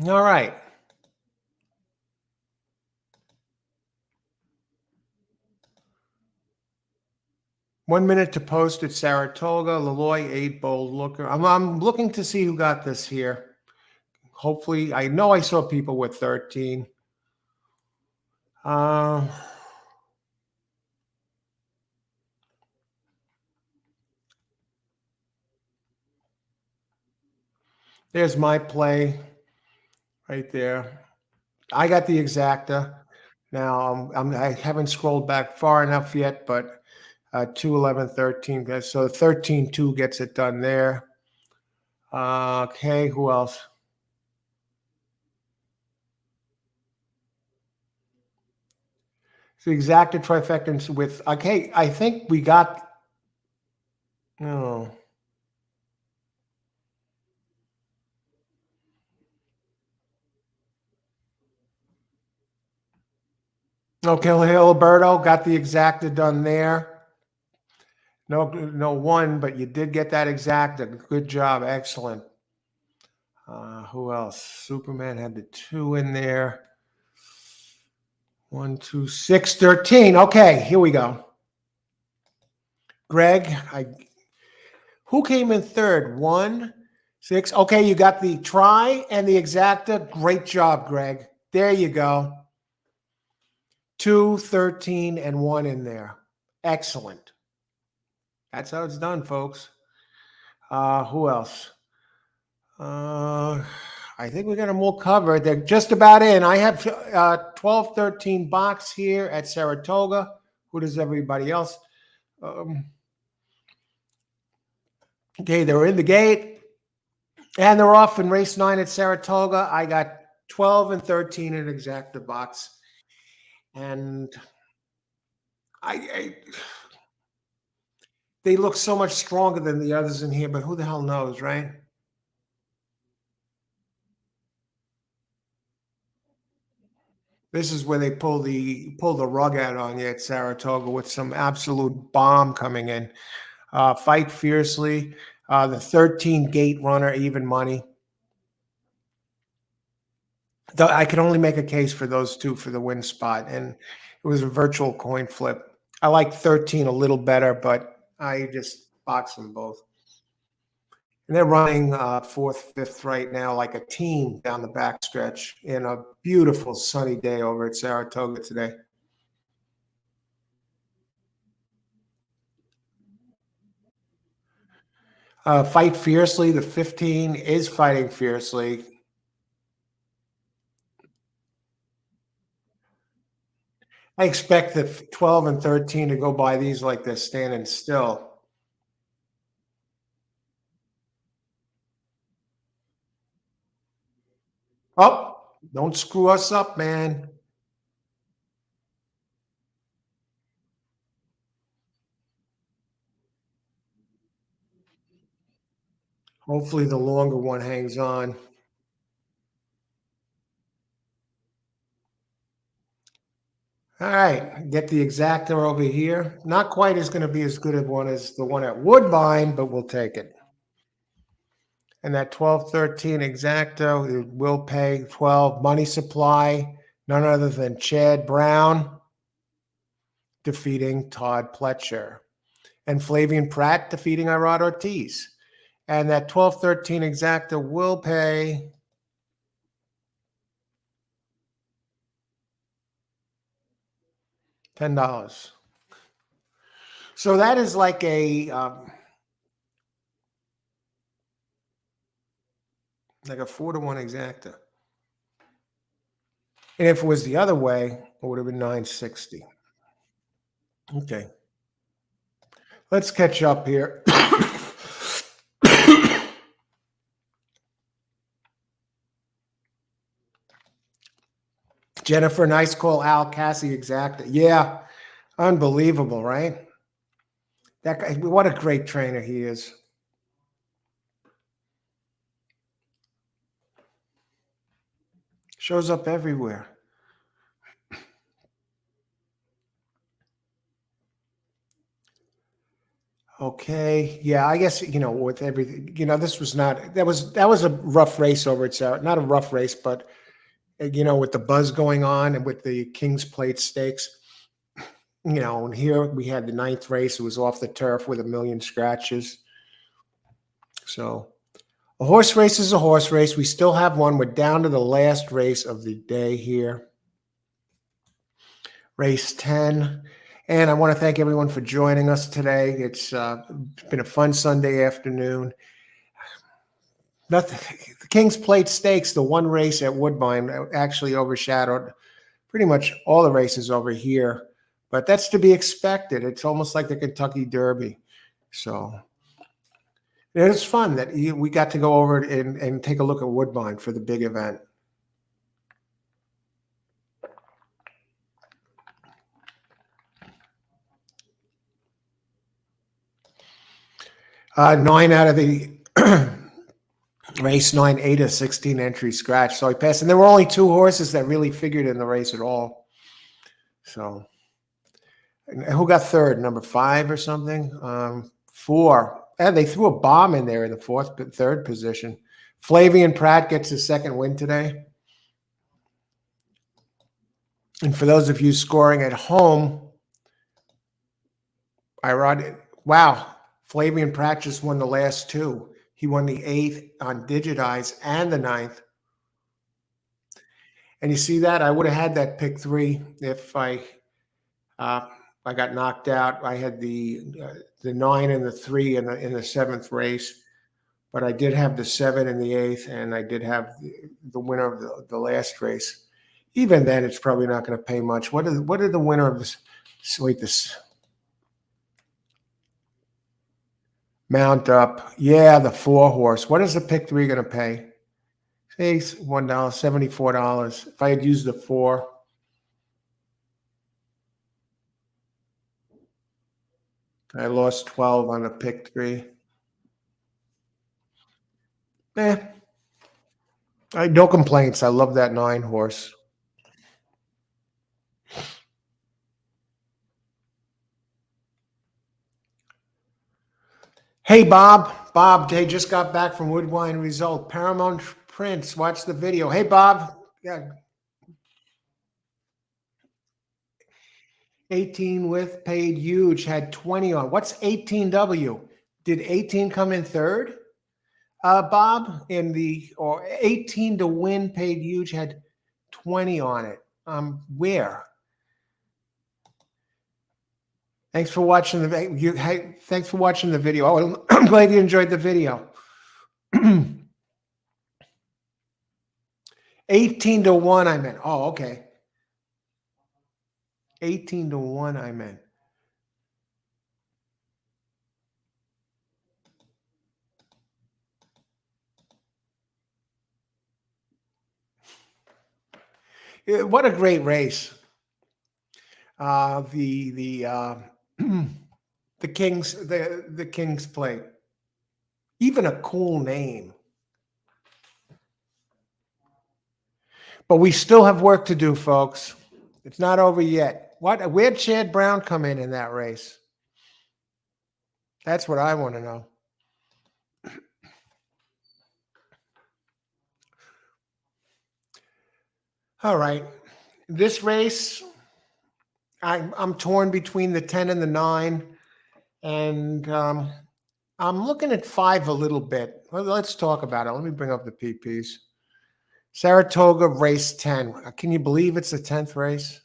All right. One minute to post at Saratoga. Leloy, 8, Bold Looker. I'm looking to see who got this here. Hopefully, I know I saw people with 13. There's my play right there. I got the exacta. Now, I haven't scrolled back far enough yet, but 2, 11, 13. So 13-2 gets it done there. Okay, who else? The exacta trifecta with, okay, I think we got, oh. Okay, Alberto got the exacta done there. No 1, but you did get that exacta. Good job. Excellent. Who else? Superman had the 2 in there. 1, 2, 6, 13. Okay, here we go. Greg, who came in third? 1, 6. Okay, you got the try and the exacta. Great job, Greg. There you go. 2, 13, and 1 in there. Excellent. That's how it's done, folks. Who else? I think we got them all covered. They're just about in. I have 12-13 box here at Saratoga. Who does everybody else? Okay, they're in the gate. And they're off in race 9 at Saratoga. I got 12 and 13 in exacta box. And they look so much stronger than the others in here, but who the hell knows, right? This is where they pull the rug out on you at Saratoga with some absolute bomb coming in. Fight Fiercely, the 13 gate runner, even money. I could only make a case for those two for the win spot, and it was a virtual coin flip. I like 13 a little better, but I just box them both. And they're running fourth, fifth right now, like a team down the backstretch in a beautiful sunny day over at Saratoga today. Fight Fiercely, the 15 is fighting fiercely. I expect the 12 and 13 to go by these like they're standing still. Oh, don't screw us up, man. Hopefully the longer one hangs on. All right, get the exactor over here. Not quite as going to be as good a one as the one at Woodbine, but we'll take it. And that 12-13 exacto, it will pay 12. Money supply, none other than Chad Brown defeating Todd Pletcher. And Flavian Pratt defeating Irad Ortiz. And that 12-13 exacta will pay $10. So that is like a 4-to-1 exacta. And if it was the other way, it would have been 960. Okay. Let's catch up here. Jennifer, nice call. Al Cassie, exacta. Yeah, unbelievable, right? That guy, what a great trainer he is. Shows up everywhere. Okay. Yeah, I guess, with everything, this was not, that was a rough race over at Sarah. Not a rough race, but, with the buzz going on and with the King's Plate Stakes, and here we had the ninth race. It was off the turf with a million scratches. So a horse race is a horse race. We still have one. We're down to the last race of the day here. Race 10. And I want to thank everyone for joining us today. It's been a fun Sunday afternoon. The King's Plate Stakes, the one race at Woodbine, actually overshadowed pretty much all the races over here. But that's to be expected. It's almost like the Kentucky Derby. So it was fun that we got to go over and take a look at Woodbine for the big event. Nine out of the race 9, 8 of 16 entry scratch. So I passed. And there were only two horses that really figured in the race at all. So who got third? Number 5 or something? 4. And they threw a bomb in there in the third position. Flavian Pratt gets his second win today. And for those of you scoring at home, wow, Flavian Pratt just won the last two. He won the 8th on Digitize and the 9th. And you see that? I would have had that pick 3 if I got knocked out. I had the 9 and the 3 in the 7th race, but I did have the 7 and the 8th, and I did have the winner of the last race. Even then, it's probably not going to pay much. What are the winner of this? Wait, this Mount Up. Yeah, the 4 horse. What is the pick 3 going to pay? Say $1, $74. If I had used the 4. I lost 12 on the pick 3. No complaints. I love that 9 horse. Hey, Bob. Bob, they just got back from Woodwine Result. Paramount Prince. Watch the video. Hey, Bob. Yeah, 18 with paid huge had 20 on. What's 18W? Did 18 come in third? Bob, in the or 18 to win paid huge had 20 on it. Where? Thanks for watching thanks for watching the video. Oh, I'm glad you enjoyed the video. 18 to 1, I meant. Oh, okay. 18 to 1, I meant. What a great race. The the King's Plate. Even a cool name. But we still have work to do, folks. It's not over yet. Where'd Chad Brown come in that race? That's what I want to know. All right. This race, I'm torn between the 10 and the 9. And I'm looking at 5 a little bit. Well, let's talk about it. Let me bring up the PPs. Saratoga race 10. Can you believe it's the 10th race?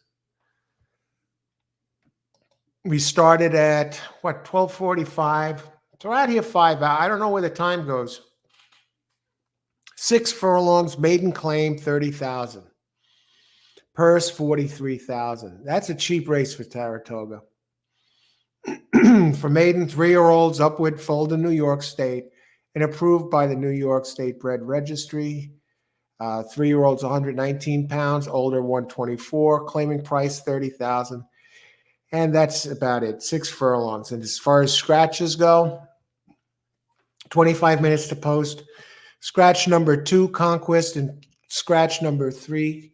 We started at, 12:45. So we're out here 5 hours. I don't know where the time goes. 6 furlongs, maiden claim, 30,000. Purse, 43,000. That's a cheap race for Saratoga. For maiden 3-year-olds, upward fold in New York State, and approved by the New York State Bred Registry. 3-year-olds 119 pounds, older 124, claiming price 30,000. And that's about it. 6 furlongs. And as far as scratches go, 25 minutes to post. Scratch number 2, Conquest, and scratch number 3,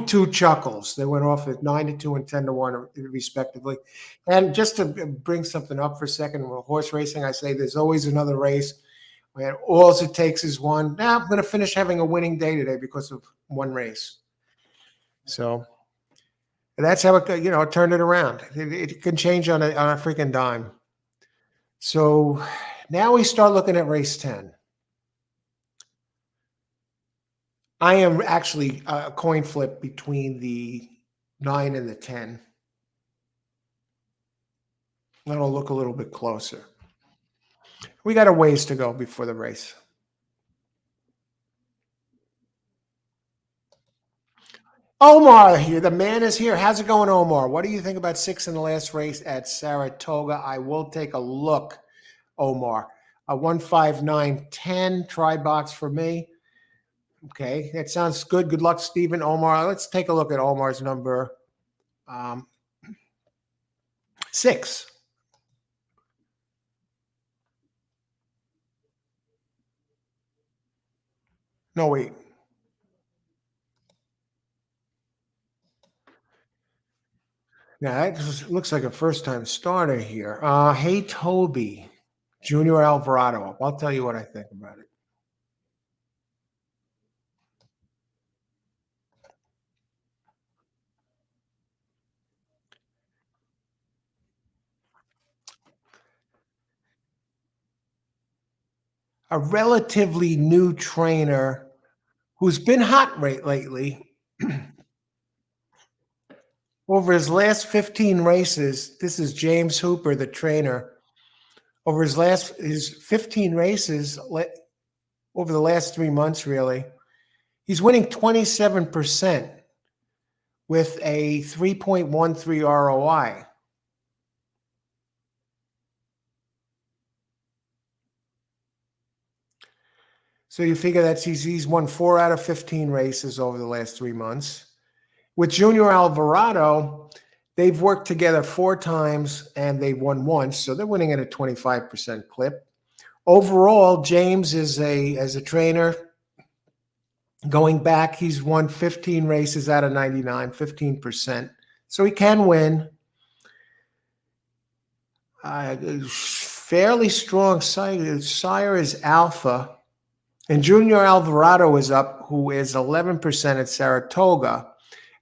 2 Chuckles. They went off at 9 to 2 and 10 to 1, respectively. And just to bring something up for a second, with horse racing, I say there's always another race. And all it takes is one. Now I'm going to finish having a winning day today because of one race. So that's how it, it turned it around. It can change on a freaking dime. So now we start looking at race 10. I am actually a coin flip between the 9 and the 10. That'll look a little bit closer. We got a ways to go before the race. Omar here. The man is here. How's it going, Omar? What do you think about 6 in the last race at Saratoga? I will take a look, Omar. 159.10 try box for me. Okay, that sounds good. Good luck, Stephen. Omar. Let's take a look at Omar's number 6. No, wait. Now, that looks like a first-time starter here. Hey, Toby, Junior Alvarado. I'll tell you what I think about it. A relatively new trainer who's been hot lately. Over his last 15 races, this is James Hooper, the trainer. Over his 15 races over the last 3 months, really, he's winning 27% with a 3.13 ROI. So you figure he's won 4 out of 15 races over the last 3 months. With Junior Alvarado, they've worked together 4 times and they've won once, so they're winning at a 25% clip. Overall, James is as a trainer, going back, he's won 15 races out of 99, 15%. So he can win. fairly strong sire. Sire is Alpha. And Junior Alvarado is up, who is 11% at Saratoga.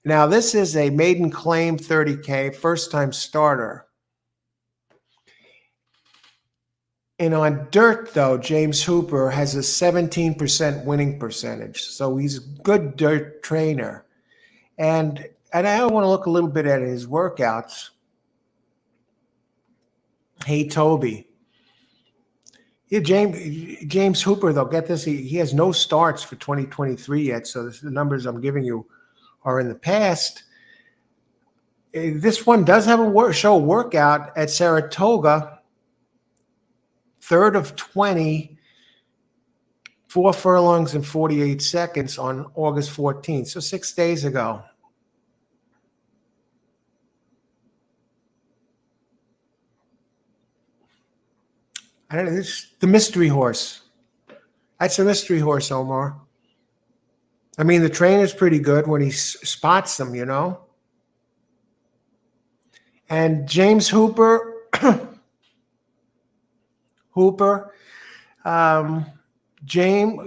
Now, this is a maiden claim 30K, first-time starter. And on dirt, though, James Hooper has a 17% winning percentage. So he's a good dirt trainer. And I want to look a little bit at his workouts. Hey, Toby. Yeah, James Hooper, though, get this, he has no starts for 2023 yet, so the numbers I'm giving you are in the past. This one does have a show workout at Saratoga, 3rd of 20, 4 furlongs and 48 seconds on August 14th, so 6 days ago. I don't know, this is the mystery horse. That's a mystery horse, Omar. I mean, the trainer's pretty good when he spots them, you know. And James Hooper,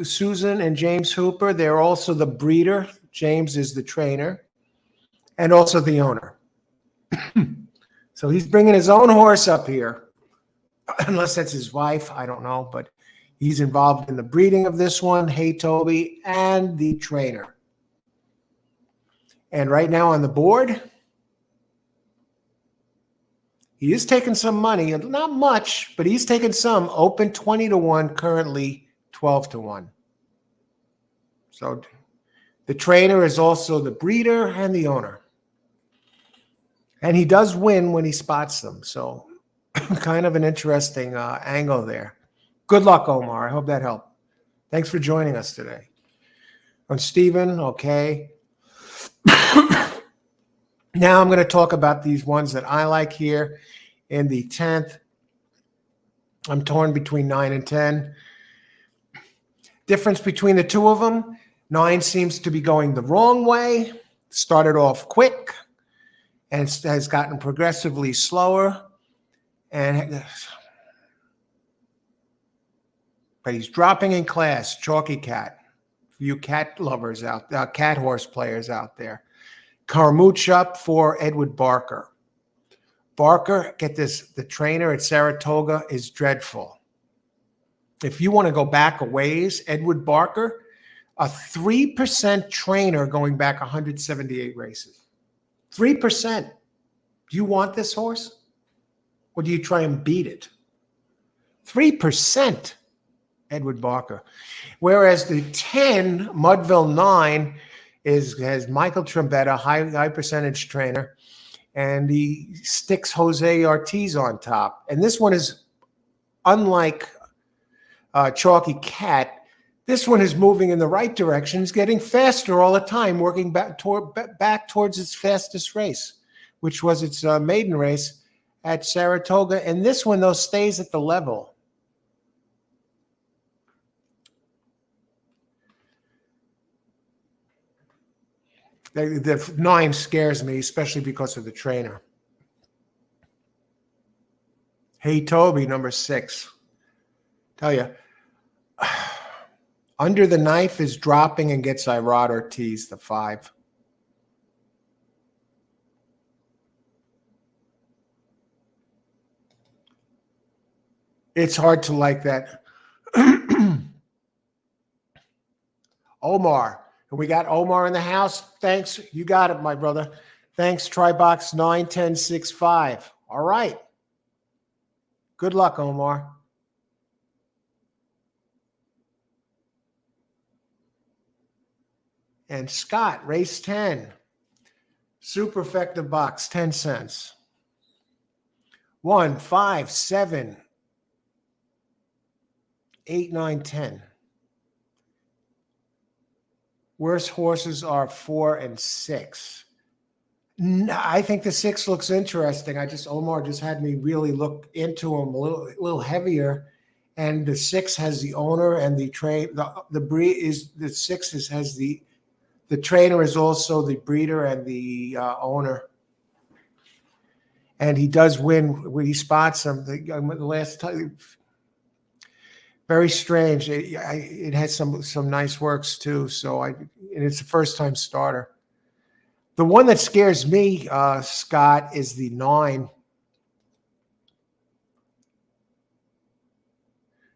Susan and James Hooper, they're also the breeder. James is the trainer and also the owner. So he's bringing his own horse up here. Unless that's his wife, I don't know, but he's involved in the breeding of this one, Hey Toby, and the trainer. And right now on the board, he is taking some money, not much, but he's taking some. Open 20-1, currently 12-1. So the trainer is also the breeder and the owner. And he does win when he spots them, so kind of an interesting angle there. Good luck, Omar. I hope that helped. Thanks for joining us today. On Stephen, okay. Now I'm going to talk about these ones that I like here in the 10th. I'm torn between 9 and 10. Difference between the two of them, 9 seems to be going the wrong way. Started off quick and has gotten progressively slower. But he's dropping in class. Chalky Cat, you cat lovers out, cat horse players out there. Carmouche up for Edward Barker. Barker, get this, the trainer at Saratoga is dreadful. If you want to go back a ways, Edward Barker, a 3% trainer going back 178 races. 3%. Do you want this horse? Or do you try and beat it? 3%, Edward Barker. Whereas the 10, Mudville 9, has Michael Trombetta, high percentage trainer, and he sticks Jose Ortiz on top. And this one is unlike Chalky Cat. This one is moving in the right direction. It's getting faster all the time, working back towards its fastest race, which was its maiden race at Saratoga. And this one, though, stays at the level. The 9 scares me, especially because of the trainer. Hey, Toby, number 6. Tell you, Under the Knife is dropping and gets Irad Ortiz, the 5. It's hard to like that. Omar. And we got Omar in the house. Thanks. You got it, my brother. Thanks, Tribox 91065. All right. Good luck, Omar. And Scott, race 10. Super effective box, 10 cents. 1, 5, 7, 8, 9, 10. Worst horses are 4 and 6. I think the 6 looks interesting. Omar just had me really look into him a little heavier. And the 6 has the owner and the train. The breed is the 6 has the trainer is also the breeder and the owner. And he does win when he spots them. The last time, very strange. It has some nice works too. And it's a first time starter. The one that scares me, Scott, is the 9.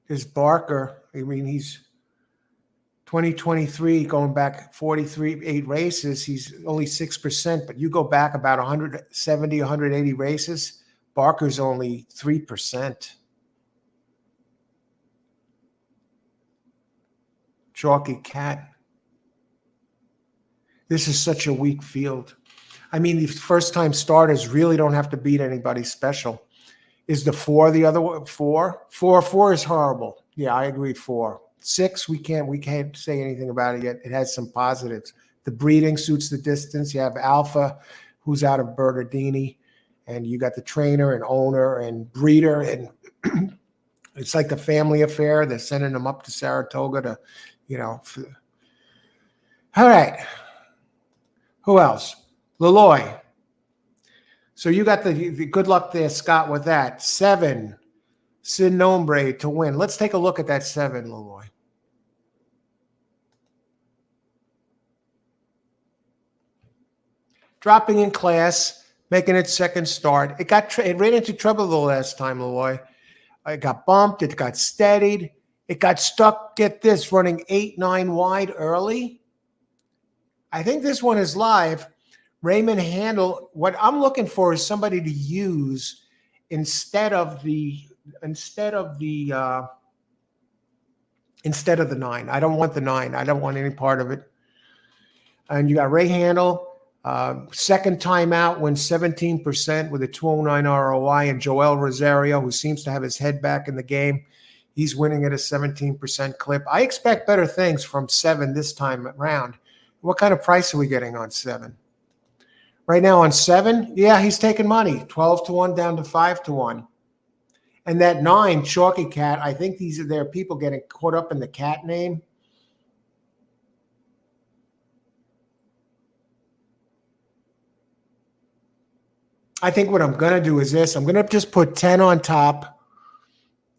Is Barker. I mean, he's 2023 going back 8 races. He's only 6%, but you go back about 170, 180 races. Barker's only 3%. Chalky Cat. This is such a weak field. I mean, the first-time starters really don't have to beat anybody special. Is the 4 the other one? 4? 4 is horrible. Yeah, I agree. 4. 6, we can't say anything about it yet. It has some positives. The breeding suits the distance. You have Alpha, who's out of Bernardini, and you got the trainer and owner and breeder, and it's like the family affair. They're sending them up to Saratoga to, all right. Who else? Leloy. So you got the good luck there, Scott, with that. 7, Sin Nombre to win. Let's take a look at that 7, Leloy. Dropping in class, making its second start. It ran into trouble the last time, Leloy. It got bumped. It got steadied. It got stuck, get this, running 8, 9 wide early. I think this one is live. Raymond Handel, what I'm looking for is somebody to use instead of the 9. I don't want the 9. I don't want any part of it. And you got Ray Handel, second time out, wins 17% with a 209 ROI, and Joel Rosario, who seems to have his head back in the game. He's winning at a 17% clip. I expect better things from 7 this time around. What kind of price are we getting on 7? Right now on 7, yeah, he's taking money. 12 to 1 down to 5 to 1. And that 9, Chalky Cat, I think there are people getting caught up in the cat name. I think what I'm going to do is this. I'm going to just put 10 on top.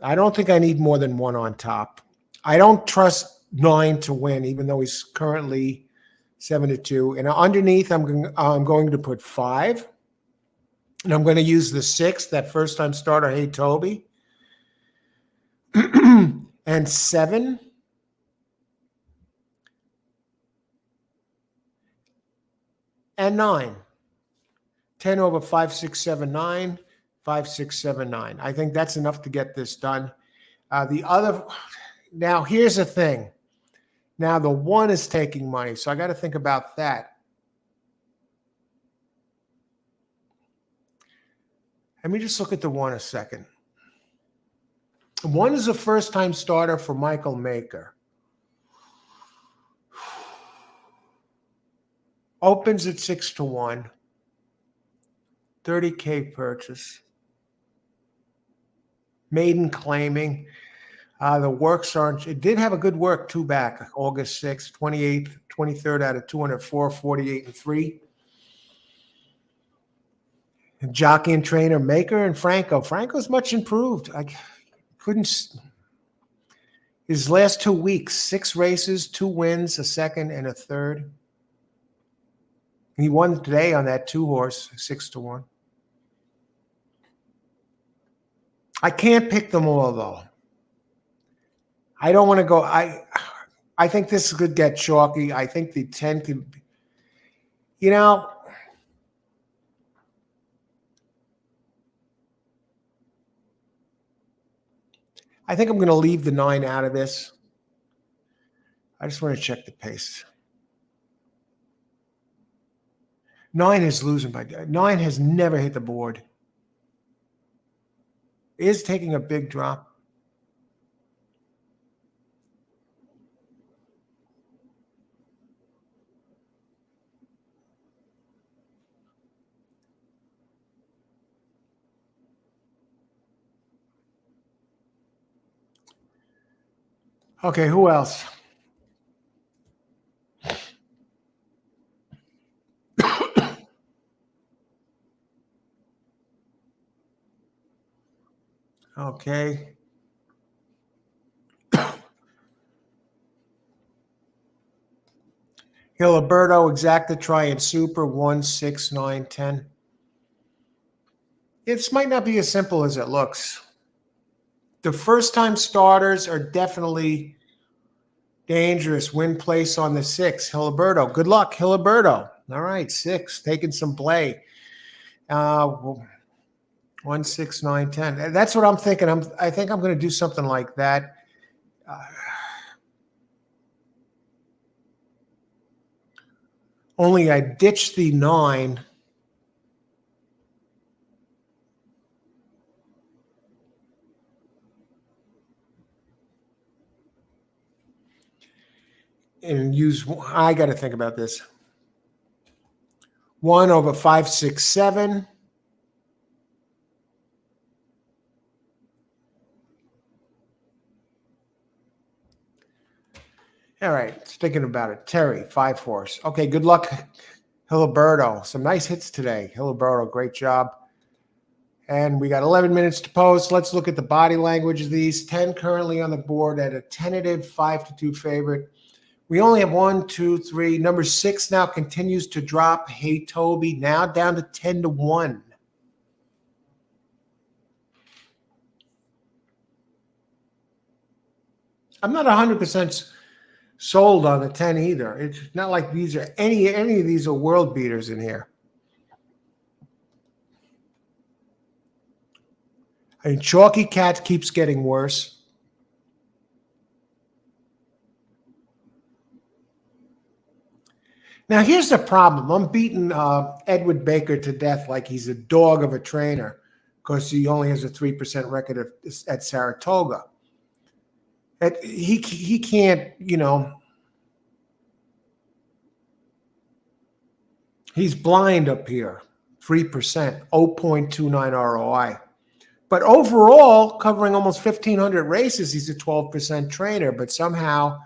I don't think I need more than 1 on top. I don't trust 9 to win, even though he's currently 7-2. And underneath, I'm going to put 5. And I'm going to use the 6, that first-time starter, Hey Toby. And 7. And 9. 10 over 5, 6, 7, 9. 5, 6, 7, 9. I think that's enough to get this done. Now, here's the thing. Now, the 1 is taking money, so I got to think about that. Let me just look at the 1 a second. 1 is a first-time starter for Michael Maker. Opens at 6 to 1. 30K purchase. Maiden claiming. The works aren't. It did have a good work 2 back. August 6th, 28th, 23rd out of 204, 48 and 3. And jockey and trainer Maker and Franco. Franco's much improved. I couldn't. His last 2 weeks, 6 races, 2 wins, a second and a third. He won today on that 2 horse, 6 to 1. I can't pick them all though. I don't want to go. I think this could get chalky. I think the 10 could. I think I'm going to leave the 9 out of this. I just want to check the pace. 9 is losing by 9 has never hit the board. Is taking a big drop. Okay, who else? Okay. Hiliberto, Exacta, Try, and Super 1, 6, 9, 10. This might not be as simple as it looks. The first-time starters are definitely dangerous. Win place on the 6. Hiliberto. Good luck, Hiliberto. All right, 6. Taking some play. 1, 6, 9, 10. That's what I'm thinking. I think I'm going to do something like that. Only I ditched the 9. And use, I got to think about this. 1 over 5, 6, 7. All right, thinking about it. Terry, 5 horse. Okay, good luck, Hiliberto. Some nice hits today. Hiliberto, great job. And we got 11 minutes to post. Let's look at the body language of these. 10 currently on the board at a tentative 5-2 favorite. We only have 1, 2, 3. Number 6 now continues to drop. Hey, Toby, now down to 10-1. I'm not 100% sold on the 10 either. It's not like these are any of these are world beaters in here. I mean, Chalky Cat keeps getting worse. Now, here's the problem. I'm beating Edward Baker to death like he's a dog of a trainer because he only has a 3% record at Saratoga. He can't, he's blind up here, 3%, 0.29 ROI. But overall, covering almost 1,500 races, he's a 12% trainer. But somehow,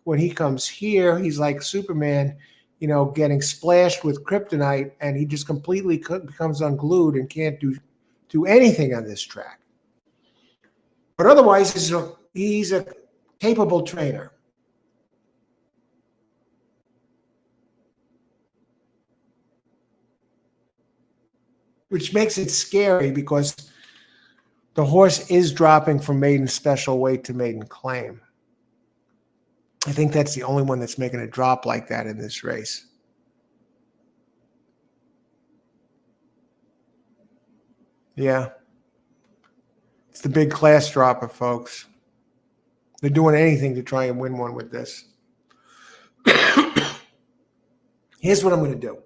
when he comes here, he's like Superman, getting splashed with kryptonite, and he just completely becomes unglued and can't do anything on this track. But otherwise, he's a capable trainer. Which makes it scary because the horse is dropping from maiden special weight to maiden claim. I think that's the only one that's making a drop like that in this race. Yeah. It's the big class dropper, folks. They're doing anything to try and win one with this. Here's what I'm going to do.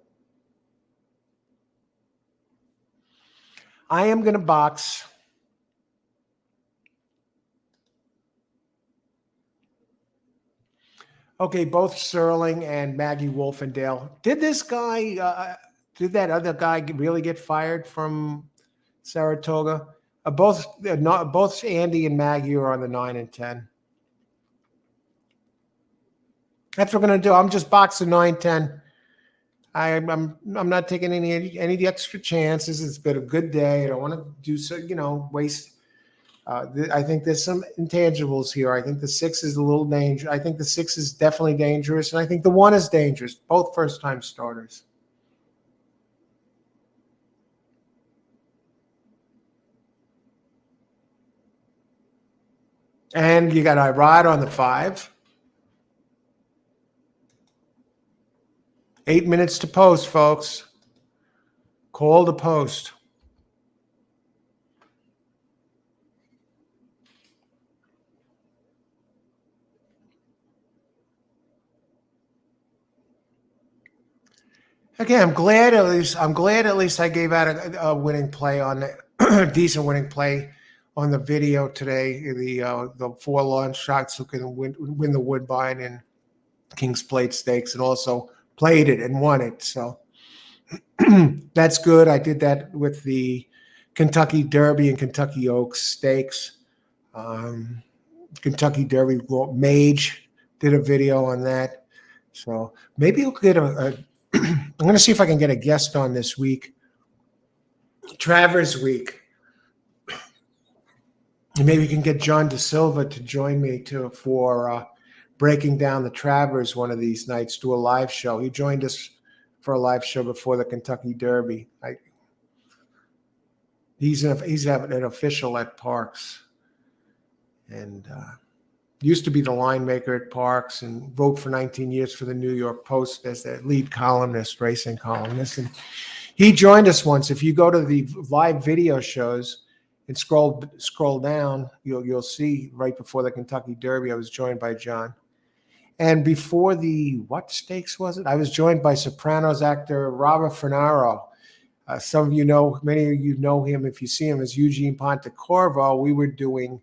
I am going to box okay, both Serling and Maggie Wolfendale. Did this guy, did that other guy really get fired from Saratoga? Both Andy and Maggie are on the 9 and 10. That's what we're going to do. I'm just boxing 9, 10. I'm not taking any extra chances. It's been a good day. I don't want to do so, waste. I think there's some intangibles here. I think the 6 is a little dangerous. I think the 6 is definitely dangerous, and I think the 1 is dangerous. Both first-time starters. And you got Irad on the 5. 8 minutes to post, folks. Call to post. Okay, I'm glad at least I gave out a winning play on a decent winning play on the video today. The 4 launch shots who can win the Woodbine and King's Plate Stakes, and also played it and won it. So that's good. I did that with the Kentucky Derby and Kentucky Oaks Stakes. Kentucky Derby Mage did a video on that. So maybe we'll get I'm going to see if I can get a guest on this week. Travers Week. And maybe we can get John De Silva to join me for breaking down the Travers one of these nights, do a live show. He joined us for a live show before the Kentucky Derby. He's an official at Parks, and used to be the line maker at Parks, and wrote for 19 years for the New York Post as the lead columnist, racing columnist. And he joined us once. If you go to the live video shows and scroll down, you'll see right before the Kentucky Derby, I was joined by John. And before the, what stakes was it? I was joined by Sopranos actor Robert Fernaro. Some of you know, many of you know him if you see him as Eugene Pontecorvo. We were doing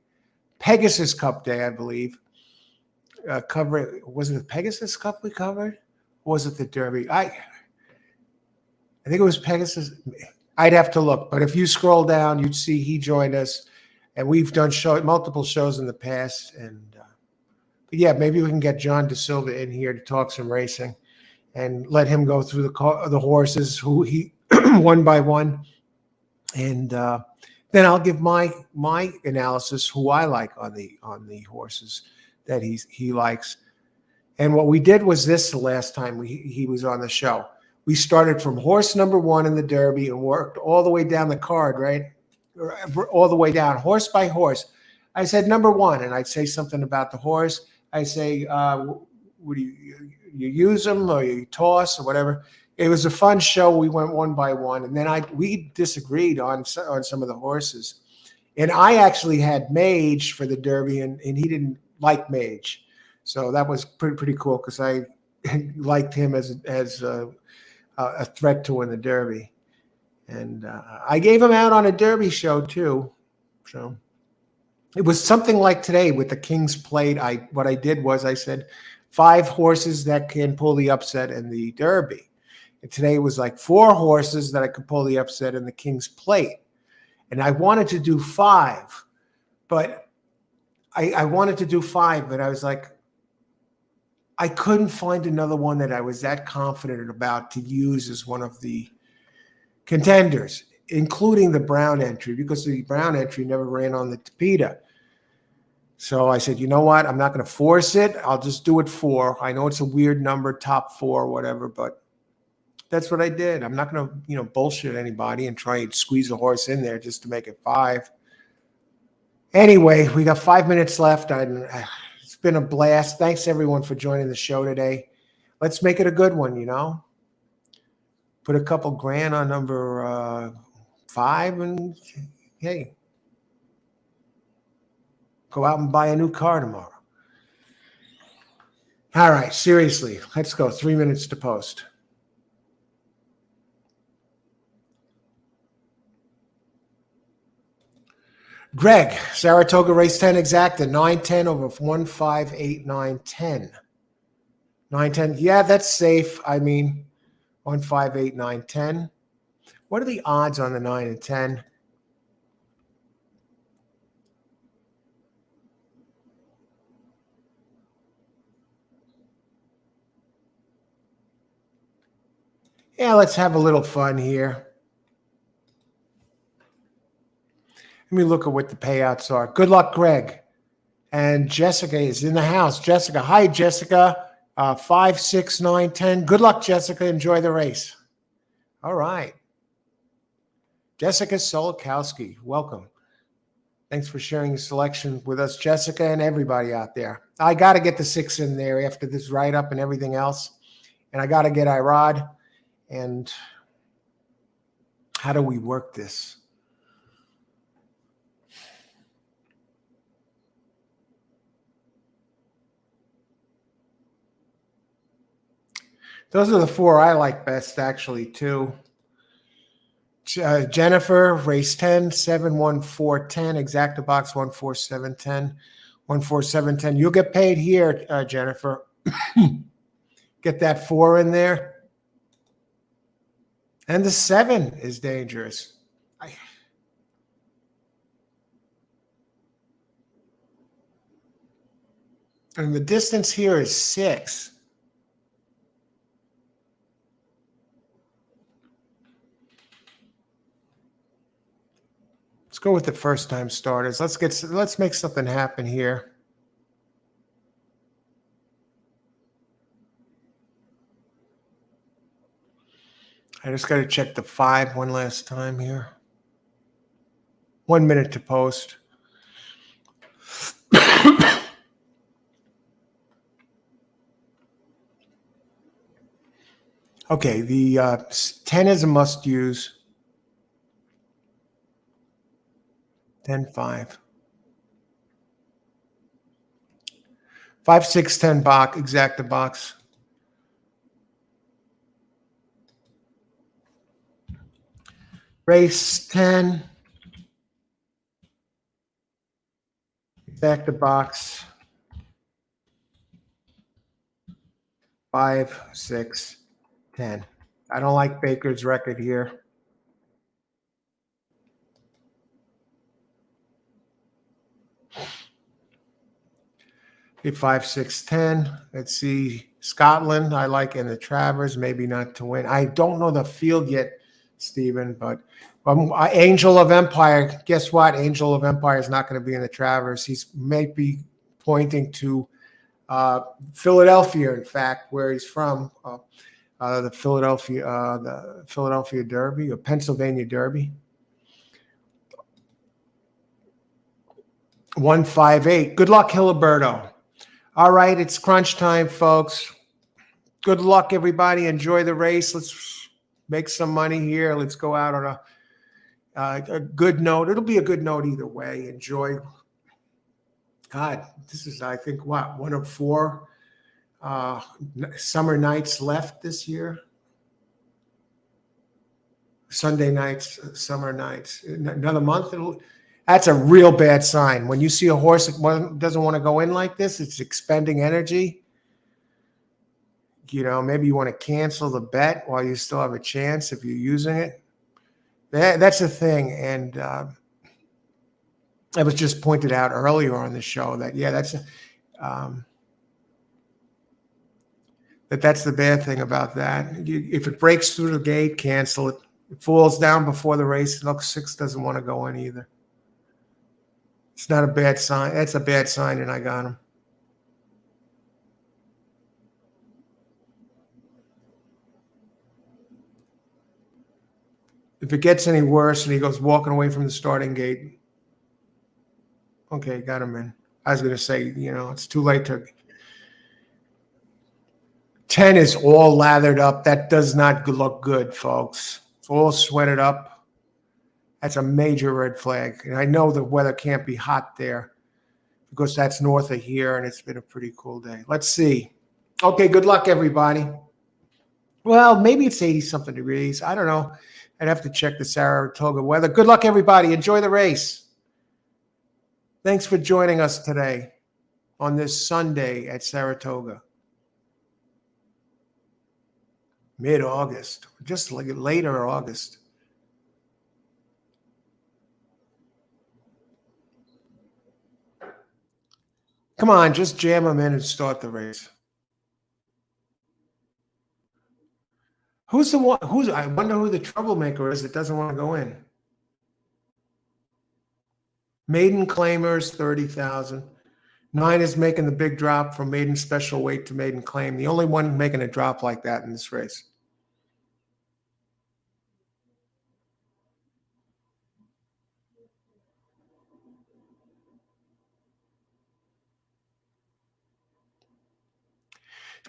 Pegasus Cup Day, I believe. Was it the Pegasus Cup we covered? Or was it the Derby? I think it was Pegasus. I'd have to look, but if you scroll down, you'd see he joined us, and we've done multiple shows in the past. And but yeah, maybe we can get John De Silva in here to talk some racing, and let him go through the horses who he one by one, and then I'll give my analysis who I like on the horses that he likes. And what we did was this: the last time he was on the show, we started from horse number 1 in the Derby and worked all the way down the card, right? All the way down, horse by horse. I said number 1, and I'd say something about the horse. I say, what do you use them, or you toss, or whatever. It was a fun show. We went one by one, and then we disagreed on some of the horses. And I actually had Mage for the Derby, and he didn't like Mage, so that was pretty cool because I liked him as a threat to win the Derby. And I gave him out on a Derby show too. So it was something like today with the King's Plate. What I did was I said 5 horses that can pull the upset in the Derby. And today was like 4 horses that I could pull the upset in the King's Plate. And I wanted to do 5, but I wanted to do 5, but I was like, I couldn't find another one that I was that confident about to use as one of the contenders, including the Brown entry, because the Brown entry never ran on the Tapeta. So I said, you know what? I'm not going to force it. I'll just do it 4. I know it's a weird number, top 4, whatever, but that's what I did. I'm not going to, bullshit anybody and try and squeeze a horse in there just to make it 5. Anyway, we got 5 minutes left. It's been a blast. Thanks, everyone, for joining the show today. Let's make it a good one, Put a couple grand on number 5, and, hey, go out and buy a new car tomorrow. All right, seriously, let's go. 3 minutes to post. Greg, Saratoga race 10 exacta, 9-10 over 158-9-10. 9-10, yeah, that's safe. 158-9-10. What are the odds on the 9 and 10? Yeah, let's have a little fun here. Let me look at what the payouts are. Good luck, Greg. And Jessica is in the house. Jessica, hi, Jessica. 5, 6, 9, 10. Good luck, Jessica. Enjoy the race. All right. Jessica Solokowski, welcome. Thanks for sharing your selection with us, Jessica, and everybody out there. I got to get the 6 in there after this write-up and everything else. And I got to get Irod. And how do we work this? Those are the 4 I like best, actually, too. Jennifer, race 10, 71410, exacta box 14710, 14710. You'll get paid here, Jennifer. Get that 4 in there. And the 7 is dangerous. And the distance here is 6. Let's go with the first time starters. Let's make something happen here. I just got to check the 5 one last time here. 1 minute to post. Okay, the 10 is a must use. 10-5. 5, 6, 10 box, exacta box. Race 10. Exacta box. 5, 6, 10. I don't like Baker's record here. Okay, 5, 6, 10. Let's see. Scotland, I like in the Travers, maybe not to win. I don't know the field yet, Stephen, but Angel of Empire, guess what? Angel of Empire is not going to be in the Travers. He's maybe pointing to Philadelphia, in fact, where he's from, the Philadelphia Derby or Pennsylvania Derby. 158. Good luck, Hiliberto. All right, it's crunch time, folks. Good luck, everybody. Enjoy the race. Let's make some money here. Let's go out on a good note. It'll be a good note either way. Enjoy. God, this is, I think, what, one of 4 summer nights left this year. Sunday nights, summer nights. Another month, that's a real bad sign. When you see a horse that doesn't want to go in like this, it's expending energy. You know, maybe you want to cancel the bet while you still have a chance if you're using it. That's the thing. And it was just pointed out earlier on the show that, yeah, that's the bad thing about that. If it breaks through the gate, cancel it. It falls down before the race. Look, 6 doesn't want to go in either. It's not a bad sign. That's a bad sign, and I got him. If it gets any worse and he goes walking away from the starting gate, okay, got him in. I was going to say, you know, it's too late to. 10 is all lathered up. That does not look good, folks. It's all sweated up. That's a major red flag. And I know the weather can't be hot there because that's north of here, and it's been a pretty cool day. Let's see. Okay, good luck, everybody. Well, maybe it's 80-something degrees. I don't know. I'd have to check the Saratoga weather. Good luck, everybody. Enjoy the race. Thanks for joining us today on this Sunday at Saratoga. Mid-August, just like later August. Come on, just jam them in and start the race. Who's the one? I wonder who the troublemaker is that doesn't want to go in. Maiden claimers, 30,000. 9 is making the big drop from maiden special weight to maiden claim. The only one making a drop like that in this race.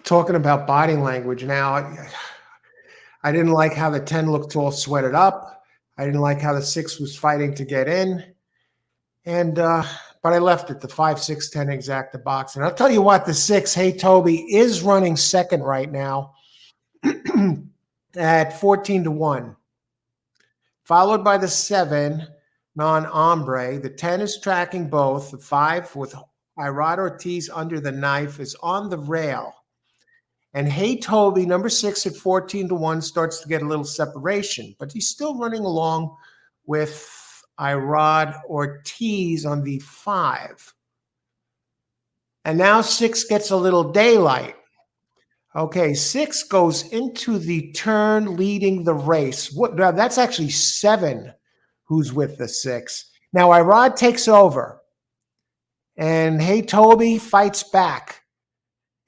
Talking about body language now, I didn't like how the 10 looked all sweated up. I didn't like how the 6 was fighting to get in. And but I left it, the 5, 6, 10 exacta box. And I'll tell you what, the 6, Hey Toby, is running second right now at 14-1. Followed by the 7, Non-Hombre. The 10 is tracking both. The 5 with Irad Ortiz under the knife is on the rail. And Hey Toby, number 6 at 14-1, starts to get a little separation, but he's still running along with Irad Ortiz on the 5. And now 6 gets a little daylight. Okay, 6 goes into the turn leading the race. Now that's actually 7 who's with the 6. Now Irod takes over, and Hey Toby fights back.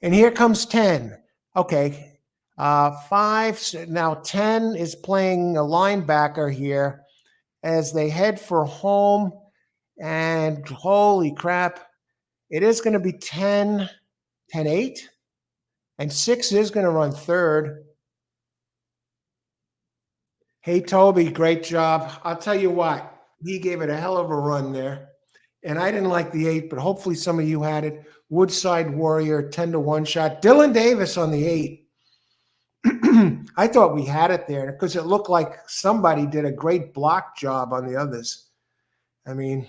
And here comes 10. Okay. 5. Now 10 is playing a linebacker here as they head for home. And holy crap, it is going to be 10, 10, 8. And 6 is going to run third. Hey, Toby, great job. I'll tell you what, he gave it a hell of a run there. And I didn't like the 8, but hopefully some of you had it. Woodside Warrior, 10-1 shot. Dylan Davis on the 8. I thought we had it there because it looked like somebody did a great block job on the others. I mean,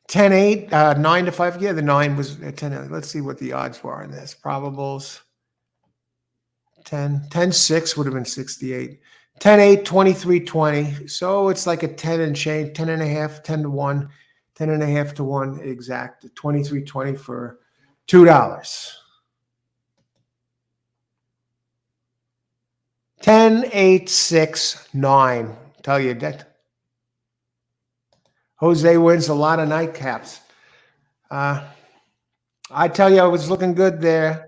10-8, 9-5. Yeah, the 9 was 10. Let's see what the odds were on this. Probables. 10-6 would have been 68. 10-8, 23-20. So it's like a 10 and change, 10.5, 10-1, 10.5 to 1 exact. 23-20 for $2. 10-8-6-9. Tell you that. Jose wins a lot of nightcaps. I tell you, I was looking good there.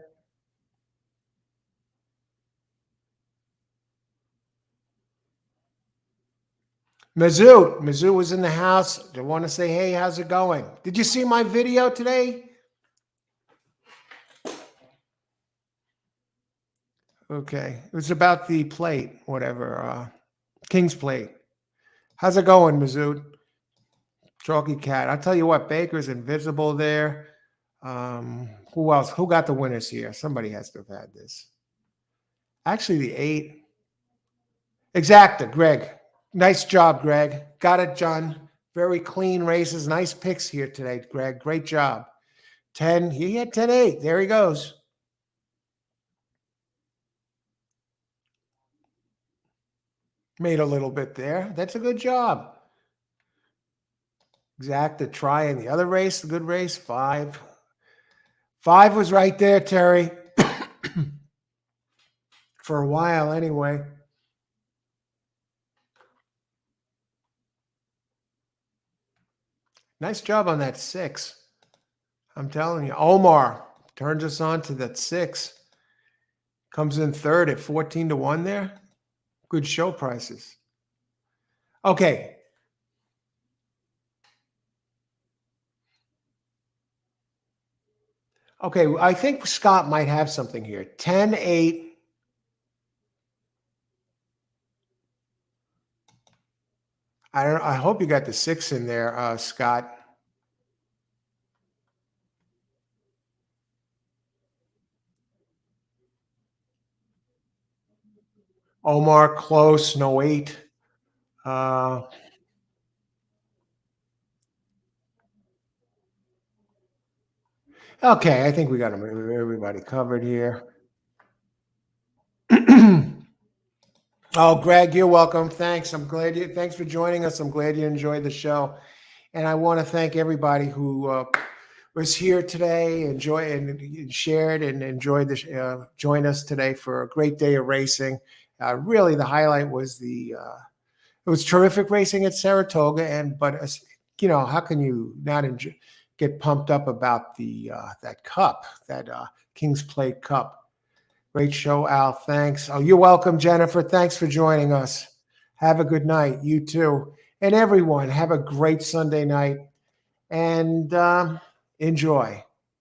Mizzou was in the house. They want to say, hey, how's it going? Did you see my video today? Okay. It was about the plate, whatever. King's plate. How's it going, Mizzou? Chalky Cat. I'll tell you what, Baker's invisible there. Who else? Who got the winners here? Somebody has to have had this. Actually, the 8. Exacta, Greg. Nice job, Greg. Got it, John. Very clean races. Nice picks here today, Greg. Great job. 10. He had 10-8. There he goes. Made a little bit there. That's a good job. Exacta try in the other race. The good race. 5. 5 was right there, Terry. For a while, anyway. Nice job on that 6. I'm telling you. Omar turns us on to that 6. Comes in third at 14-1 there. Good show prices. Okay. Okay, I think Scott might have something here. 10-8. I hope you got the 6 in there, Scott. Omar close, no 8. Okay, I think we got everybody covered here. Oh, Greg, you're welcome. Thanks. Thanks for joining us. I'm glad you enjoyed the show. And I want to thank everybody who was here today, and shared and enjoyed join us today for a great day of racing. Really, the highlight was it was terrific racing at Saratoga, but how can you not get pumped up about that cup, that King's Plate Cup? Great show, Al. Thanks. Oh, you're welcome, Jennifer. Thanks for joining us. Have a good night. You too. And everyone, have a great Sunday night, and enjoy.